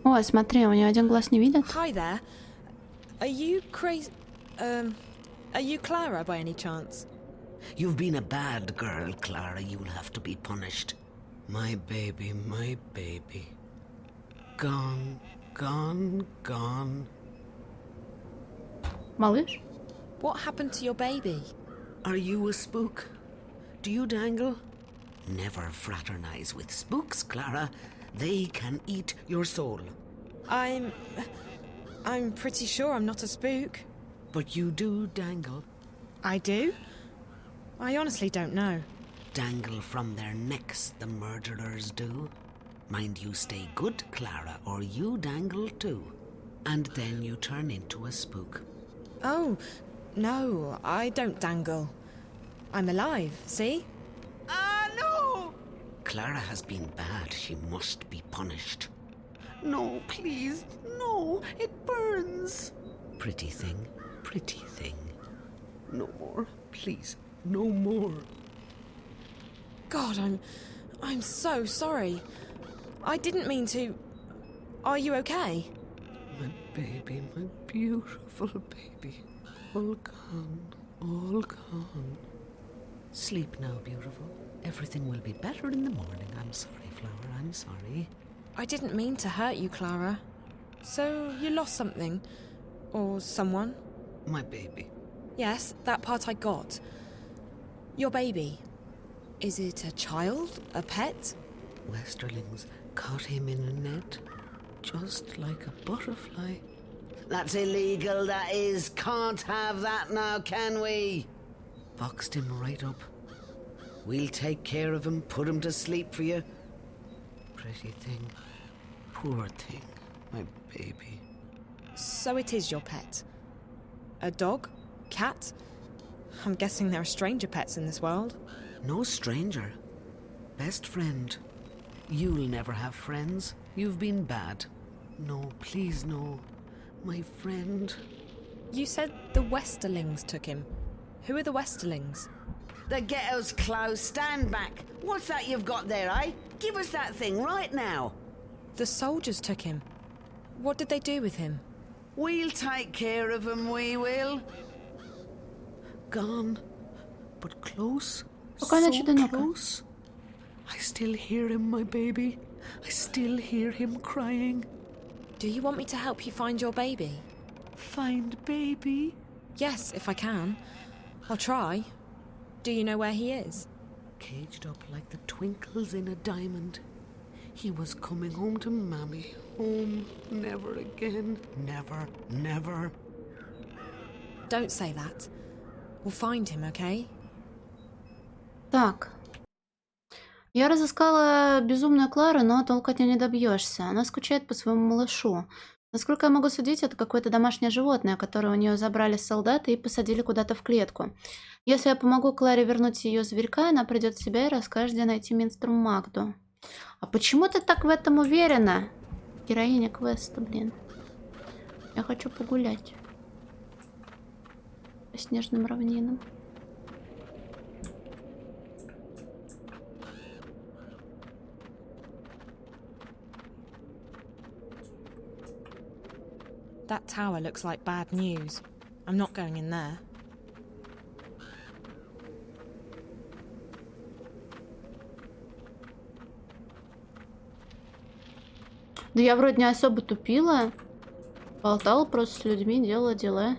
Ой, смотри, у нее один глаз не видит. Hi there. Are you crazy? Are you Clara by any chance? You've been a bad girl, Clara. You'll have to be punished. My baby, my baby. Gone, gone, gone. Малыш? What happened to your baby? Are you a spook? Do you dangle? Never fraternize with spooks, Clara. They can eat your soul. I'm pretty sure I'm not a spook. But you do dangle. I do? I honestly don't know. Dangle from their necks, the murderers do. Mind you stay good, Clara, or you dangle too. And then you turn into a spook. Oh, no, I don't dangle. I'm alive, see? No! Clara has been bad. She must be punished. No, please, no, it burns. Pretty thing, pretty thing. No more, please, no more. God, I'm so sorry. I didn't mean to. Are you okay? My baby, my beautiful baby. All gone, all gone. Sleep now, beautiful. Everything will be better in the morning. I'm sorry, Flower, I'm sorry. I didn't mean to hurt you, Clara. So you lost something? Or someone? My baby. Yes, that part I got. Your baby. Is it a child? A pet? Westerlings caught him in a net, just like a butterfly. That's illegal, that is. Can't have that now, can we? Boxed him right up. We'll take care of him, put him to sleep for you. Pretty thing. Poor thing. My baby. So it is your pet? A dog? Cat? I'm guessing there are stranger pets in this world. No stranger. Best friend. You'll never have friends. You've been bad. No, please no. My friend. You said the Westerlings took him. Who are the Westerlings? The ghetto's closed. Stand back. What's that you've got there, eh? Give us that thing right now. The soldiers took him. What did they do with him? We'll take care of him, we will. Gone. But close. So close. I still hear him, my baby. I still hear him crying. Do you want me to help you find your baby? Find baby? Yes, if I can. I'll try. Do you know where he is? Caged up like the twinkles in a diamond. He was coming home to Mammy. Home. Never again. Never, never. Don't say that. We'll find him, okay? Так. Я разыскала безумную Клару, но толку от нее не добьешься. Она скучает по своему малышу. Насколько я могу судить, это какое-то домашнее животное, которое у нее забрали солдаты и посадили куда-то в клетку. Если я помогу Кларе вернуть ее зверька, она придет в себя и расскажет, где найти Минстру Магду. А почему ты так в этом уверена? Героиня квеста, блин. Я хочу погулять по снежным равнинам. That tower looks like bad news. I'm not going in there. Да я вроде не особо тупила. Болтала просто с людьми, делала дела.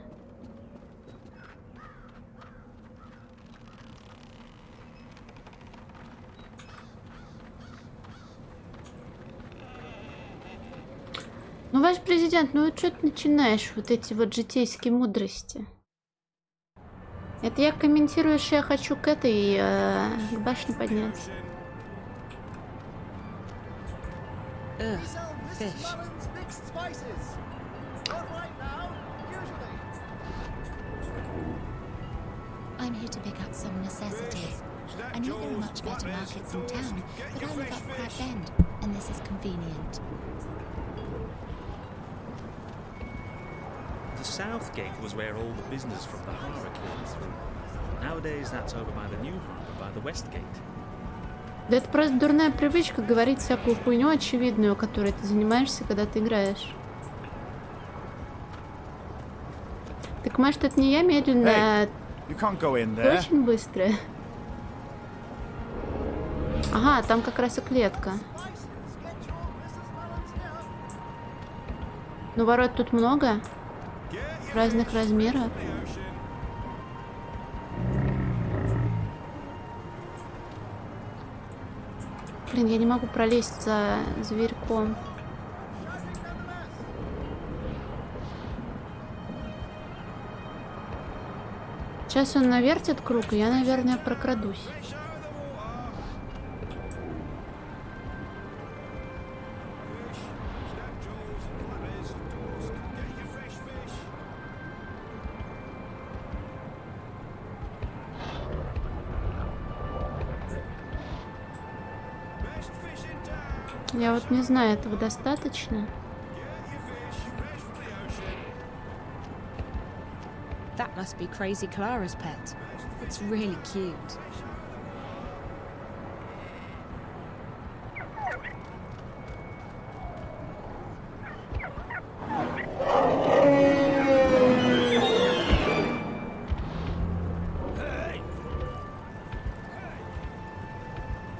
Ну, ваш президент, ну что ты начинаешь вот эти вот житейские мудрости? Это я комментирую, что я хочу к этой к башне подняться. Fish. I'm here to pick up some necessities. I know there are much better markets in town, but I live up Crab Bend, and this is convenient. The South Gate was where all the business from the harbour came through. Nowadays that's over by the new harbour, by the West Gate. Да это просто дурная привычка говорить всякую хуйню очевидную, которой ты занимаешься, когда ты играешь. Так может это не я медленная, ты очень быстрая. Ага, там как раз и клетка. Ну, ворот тут много. Разных размеров. Блин, я не могу пролезть за зверьком. Сейчас он навертит круг, и я, наверное, прокрадусь. Я вот не знаю, этого достаточно. That must be Crazy Clara's pet. It's really cute.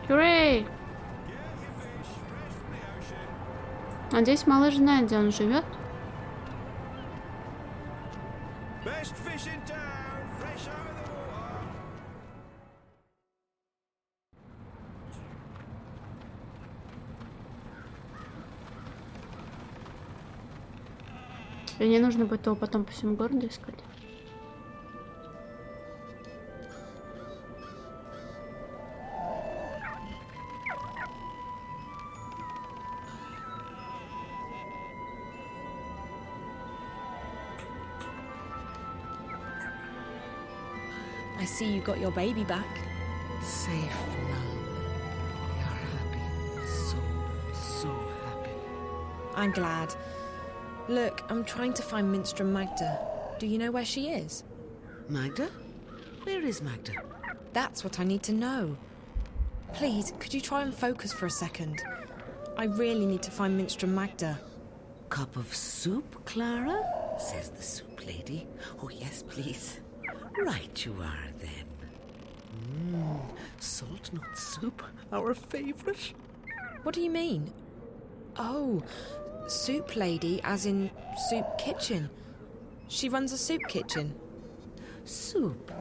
Hooray! Надеюсь, малыш знает, где он живет. И не нужно будет его потом по всему городу искать. I see you got your baby back. Safe now. You're happy. So happy. I'm glad. Look, I'm trying to find Minstrom Magda. Do you know where she is? Magda? Where is Magda? That's what I need to know. Please, could you try and focus for a second? I really need to find Minstrom Magda. Cup of soup, Clara? Says the soup lady. Oh, yes, please. Right you are, then. Salt nut soup, our favourite. What do you mean? Oh, soup lady, as in soup kitchen. She runs a soup kitchen. Soup.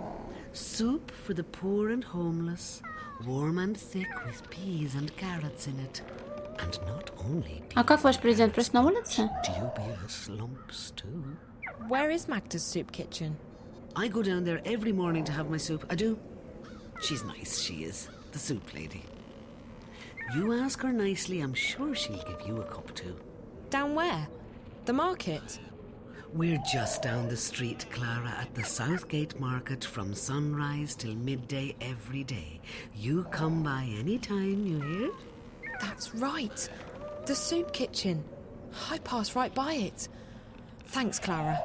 Soup for the poor and homeless. Warm and thick with peas and carrots in it. And not only peas. А как ваш президент, просто на улице? Dubious lumps, too. Where is Magda's soup kitchen? I go down there every morning to have my soup. I do. She's nice, she is. The soup lady. You ask her nicely, I'm sure she'll give you a cup too. Down where? The market? We're just down the street, Clara, at the Southgate Market from sunrise till midday every day. You come by any time, you hear? That's right. The soup kitchen. I pass right by it. Thanks, Clara.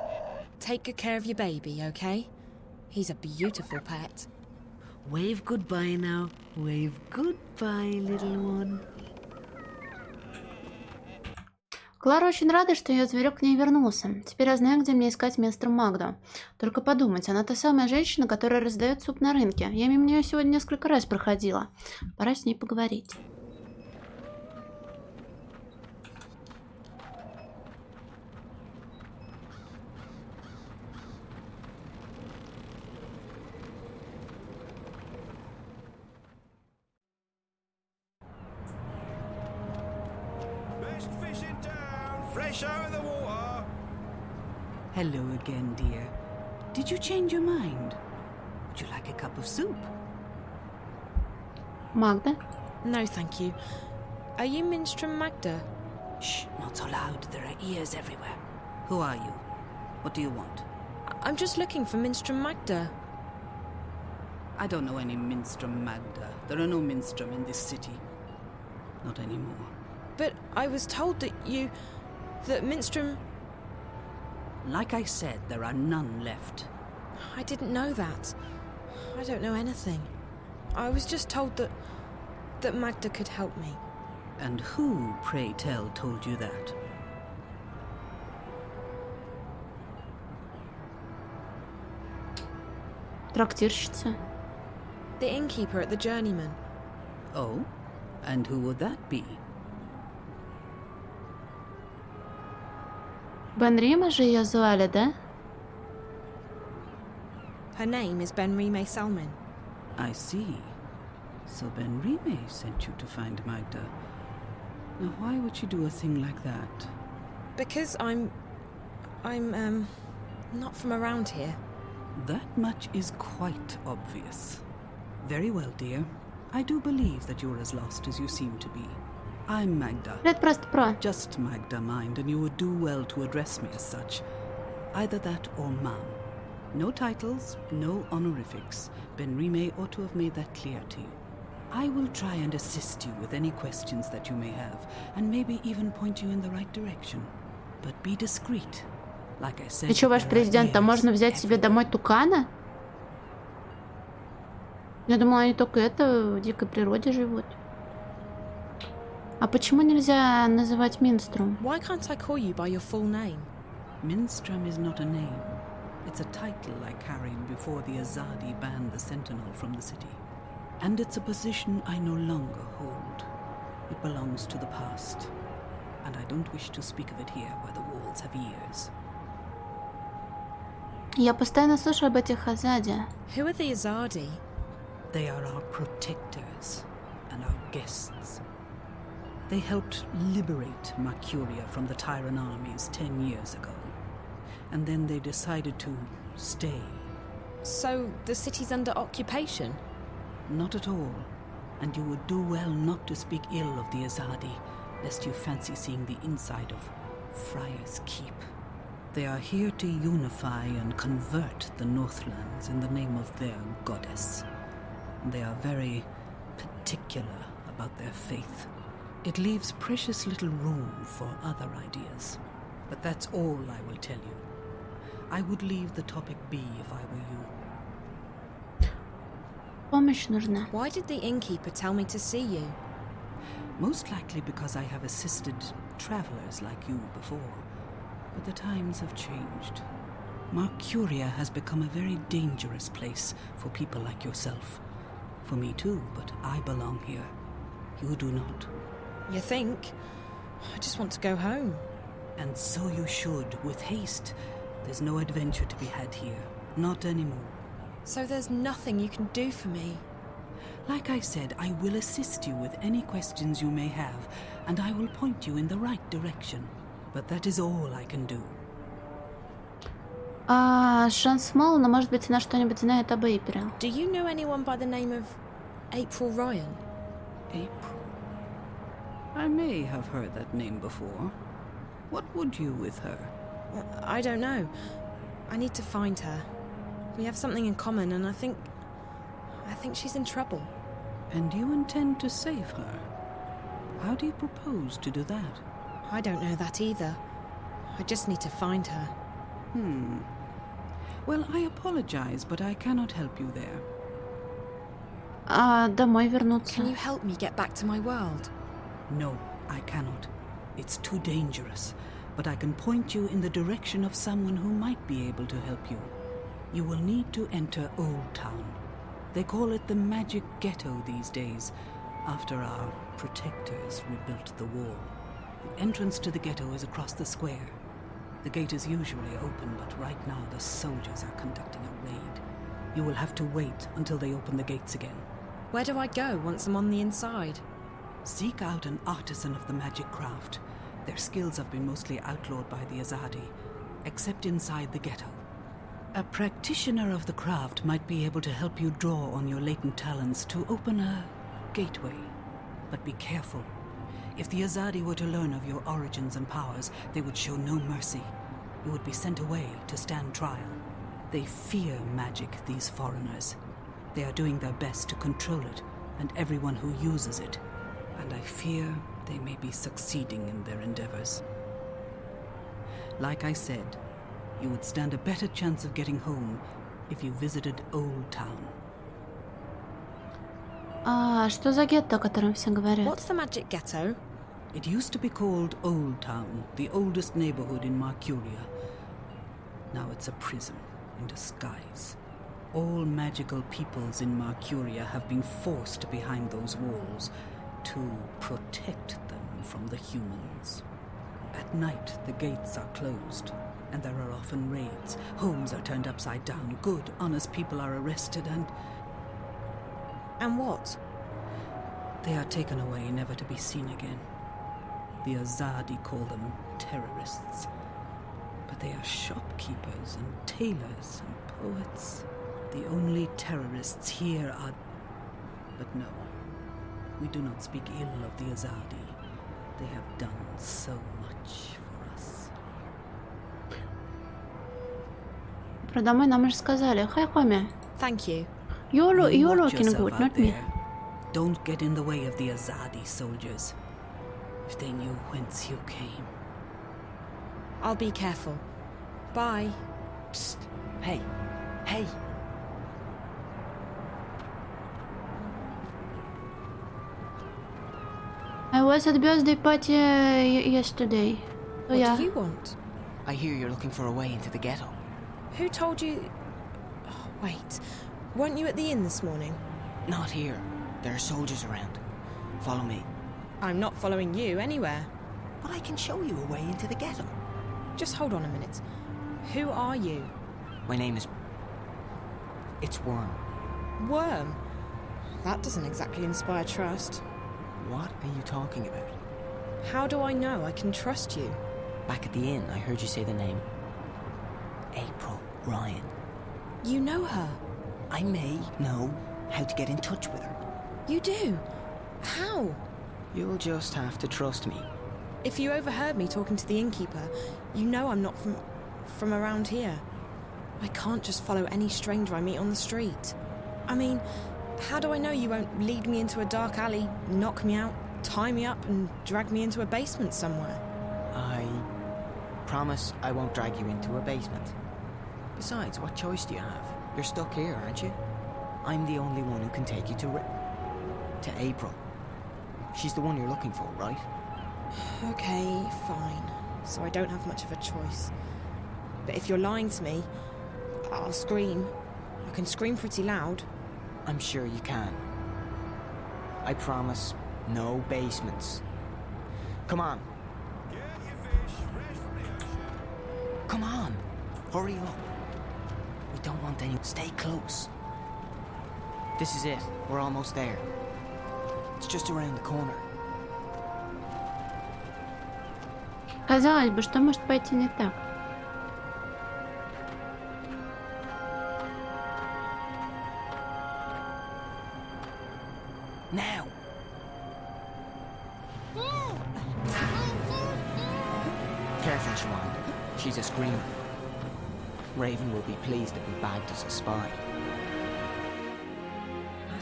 Take good care of your baby, okay? He's a beautiful pet. Wave goodbye now. Wave goodbye, little one. Клара очень рада, что ее зверек к ней вернулся. Теперь я знаю, где мне искать мистер Магду. Только подумать, она та самая женщина, которая раздает суп на рынке. Я мимо нее сегодня несколько раз проходила. Пора с ней поговорить. Fresh out of the water. Hello again, dear. Did you change your mind? Would you like a cup of soup? Magda? No, thank you. Are you Minstrom Magda? Shh, not so loud. There are ears everywhere. Who are you? What do you want? I'm just looking for Minstrom Magda. I don't know any Minstrom Magda. There are no Minstrom in this city. Not anymore. But I was told that that Minstrom... Like I said, there are none left. I didn't know that. I don't know anything. I was just told that... that Magda could help me. And who, pray tell, told you that? Трактирщица. The innkeeper at the Journeyman. Oh? And who would that be? Бенрима же ее звали, да? Her name is Benrime Salmin. I see. So Benrime sent you to find Magda. Now why would she do a thing like that? Because I'm not from around here. That much is quite obvious. Very well, dear. I do believe that you're as lost as you seem to be. I'm Magda. Это просто про. Just Magda, mind, and you would do well to address me as such. Either that or ma'am. No titles, no honorifics. Benrime ought to have made that clear to you. I will try and assist you with any questions that you may have, and maybe even point you in the right direction. But be discreet. Like I said, И что, ваш президент, там можно взять себе домой тукана? Я думала, они только это в дикой природе живут. А почему нельзя называть Минструм? Why can't I call you by your full name? Minstrum is not a name. It's a title I carried before the Azadi banned the Sentinel from the city. And it's a position I no longer hold. It belongs to the past. And I don't wish to speak of it here where the walls have ears. Я постоянно слышу об этих Азади. Who are the Azadi? They are our protectors and our guests. They helped liberate Mercuria from the Tyran armies 10 years ago. And then they decided to stay. So the city's under occupation? Not at all. And you would do well not to speak ill of the Azadi, lest you fancy seeing the inside of Friar's Keep. They are here to unify and convert the Northlands in the name of their goddess. They are very particular about their faith. It leaves precious little room for other ideas. But that's all I will tell you. I would leave the topic be if I were you. Помощь нужна. Why did the innkeeper tell me to see you? Most likely because I have assisted travelers like you before. But the times have changed. Mercuria has become a very dangerous place for people like yourself. For me too, but I belong here. You do not. You think? I just want to go home. And so you should, with haste. There's no adventure to be had here. Not anymore. So there's nothing you can do for me? Like I said, I will assist you with any questions you may have, and I will point you in the right direction. But that is all I can do. Шанс мало, но может быть она что-нибудь знает об Эйприл. Do you know anyone by the name of April Ryan? April? I may have heard that name before. What would you with her? I don't know. I need to find her. We have something in common, and I think she's in trouble. And you intend to save her? How do you propose to do that? I don't know that either. I just need to find her. Well, I apologize, but I cannot help you there. Домой вернуться. Can you help me get back to my world? No, I cannot. It's too dangerous. But I can point you in the direction of someone who might be able to help you. You will need to enter Old Town. They call it the Magic Ghetto these days, after our protectors rebuilt the wall. The entrance to the ghetto is across the square. The gate is usually open, but right now the soldiers are conducting a raid. You will have to wait until they open the gates again. Where do I go once I'm on the inside? Seek out an artisan of the magic craft. Their skills have been mostly outlawed by the Azadi, except inside the ghetto. A practitioner of the craft might be able to help you draw on your latent talents to open a gateway. But be careful. If the Azadi were to learn of your origins and powers, they would show no mercy. You would be sent away to stand trial. They fear magic, these foreigners. They are doing their best to control it, and everyone who uses it. And I fear they may be succeeding in their endeavors. Like I said, you would stand a better chance of getting home if you visited Old Town. А что за гетто, о котором все говорят? What's the magic ghetto? It used to be called Old Town, the oldest neighborhood in Marcuria. Now it's a prison in disguise. All magical peoples in Marcuria have been forced behind those walls to protect them from the humans. At night, the gates are closed, and there are often raids. Homes are turned upside down. Good, honest people are arrested and... And what? They are taken away, never to be seen again. The Azadi call them terrorists. But they are shopkeepers and tailors and poets. The only terrorists here are... But no, we do not speak ill of the Azadi. They have done so much for us. Про домой нам уже сказали. Hi, homie. Thank you. You're You watch looking yourself good, out not me. there. Don't get in the way of the Azadi soldiers. If they knew whence you came. I'll be careful. Bye. Psst. Hey. Hey. I was at birthday party yesterday. So What yeah. do you want? I hear you're looking for a way into the ghetto. Who told you... Oh, wait. Weren't you at the inn this morning? Not here. There are soldiers around. Follow me. I'm not following you anywhere. But I can show you a way into the ghetto. Just hold on a minute. Who are you? My name is... It's Worm. Worm? That doesn't exactly inspire trust. What are you talking about? How do I know I can trust you? Back at the inn, I heard you say the name. April Ryan. You know her? I may know how to get in touch with her. You do? How? You'll just have to trust me. If you overheard me talking to the innkeeper, you know I'm not from around here. I can't just follow any stranger I meet on the street. I mean, how do I know you won't lead me into a dark alley, knock me out, tie me up and drag me into a basement somewhere? I promise I won't drag you into a basement. Besides, what choice do you have? You're stuck here, aren't you? I'm the only one who can take you to April. She's the one you're looking for, right? Okay, fine. So I don't have much of a choice. But if you're lying to me, I'll scream. I can scream pretty loud. I'm sure you can. I promise, no basements. Come on. Come on. Hurry up. We don't want any... Stay close. This is it. We're almost there. It's just around the corner. Казалось бы, что может пойти не так? Now. Careful, Siobhan. She's a screamer. Raven will be pleased that we bagged us a spy.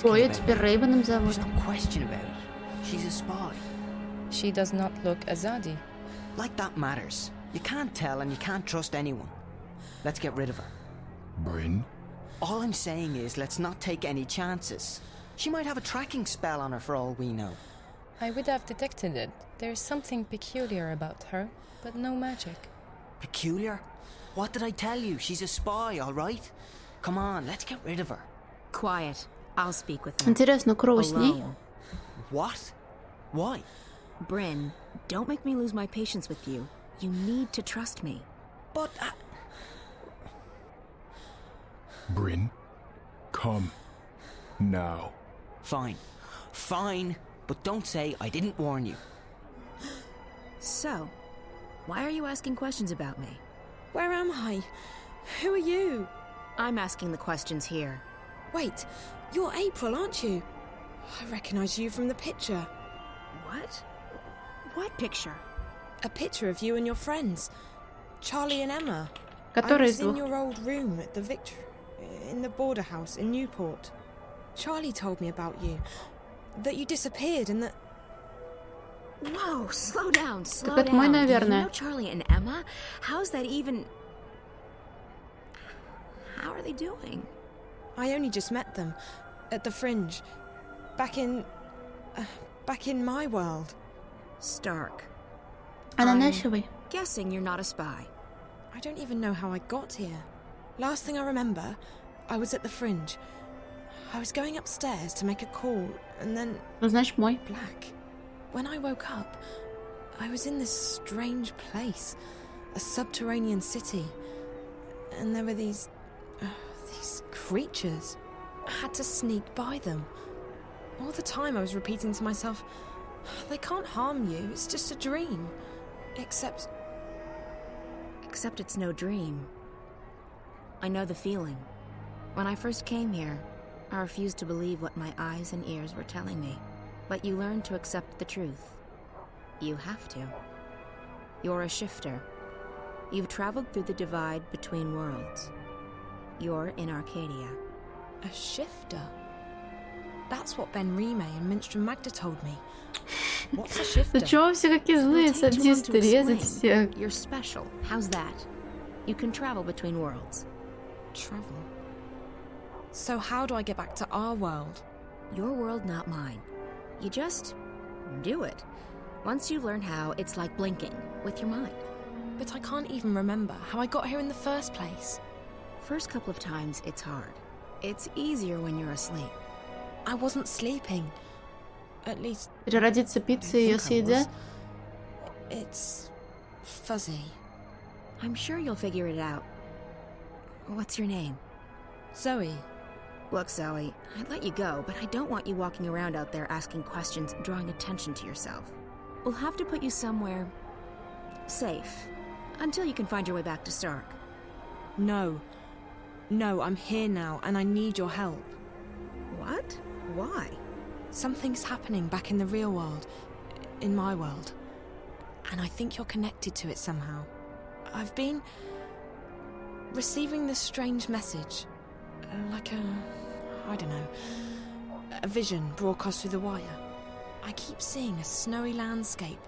Ой, ее теперь Рейвеном зовут. There's no question about it. She's a spy. She does not look Azadi. Like that matters. You can't tell and you can't trust anyone. Let's get rid of her. Bryn? All I'm saying is let's not take any chances. She might have a tracking spell on her for all we know. I would have detected it. There's something peculiar about her, but no magic. Peculiar? What did I tell you? She's a spy, all right? Come on, let's get rid of her. Quiet. I'll speak with her. Интересно, Кроу с ней? What? Why? Bryn, don't make me lose my patience with you. You need to trust me. But Bryn, come. Now. Fine. Fine. But don't say I didn't warn you. So, why are you asking questions about me? Where am I? Who are you? I'm asking the questions here. Wait, you're April, aren't you? I recognize you from the picture. What? What picture? A picture of you and your friends. Charlie and Emma. Который I из was in двух? your old room at the in the border house in Newport. Charlie told me about you. That you disappeared and that... Whoa, slow down, slow Так это мой, down. Do you наверное. know Charlie and Emma? How's that even... How are they doing? I only just met them. At the Fringe. Back in my world. Stark. Она нащивай. Guessing you're not a spy. I don't even know how I got here. Last thing I remember, I was at the Fringe. I was going upstairs to make a call, and then... Ну, значит, мой. Black. When I woke up, I was in this strange place. A subterranean city. And there were these creatures. I had to sneak by them. All the time I was repeating to myself, they can't harm you, it's just a dream. Except it's no dream. I know the feeling. When I first came here, I refused to believe what my eyes and ears were telling me. But you learn to accept the truth. You have to. You're a shifter. You've traveled through the divide between worlds. You're in Arcadia. A shifter? That's what Ben Rime and Minstrom Magda told me. What's a shifter? Да чего все какие злые садисты, резать всех? You're special. How's that? You can travel between worlds. Travel? So how do I get back to our world? Your world, not mine. You just do it. Once you learn how, it's like blinking with your mind. But I can't even remember how I got here in the first place. First couple of times, it's hard. It's easier when you're asleep. I wasn't sleeping. At least... Переродиться пиццей и ее съедят? It's... fuzzy. I'm sure you'll figure it out. What's your name? Zoe. Look, Zoe, I'd let you go, but I don't want you walking around out there asking questions, drawing attention to yourself. We'll have to put you somewhere... safe. Until you can find your way back to Stark. No. No, I'm here now, and I need your help. What? Why? Something's happening back in the real world. In my world. And I think you're connected to it somehow. I've been... receiving this strange message. Like I don't know. A vision broadcast through the wire. I keep seeing a snowy landscape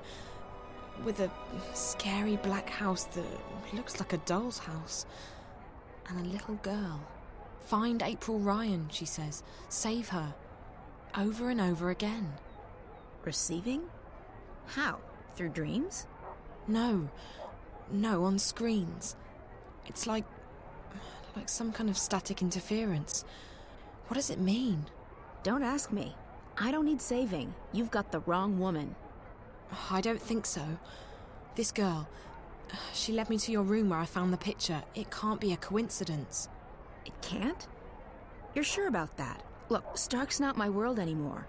with a scary black house that looks like a doll's house. And a little girl. Find April Ryan, she says. Save her. Over and over again. Receiving? How? Through dreams? No. No, on screens. It's like some kind of static interference. What does it mean? Don't ask me. I don't need saving. You've got the wrong woman. I don't think so. This girl, she led me to your room where I found the picture. It can't be a coincidence. It can't? You're sure about that? Look, Stark's not my world anymore.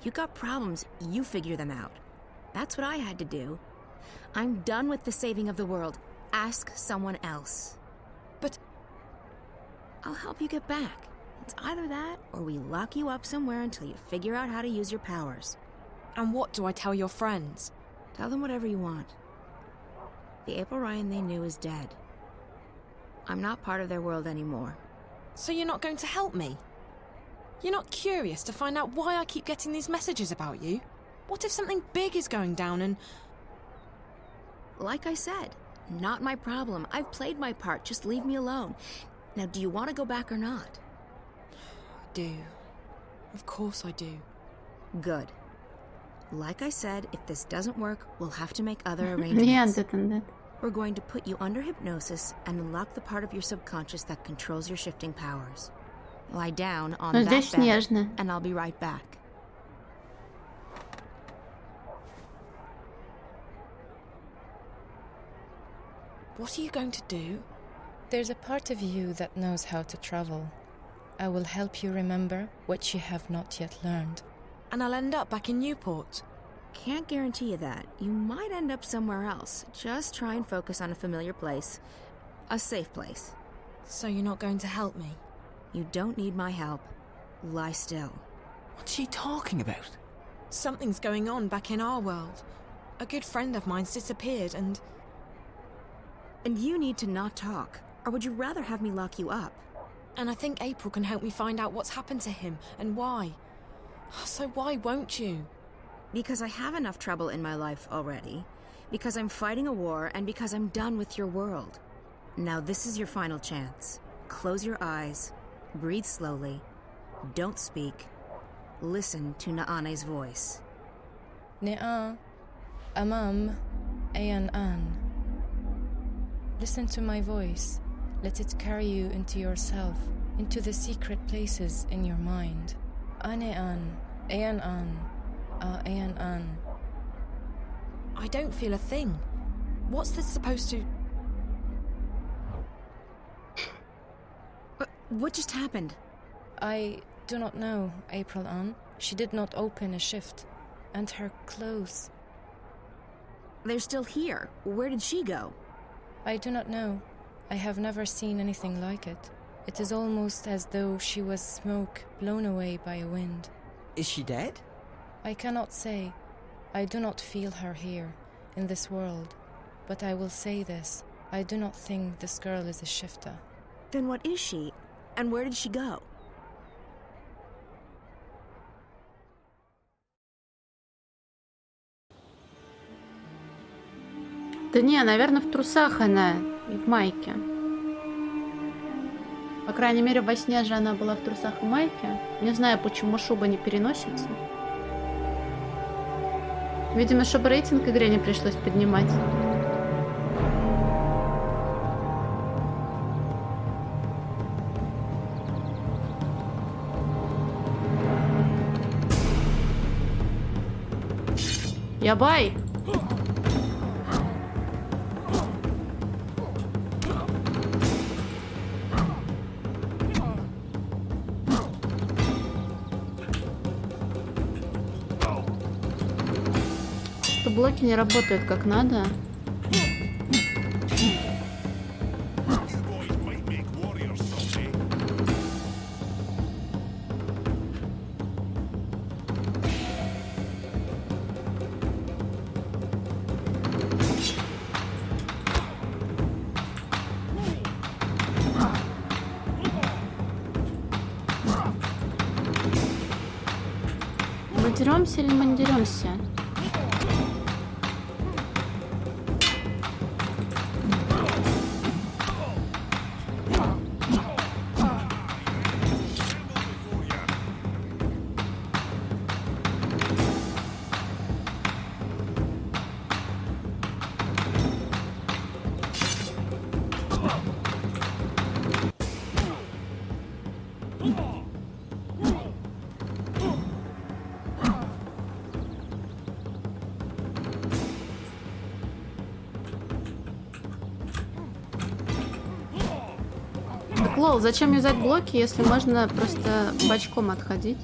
You got problems, you figure them out. That's what I had to do. I'm done with the saving of the world. Ask someone else. But... I'll help you get back. It's either that, or we lock you up somewhere until you figure out how to use your powers. And what do I tell your friends? Tell them whatever you want. The April Ryan they knew is dead. I'm not part of their world anymore. So you're not going to help me? You're not curious to find out why I keep getting these messages about you? What if something big is going down and... Like I said, not my problem. I've played my part. Just leave me alone. Now, do you want to go back or not? I do. Of course I do. Good. Like I said, if this doesn't work, we'll have to make other arrangements. We're going to put you under hypnosis and unlock the part of your subconscious that controls your shifting powers. Lie down on that bed, and I'll be right back. What are you going to do? There's a part of you that knows how to travel. I will help you remember what you have not yet learned. And I'll end up back in Newport. Can't guarantee you that. You might end up somewhere else. Just try and focus on a familiar place. A safe place. So you're not going to help me? You don't need my help. Lie still. What's she talking about? Something's going on back in our world. A good friend of mine's disappeared and... And you need to not talk. Or would you rather have me lock you up? And I think April can help me find out what's happened to him and why. So why won't you? Because I have enough trouble in my life already. Because I'm fighting a war and because I'm done with your world. Now this is your final chance. Close your eyes. Breathe slowly. Don't speak. Listen to Naane's voice. Ne'a, Amam, Ayan An. Listen to my voice. Let it carry you into yourself, into the secret places in your mind. Ane'an, Ayan An, Ayan An. I don't feel a thing. What's this supposed to... What just happened? I do not know, April Ann. She did not open a shift. And her clothes... They're still here. Where did she go? I do not know. I have never seen anything like it. It is almost as though she was smoke blown away by a wind. Is she dead? I cannot say. I do not feel her here, in this world. But I will say this. I do not think this girl is a shifter. Then what is she? And where did she go? Да не, наверное, в трусах она и в майке. По крайней мере, во сне же она была в трусах и майке. Не знаю, почему шуба не переносится. Видимо, чтобы рейтинг игре не пришлось поднимать. Ябай! Что блоки не работают как надо. Мы деремся или мы не деремся? Лол, зачем юзать блоки, если можно просто бочком отходить?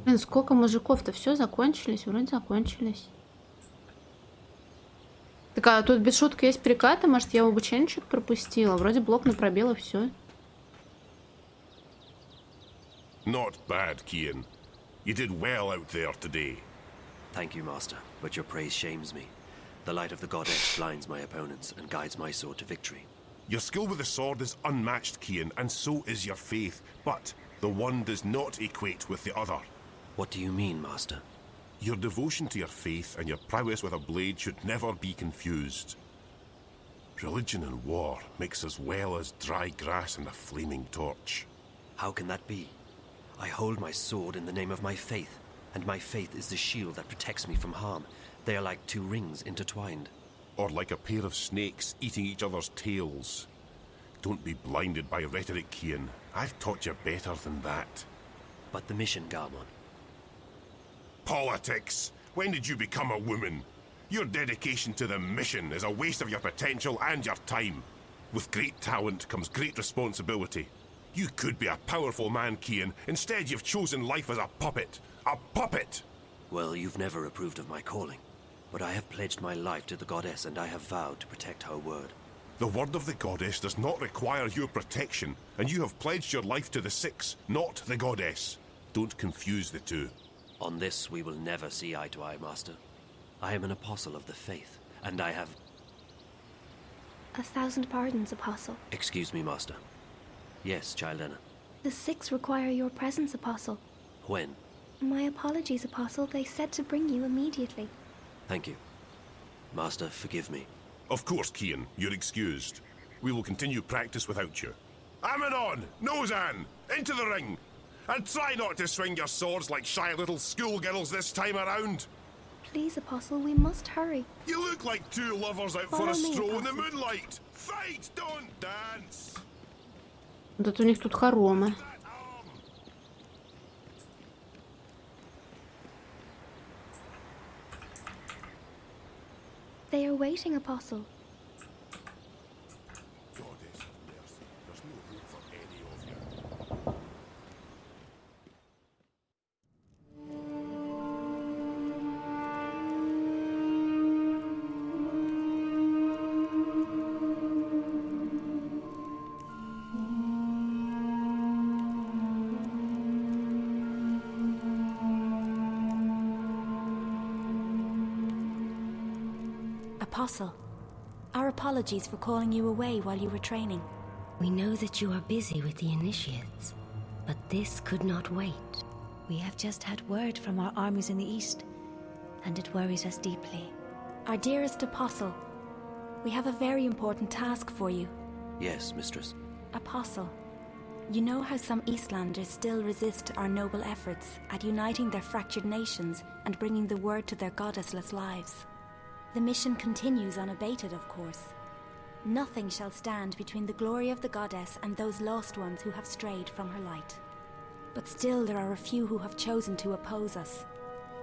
Блин, сколько мужиков-то? Все закончились? Вроде закончились. Так, а тут без шутки есть перекаты? Может, я обучение что-то пропустила? Вроде блок на пробел и все. Not bad, Kian. You did well out there today. Thank you, Master, but your praise shames me. The light of the goddess blinds my opponents and guides my sword to victory. Your skill with the sword is unmatched, Kian, and so is your faith, but the one does not equate with the other. What do you mean, Master? Your devotion to your faith and your prowess with a blade should never be confused. Religion and war mix as well as dry grass and a flaming torch. How can that be? I hold my sword in the name of my faith, and my faith is the shield that protects me from harm. They are like two rings intertwined. Or like a pair of snakes eating each other's tails. Don't be blinded by rhetoric, Kian. I've taught you better than that. But the mission, Garmon. Politics! When did you become a woman? Your dedication to the mission is a waste of your potential and your time. With great talent comes great responsibility. You could be a powerful man, Kian. Instead, you've chosen life as a puppet. A puppet! Well, you've never approved of my calling. But I have pledged my life to the goddess, and I have vowed to protect her word. The word of the goddess does not require your protection, and you have pledged your life to the Six, not the goddess. Don't confuse the two. On this, we will never see eye to eye, Master. I am an apostle of the faith, and I have... 1,000 pardons, Apostle. Excuse me, Master. Yes, Child Anna. The Six require your presence, Apostle. When? My apologies, Apostle. They said to bring you immediately. Thank you. Master, forgive me. Of course, Cian, you're excused. We will continue practice without you. Ammonon! Nozan! Into the ring! And try not to swing your swords like shy little schoolgirls this time around. Please, Apostle, we must hurry. You look like two lovers out for a stroll in the moonlight. Fight, don't dance! Тут у них тут хоромы. They are waiting, Apostle. Apostle, our apologies for calling you away while you were training. We know that you are busy with the initiates, but this could not wait. We have just had word from our armies in the east, and it worries us deeply. Our dearest Apostle, we have a very important task for you. Yes, mistress. Apostle, you know how some Eastlanders still resist our noble efforts at uniting their fractured nations and bringing the word to their goddessless lives. The mission continues unabated, of course. Nothing shall stand between the glory of the goddess and those lost ones who have strayed from her light. But still there are a few who have chosen to oppose us.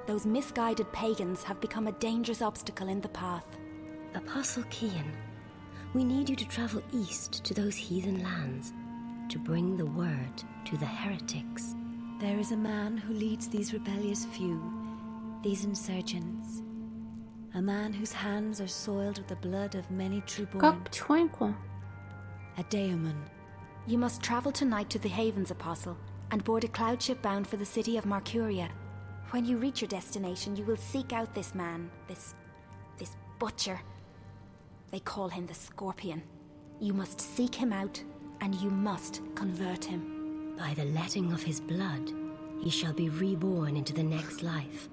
Those misguided pagans have become a dangerous obstacle in the path. Apostle Cian, we need you to travel east to those heathen lands, to bring the word to the heretics. There is a man who leads these rebellious few, these insurgents. A man whose hands are soiled with the blood of many trueborn. Как потихоньку? A daemon. You must travel tonight to the Havens, Apostle, and board a cloud ship bound for the city of Marcuria. When you reach your destination, you will seek out this man, this butcher. They call him the Scorpion. You must seek him out, and you must convert him. By the letting of his blood, he shall be reborn into the next life,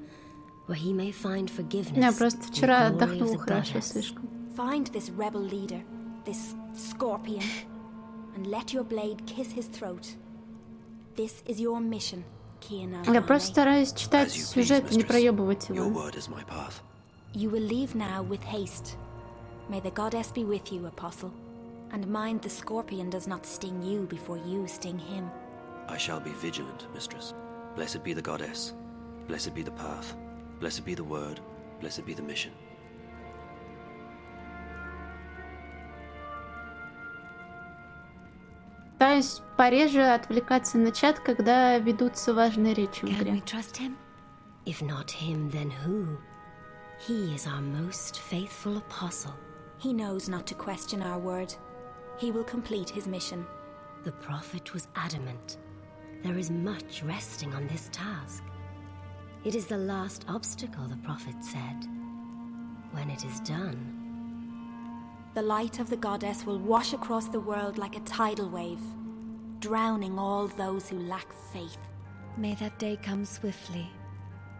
where he may find forgiveness. Я просто вчера отдохнула хорошо слишком. Find this rebel leader, this Scorpion, and let your blade kiss his throat. This is your mission, Cian. Я просто стараюсь читать сюжет и не проебывать Your его. word is my path. You will leave now with haste. May the goddess be with you, Apostle. And mind the Scorpion does not sting you before you sting him. I shall be vigilant, mistress. Blessed be the goddess. Blessed be the path. Blessed be the word. Blessed be the mission. Пытаюсь пореже отвлекаться на чат, когда ведутся важные речи в Can игре. we trust him? If not him, then who? He is our most faithful apostle. He knows not to question our word. He will complete his mission. The prophet was adamant. There is much resting on this task. It is the last obstacle, the prophet said. When it is done, The light of the goddess will wash across the world like a tidal wave, drowning all those who lack faith. May that day come swiftly,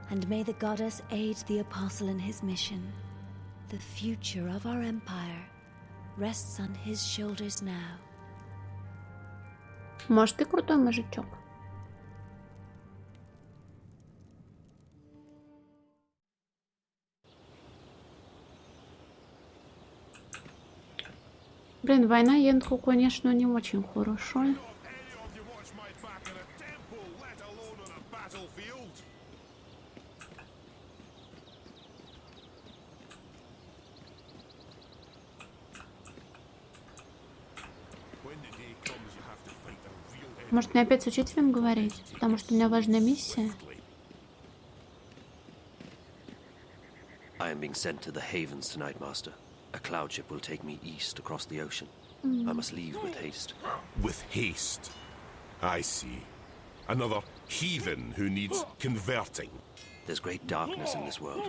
and may the goddess aid the apostle in his mission. The future of our empire rests on his shoulders now. Может, ты крутой мужичок. Блин, война Янку, конечно, не очень хорошо. Может, мне опять с учителем говорить? Потому что у меня важная миссия. I am being sent to the Havens tonight, Master. A cloud ship will take me east across the ocean. I must leave with haste. With haste? I see. Another heathen who needs converting. There's great darkness in this world.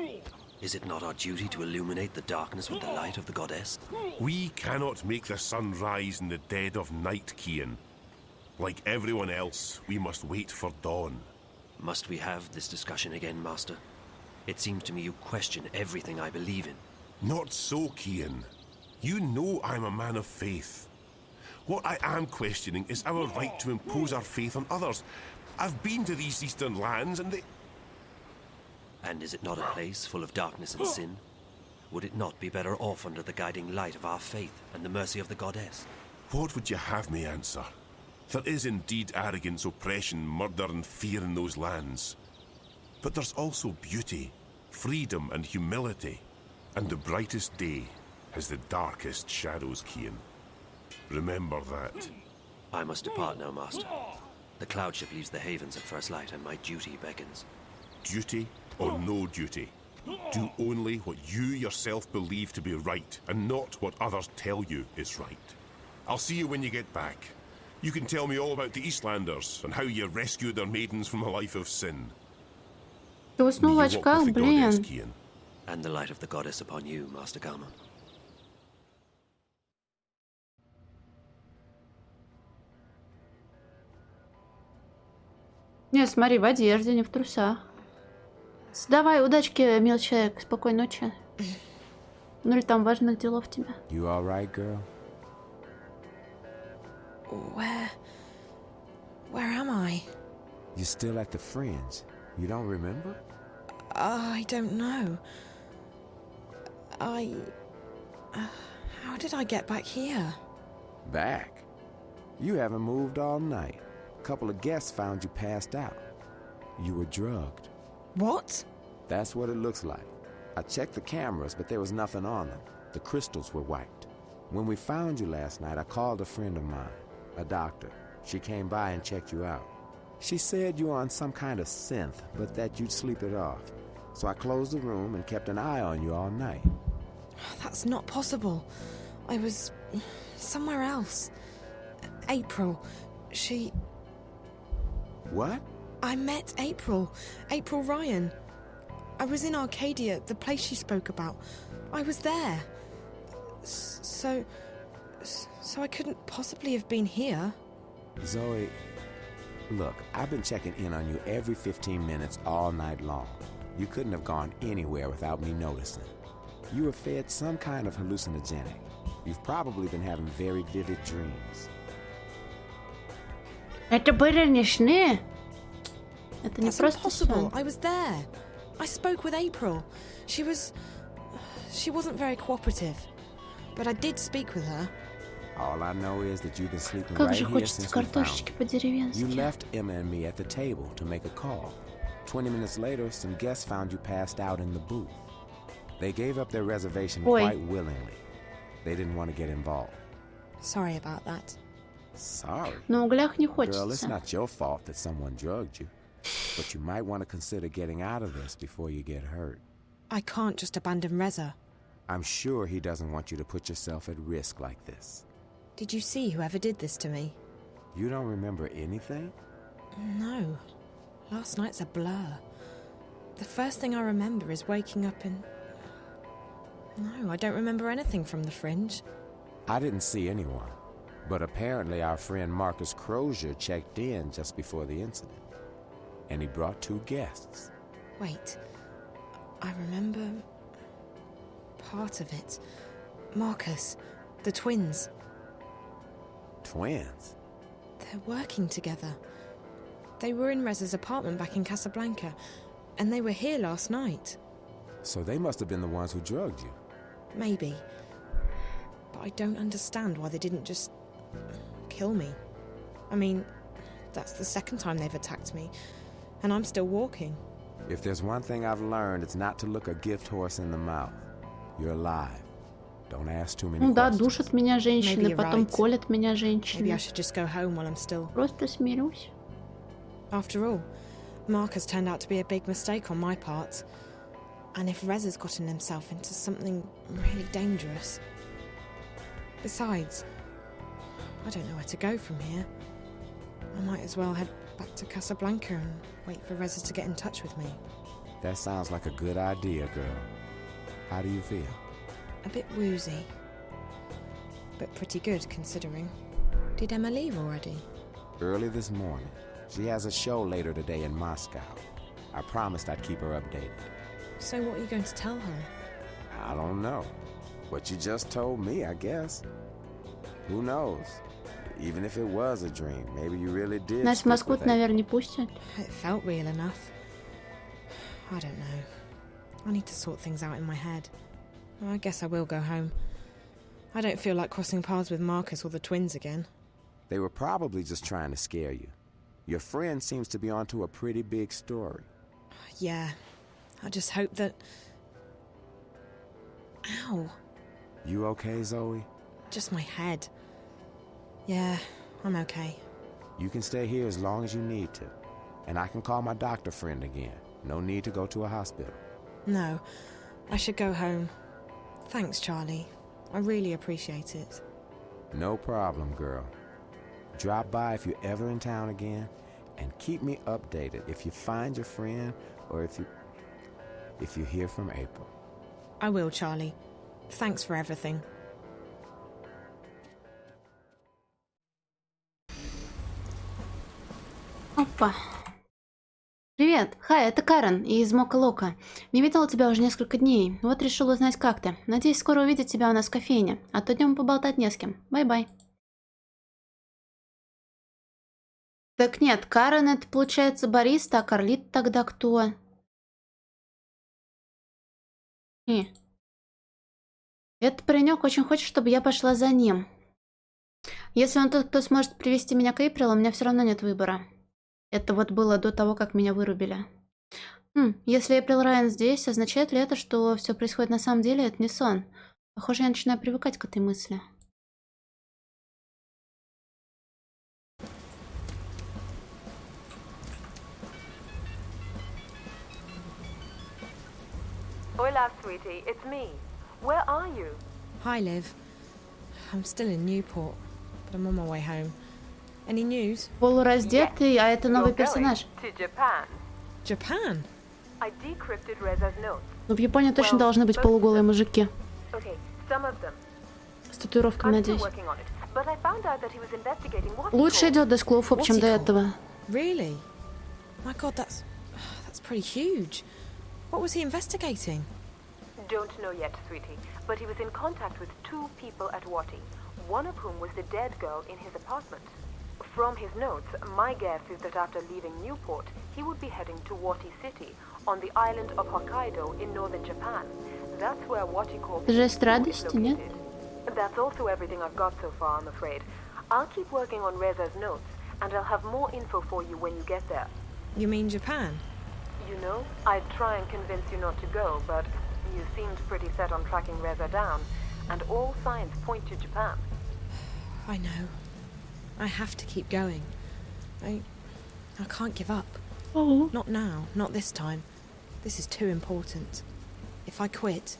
Is it not our duty to illuminate the darkness with the light of the goddess? We cannot make the sun rise in the dead of night, Cian. Like everyone else, we must wait for dawn. Must we have this discussion again, Master? It seems to me you question everything I believe in. Not so, Cian. You know I'm a man of faith. What I am questioning is our right to impose our faith on others. I've been to these eastern lands and they... And is it not a place full of darkness and sin? Would it not be better off under the guiding light of our faith and the mercy of the goddess? What would you have me answer? There is indeed arrogance, oppression, murder and fear in those lands. But there's also beauty, freedom and humility. And the brightest day has the darkest shadows, Cian. Remember that. I must depart now, Master. The cloud ship leaves the havens at first light and my duty beckons. Duty or no duty? Do only what you yourself believe to be right, and not what others tell you is right. I'll see you when you get back. You can tell me all about the Eastlanders, and how you rescued their maidens from a life of sin. Ты уснул в очках, блин. And the light of the goddess upon you, Master Gama. Не, смотри, в одежде, не в трусах. Давай, удачки, мил человек. Спокойной ночи. Ну или там важных делов тебе. You all right, girl? Where am I? You're still at the Fringe. You don't remember? I don't know. How did I get back here? Back? You haven't moved all night. A couple of guests found you passed out. You were drugged. What? That's what it looks like. I checked the cameras, but there was nothing on them. The crystals were wiped. When we found you last night, I called a friend of mine, a doctor. She came by and checked you out. She said you were on some kind of synth, but that you'd sleep it off. So I closed the room and kept an eye on you all night. That's not possible. I was somewhere else. April, she... What? I met April. April Ryan. I was in Arcadia, the place she spoke about. I was there. So I couldn't possibly have been here. Zoe, look, I've been checking in on you every 15 minutes all night long. You couldn't have gone anywhere without me noticing. You were fed some kind of hallucinogenic. You've probably been having very vivid dreams. Это были не сны. Это не просто impossible. сон. I was there. I spoke with April. She wasn't very cooperative. But I did speak with her. All I know is that you've been sleeping Как right же here хочется since we found картошечки you. по-деревенски. You left Emma and me at the table to make a call. 20 minutes later, some guests found you passed out in the booth. They gave up their reservation Ой. quite willingly. They didn't want to get involved. Sorry about that. Sorry. На углях не Girl, it's хочется. not your fault that someone drugged you. But you might want to consider getting out of this before you get hurt. I can't just abandon Reza. I'm sure he doesn't want you to put yourself at risk like this. Did you see whoever did this to me? You don't remember anything? No. Last night's a blur. The first thing I remember is waking up in... No, I don't remember anything from the Fringe. I didn't see anyone. But apparently our friend Marcus Crozier checked in just before the incident. And he brought 2 guests. Wait. I remember... part of it. Marcus. The twins. Twins? They're working together. They were in Reza's apartment back in Casablanca, and they were here last night. So they must have been the ones who drugged you. Maybe. But I don't understand why they didn't just... kill me. I mean, that's the second time they've attacked me, and I'm still walking. If there's one thing I've learned, it's not to look a gift horse in the mouth. You're alive. Don't ask too many Ну да, questions. душат меня женщины, Maybe you're потом right. колят меня Maybe I женщины. should just go home while I'm still... Просто смирюсь. After all, Marcus turned out to be a big mistake on my part. And if Reza's gotten himself into something really dangerous... Besides, I don't know where to go from here. I might as well head back to Casablanca and wait for Reza to get in touch with me. That sounds like a good idea, girl. How do you feel? A bit woozy. But pretty good, considering. Did Emma leave already? Early this morning. She has a show later today in Moscow. I promised I'd keep her updated. So what are you going to tell her? I don't know. What you just told me, I guess. Who knows? Even if it was a dream, maybe you really did. Нас в Москву, наверное, не пустят. It felt real enough. I don't know. I need to sort things out in my head. I guess I will go home. I don't feel like crossing paths with Marcus or the twins again. They were probably just trying to scare you. Your friend seems to be onto a pretty big story. Yeah. I just hope that... Ow. You okay, Zoe? Just my head. Yeah, I'm okay. You can stay here as long as you need to. And I can call my doctor friend again. No need to go to a hospital. No, I should go home. Thanks, Charlie. I really appreciate it. No problem, girl. Drop by if you're ever in town again, and keep me updated if you find your friend or if you hear from April. I will, Charlie. Thanks for everything. Опа. Привет. Хай, это Карен из Мока Лока. Не видела тебя уже несколько дней. Вот решил узнать, как ты. Надеюсь, скоро увидеть тебя у нас в кофейне. А то днем поболтать не с кем. Бай-бай. Так нет, Карен это получается бариста, а Карлит тогда кто? Этот паренек очень хочет, чтобы я пошла за ним. Если он тот, кто сможет привести меня к Эйприл, у меня все равно нет выбора. Это вот было до того, как меня вырубили. Если Эйприл Райан здесь, означает ли это, что все происходит на самом деле? Это не сон. Похоже, я начинаю привыкать к этой мысли. Hola, sweetie. It's me. Where are you? Hi, Liv. I'm still in Newport, but I'm on my way home. Any news? Полураздетый, а это новый персонаж. To Japan. Japan? I decrypted Reza's notes. Ну, в Японии точно должны быть полуголые мужики. Okay, some of them. С татуировками, I'm still надеюсь. working on it, but I found out that he was investigating what he Лучше called... идет Десклоуфоп, чем до этого. Really? My God, that's pretty huge. What was he investigating? Don't know yet, sweetie, but he was in contact with 2 people at Wati, one of whom was the dead girl in his apartment. From his notes, my guess is that after leaving Newport, he would be heading to Wati City, on the island of Hokkaido in northern Japan. That's where Wati Corp is located. That's also everything I've got so far, I'm afraid. I'll keep working on Reza's notes, and I'll have more info for you when you get there. You mean Japan? You know, I'd try and convince you not to go, but you seemed pretty set on tracking Reza down, and all signs point to Japan. I know. I have to keep going. I can't give up. Oh. Not now, not this time. This is too important. If I quit...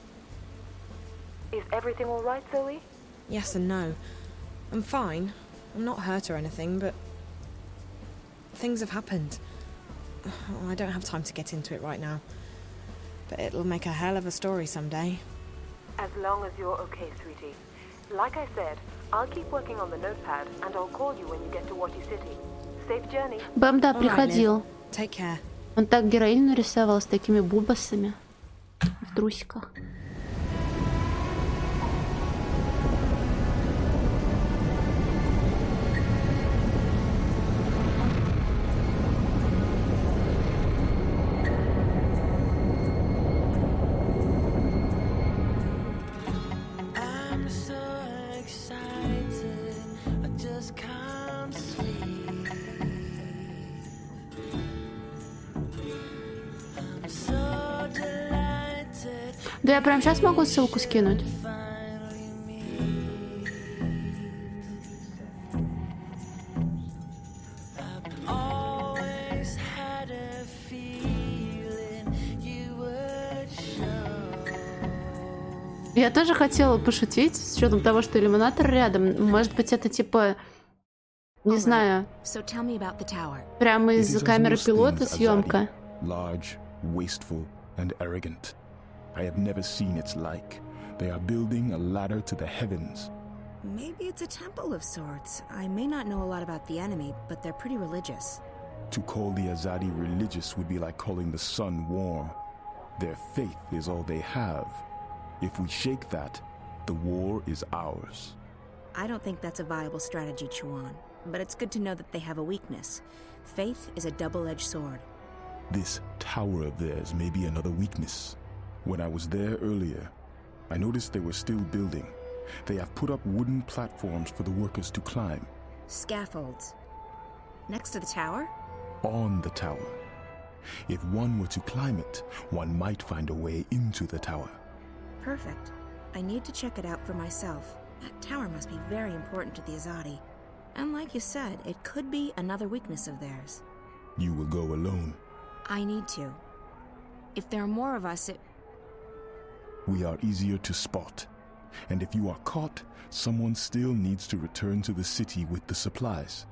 Is everything all right, Zoe? Yes and no. I'm fine. I'm not hurt or anything, but... things have happened. I don't have time to get into it right now. But it'll make a hell of a story someday. As long as you're okay, sweetie. Like I said, I'll keep working on the notepad, and I'll call you when you get to Wati City. Safe journey. Бэм, да, приходил. Take care. Он так героиню рисовал с такими бубасами в трусиках. Да я прямо сейчас могу ссылку скинуть. Я тоже хотела пошутить с учетом того, что иллюминатор рядом. Может быть, это типа, не знаю, прямо из камеры пилота съемка. Large, wasteful, and arrogant. I have never seen its like. They are building a ladder to the heavens. Maybe it's a temple of sorts. I may not know a lot about the enemy, but they're pretty religious. To call the Azadi religious would be like calling the sun warm. Their faith is all they have. If we shake that, the war is ours. I don't think that's a viable strategy, Chuan. But it's good to know that they have a weakness. Faith is a double-edged sword. This tower of theirs may be another weakness. When I was there earlier, I noticed they were still building. They have put up wooden platforms for the workers to climb. Scaffolds. Next to the tower? On the tower. If one were to climb it, one might find a way into the tower. Perfect. I need to check it out for myself. That tower must be very important to the Azadi. And like you said, it could be another weakness of theirs. You will go alone. I need to. If there are more of us, We are easier to spot. And if you are caught, someone still needs to return to the city with the supplies.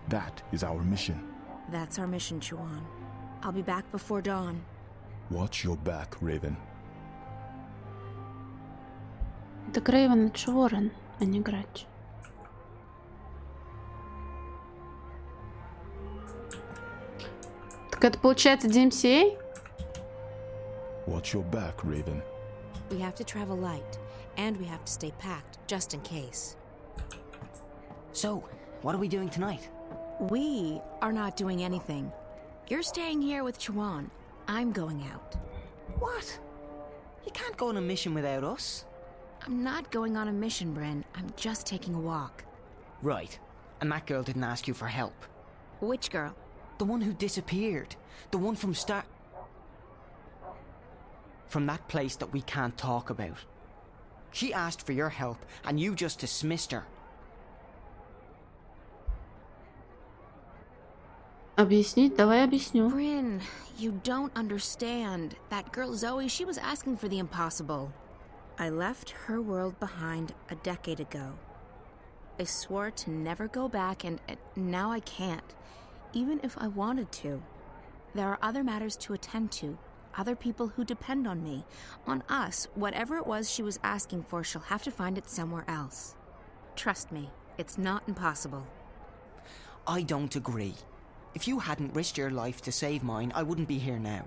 That is our mission. That's our mission, Chuan. I'll be back before dawn. Watch your back, Raven. Это Крейвен, это Ворон, а не Грач. Так это получается DMCA? Watch your back, Raven. We have to travel light, and we have to stay packed, just in case. So, what are we doing tonight? We are not doing anything. You're staying here with Chuan. I'm going out. What? You can't go on a mission without us. I'm not going on a mission, Bryn. I'm just taking a walk. Right. And that girl didn't ask you for help. Which girl? The one who disappeared. The one from from that place that we can't talk about. She asked for your help, and you just dismissed her. Объяснить? Давай объясню. Bryn, you don't understand. That girl Zoe, she was asking for the impossible. I left her world behind a decade ago. I swore to never go back, and now I can't. Even if I wanted to. There are other matters to attend to. Other people who depend on me. On us. Whatever it was she was asking for, she'll have to find it somewhere else. Trust me, it's not impossible. I don't agree. If you hadn't risked your life to save mine, I wouldn't be here now.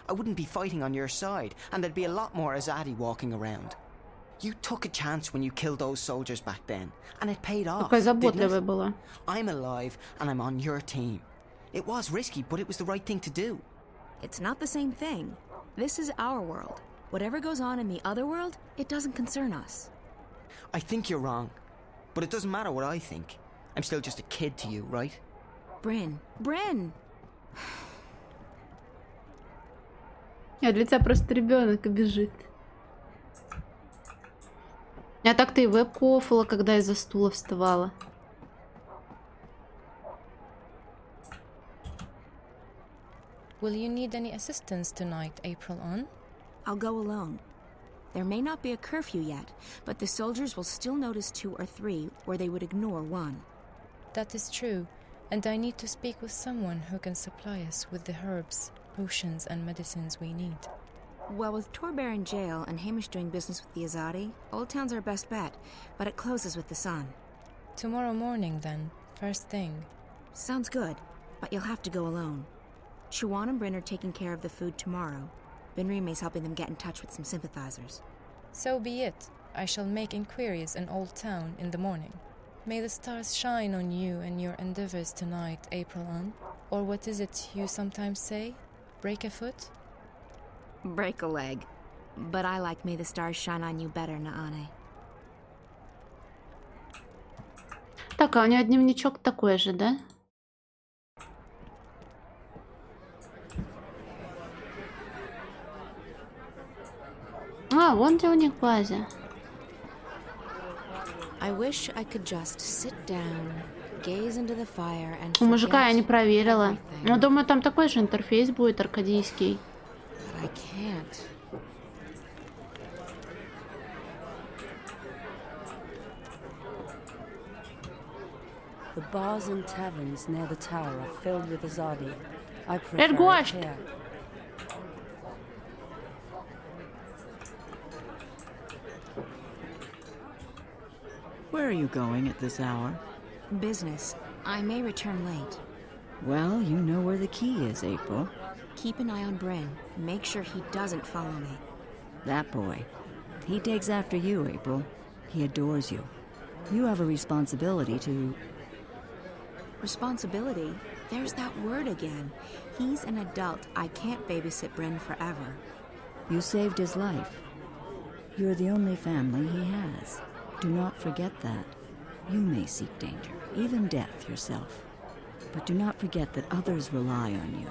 I wouldn't be fighting on your side, and there'd be a lot more Azadi walking around. You took a chance when you killed those soldiers back then, and it paid off. Какая заботливая didn't it? была. I'm alive, and I'm on your team. It was risky, but it was the right thing to do. It's not the same thing. This is our world. Whatever goes on in the other world, it doesn't concern us. I think you're wrong, but it doesn't matter what I think. I'm still just a kid to you, right? Bryn. Bryn! А для тебя просто ребенок и бежит. А так ты и вебку офала, когда из-за стула вставала. Will you need any assistance tonight, April on? I'll go alone. There may not be a curfew yet, but the soldiers will still notice 2 or 3 where they would ignore 1. That is true, and I need to speak with someone who can supply us with the herbs, potions, and medicines we need. Well, with Torbear in jail and Hamish doing business with the Azadi, Old Town's our best bet, but it closes with the sun. Tomorrow morning, then, first thing. Sounds good, but you'll have to go alone. Chuan and Bryn are taking care of the food tomorrow. Benrime's helping them get in touch with some sympathizers. So be it. I shall make inquiries in Old Town in the morning. May the stars shine on you and your endeavors tonight, April on. Or what is it you sometimes say? Break a foot? Break a leg. But I like May the stars shine on you better, Naane. Так, а у нее дневничок такой же, да? А, вон где у них база. I wish I could just sit down, gaze into the fire and У мужика я не проверила. Но думаю, там такой же интерфейс будет аркадийский. But I can't. The bars and taverns near the tower are filled with Azadi. I Red prefer Ghost. it here. Where are you going at this hour? Business. I may return late. Well, you know where the key is, April. Keep an eye on Bryn. Make sure he doesn't follow me. That boy. He takes after you, April. He adores you. You have a responsibility to... Responsibility? There's that word again. He's an adult. I can't babysit Bryn forever. You saved his life. You're the only family he has. Do not forget that. You may seek danger, even death yourself. But do not forget that others rely on you.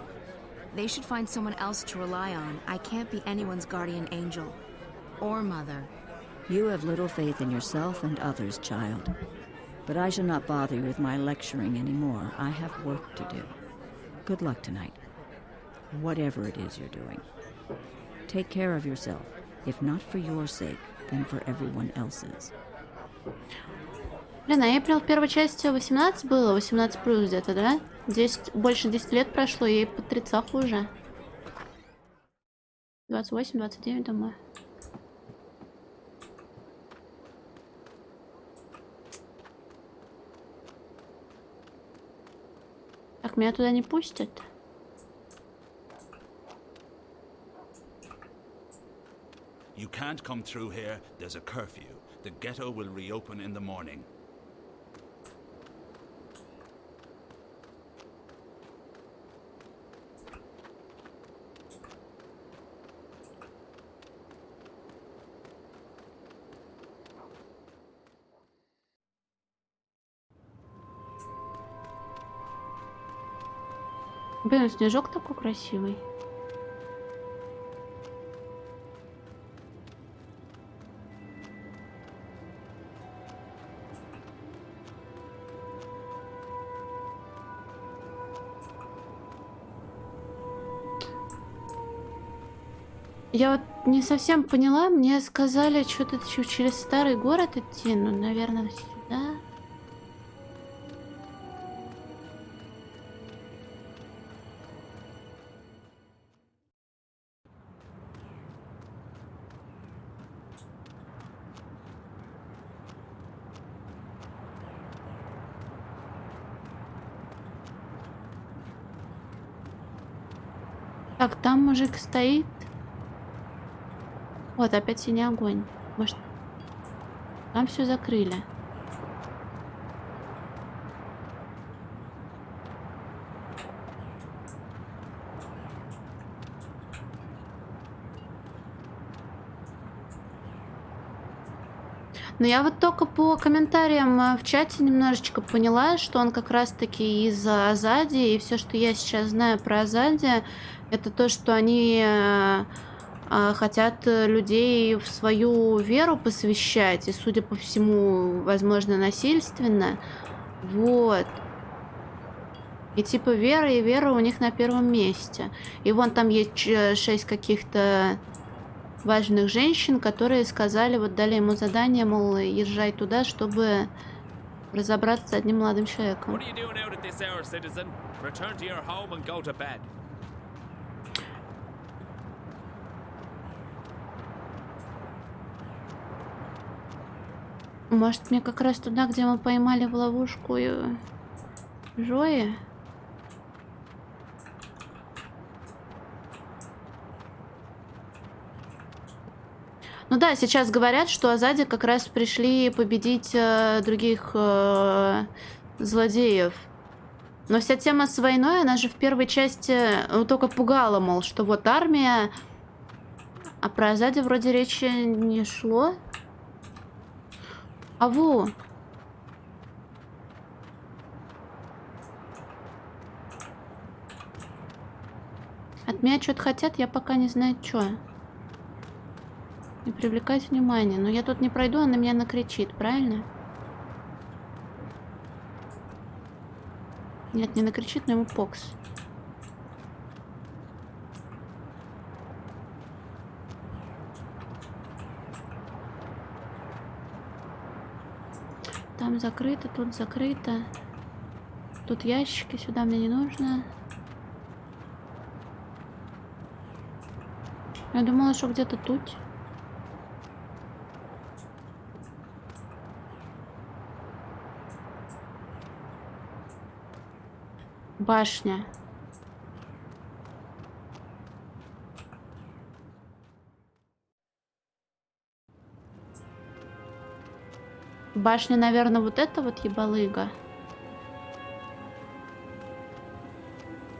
They should find someone else to rely on. I can't be anyone's guardian angel. Or mother. You have little faith in yourself and others, child. But I shall not bother you with my lecturing anymore. I have work to do. Good luck tonight. Whatever it is you're doing. Take care of yourself. If not for your sake, then for everyone else's. Блин, а Эйприл в первой части 18 было, 18 плюс где-то, да? 10, больше 10 лет прошло, ей по 30 уже. 28, 29, думаю. Так, меня туда не пустят. You can't come through here. There's a curfew. The ghetto will reopen in the morning. Блин, снежок такой красивый. Я вот не совсем поняла, мне сказали что-то через старый город идти, ну, наверное, сюда. Так, там мужик стоит. Вот, опять синий огонь. Может, там все закрыли. Но я вот только по комментариям в чате немножечко поняла, что он как раз-таки из Азади, и все, что я сейчас знаю про Азади, это то, что они хотят людей в свою веру посвящать, и, судя по всему, возможно, насильственно. Вот. И типа вера и вера у них на первом месте. И вон там есть 6 каких-то важных женщин, которые сказали, вот дали ему задание, мол, езжай туда, чтобы разобраться с одним молодым человеком. Может, мне как раз туда, где мы поймали в ловушку Жои? Ну да, сейчас говорят, что Азади как раз пришли победить других злодеев. Но вся тема с войной, она же в первой части только пугала, мол, что вот армия, а про Азади вроде речи не шло. Аву. От меня что-то хотят, я пока не знаю, что. Не привлекать внимание. Но я тут не пройду, она меня накричит, правильно? Нет, не накричит, но ему покс. Там закрыто, тут закрыто. Тут ящики, сюда мне не нужно. Я думала, что где-то тут. Башня. Башня, наверное, вот это вот ебалыга.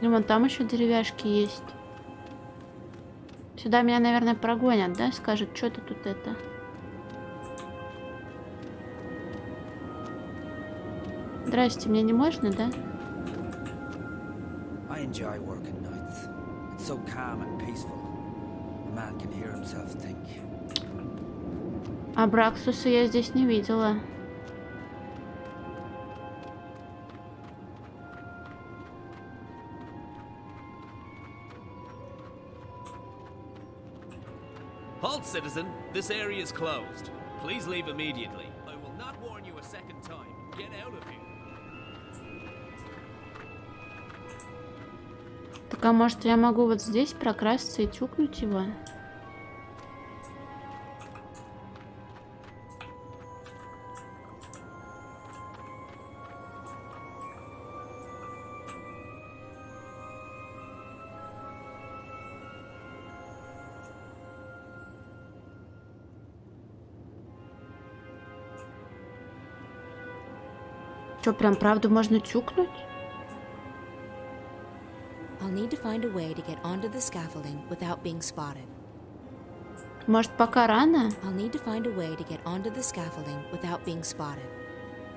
И вон там еще деревяшки есть. Сюда меня, наверное, прогонят, да? Скажут, что ты тут это. Здрасте, мне не можно, да? I enjoy working nights. It's so calm and peaceful. A man can hear himself think. А Браксуса я здесь не видела. Halt, citizen. This area is closed. Please leave immediately. I will not warn you a second time. Get out of here. Так, а может я могу вот здесь прокрасться и тюкнуть его? Что, прям правду можно тюкнуть? I'll need to find a way to get onto the scaffolding without being spotted. Может, пока рано? I'll need to find a way to get onto the scaffolding without being spotted.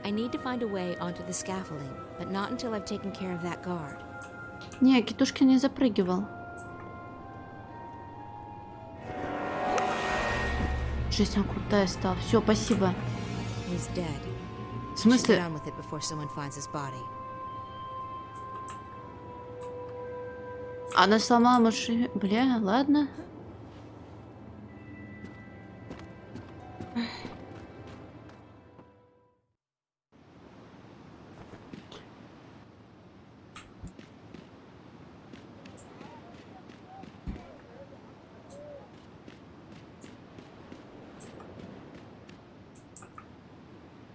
I need to find a way onto the scaffolding, but not until I've taken care of that guard. Не, Китушка не запрыгивал. Жесть, она крутая стала. Все, спасибо. He's dead. В смысле? Get on with it before someone finds his body. Она сломала машину. Бля, ладно.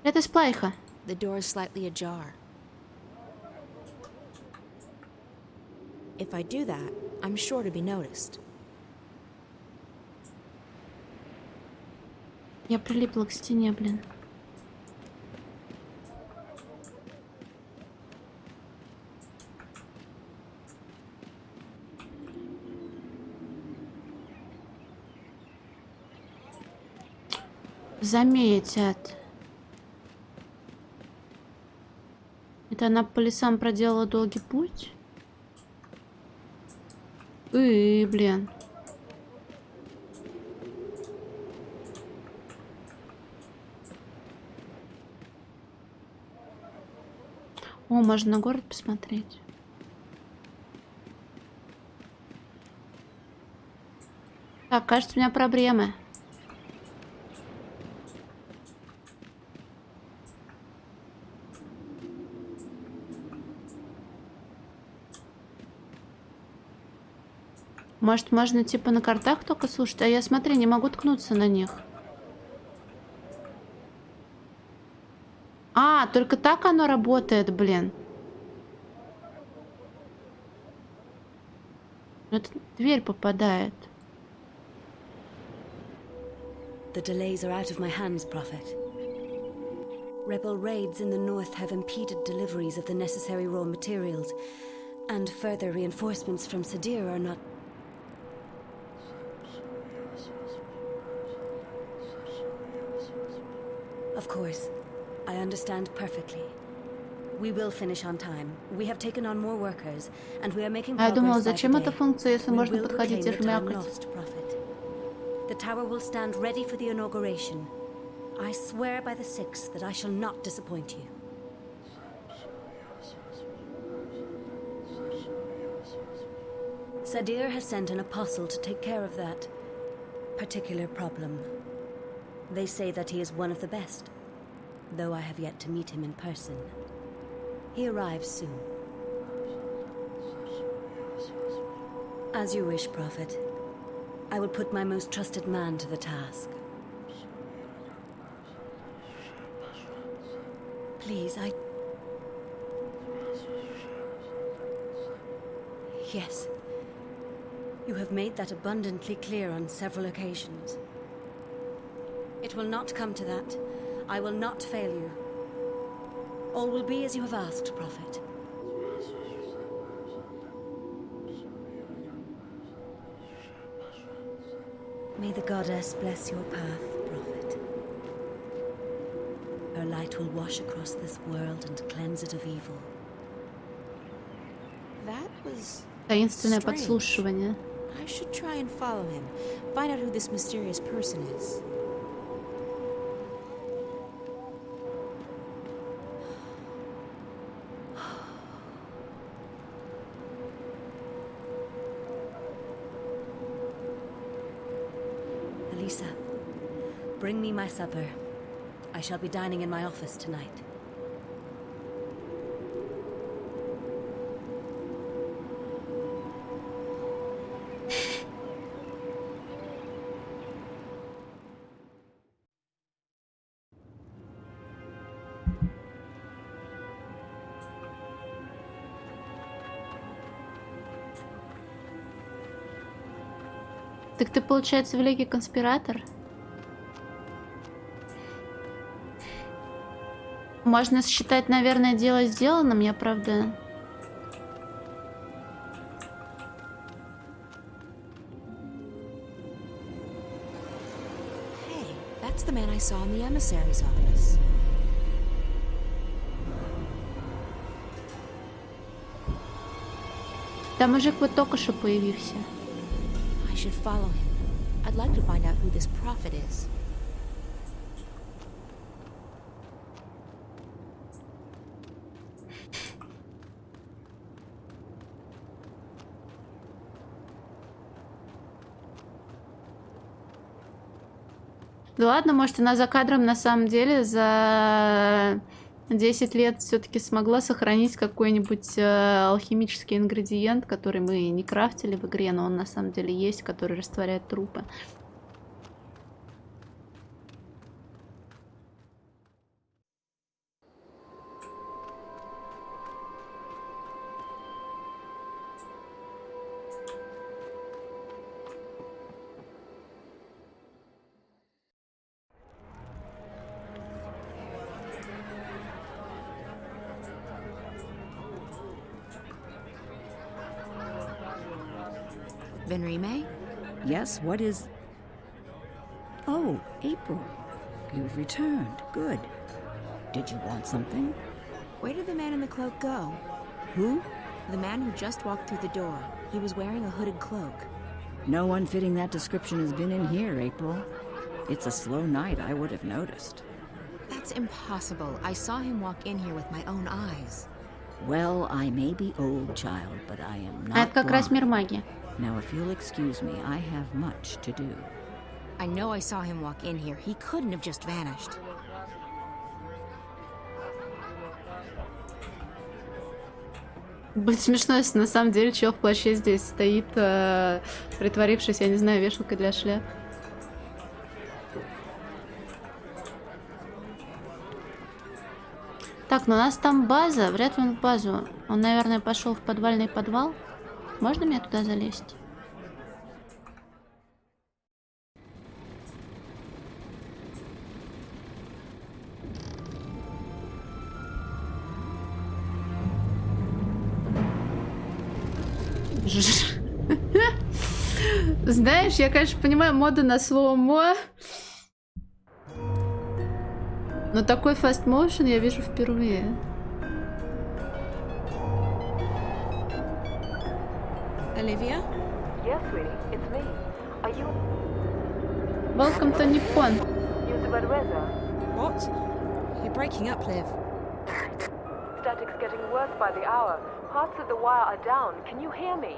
Это сплайха. The door is slightly ajar. If I do that, I'm sure to be noticed. Я прилипла к стене, блин. Заметят. Это она по лесам проделала долгий путь? Блин. О, можно на город посмотреть. Так, кажется, у меня проблемы. Может, можно типа на картах только слушать? А я, смотри, не могу ткнуться на них. А, только так оно работает, блин. Это дверь попадает. The delays are out of my hands, Prophet. Rebel raids in the north have impeded deliveries of the necessary raw materials, and further reinforcements from Sadir are not... Of course, I understand perfectly. We will finish on time. We have taken on more workers, and we are making А я думала, progress by the зачем эта day. функция, если We можно will подходить и reclaim the time жмякать? lost, Prophet. The tower will stand ready for the inauguration. I swear by the Six that I shall not disappoint you. Sadir has sent an apostle to take care of that particular problem. They say that he is one of the best, though I have yet to meet him in person. He arrives soon. As you wish, Prophet. I will put my most trusted man to the task. Please, Yes. You have made that abundantly clear on several occasions. It will not come to that. I will not fail you. All will be as you have asked, Prophet. May the goddess bless your path, Prophet. Her light will wash across this world and cleanse it of evil. That was Таинственное strange. подслушивание. I should try and follow him. Find out who this mysterious person is. Elisa, bring me my supper. I shall be dining in my office tonight. Так ты, получается, великий конспиратор? Можно считать, наверное, дело сделанным, я правда... Hey, that's the man I saw in the emissary's office. Там мужик вот только что появился. I should follow him. I'd like to find out who this prophet is. Да ладно, может, она за кадром на самом деле за 10 лет все-таки смогла сохранить какой-нибудь алхимический ингредиент, который мы не крафтили в игре, но он на самом деле есть, который растворяет трупы. Benrime? Yes, what is... Oh, April. You've returned. Good. Did you want something? Where did the man in the cloak go? Who? The man who just walked through the door. He was wearing a hooded cloak. No one fitting that description has been in here, April. It's a slow night, I would have noticed. That's impossible. I saw him walk in here with my own eyes. Well, I may be old, child, but I am А это not как раз blind. мир магии. Now, if you'll excuse me, I have much to do. I know I saw him walk in here. He couldn't have just vanished. Будет смешно, если на самом деле чел в плаще здесь стоит, притворившись, я не знаю, вешалкой для шляп. Так, ну у нас там база, вряд ли он в базу. Он, наверное, пошел в подвальный подвал. Можно мне туда залезть? Знаешь, я, конечно, понимаю моды на слово «мо», но такой fast motion я вижу впервые. Olivia? Yes, sweetie, it's me. Are you... Welcome to Nippon. Yusuf Reza? What? You're breaking up, Liv. Static's getting worse by the hour. Parts of the wire are down. Can you hear me?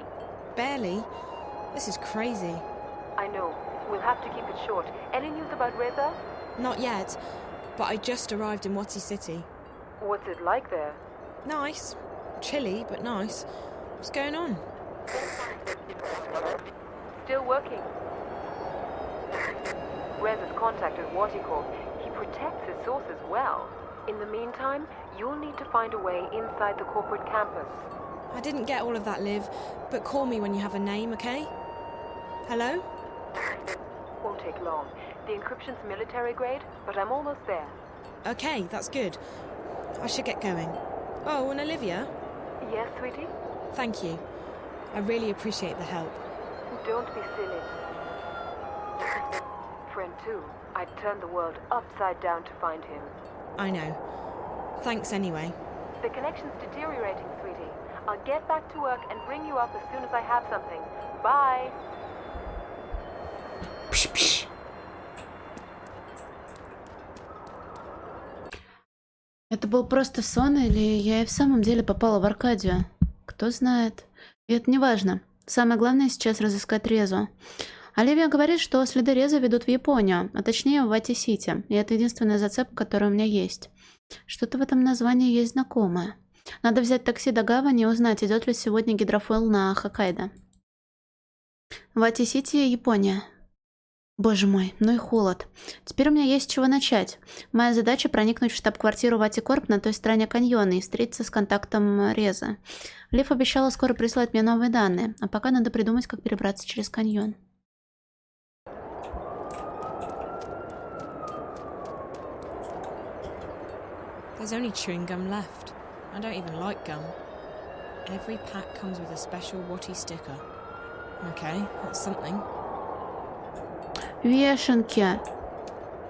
Barely. This is crazy. I know. We'll have to keep it short. Any news about Reza? Not yet, but I just arrived in Wati City. What's it like there? Nice. Chilly, but nice. What's going on? Still working. Reza's contacted Waticorp. He protects his sources well. In the meantime, you'll need to find a way inside the corporate campus. I didn't get all of that, Liv, but call me when you have a name, okay? Hello? Won't take long. The encryption's military grade, but I'm almost there. Okay, that's good. I should get going. Oh, and Olivia? Yes, sweetie? Thank you. I really appreciate the help. Don't be silly. Friend too. I'd turn the world upside down to find him. I know. Thanks anyway. The connection's deteriorating, sweetie. I'll get back to work and ring you up as soon as I have something. Bye! Пш-пш. Это был просто сон, или я и в самом деле попала в Аркадию? Кто знает. И это не важно. Самое главное сейчас разыскать Резу. Оливия говорит, что следы Резы ведут в Японию, а точнее в Вати-Сити. И это единственная зацепка, которая у меня есть. Что-то в этом названии есть знакомое. Надо взять такси до гавани и узнать, идет ли сегодня гидрофойл на Хоккайдо. Вати-Сити, Япония. Боже мой, ну и холод. Теперь у меня есть с чего начать. Моя задача проникнуть в штаб-квартиру Ватикорп на той стороне каньона и встретиться с контактом Реза. Лив обещала скоро прислать мне новые данные, а пока надо придумать, как перебраться через каньон. There's only chewing gum left. I don't even like gum. Every pack comes with a special Watty sticker. Okay, that's something. Вешенки.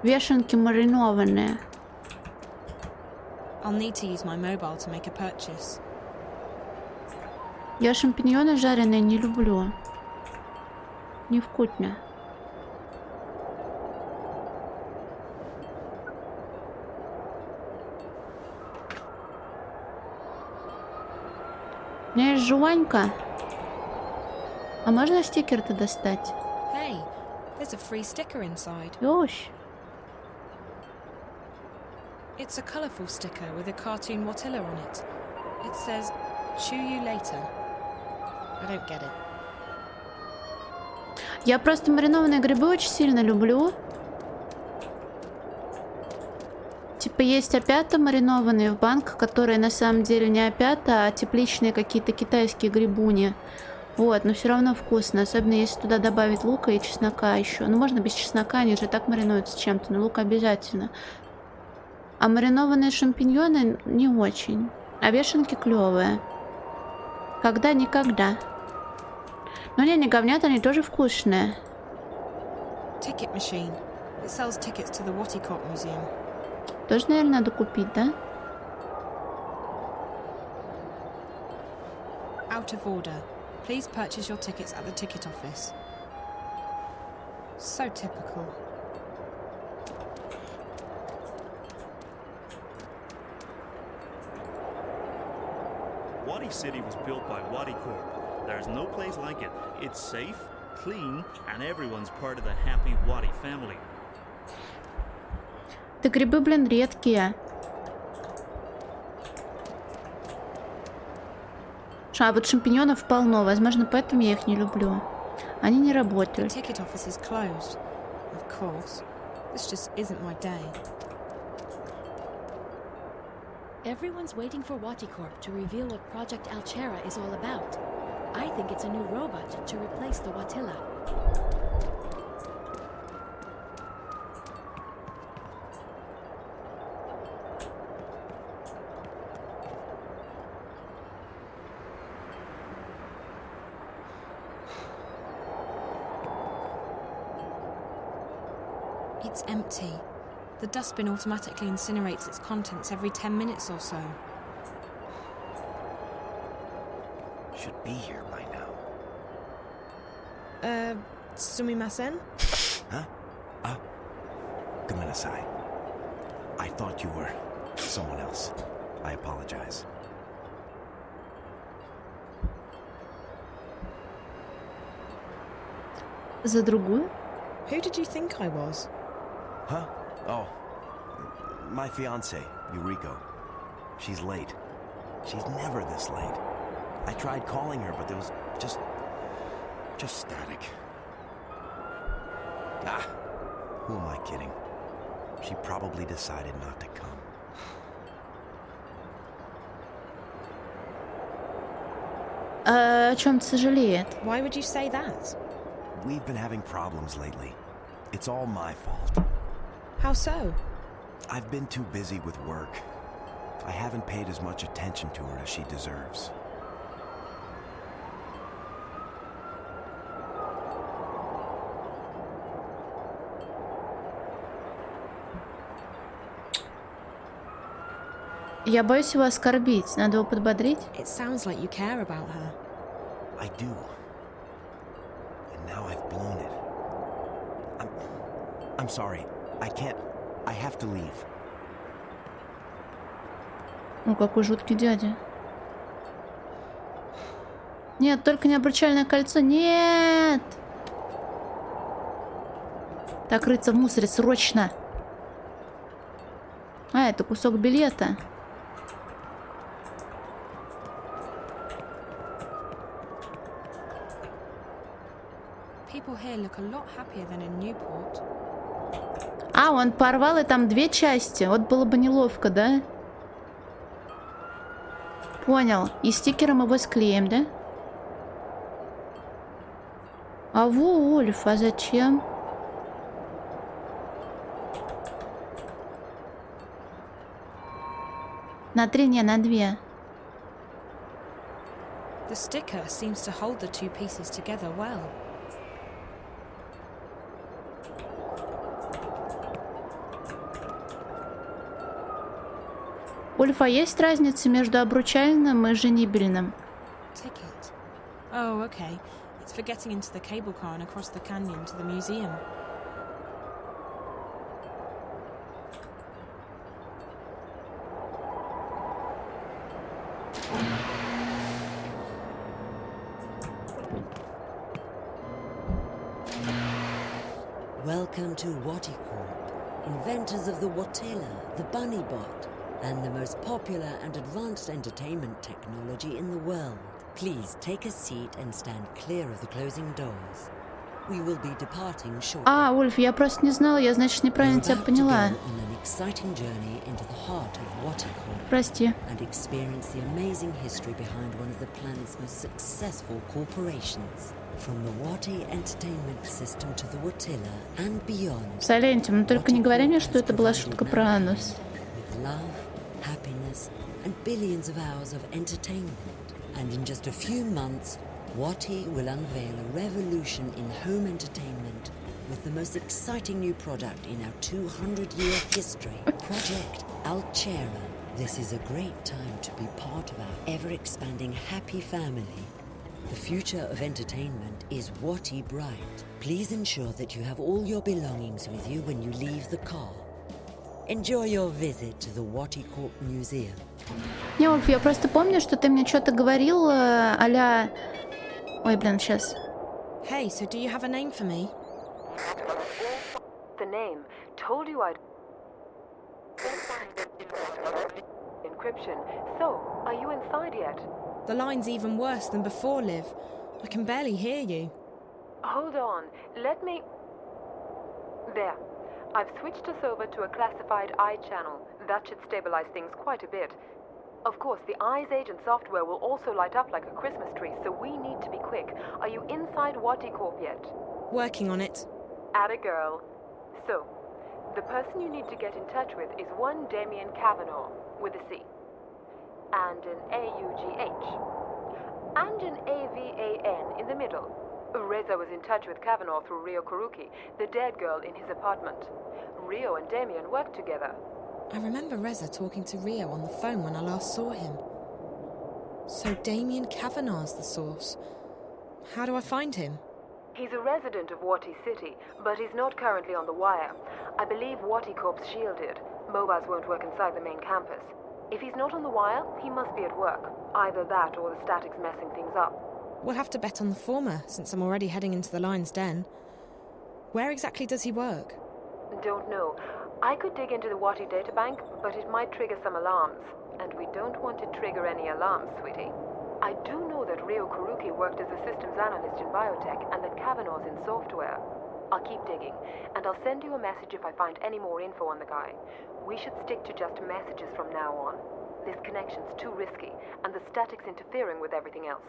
Вешенки маринованные. I'll need to use my mobile to make a purchase. Я шампиньоны жареные не люблю. Невкусно. У меня есть жванька. А можно стикер-то достать? Hey, there's a free sticker inside. Ёщ. It's a colourful sticker with a cartoon Watilla on it. It says, "Chew you later." I don't get it. Я просто маринованные грибы очень сильно люблю. Типа есть опята маринованные в банках, которые на самом деле не опята, а тепличные какие-то китайские грибуни. Вот, но все равно вкусно, особенно если туда добавить лука и чеснока еще. Ну, можно без чеснока, они же так маринуются чем-то, но лук обязательно. А маринованные шампиньоны не очень. А вешенки клевые. Когда-никогда. Но не говнят, они тоже вкусные. Ticket machine. It sells tickets to the Wattycorp Museum. Тоже, наверное, надо купить, да? Out of order. Please purchase your tickets at the ticket office. So typical. Watty City was built by Wattycorp. There's no place like it. It's safe, clean, and everyone's part of the happy Watty family. Да грибы, блин, редкие. А вот шампиньонов полно, возможно, поэтому я их не люблю. Они не работают. The ticket office is closed. Of course. This just isn't my day. Everyone's waiting for Wattycorp to reveal what Project Altera is all about. I think it's a new robot to replace the Watilla. It's empty. The dustbin automatically incinerates its contents every 10 minutes or so. Should be here by now. Sumimasen? Huh? Oh. Gomenasai. I thought you were someone else. I apologize. За другую? Who did you think I was? Huh? Oh. My fiancée, Yuriko. She's late. She's never this late. I tried calling her, but there was just static. Ah, who am I kidding? She probably decided not to come. о чем-то сожалеет. Why would you say that? We've been having problems lately. It's all my fault. How so? I've been too busy with work. I haven't paid as much attention to her as she deserves. Я боюсь его оскорбить. Надо его подбодрить. It sounds like you care about her. I do. And now I've blown it. I'm sorry. I can't. I have to leave. О, какой жуткий дядя. Нет, только не обручальное кольцо. Нет! Так, рыться в мусоре, срочно. А, это кусок билета. People here look a lot happier than in Newport. А, он порвал, и там две части. Вот было бы неловко, да? Понял. И стикером его склеим, да? А Вульф, а зачем? На 3, не, на 2. The sticker seems to hold the two pieces together well. Ульф, а есть разница между обручальным и женибельным? Ticket. Oh, okay. It's for getting into the cable car and across the canyon to the museum. Welcome to Waticorp, inventors of the Watilla, the Bunny Bot, and the most popular and advanced entertainment technology in the world. Please take a seat and stand clear of the closing doors. We will be departing shortly. А, Ульф, я просто не знала, я, значит, неправильно тебя поняла. On an exciting journey into the heart of Waticorp. Прости. And experience the amazing history behind one of the planet's most successful corporations. From the Wati entertainment system to the Watilla and beyond. Салентим, но только не говори мне, что это была шутка про анус. With love, happiness, and billions of hours of entertainment. And in just a few months, Wati will unveil a revolution in home entertainment with the most exciting new product in our 200-year history, Project Alchera. This is a great time to be part of our ever-expanding happy family. The future of entertainment is Wati bright. Please ensure that you have all your belongings with you when you leave the car. Enjoy your visit to the Waticorp Museum. Не, Ульф, я просто помню, что ты мне что-то говорил а-ля... Ой, блин, сейчас. Hey, so do you have a name for me? The name. Told you I'd... Encryption. So, are you inside yet? The line's even worse than before, Liv. I can barely hear you. Hold on. Let me... There. I've switched us over to a classified eye channel. That should stabilize things quite a bit. Of course, the Eyes Agent software will also light up like a Christmas tree, so we need to be quick. Are you inside Waticorp yet? Working on it. Atta girl. So, the person you need to get in touch with is one Damien Kavanaugh, with a C. And an A-U-G-H. And an A-V-A-N in the middle. Reza was in touch with Kavanaugh through Rio Kuruki, the dead girl in his apartment. Rio and Damien worked together. I remember Reza talking to Rio on the phone when I last saw him. So Damien Kavanaugh's the source. How do I find him? He's a resident of Wati City, but he's not currently on the wire. I believe Waticorp's shielded. Mobiles won't work inside the main campus. If he's not on the wire, he must be at work. Either that or the static's messing things up. We'll have to bet on the former, since I'm already heading into the Lion's Den. Where exactly does he work? Don't know. I could dig into the Wati databank, but it might trigger some alarms. And we don't want to trigger any alarms, sweetie. I do know that Rio Kuruki worked as a systems analyst in biotech and that Kavanaugh's in software. I'll keep digging, and I'll send you a message if I find any more info on the guy. We should stick to just messages from now on. This connection's too risky, and the static's interfering with everything else.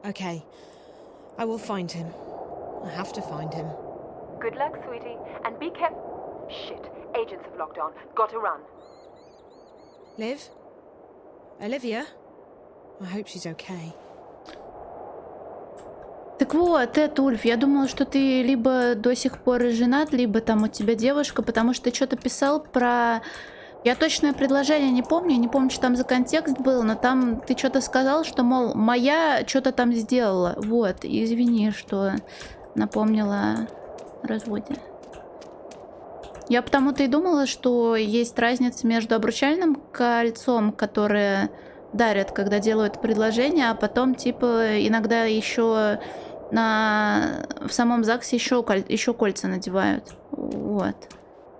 Okay. I will find him. I have to find him. Good luck, sweetie. And be careful. Shit. Agents have locked on. Gotta run. Liv? Olivia? I hope she's okay. Так вот, это, Ульф, я думала, что ты либо до сих пор женат, либо там у тебя девушка, потому что ты что-то писал про... Я точное предложение не помню, что там за контекст был, но там ты что-то сказал, что, мол, моя что-то там сделала. Вот, извини, что напомнила о разводе. Я потому-то и думала, что есть разница между обручальным кольцом, которое дарят, когда делают предложение, а потом, типа, иногда еще в самом ЗАГСе еще кольца надевают. Вот.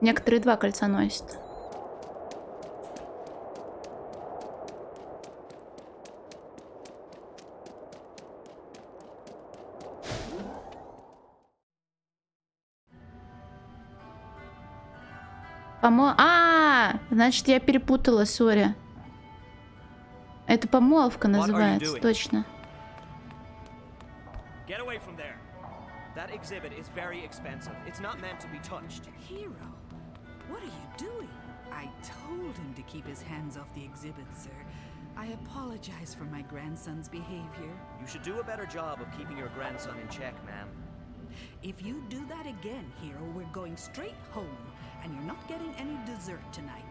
Некоторые 2 кольца носят. Значит, я перепутала, сори. Это помолвка называется, точно. Get away from there. That exhibit is very expensive. It's not meant to be touched. Hero, what are you doing? I told him to keep his hands off the exhibit, sir. I apologize for my grandson's behavior. You should do a better job of keeping your grandson in check, ma'am. If you do that again, Hero, we're going straight home, and you're not getting any dessert tonight.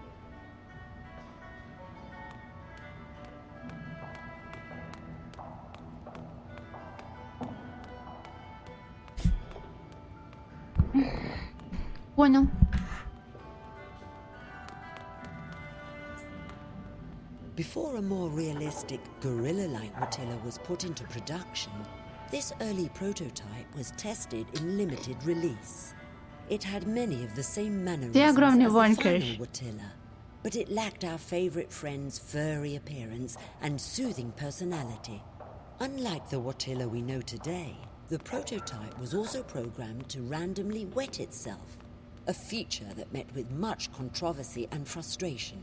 Понял. Before a more realistic, gorilla-like Watilla was put into production, this early prototype was tested in limited release. It had many of the same mannerisms as the final Watilla, but it lacked our favorite friend's furry appearance and soothing personality. Unlike the Watilla we know today, the prototype was also programmed to randomly wet itself, a feature that met with much controversy and frustration.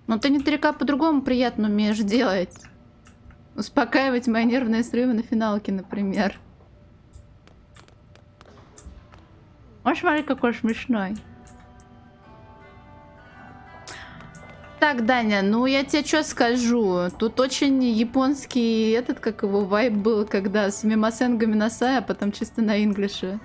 Но ты недалеко по-другому приятно умеешь делать. Успокаивать мои нервные срывы на финалке, например. Ой, смотри, какой смешной. Так, Даня, ну я тебе что скажу? Тут очень японский как его вайб был, когда с Мимасен Гоминасай, а потом чисто на инглише.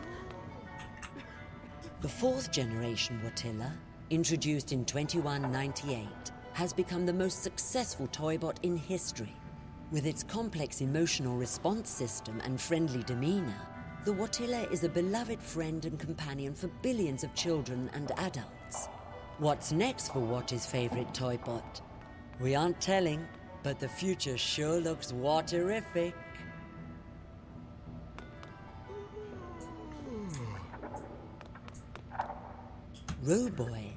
The 4th generation Watilla, introduced in 2198, has become the most successful toybot in history. With its complex emotional response system and friendly demeanor, the Watilla is a beloved friend and companion for billions of children and adults. What's next for Watty's favorite toybot? We aren't telling, but the future sure looks Watterific. Roboy,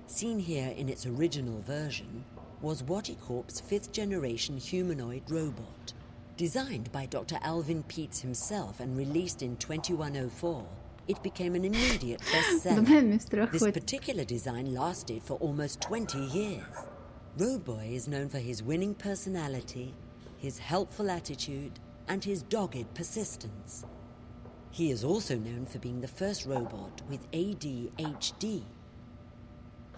seen here in its original version, was Watty Corp's 5th generation humanoid robot. Designed by Dr. Alvin Peets himself and released in 2104, it became an immediate bestseller. This particular design lasted for almost 20 years. Roboy is known for his winning personality, his helpful attitude, and his dogged persistence. He is also known for being the first robot with ADHD.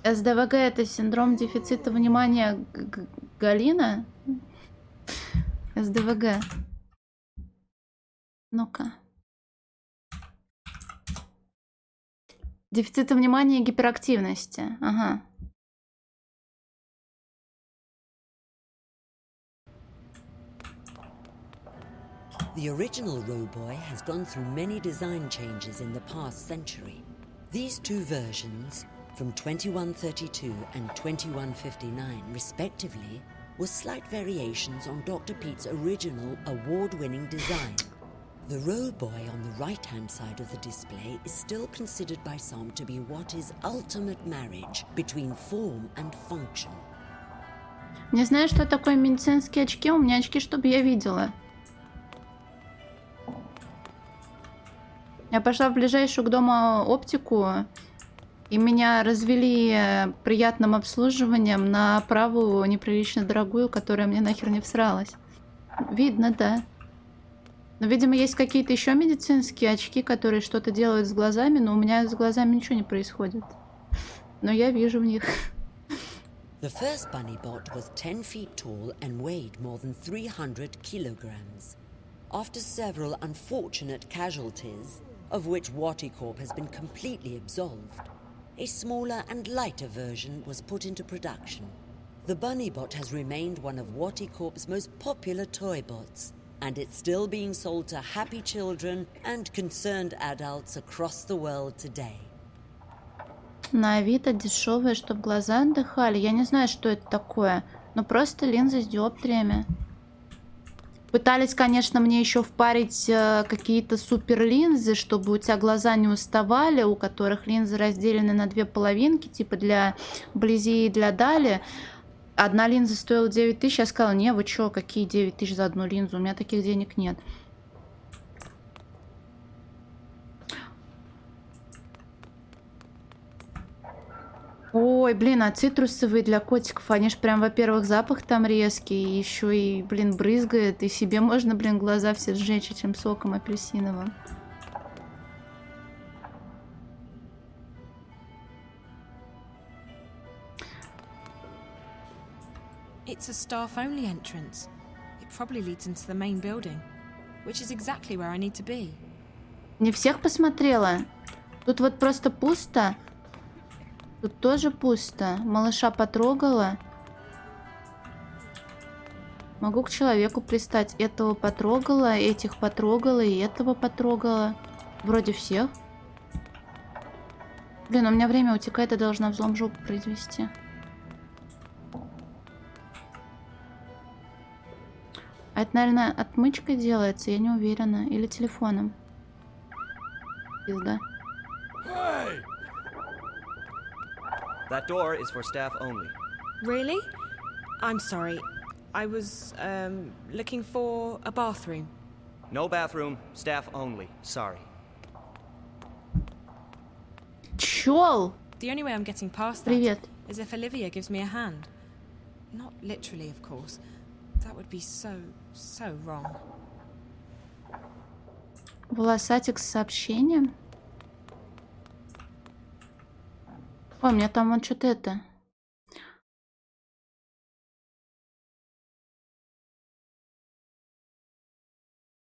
СДВГ — это синдром дефицита внимания Галина? СДВГ. Ну-ка. Дефицита внимания и гиперактивности. Ага. The original Roboy has gone through many design changes in the past century. These two versions, from 2132 and 2159 respectively, were slight variations on Dr. Pete's original award-winning design. The Roboy on the right-hand side of the display is still considered by some to be what is ultimate marriage between form and function. Не знаю, что такое медицинские очки. У меня очки, чтобы я видела. Я пошла в ближайшую к дому оптику И меня развели приятным обслуживанием на правую неприлично дорогую, которая мне нахер не всралась. Видно, да. Но, видимо, есть какие-то еще медицинские очки, которые что-то делают с глазами, но у меня с глазами ничего не происходит. Но я вижу в них. The first bunny bot was 10 feet tall and weighed more than 300 kilograms. After several unfortunate casualties, of which Watticorp has been completely absolved, a smaller and lighter version was put into production. The bunny bot has remained one of Watticorp's most popular toy bots, and it's still being sold to happy children and concerned adults across the world today. На Авито дешевые, чтоб глаза отдыхали. Я не знаю, что это такое, но просто линзы с диоптриями. Пытались, конечно, мне еще впарить какие-то супер линзы, чтобы у тебя глаза не уставали, у которых линзы разделены на две половинки, типа для вблизи и для дали. Одна линза стоила 9 тысяч, я сказала, не, вы чё, какие 9 тысяч за одну линзу, у меня таких денег нет. Ой, блин, а цитрусовые для котиков, они ж прям, во-первых, запах там резкий, и еще и, блин, брызгает, и себе можно, блин, глаза все сжечь этим соком апельсиновым. It's a staff-only entrance. It probably leads into the main building, which is exactly where I need to be. Не всех посмотрела. Тут вот просто пусто. Тут тоже пусто. Малыша потрогала. Могу к человеку пристать. Этого потрогала, этих потрогала и этого потрогала. Вроде всех. Блин, у меня время утекает, я должна взлом жопу произвести. А это, наверное, отмычкой делается, я не уверена. Или телефоном. Пизда. That door is for staff only. Really? I'm sorry. I was, looking for a bathroom. No bathroom, staff only. Sorry. Чёл! The only way I'm getting past Привет. that is if Olivia gives me a hand. Not literally, of course. That would be so wrong. Волосатик с сообщением. Ой, у меня там вот что-то это.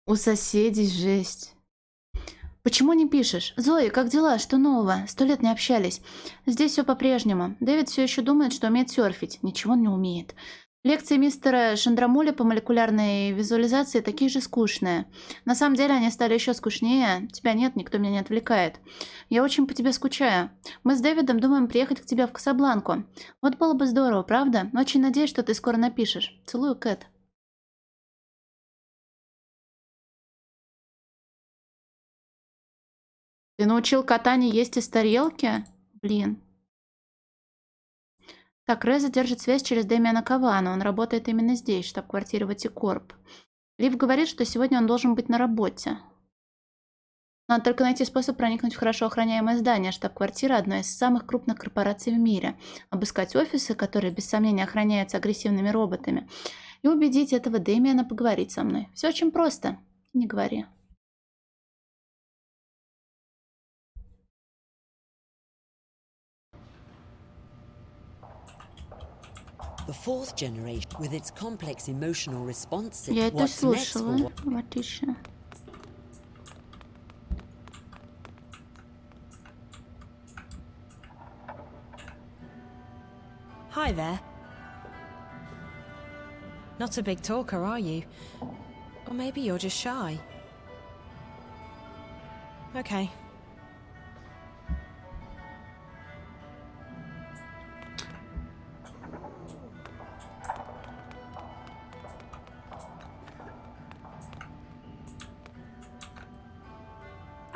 У соседей жесть. Почему не пишешь? Зои, как дела? Что нового? 100 лет не общались. Здесь все по-прежнему. Дэвид все еще думает, что умеет серфить. Ничего он не умеет. Лекции мистера Шандрамуля по молекулярной визуализации такие же скучные. На самом деле они стали еще скучнее. Тебя нет, никто меня не отвлекает. Я очень по тебе скучаю. Мы с Дэвидом думаем приехать к тебе в Касабланку. Вот было бы здорово, правда? Очень надеюсь, что ты скоро напишешь. Целую, Кэт. Ты научил кота не есть из тарелки? Блин. Так, Реза держит связь через Дэмиана Кавана. Он работает именно здесь, в штаб-квартире Watticorp. Лив говорит, что сегодня он должен быть на работе. Надо только найти способ проникнуть в хорошо охраняемое здание. Штаб-квартира – одной из самых крупных корпораций в мире. Обыскать офисы, которые без сомнения охраняются агрессивными роботами. И убедить этого Дэмиана поговорить со мной. Все очень просто. Не говори. The fourth generation, with its complex emotional response, Я это what's next слушала. for Отлично. Hi there. Not a big talker, are you? Or maybe you're just shy. Okay.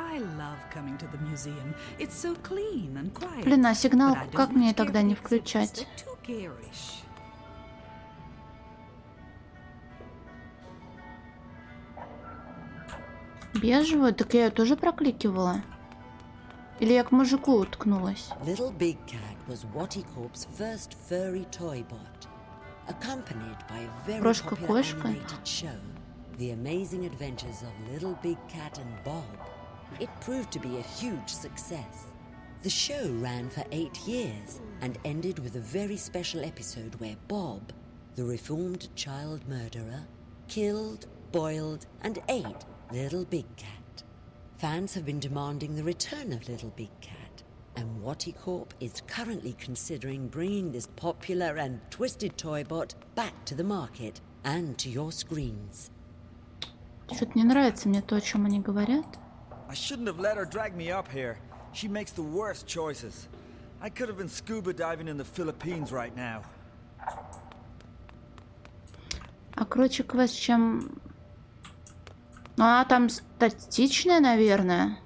I love coming to the museum. It's so clean and quiet. Блин, а But I сигналку don't как мне much care тогда for не the exhibits. включать? They're too garish. Бежевую? Так я ее тоже прокликивала. Или я к мужику уткнулась? Little Big Cat was Watty Corp's first furry toy bot, accompanied by a very popular Крошка-кошка. animated show, The Amazing Adventures of Little Big Cat and Bob. It proved to be a huge success. The show ran for 8 years and ended with a very special episode where Bob, the reformed child murderer, killed, boiled, and ate Little Big Cat. Fans have been demanding the return of Little Big Cat, and Watty Corp is currently considering bringing this popular and twisted toy bot back to the market and to your screens. Что-то не нравится мне то, о чем они говорят. I shouldn't have let her drag me up here. She makes the worst choices. I could have been scuba diving in the Philippines right now. А короче, квест чем... Ну, она там статичная, наверное.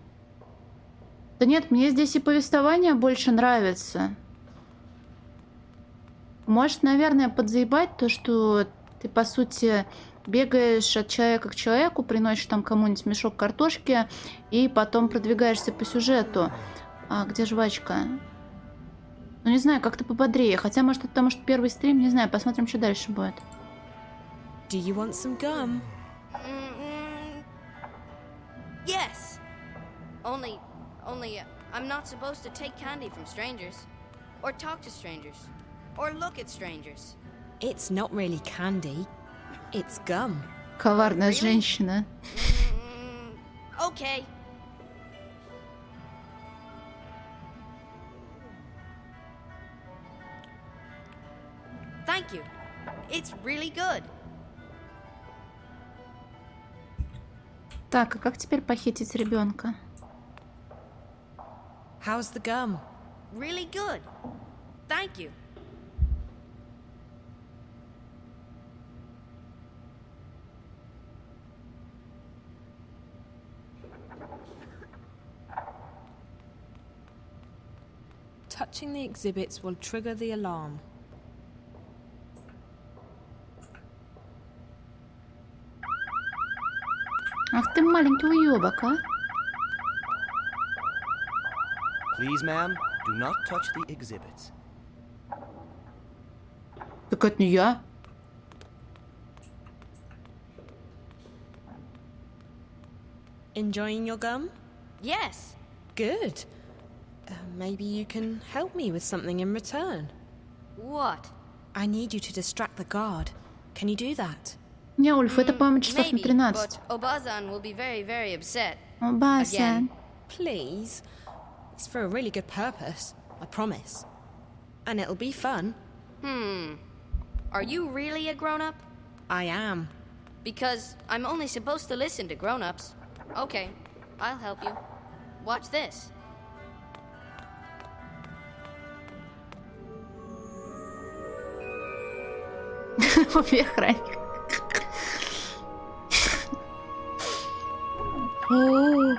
Да нет, мне здесь и повествование больше нравится. Может, наверное, подзаебать то, что ты, по сути, бегаешь от человека к человеку, приносишь там кому-нибудь мешок картошки и потом продвигаешься по сюжету. А где жвачка? Ну, не знаю, как-то пободрее. Хотя, может, это потому что первый стрим, не знаю, посмотрим, что дальше будет. Do you want some gum? Yes. Only, I'm not supposed to take candy from strangers, or talk to strangers, or look at strangers. It's not really candy. It's gum. Коварная женщина. Okay. Thank you. It's really good. Так, а как теперь похитить ребенка? How's the gum? Really good. Thank you. Touching the exhibits will trigger the alarm. Ах ты маленький уёбок, а? Please, ma'am, do not touch the exhibits. Так это не я. Enjoying your gum? Yes. Good. Maybe you can help me with something in return. What? I need you to distract the guard. Can you do that? Не, Ульф, это, по-моему, часов на Maybe, 13. but Obazan will be very, very upset. Обасан. Please. It's for a really good purpose, I promise. And it'll be fun. Are you really a grown-up? I am. Because I'm only supposed to listen to grown-ups. Okay, I'll help you. Watch this. Убей охранника. О.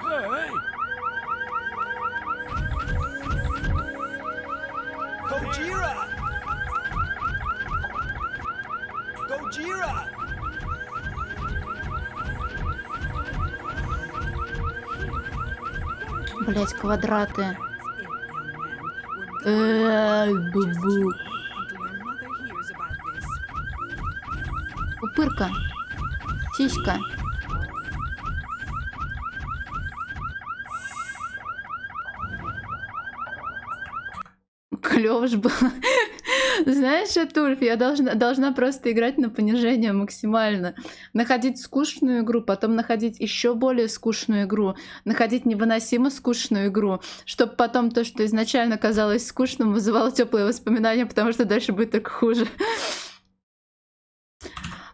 Hey! Gojira! Gojira! Блять, квадраты. Бу-бу. Пупырка. Сиська. Клёво ж было. Знаешь, Атульф, я должна просто играть на понижение максимально. Находить скучную игру, потом находить еще более скучную игру, находить невыносимо скучную игру, чтобы потом то, что изначально казалось скучным, вызывало теплые воспоминания, потому что дальше будет только хуже.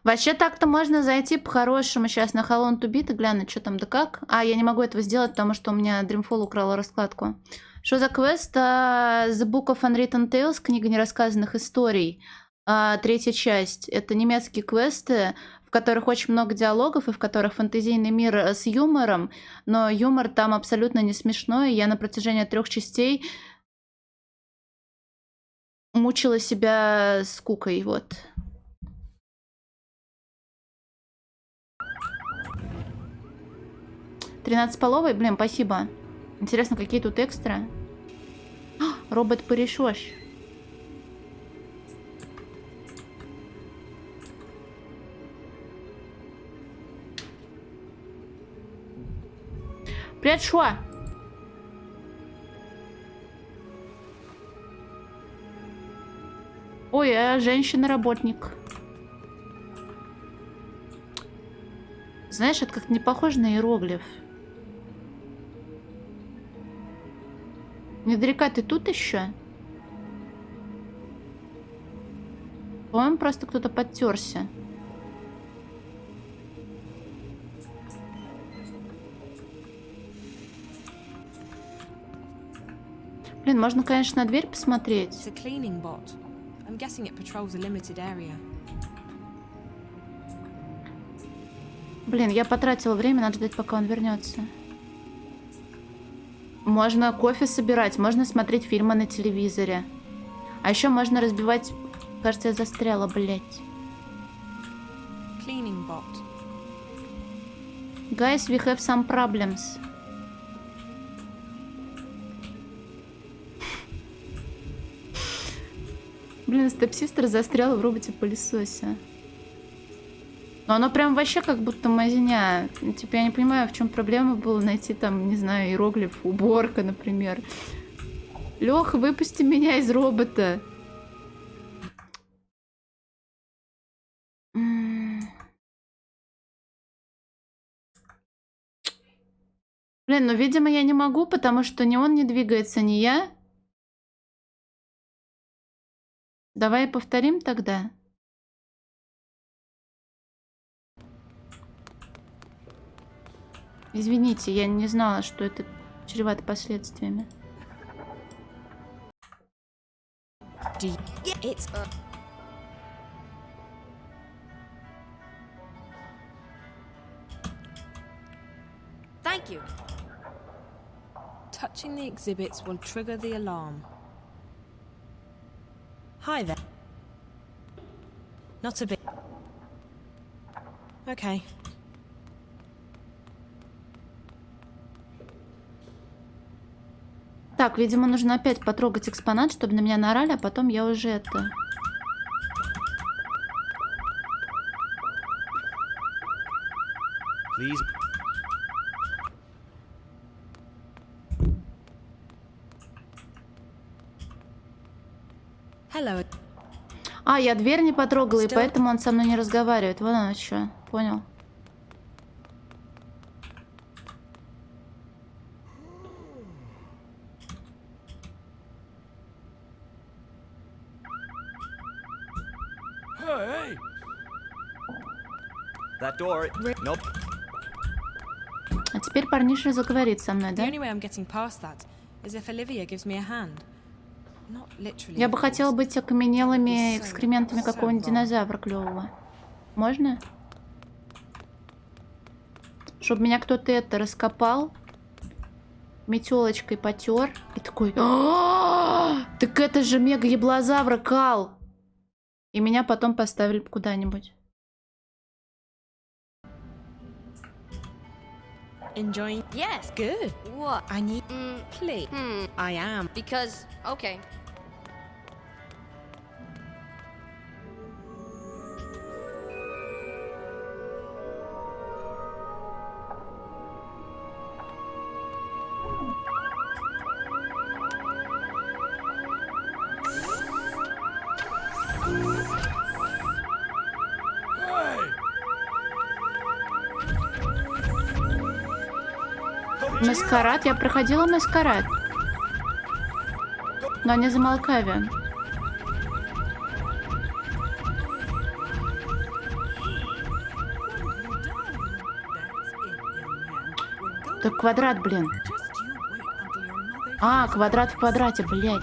Вообще так-то можно зайти по-хорошему сейчас на How Long to Beat и глянуть, что там да как. А, я не могу этого сделать, потому что у меня Dreamfall украла раскладку. Что за квест? The Book of Unwritten Tales, книга нерассказанных историй. Третья часть. Это немецкие квесты, в которых очень много диалогов и в которых фэнтезийный мир с юмором. Но юмор там абсолютно не смешной. Я на протяжении 3 частей мучила себя скукой, вот. 13-половый? Блин, спасибо. Интересно, какие тут экстра? Робот-пылесос. Привет, шо? Ой, я женщина-работник. Знаешь, это как-то не похоже на иероглиф. Недалеко ты тут еще? По-моему, просто кто-то подтерся. Блин, можно, конечно, на дверь посмотреть. Блин, я потратила время, надо ждать, пока он вернется. Можно кофе собирать, можно смотреть фильмы на телевизоре. А еще можно разбивать... Кажется, я застряла, блять. Guys, we have some problems. Блин, степ-систер застряла в роботе-пылесосе. Но оно прям вообще как будто мазня. Типа я не понимаю, в чем проблема была найти там, не знаю, иероглиф, уборка, например. Леха, выпусти меня из робота. Блин, ну, видимо, я не могу, потому что ни он не двигается, ни я. Давай повторим тогда. Извините, я не знала, что это чревато последствиями. Thank you. Touching the exhibits will trigger the alarm. Hi there. Not a bit. Okay. Так, видимо, нужно опять потрогать экспонат, чтобы на меня наорали, а потом я уже это... Please. Hello. А, я дверь не потрогала, и поэтому он со мной не разговаривает. Вон оно что. Понял. Hey. That door. Nope. А теперь парниша заговорит со мной, да? Я бы хотела быть окаменелыми экскрементами какого-нибудь динозавра клевого. Можно? Чтобы меня кто-то это раскопал, метелочкой потер и такой: так это же мега-еблозавра, Кал! И меня потом поставили куда-нибудь. Enjoying? Yes. Good. What? I need play. I am. Because, okay. Маскарад? Я проходила маскарад. Но не за Малкавием. Так квадрат, блин. А, квадрат в квадрате, блядь.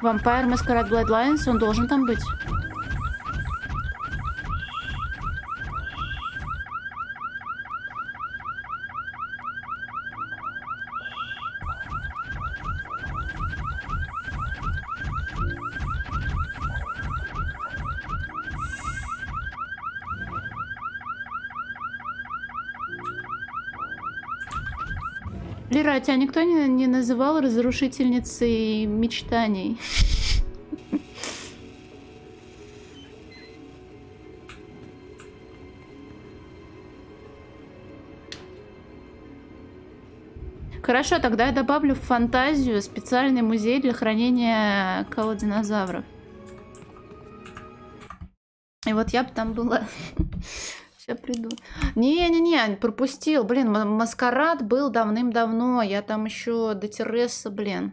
Vampire Masquerade Bloodlines, он должен там быть. Лера, а тебя никто не называл разрушительницей мечтаний? Хорошо, тогда я добавлю в фантазию специальный музей для хранения колодинозавров. И вот я бы там была. Сейчас приду. Не-не-не, пропустил. Блин, маскарад был давным-давно. Я там еще до Терраса, блин.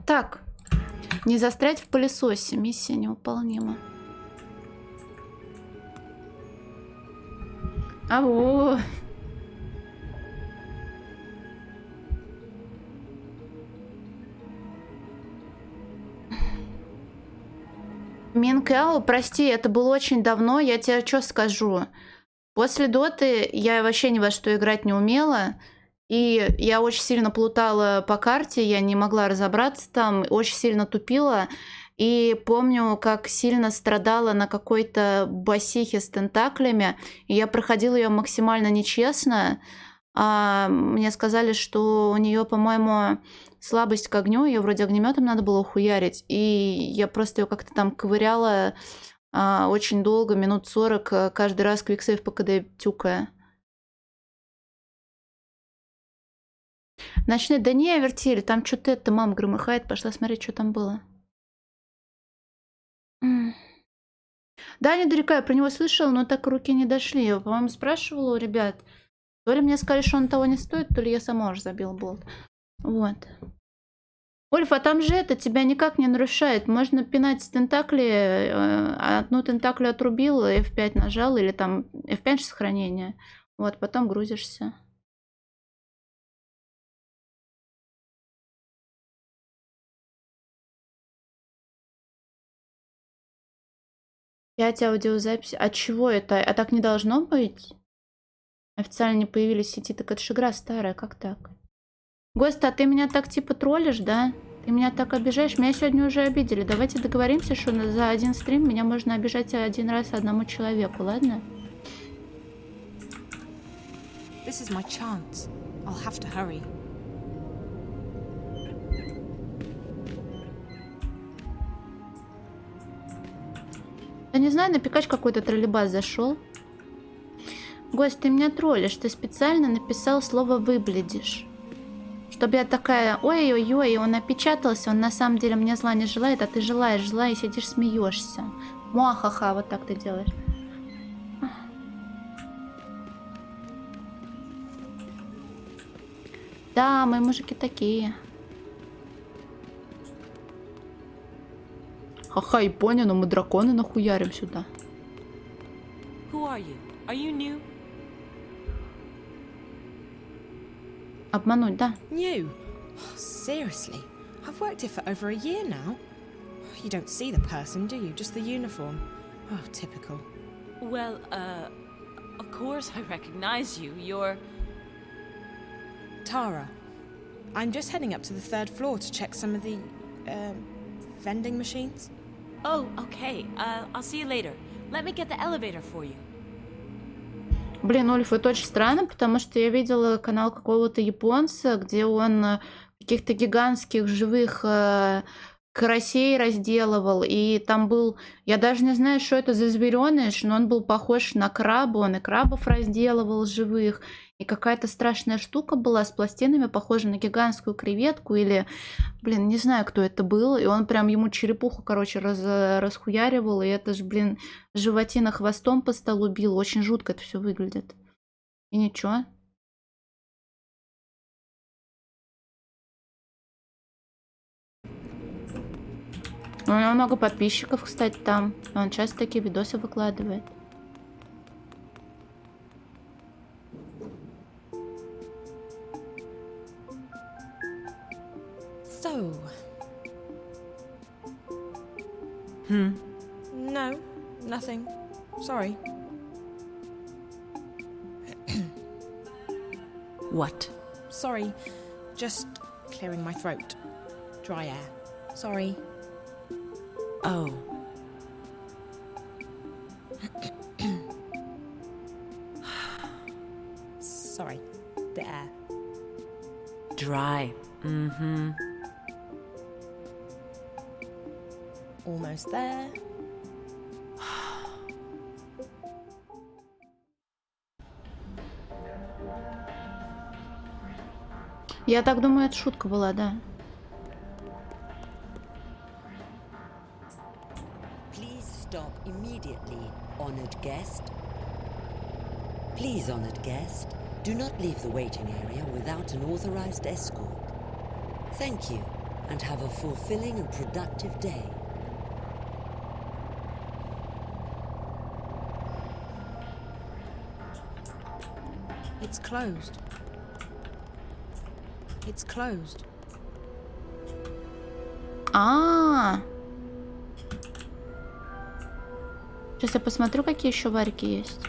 Так, не застрять в пылесосе. Миссия невыполнима. Ау! Минкао, прости, это было очень давно. Я тебе что скажу? После доты я вообще ни во что играть не умела. И я очень сильно плутала по карте, я не могла разобраться там, очень сильно тупила. И помню, как сильно страдала на какой-то басихе с тентаклями. И я проходила ее максимально нечестно. Мне сказали, что у нее, по-моему, слабость к огню. Ее вроде огнеметом надо было ухуярить. И я просто ее как-то там ковыряла очень долго, минут 40, каждый раз квиксейв по КД тюкая. Ночные, да не, вертели, там что-то это, мама громыхает, пошла смотреть, что там было. Да, недалеко, я про него слышала, но так руки не дошли. Я, по-моему, спрашивала у ребят. То ли мне сказали, что он того не стоит, то ли я сама уже забила болт. Вот. Ольф, а там же это тебя никак не нарушает. Можно пинать с тентакли, одну тентаклю отрубил, F5 нажал, или там F5 сохранение. Вот, потом грузишься. Пять аудиозаписи. А чего это? А так не должно быть? Официально не появились в сети, так это же игра старая, как так? Гость, а ты меня так типа троллишь, да? Ты меня так обижаешь? Меня сегодня уже обидели. Давайте договоримся, что за один стрим меня можно обижать один раз одному человеку, ладно? This is my chance. I'll have to hurry. Да не знаю, на Пикач какой-то троллейбас зашел. Гость, ты меня троллишь. Ты специально написал слово «выглядишь». Чтобы я такая, ой-ой-ой, он опечатался, он на самом деле мне зла не желает, а ты желаешь зла и сидишь смеешься. Муахаха, вот так ты делаешь. Да, мы мужики такие. Ха-ха, Япония, но мы драконы нахуярим сюда. Who are you? Are you new? Обмануть, да. New? Seriously? I've worked here for over a year now. You don't see the person, do you? Just the uniform. Oh, typical. Well, of course I recognize you. You're... Tara. I'm just heading up to the 3rd floor to check some of the, vending machines. Oh, okay. I'll see you later. Let me get the elevator for you. Блин, Ольф, это очень странно, потому что я видела канал какого-то японца, где он каких-то гигантских живых карасей разделывал, и там был, я даже не знаю, что это за зверёныш, но он был похож на краба, он и крабов разделывал живых, и какая-то страшная штука была с пластинами, похожа на гигантскую креветку, или, блин, не знаю, кто это был, и он прям ему черепуху, короче, расхуяривал, и это же, блин, животина хвостом по столу бил, очень жутко это все выглядит. И ничего. У него много подписчиков, кстати, там. Он часто такие видосы выкладывает. So... No, nothing. Sorry. What? Sorry. Just clearing my throat. Dry air. Sorry. Oh. Sorry. The air. Dry. Mm-hmm. Almost there. Я так думаю, это шутка была, да. Please stop immediately, honored guest. Please, honored guest, do not leave the waiting area without an authorized escort. Thank you, and have a fulfilling and productive day. It's closed. It's closed. Сейчас я посмотрю, какие еще варики есть.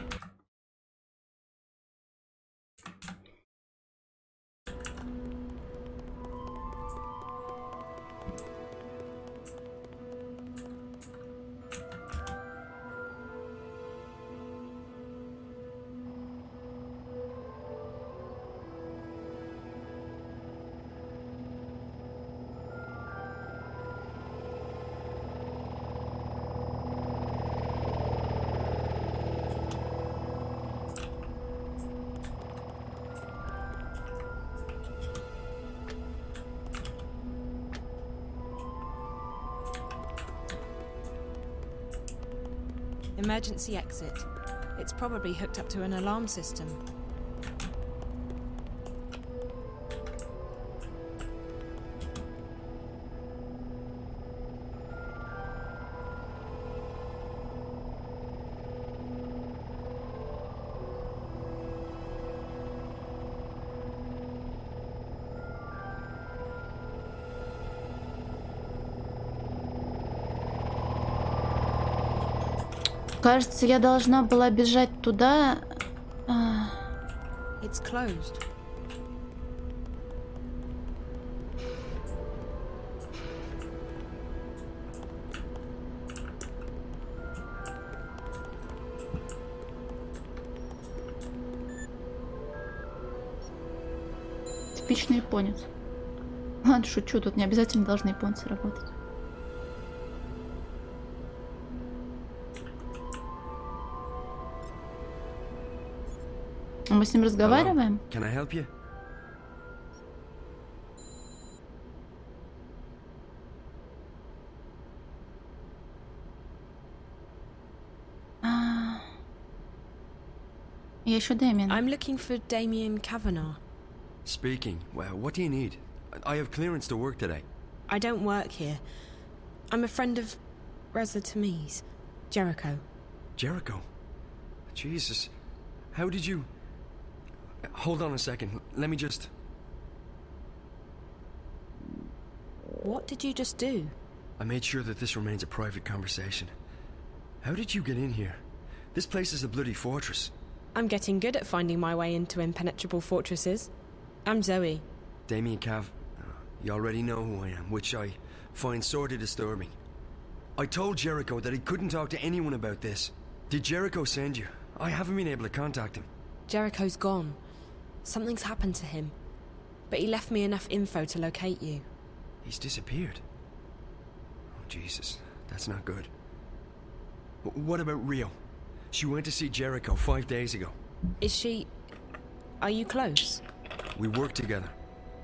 Emergency exit. It's probably hooked up to an alarm system. Кажется, я должна была бежать туда. It's closed. Типичный японец. Ладно, шучу, тут не обязательно должны японцы работать. Мы с ним разговариваем? Can I help you? Я ищу Дэмиан. I'm looking for Damien Kavanagh. Speaking. Well, what do you need? I have clearance to work today. I don't work here. I'm a friend of Reza Tamiz, Jericho. Jericho? Jesus. How did you... Hold on a second. Let me just... What did you just do? I made sure that this remains a private conversation. How did you get in here? This place is a bloody fortress. I'm getting good at finding my way into impenetrable fortresses. I'm Zoe. Damien Cav... You already know who I am, which I find sorely disturbing. I told Jericho that he couldn't talk to anyone about this. Did Jericho send you? I haven't been able to contact him. Jericho's gone. Something's happened to him. But he left me enough info to locate you. He's disappeared. Oh, Jesus. That's not good. What about Rio? She went to see Jericho 5 days ago. Is she... Are you close? We work together.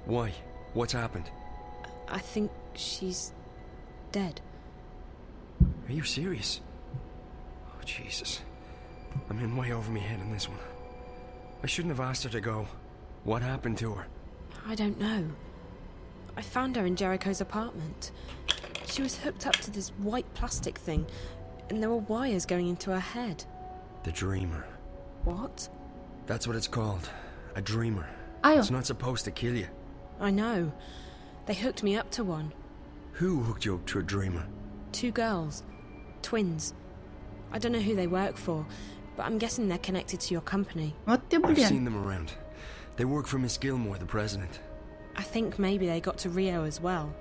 Why? What's happened? I think she's... dead. Are you serious? Oh, Jesus. I'm in way over my head on this one. I shouldn't have asked her to go. What happened to her? I don't know. I found her in Jericho's apartment. She was hooked up to this white plastic thing, and there were wires going into her head. The dreamer. What? That's what it's called. A dreamer. Ayo. It's not supposed to kill you. I know. They hooked me up to one. Who hooked you up to a dreamer? 2 girls. Twins. I don't know who they work for, but I'm guessing they're connected to your company. I've seen them around. They work for Miss Gilmore, the president. I think maybe they got to Rio as well.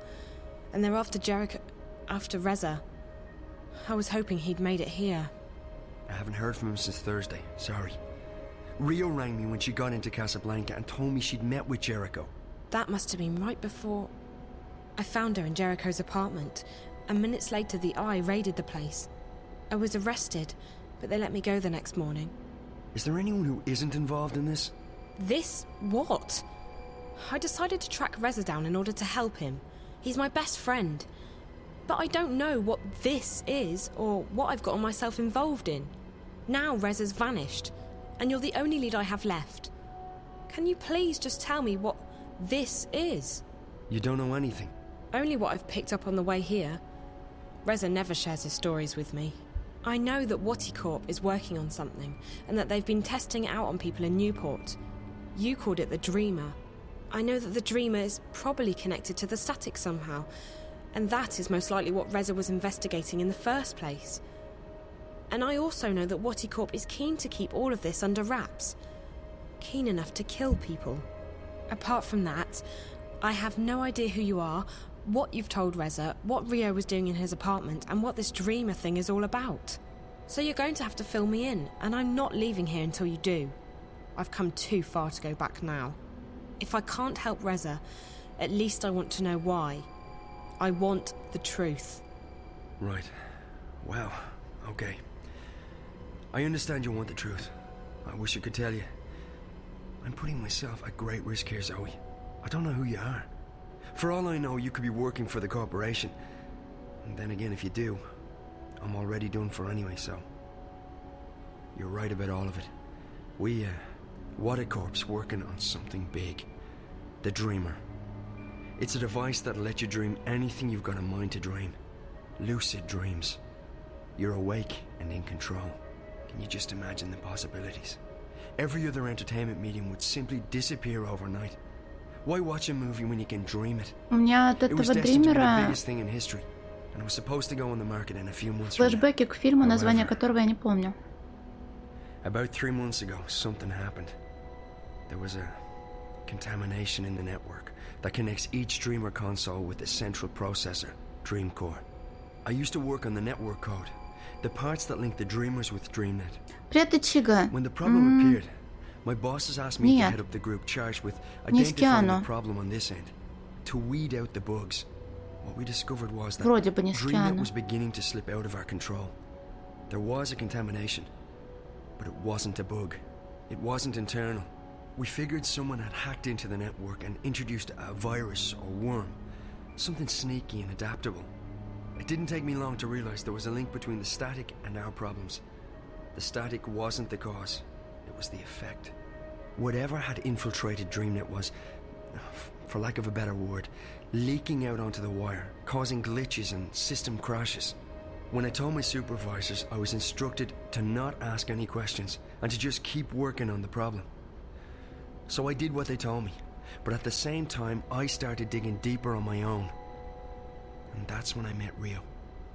And they're after Jericho... after Reza. I was hoping he'd made it here. I haven't heard from him since Thursday, sorry. Rio rang me when she got into Casablanca and told me she'd met with Jericho. That must have been right before... I found her in Jericho's apartment, and minutes later the Eye raided the place. I was arrested, but they let me go the next morning. Is there anyone who isn't involved in this? This? What? I decided to track Reza down in order to help him. He's my best friend. But I don't know what this is, or what I've gotten myself involved in. Now Reza's vanished, and you're the only lead I have left. Can you please just tell me what this is? You don't know anything? Only what I've picked up on the way here. Reza never shares his stories with me. I know that Wati Corp is working on something, and that they've been testing it out on people in Newport. You called it the Dreamer. I know that the Dreamer is probably connected to the static somehow, and that is most likely what Reza was investigating in the first place. And I also know that Wati Corp is keen to keep all of this under wraps. Keen enough to kill people. Apart from that, I have no idea who you are, what you've told Reza, what Rio was doing in his apartment, and what this Dreamer thing is all about. So you're going to have to fill me in, and I'm not leaving here until you do. I've come too far to go back now. If I can't help Reza, at least I want to know why. I want the truth. Right. Well, okay. I understand you want the truth. I wish I could tell you. I'm putting myself at great risk here, Zoe. I don't know who you are. For all I know, you could be working for the corporation. And then again, if you do, I'm already done for anyway, so... You're right about all of it. Waticorp's working on something big. The Dreamer. It's a device that'll let you dream anything you've got a mind to dream. Lucid dreams. You're awake and in control. Can you just imagine the possibilities? Every other entertainment medium would simply disappear overnight. Why watch a movie when you can dream it? У меня от It was этого destined to be the Дримера biggest thing in history, and it was supposed to go on the market in a few months from now. флешбеки к фильму, название However, которого я не помню. About 3 months ago, something happened. There was a contamination in the network that connects each Dreamer console with the central processor, Dream Core. I used to work on the network code, the parts that link the Dreamers with DreamNet. Привет, Ичига. When the problem appeared, my bosses asked me to Нет. head up the group charged with Не identifying the Скиану. problem on this end, to weed out the bugs. What we discovered was that Вроде бы не DreamNet Скиану. was beginning to slip out of our control. There was a contamination, but it wasn't a bug. It wasn't internal. We figured someone had hacked into the network and introduced a virus or worm, something sneaky and adaptable. It didn't take me long to realize there was a link between the static and our problems. The static wasn't the cause, it was the effect. Whatever had infiltrated DreamNet was, for lack of a better word, leaking out onto the wire, causing glitches and system crashes. When I told my supervisors, I was instructed to not ask any questions and to just keep working on the problem. So I did what they told me, but at the same time I started digging deeper on my own. And that's when I met Rio.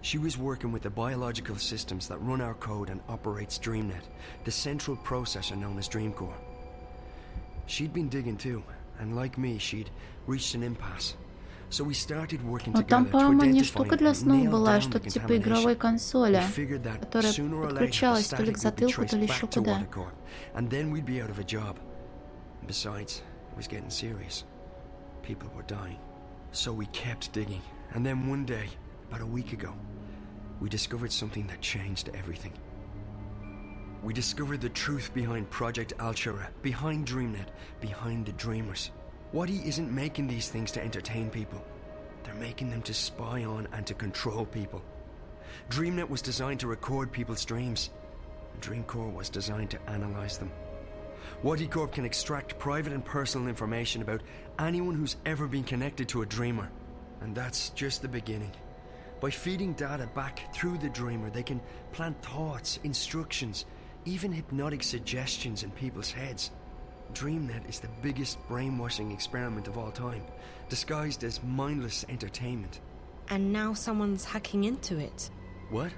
She was working with the biological systems that run our code and operates DreamNet, the central processor known as DreamCore. She'd been digging too, and like me, she'd reached an impasse. So we started working Но там, together to по-моему, не identify штука для and снов nail была, down the что-то типа игровой contamination. консоли, We figured that которая sooner or later the подключалась то ли к static would be затылку, то traced ли back еще to куда. Waticorp, and then we'd be out of a job. Besides, it was getting serious. People were dying. So we kept digging, and then one day, about a week ago, we discovered something that changed everything. We discovered the truth behind Project Alchera, behind DreamNet, behind the Dreamers. Wati isn't making these things to entertain people. They're making them to spy on and to control people. DreamNet was designed to record people's dreams. DreamCore was designed to analyze them. Waticorp can extract private and personal information about anyone who's ever been connected to a Dreamer. And that's just the beginning. By feeding data back through the Dreamer, they can plant thoughts, instructions, even hypnotic suggestions in people's heads. DreamNet is the biggest brainwashing experiment of all time, disguised as mindless entertainment. And now someone's hacking into it. What?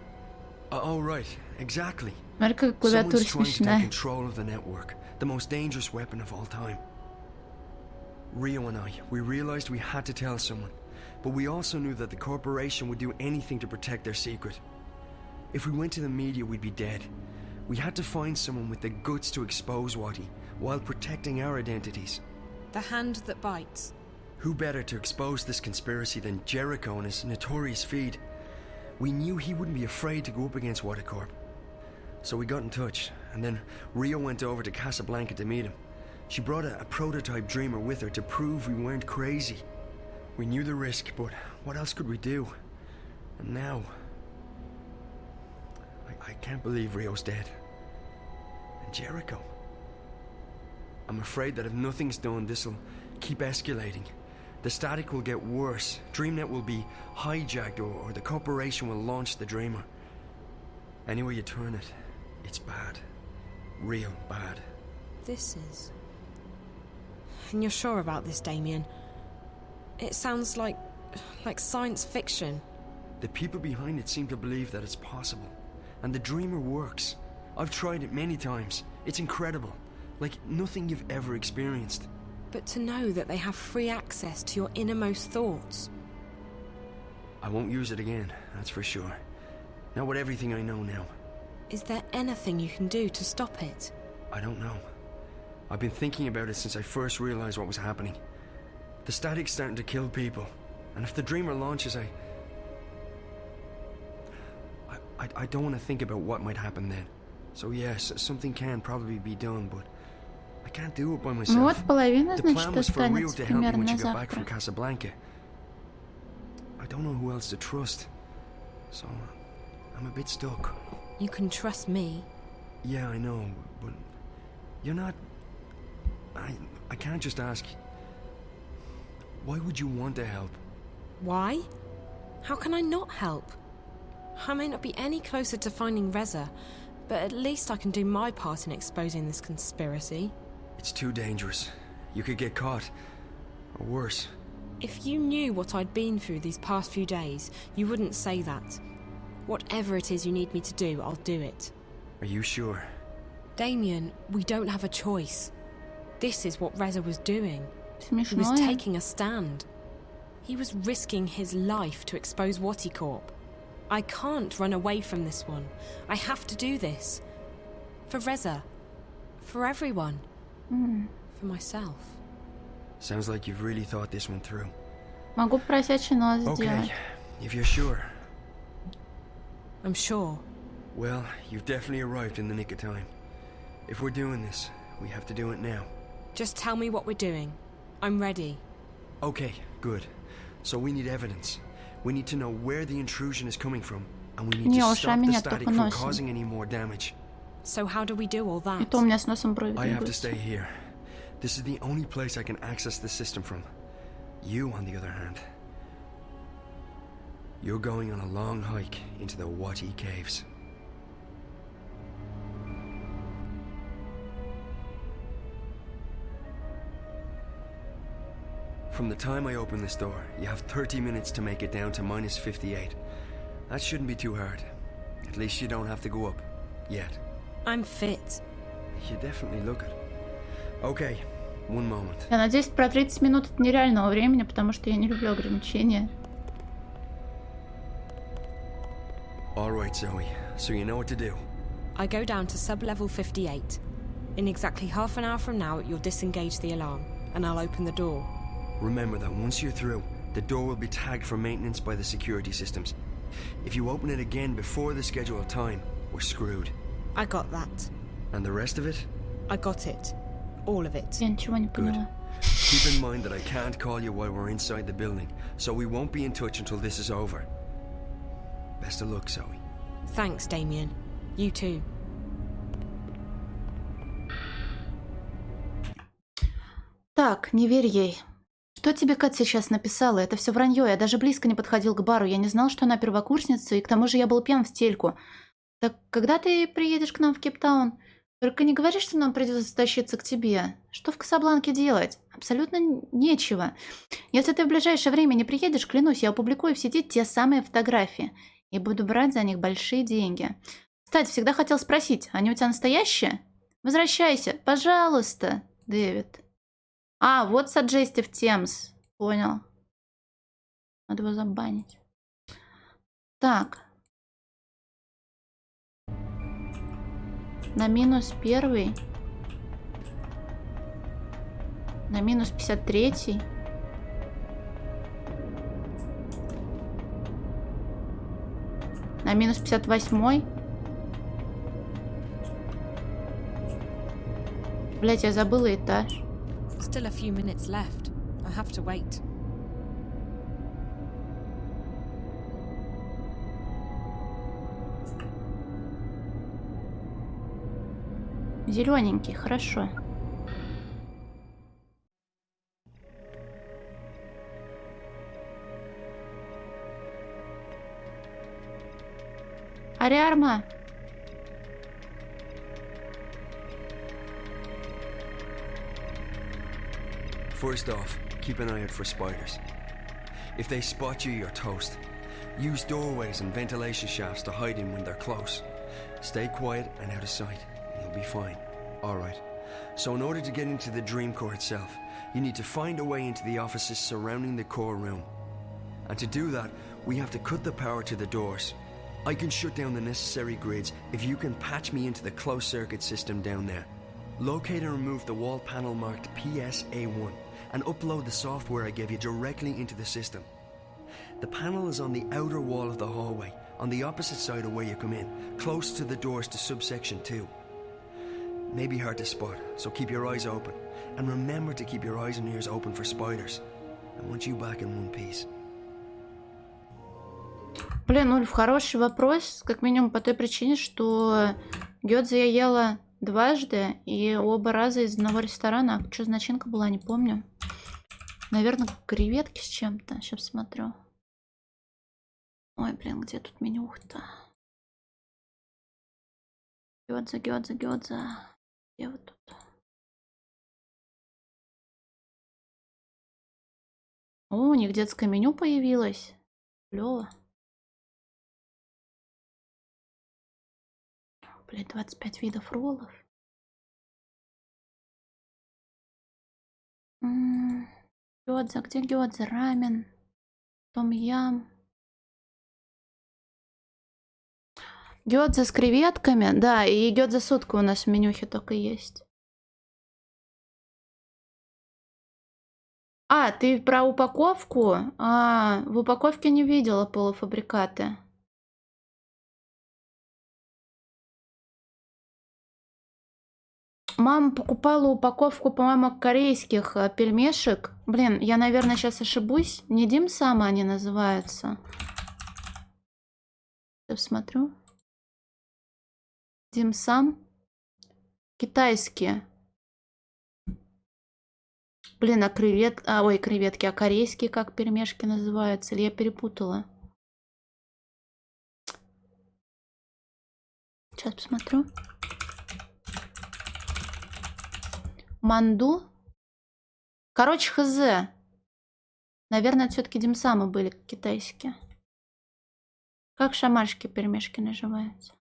Oh, right, exactly. Смотри, как клавиатура Someone's trying to take смешная. control of the network, the most dangerous weapon of all time. Rio and I, we realized we had to tell someone, but we also knew that the corporation would do anything to protect their secret. If we went to the media, we'd be dead. We had to find someone with the guts to expose Watty, while protecting our identities. The hand that bites. Who better to expose this conspiracy than Jericho and his notorious feed? We knew he wouldn't be afraid to go up against Watacorp. So we got in touch, and then Rio went over to Casablanca to meet him. She brought a prototype dreamer with her to prove we weren't crazy. We knew the risk, but what else could we do? And now... I can't believe Rio's dead. And Jericho. I'm afraid that if nothing's done, this'll keep escalating. The static will get worse. DreamNet will be hijacked, or the corporation will launch the Dreamer. Any way you turn it, it's bad. Real bad. This is... And you're sure about this, Damien? It sounds like science fiction. The people behind it seem to believe that it's possible. And the Dreamer works. I've tried it many times. It's incredible. Like nothing you've ever experienced. But to know that they have free access to your innermost thoughts. I won't use it again, that's for sure. Not with everything I know now. Is there anything you can do to stop it? I don't know. I've been thinking about it since I first realized what was happening. The static's starting to kill people. And if the Dreamer launches, I don't want to think about what might happen then. So yes, something can probably be done, but I can't do it by myself. Ну вот половина, The значит, plan was for Rio останется to help me примерно when на she got back from завтра. Casablanca. I don't know who else to trust. So, I'm a bit stuck. You can trust me. Yeah, I know, but you're not... I can't just ask... Why would you want to help? Why? How can I not help? I may not be any closer to finding Reza, but at least I can do my part in exposing this conspiracy. It's too dangerous. You could get caught. Or worse. If you knew what I'd been through these past few days, you wouldn't say that. Whatever it is you need me to do, I'll do it. Are you sure? Damien, we don't have a choice. This is what Reza was doing. He was Смешное. taking a stand. He was risking his life to expose Waticorp. I can't run away from this one. I have to do this. For Reza. For everyone. For myself. Sounds like you've really thought this one through. Могу просячий нос Okay, сделать. if you're sure. I'm sure. Well, you've definitely arrived in the nick of time. If we're doing this, we have to do it now. Just tell me what we're doing. I'm ready. Okay, good. So we need evidence. We need to know where the intrusion is coming from, and we need Не, to ушами stop the нет, static только from носом. causing any more damage. So how do we do all И that? то у меня с носом брови I have to двигаются. stay here. This is the only place I can access the system from. You, on the other hand, you're going on a long hike into the Wati Caves. From the time I open this door, you have 30 minutes to make it down to minus 58. That shouldn't be too hard. At least you don't have to go up. Yet. I'm fit. You definitely look it. Okay, one moment. Я надеюсь, про 30 минут это нереального времени, потому что я не люблю ограничения. Alright, Zoe. So you know what to do. I go down to sub-level 58. In exactly half an hour from now, you'll disengage the alarm, and I'll open the door. Remember that once you're through, the door will be tagged for maintenance by the security systems. If you open it again before the scheduled time, we're screwed. I got that. And the rest of it? I got it. All of it. Я ничего не поняла. Keep in mind that I can't call you while we're inside the building, so we won't be in touch until this is over. Best of luck, Zoe. Thanks, Damien. You too. Так, не верь ей. Что тебе Кат сейчас написала? Это все вранье. Я даже близко не подходил к бару. Я не знал, что она первокурсница, и к тому же я был пьян в стельку. Так когда ты приедешь к нам в Кейптаун? Только не говори, что нам придется тащиться к тебе. Что в Касабланке делать? Абсолютно нечего. Если ты в ближайшее время не приедешь, клянусь, я опубликую в сети те самые фотографии. И буду брать за них большие деньги. Кстати, всегда хотел спросить, они у тебя настоящие? Возвращайся, пожалуйста, Дэвид. А, вот Suggestive Thames. Понял. Надо его забанить. Так. На -1. На -53. На -58. Блять, я забыла этаж. Still a few minutes left. I have to wait. Зелененький, хорошо. Ариарма. First off, keep an eye out for spiders. If they spot you, you're toast. Use doorways and ventilation shafts to hide in when they're close. Stay quiet and out of sight, and you'll be fine. Alright, so in order to get into the dream core itself, you need to find a way into the offices surrounding the core room. And to do that, we have to cut the power to the doors. I can shut down the necessary grids if you can patch me into the closed circuit system down there. Locate and remove the wall panel marked PSA1 and upload the software I gave you directly into the system. The panel is on the outer wall of the hallway, on the opposite side of where you come in, close to the doors to subsection 2. May be hard to spot, so keep your eyes open. And remember to keep your eyes and ears open for spiders. I want you back in one piece. Блин, Ульф, хороший вопрос. Как минимум по той причине, что гёдзе я ела дважды, и оба раза из одного ресторана. Что за начинка была, не помню. Наверное, креветки с чем-то. Сейчас смотрю. Ой, блин, где тут менюха-то? Гёдзе, гёдзе, гёдзе. Где вот тут? О, у них детское меню появилось. Клёво. Блин, 25 видов роллов. Гёдзе, где гёдзе? Рамен. Том-ям. Гёдзе с креветками. Да, и гёдзе с уткой у нас в менюхе только есть. А, ты про упаковку? А, в упаковке не видела полуфабрикаты. Мама покупала упаковку, по-моему, корейских пельмешек. Блин, я, наверное, сейчас ошибусь. Не дим-самы они называются. Я смотрю. Дим-сам. Китайские. Блин, а ой, креветки, а корейские как пельмешки называются? Или я перепутала? Сейчас посмотрю. Манду. Короче, хз. Наверное, это все-таки димсамы были китайские. Как шамашки пельмешки называются?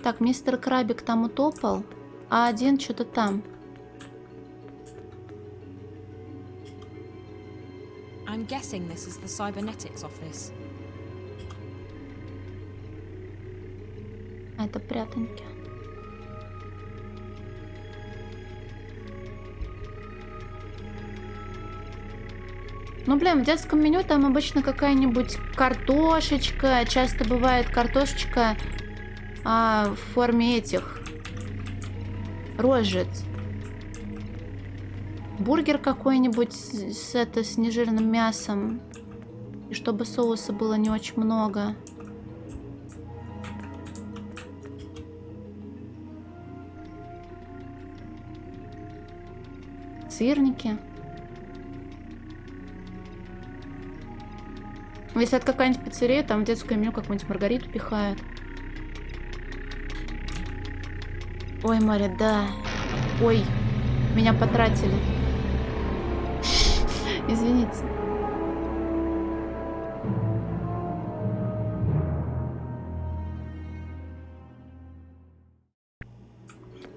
Так, мистер Крабик там утопал, а один что-то там. I'm guessing this is the cybernetics office. А это прятаньки. Ну, блин, в детском меню там обычно какая-нибудь картошечка. Часто бывает картошечка в форме этих рожиц. Бургер какой-нибудь с нежирным мясом. И чтобы соуса было не очень много. Сырники. Если это какая-нибудь пиццерия, там в детское меню какую-нибудь маргариту пихают. Ой, море, да. Ой, меня потратили. Извините.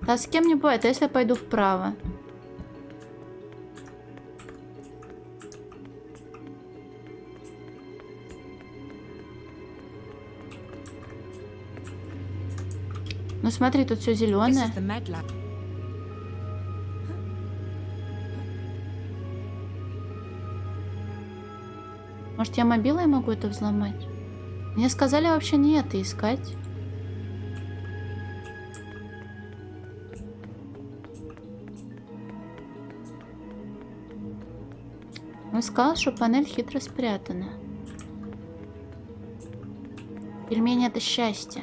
А с кем не бывает, а если я пойду вправо? Ну смотри, тут все зеленое. Может, я мобилой могу это взломать? Мне сказали вообще не это искать. Он сказал, что панель хитро спрятана. Пельмени — это счастье.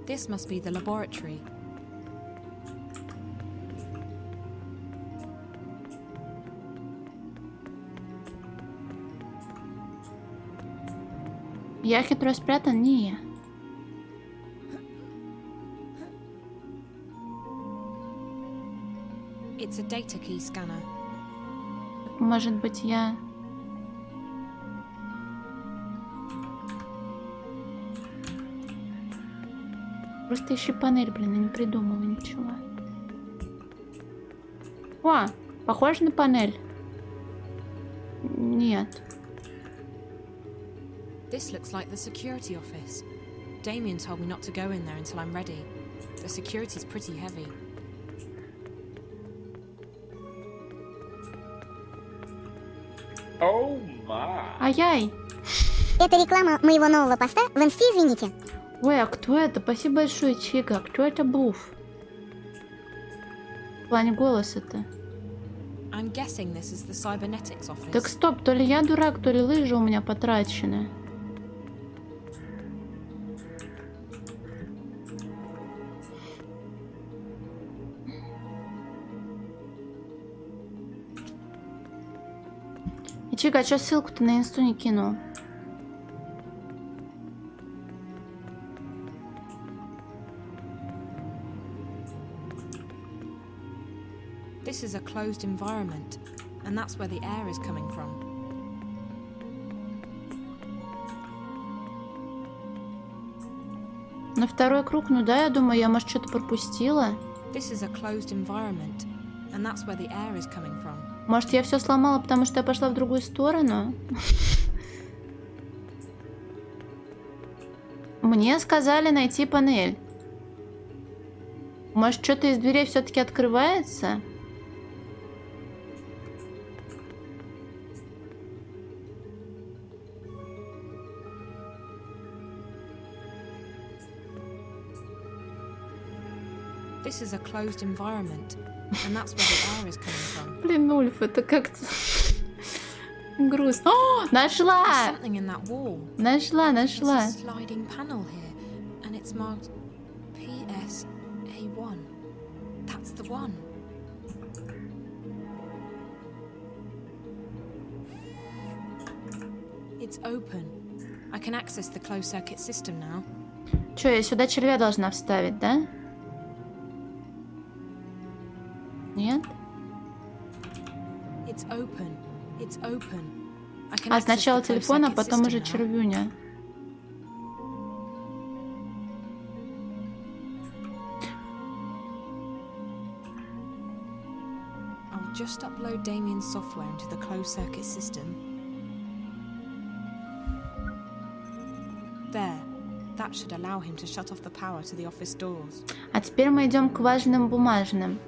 This must be the laboratory. Я хитро спрятан? Не. It's a data key scanner. Может быть, я... Просто ищи панель, блин, я не придумала ничего. О, похоже на панель. Нет. This looks like the security office. Damien told me not to go in there until I'm ready. The security's pretty heavy. Oh my. Ай-яй. Это реклама моего нового поста в инсте, извините. Ой, а кто это? Спасибо большое, Чика. Кто это Буф? В плане голоса-то. I'm guessing this is the cybernetics office. Так стоп, то ли я дурак, то ли лыжи у меня потрачены. И Чика, а чё ссылку-то на инсту не кинул? This is a closed environment, and that's where the air is coming from. На второй круг, ну да, я думаю, я, может, что-то пропустила. This is a closed environment, and that's where the air is coming from. Может, я все сломала, потому что я пошла в другую сторону? Мне сказали найти панель. Может, что-то из дверей все-таки открывается? This is a closed environment, and that's where the air is coming from. Блин, Ульф, это как-то грустно. О, нашла! There's something in that wall. Нашла. There's a sliding panel here, and it's marked PSA1. That's the one. It's open. I can access the closed circuit system now. Че, я сюда червя должна вставить, да? Нет? It's open. It's open. I can А access сначала the closed телефон, а circuit потом system уже now. червюня. I'll just upload Damien's software into the closed circuit system. There. That should allow him to shut off the power to the office doors. А теперь мы идем к важным бумажным.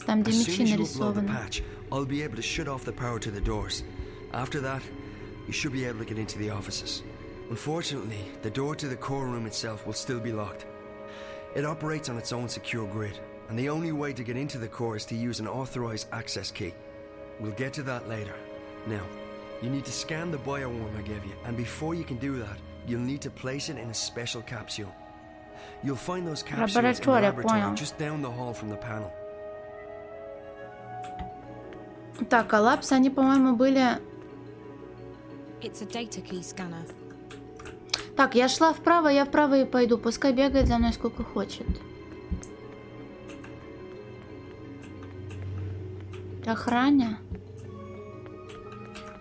Там, где As мечи soon as you upload the нарисованы. patch, I'll be able to shut off the power to the doors. After that, you should be able to get into the offices. Unfortunately, the door to the core room itself will still be locked. It operates on its own secure grid, and the only way to get into the core is to use an authorized access key. We'll get to that later. Now, you need to scan the bioworm I gave you, and before you can do that, you'll need to place it in a special capsule. You'll find those capsules in the Лаборатория, laboratory понял. just down the hall from the panel. Так, а лапсы, они, по-моему, были... It's a data key scanner. Так, я шла вправо, я вправо и пойду. Пускай бегает за мной сколько хочет. Охраня.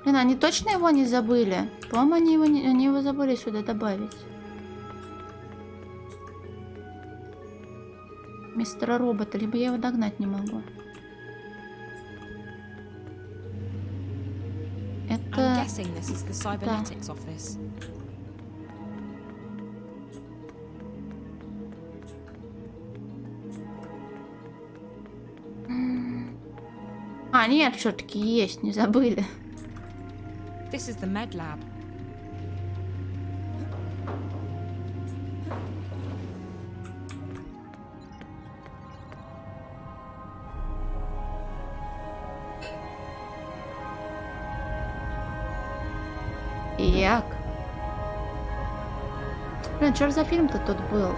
Блин, они точно его не забыли? По-моему, они его забыли сюда добавить. Мистера Робота, либо я его догнать не могу. Это... Да. А, нет, все-таки есть, не забыли. This is the med lab. Як? Блин, что за фильм-то тут был?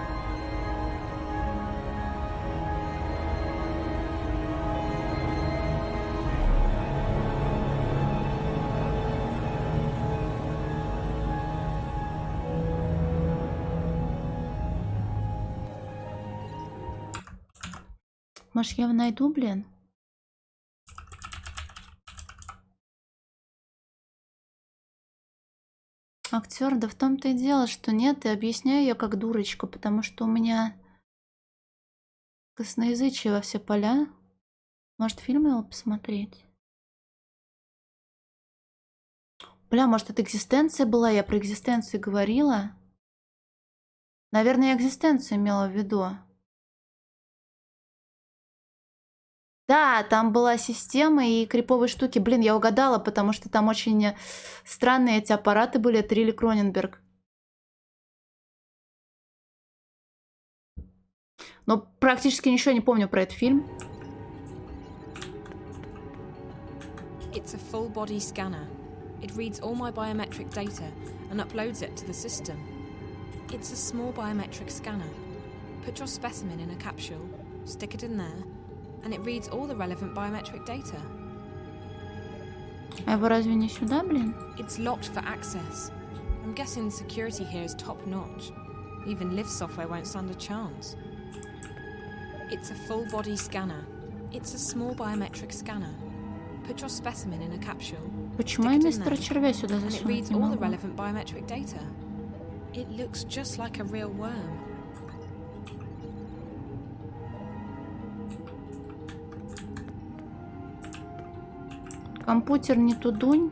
Может, я его найду, блин? Актер, да в том-то и дело, что нет, и объясняю я как дурочка, потому что у меня косноязычие во все поля. Может, фильм его посмотреть? Бля, может, это экзистенция была? Я про экзистенцию говорила? Наверное, я экзистенцию имела в виду. Да, там была система и криповые штуки. Блин, я угадала, потому что там очень странные эти аппараты были. Это Рилли Кроненберг. Но практически ничего не помню про этот фильм. It's a full body scanner. It reads all my biometric data and uploads it to the system. It's a small biometric scanner. Put your specimen in a capsule, stick it in there, and it reads all the relevant biometric data. А его разве не сюда, блин? It's locked for access. I'm guessing security here is top-notch. Even lift software won't stand a chance. It's a full-body scanner. It's a small biometric scanner. Put your specimen in a capsule. Почему я мистера червя сюда and it reads засунуть не all the могу? relevant biometric data. It looks just like a real worm. Компьютер не тудунь.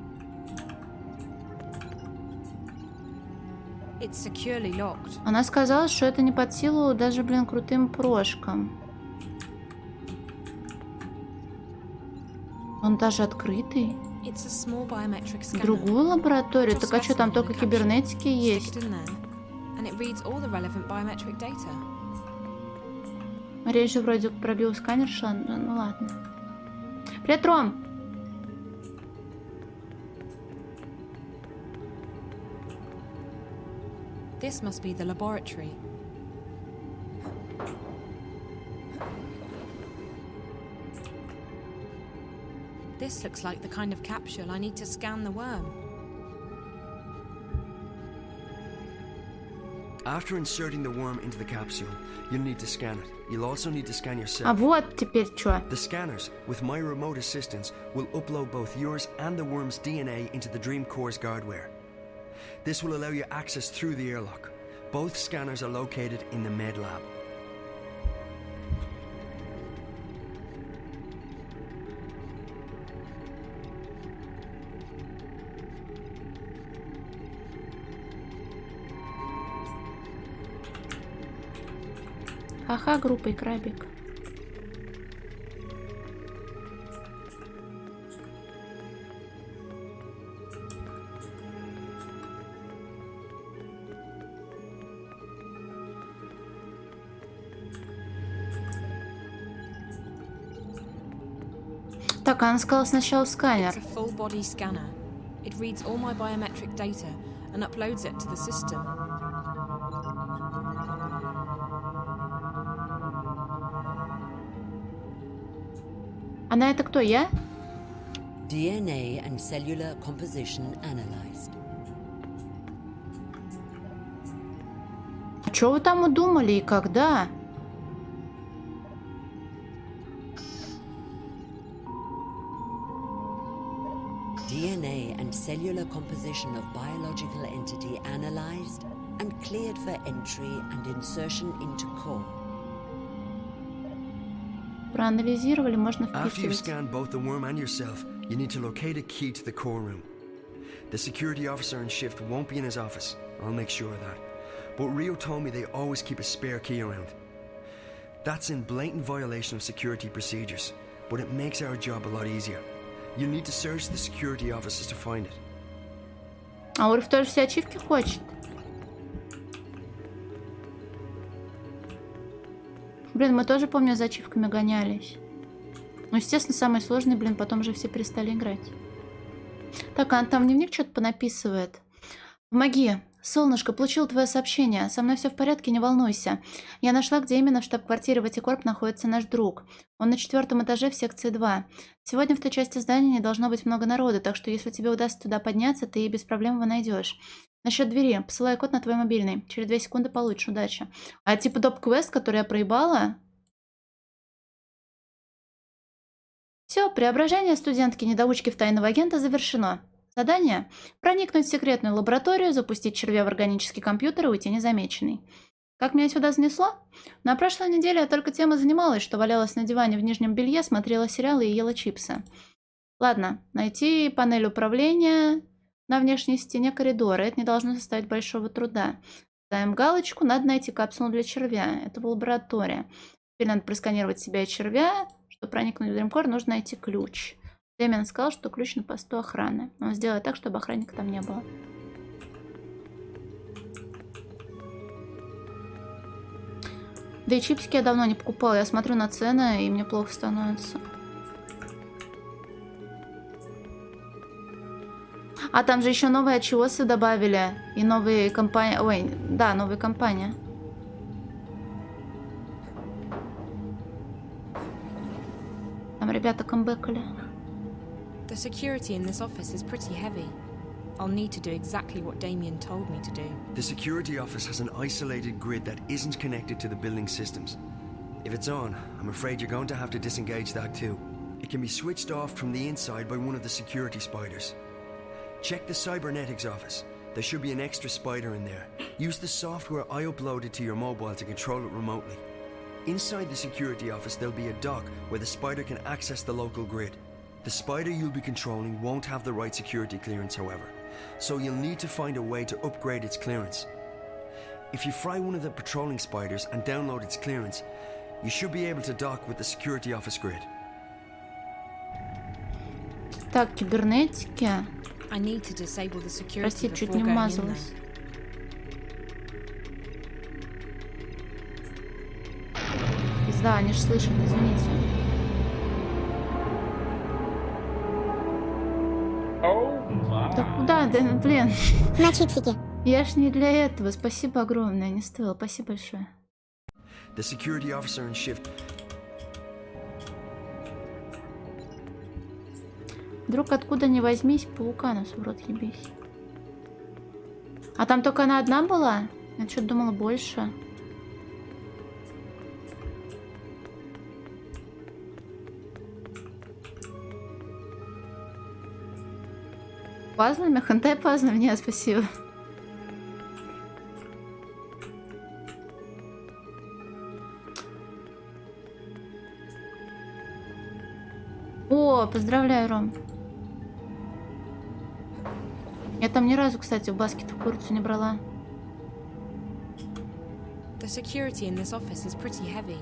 It's securely locked. Она сказала, что это не под силу даже, блин, крутым прошкам. Он даже открытый. It's a small biometric scanner. Другую лабораторию? Put your Так а что, там specimen in только a capsule, кибернетики есть? stick it in there, and it reads all the relevant biometric data. Речь же вроде про биосканер шла. Ну ладно. Привет, Ром! This must be the laboratory. This looks like the kind of capsule I need to scan the worm. After inserting the worm into the capsule, you'll need to scan it. You'll also need to scan yourself. А вот теперь что? The scanners, with my remote assistance, will upload both yours and the worm's DNA into the Dream Core's guardware. This will allow you access through the airlock. Both scanners are located in the med lab. Ха-ха, группа и крабик. Так, она сказала сначала сканер. It's a full body scanner. It reads all my biometric data and uploads it to the system. Она это кто, я? DNA and cellular composition analyzed. что вы там удумали и когда? DNA and cellular composition of biological entity analyzed and cleared for entry and insertion into core. Проанализировали, можно After you вписывать. scan both the worm and yourself, you need to locate a key to the core room. The security officer in shift won't be in his office. I'll make sure of that. But Rio told me they always keep a spare key around. That's in blatant violation of security procedures, but it makes our job a lot easier. You'll need to search the security offices to find it. А Урф тоже все ачивки хочет. Блин, мы тоже, помню, за ачивками гонялись. Ну, естественно, самые сложные, блин, потом же все перестали играть. Так, а там дневник что-то понаписывает. Помоги. Солнышко, получил твое сообщение. Со мной все в порядке, не волнуйся. Я нашла, где именно в штаб-квартире Ватикорп находится наш друг. Он на 4-м этаже в секции 2. Сегодня в той части здания не должно быть много народу, так что если тебе удастся туда подняться, ты без проблем его найдешь. Насчет двери. Посылаю код на твой мобильный. Через 2 секунды получишь. Удачи. А типа доп-квест, который я проебала? Все, преображение студентки-недоучки в тайного агента завершено. Задание – проникнуть в секретную лабораторию, запустить червя в органический компьютер и уйти незамеченный. Как меня сюда занесло? На прошлой неделе я только тем и занималась, что валялась на диване в нижнем белье, смотрела сериалы и ела чипсы. Ладно, найти панель управления на внешней стене коридора. Это не должно составить большого труда. Ставим галочку, надо найти капсулу для червя. Это в лаборатории. Теперь надо просканировать себя и червя. Чтобы проникнуть в Dreamcore, нужно найти ключ. Дэмиан сказал, что ключ на посту охраны. Он сделает так, чтобы охранника там не было. Да и чипсики я давно не покупала. Я смотрю на цены, и мне плохо становится. А там же еще новые очевосы добавили. И новые компании... Ой, да, новые компании. Там ребята камбэкали. The security in this office is pretty heavy. I'll need to do exactly what Damien told me to do. The security office has an isolated grid that isn't connected to the building systems. If it's on, I'm afraid you're going to have to disengage that too. It can be switched off from the inside by one of the security spiders. Check the cybernetics office. There should be an extra spider in there. Use the software I uploaded to your mobile to control it remotely. Inside the security office, there'll be a dock where the spider can access the local grid. The spider you'll be controlling won't have the right security clearance, however, so you'll need to find a way to upgrade its clearance. If you fry one of the patrolling spiders and download its clearance, you should be able to dock with the security office grid. Так, кибернетики. I need to disable the security Прости, чуть before не going in вмазалась. Пизда, они ж слышат, извините. Да куда? Да, блин. На чипсики. Я ж не для этого. Спасибо огромное, не стоило. Спасибо большое. The security officer in shift. Вдруг откуда ни возьмись, паука нас в рот ебись. А там только она одна была? Я что-то думала больше. Пазлами? Хентай пазлами? Нет, спасибо. О, поздравляю, Ром. Я там ни разу, кстати, в баскетах курицу не брала. The security in this office is pretty heavy.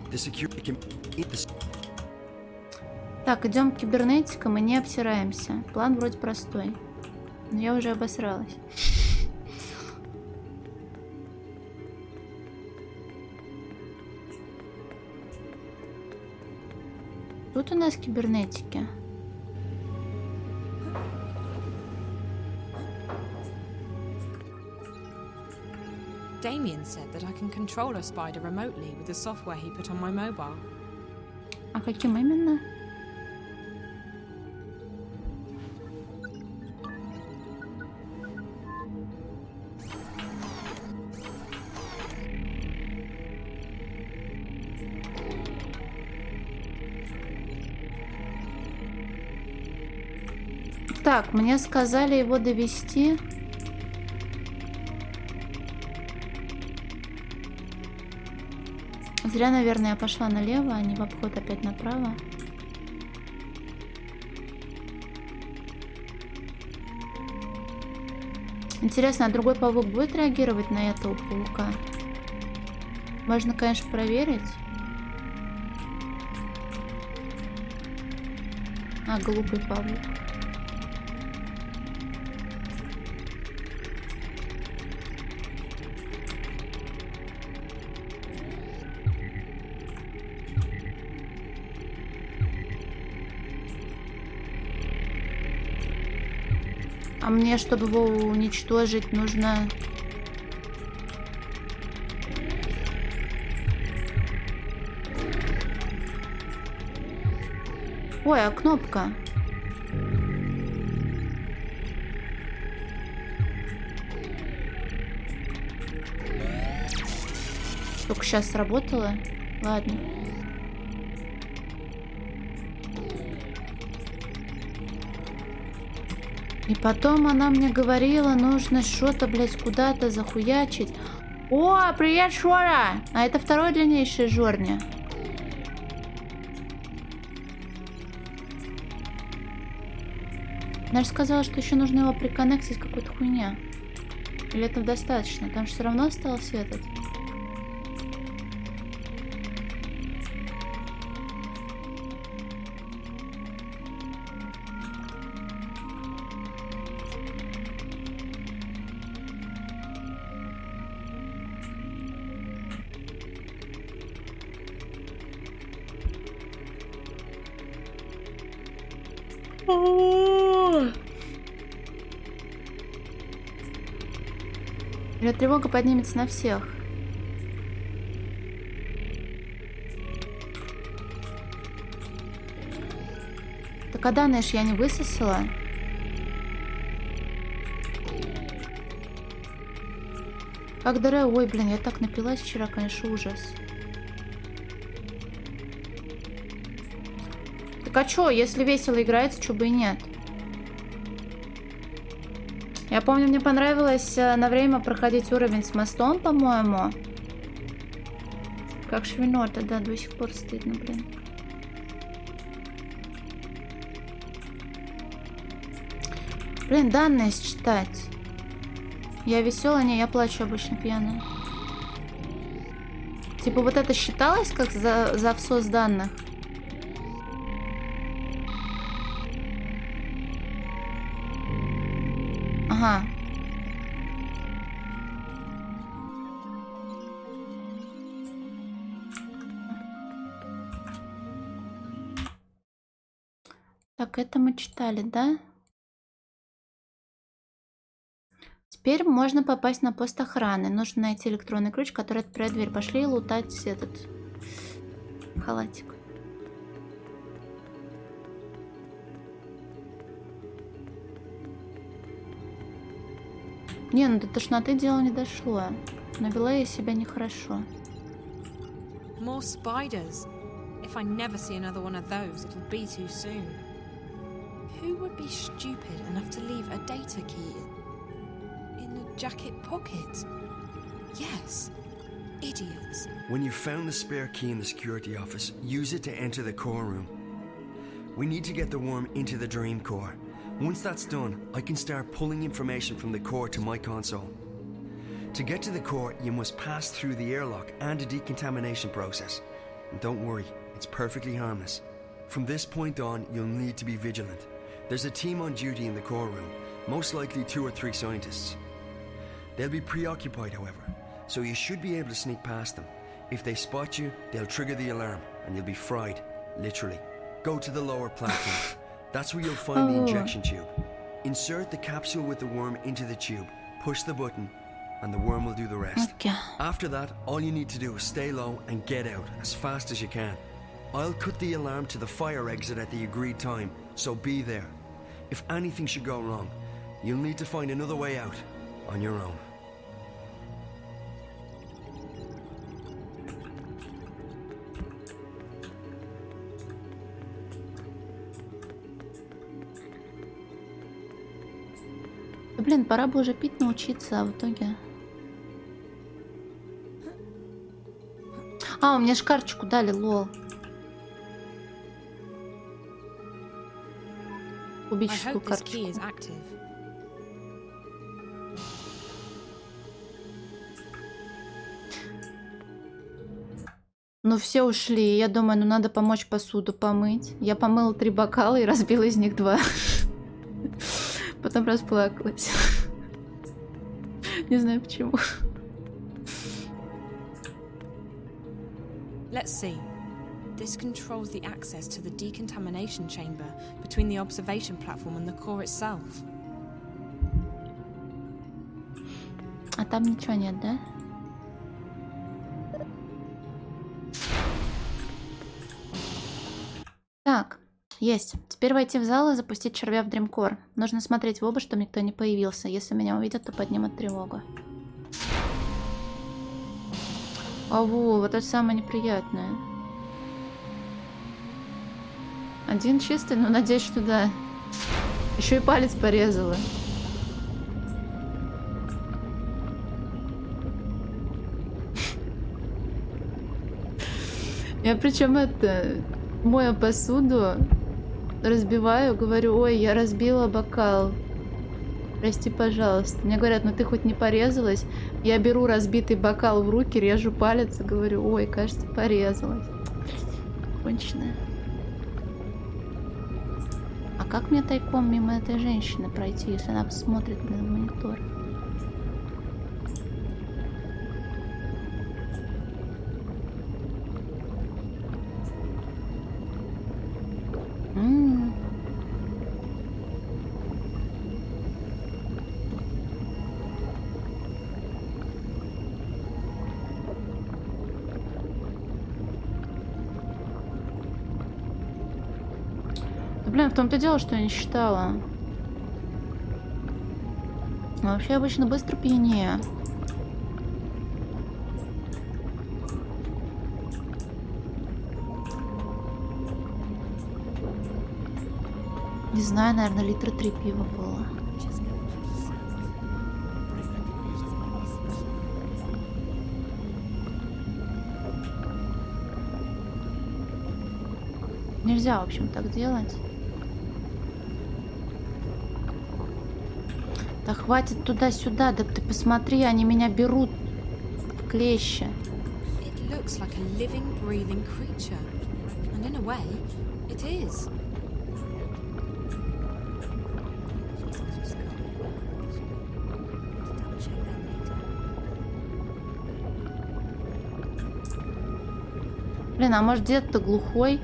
The security can eat the... Так, идем к кибернетикам и не обсираемся. План вроде простой. Но я уже обосралась. Тут у нас кибернетики. Damien said that I can control a spider remotely with the software he put on my mobile. А каким именно? Так, мне сказали его довести. Зря, наверное, я пошла налево, а не в обход опять направо. Интересно, а другой паук будет реагировать на этого паука? Можно, конечно, проверить. А, глупый паук. А мне, чтобы его уничтожить, нужно... Ой, а кнопка? Только сейчас сработало. Ладно. И потом она мне говорила, нужно что-то, блядь, куда-то захуячить. О, привет, Шора! А это второй длиннейший жорни. Она же сказала, что еще нужно его приконнектить к какой-то хуйне. Или этого достаточно? Там же все равно остался этот. Или тревога поднимется на всех. Так а данные ж я не высосала. Как дыре, ой, блин, я так напилась вчера, конечно, ужас. Так а чё, если весело играется, чё бы и нет. Я помню, мне понравилось на время проходить уровень с мостом, по-моему. Как швинота, да, до сих пор стыдно, блин. Блин, данные считать. Я веселая, не, я плачу обычно пьяная. Типа вот это считалось как за всос данных? Ага. Так, это мы читали, да? Теперь можно попасть на пост охраны. Нужно найти электронный ключ, который отпирает дверь. Пошли лутать этот халатик. Не, ну до тошноты дело не дошло. Но вела я себя нехорошо. More spiders. If I never see another one of those, it'll be too soon. Who would be stupid enough to leave a data key in a jacket pocket? Yes, idiots. When you found the spare key in the security office, use it to enter the core room. We need to get the worm into the dream core. Once that's done, I can start pulling information from the core to my console. To get to the core, you must pass through the airlock and a decontamination process. And don't worry, it's perfectly harmless. From this point on, you'll need to be vigilant. There's a team on duty in the core room, most likely 2 or 3 scientists. They'll be preoccupied, however, so you should be able to sneak past them. If they spot you, they'll trigger the alarm, and you'll be fried, literally. Go to the lower platform. That's where you'll find the injection tube. Insert the capsule with the worm into the tube. Push the button, and the worm will do the rest. Okay. After that, all you need to do is stay low and get out as fast as you can. I'll cut the alarm to the fire exit at the agreed time, so be there. If anything should go wrong, you'll need to find another way out on your own. блин, пора бы уже пить научиться, а в итоге... А, у меня ж карточку дали, лол. Кубическую карточку. Ну все ушли. Я думаю, ну надо помочь посуду помыть. Я помыла 3 бокала и разбила из них 2. Потом расплакалась. Не знаю почему. Let's see. This controls the access to the decontamination chamber between the observation platform and the core itself. А там ничего нет, да? Так, есть. Теперь войти в зал и запустить червя в Dreamcore. Нужно смотреть в оба, чтобы никто не появился. Если меня увидят, то поднимут тревогу. А вот это самое неприятное. Один чистый, но надеюсь, что да. Еще и палец порезала. Я причем это... мою посуду, разбиваю, говорю, ой, я разбила бокал. Прости, пожалуйста. Мне говорят, ну ты хоть не порезалась? Я беру разбитый бокал в руки, режу палец и говорю, ой, кажется, порезалась. Конченая. А как мне тайком мимо этой женщины пройти, если она посмотрит на монитор? Блин, в том-то дело, что я не считала. Но вообще обычно быстро пьянею. Не знаю, наверное, литра 3 пива было. Нельзя, в общем, так делать. Да хватит туда-сюда, да ты посмотри, они меня берут в клещи. It looks like a living, breathing creature. And in a way, it is. Блин, а может дед-то глухой?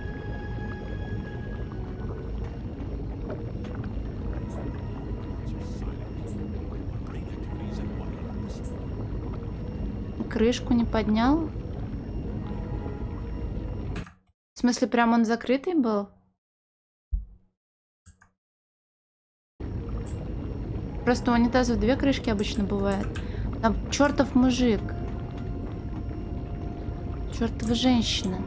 Крышку не поднял? В смысле, прям он закрытый был? Просто у унитазов 2 крышки обычно бывает. Там чертов мужик. Чертова женщина.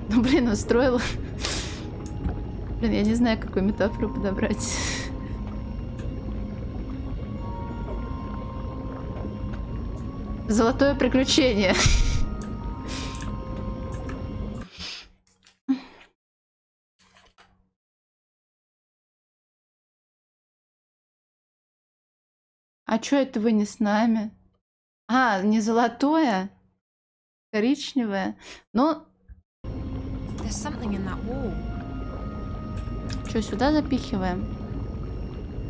Ну, блин, устроила. Блин, я не знаю, какую метафору подобрать. Золотое приключение. А чё это вы не с нами? А, не золотое? Коричневое? Ну... Что, сюда запихиваем?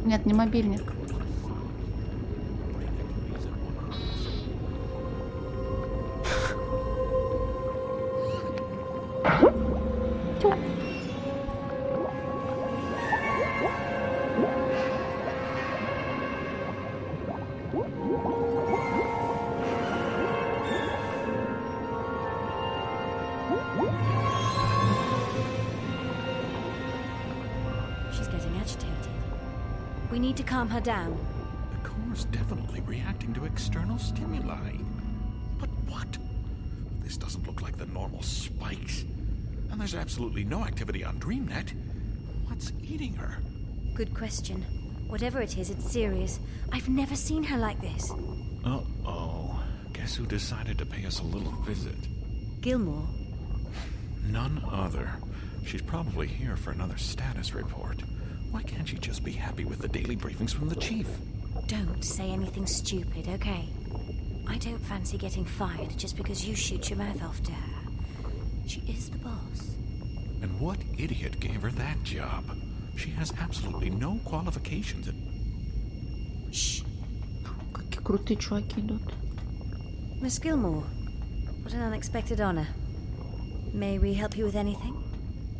Нет, не мобильник. We need to calm her down. The core's definitely reacting to external stimuli. But what? This doesn't look like the normal spikes. And there's absolutely no activity on DreamNet. What's eating her? Good question. Whatever it is, it's serious. I've never seen her like this. Uh-oh. Guess who decided to pay us a little visit? Gilmore? None other. She's probably here for another status report. Why can't she just be happy with the daily briefings from the chief? Don't say anything stupid, okay? I don't fancy getting fired just because you shoot your mouth off to her. She is the boss. And what idiot gave her that job? She has absolutely no qualifications. Shh. Какие крутые чуваки идут. Miss Gilmore, what an unexpected honor. May we help you with anything?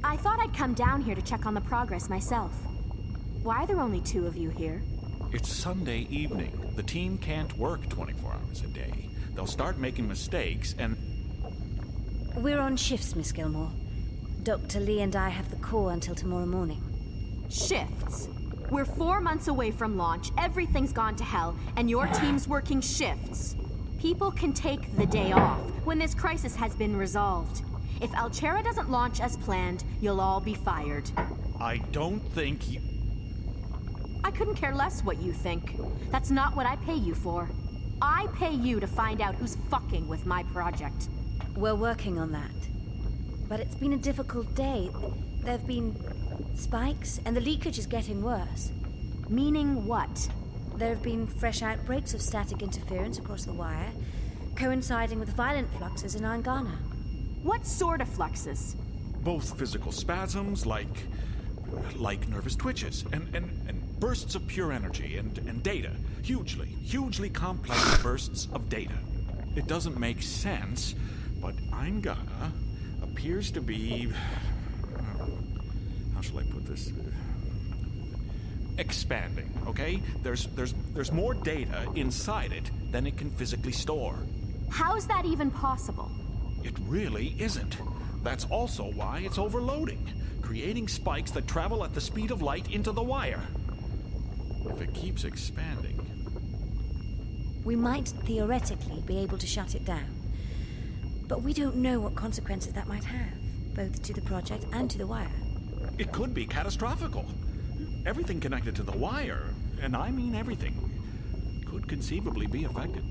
I thought I'd come down here to check on the progress myself. Why are there only 2 of you here? It's Sunday evening. The team can't work 24 hours a day. They'll start making mistakes and... We're on shifts, Miss Gilmore. Dr. Lee and I have the core until tomorrow morning. Shifts? We're 4 months away from launch, everything's gone to hell, and your team's working shifts. People can take the day off when this crisis has been resolved. If Alchera doesn't launch as planned, you'll all be fired. I don't think you... I couldn't care less what you think. That's not what I pay you for. I pay you to find out who's fucking with my project. We're working on that. But it's been a difficult day. There've been spikes, and the leakage is getting worse. Meaning what? There have been fresh outbreaks of static interference across the wire, coinciding with violent fluxes in Angana. What sort of fluxes? Both physical spasms, like nervous twitches, and bursts of pure energy, and data. Hugely complex bursts of data. It doesn't make sense, but Angana appears to be... how shall I put this? Expanding, okay? There's more data inside it than it can physically store. How's that even possible? It really isn't. That's also why it's overloading, creating spikes that travel at the speed of light into the wire. If it keeps expanding... We might theoretically be able to shut it down. But we don't know what consequences that might have, both to the project and to the wire. It could be catastrophical. Everything connected to the wire, and I mean everything, could conceivably be affected.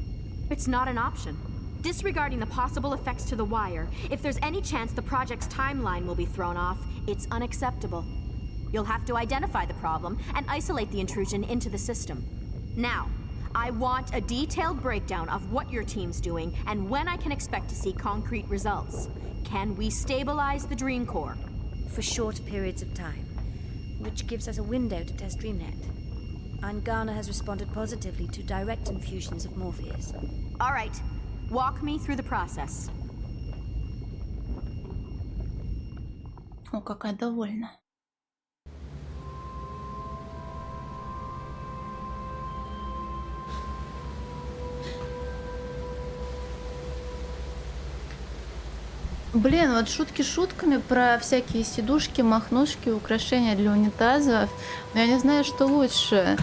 It's not an option. Disregarding the possible effects to the wire, if there's any chance the project's timeline will be thrown off, it's unacceptable. You'll have to identify the problem and isolate the intrusion into the system. Now, I want a detailed breakdown of what your team's doing and when I can expect to see concrete results. Can we stabilize the Dream Core? For short periods of time, which gives us a window to test DreamNet. Angana has responded positively to direct infusions of Morpheus. All right. Walk me through the process. О, какая довольна. Блин, вот шутки шутками про всякие сидушки, махнушки, украшения для унитазов. Но я не знаю, что лучше.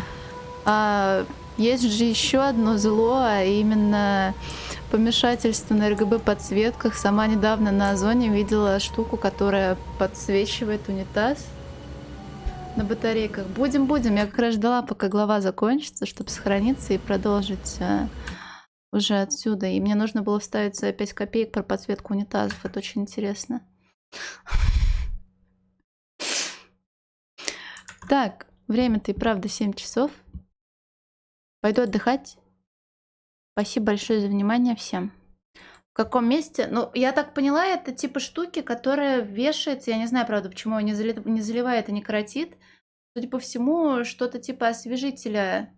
Есть же еще одно зло, а именно помешательство на РГБ подсветках. Сама недавно на Озоне видела штуку, которая подсвечивает унитаз на батарейках. Будем. Я как раз ждала, пока глава закончится, чтобы сохраниться и продолжить уже отсюда. И мне нужно было вставить свои 5 копеек про подсветку унитазов. Это очень интересно. Так, время-то и правда 7 часов. Пойду отдыхать. Спасибо большое за внимание всем. В каком месте? Ну, я так поняла, это типа штуки, которая вешается. Я не знаю, правда, почему его не заливает и не коротит. Судя по всему, что-то типа освежителя.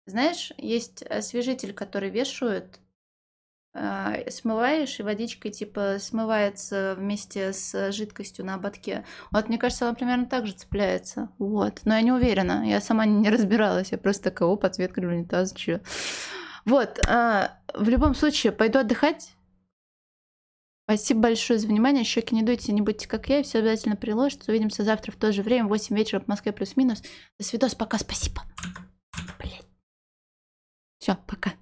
Знаешь, есть освежитель, который вешают. Смываешь, и водичкой типа смывается вместе с жидкостью на ободке. Вот, мне кажется, она примерно так же цепляется. Вот. Но я не уверена. Я сама не разбиралась. Я просто такая, подсветка для унитаза, чё. Вот. В любом случае, пойду отдыхать. Спасибо большое за внимание. Щеки не дуйте, не будьте как я. И все обязательно приложится. Увидимся завтра в то же время, в 8 вечера по Москве плюс-минус. До свидос, пока, спасибо. Блять. Все, пока.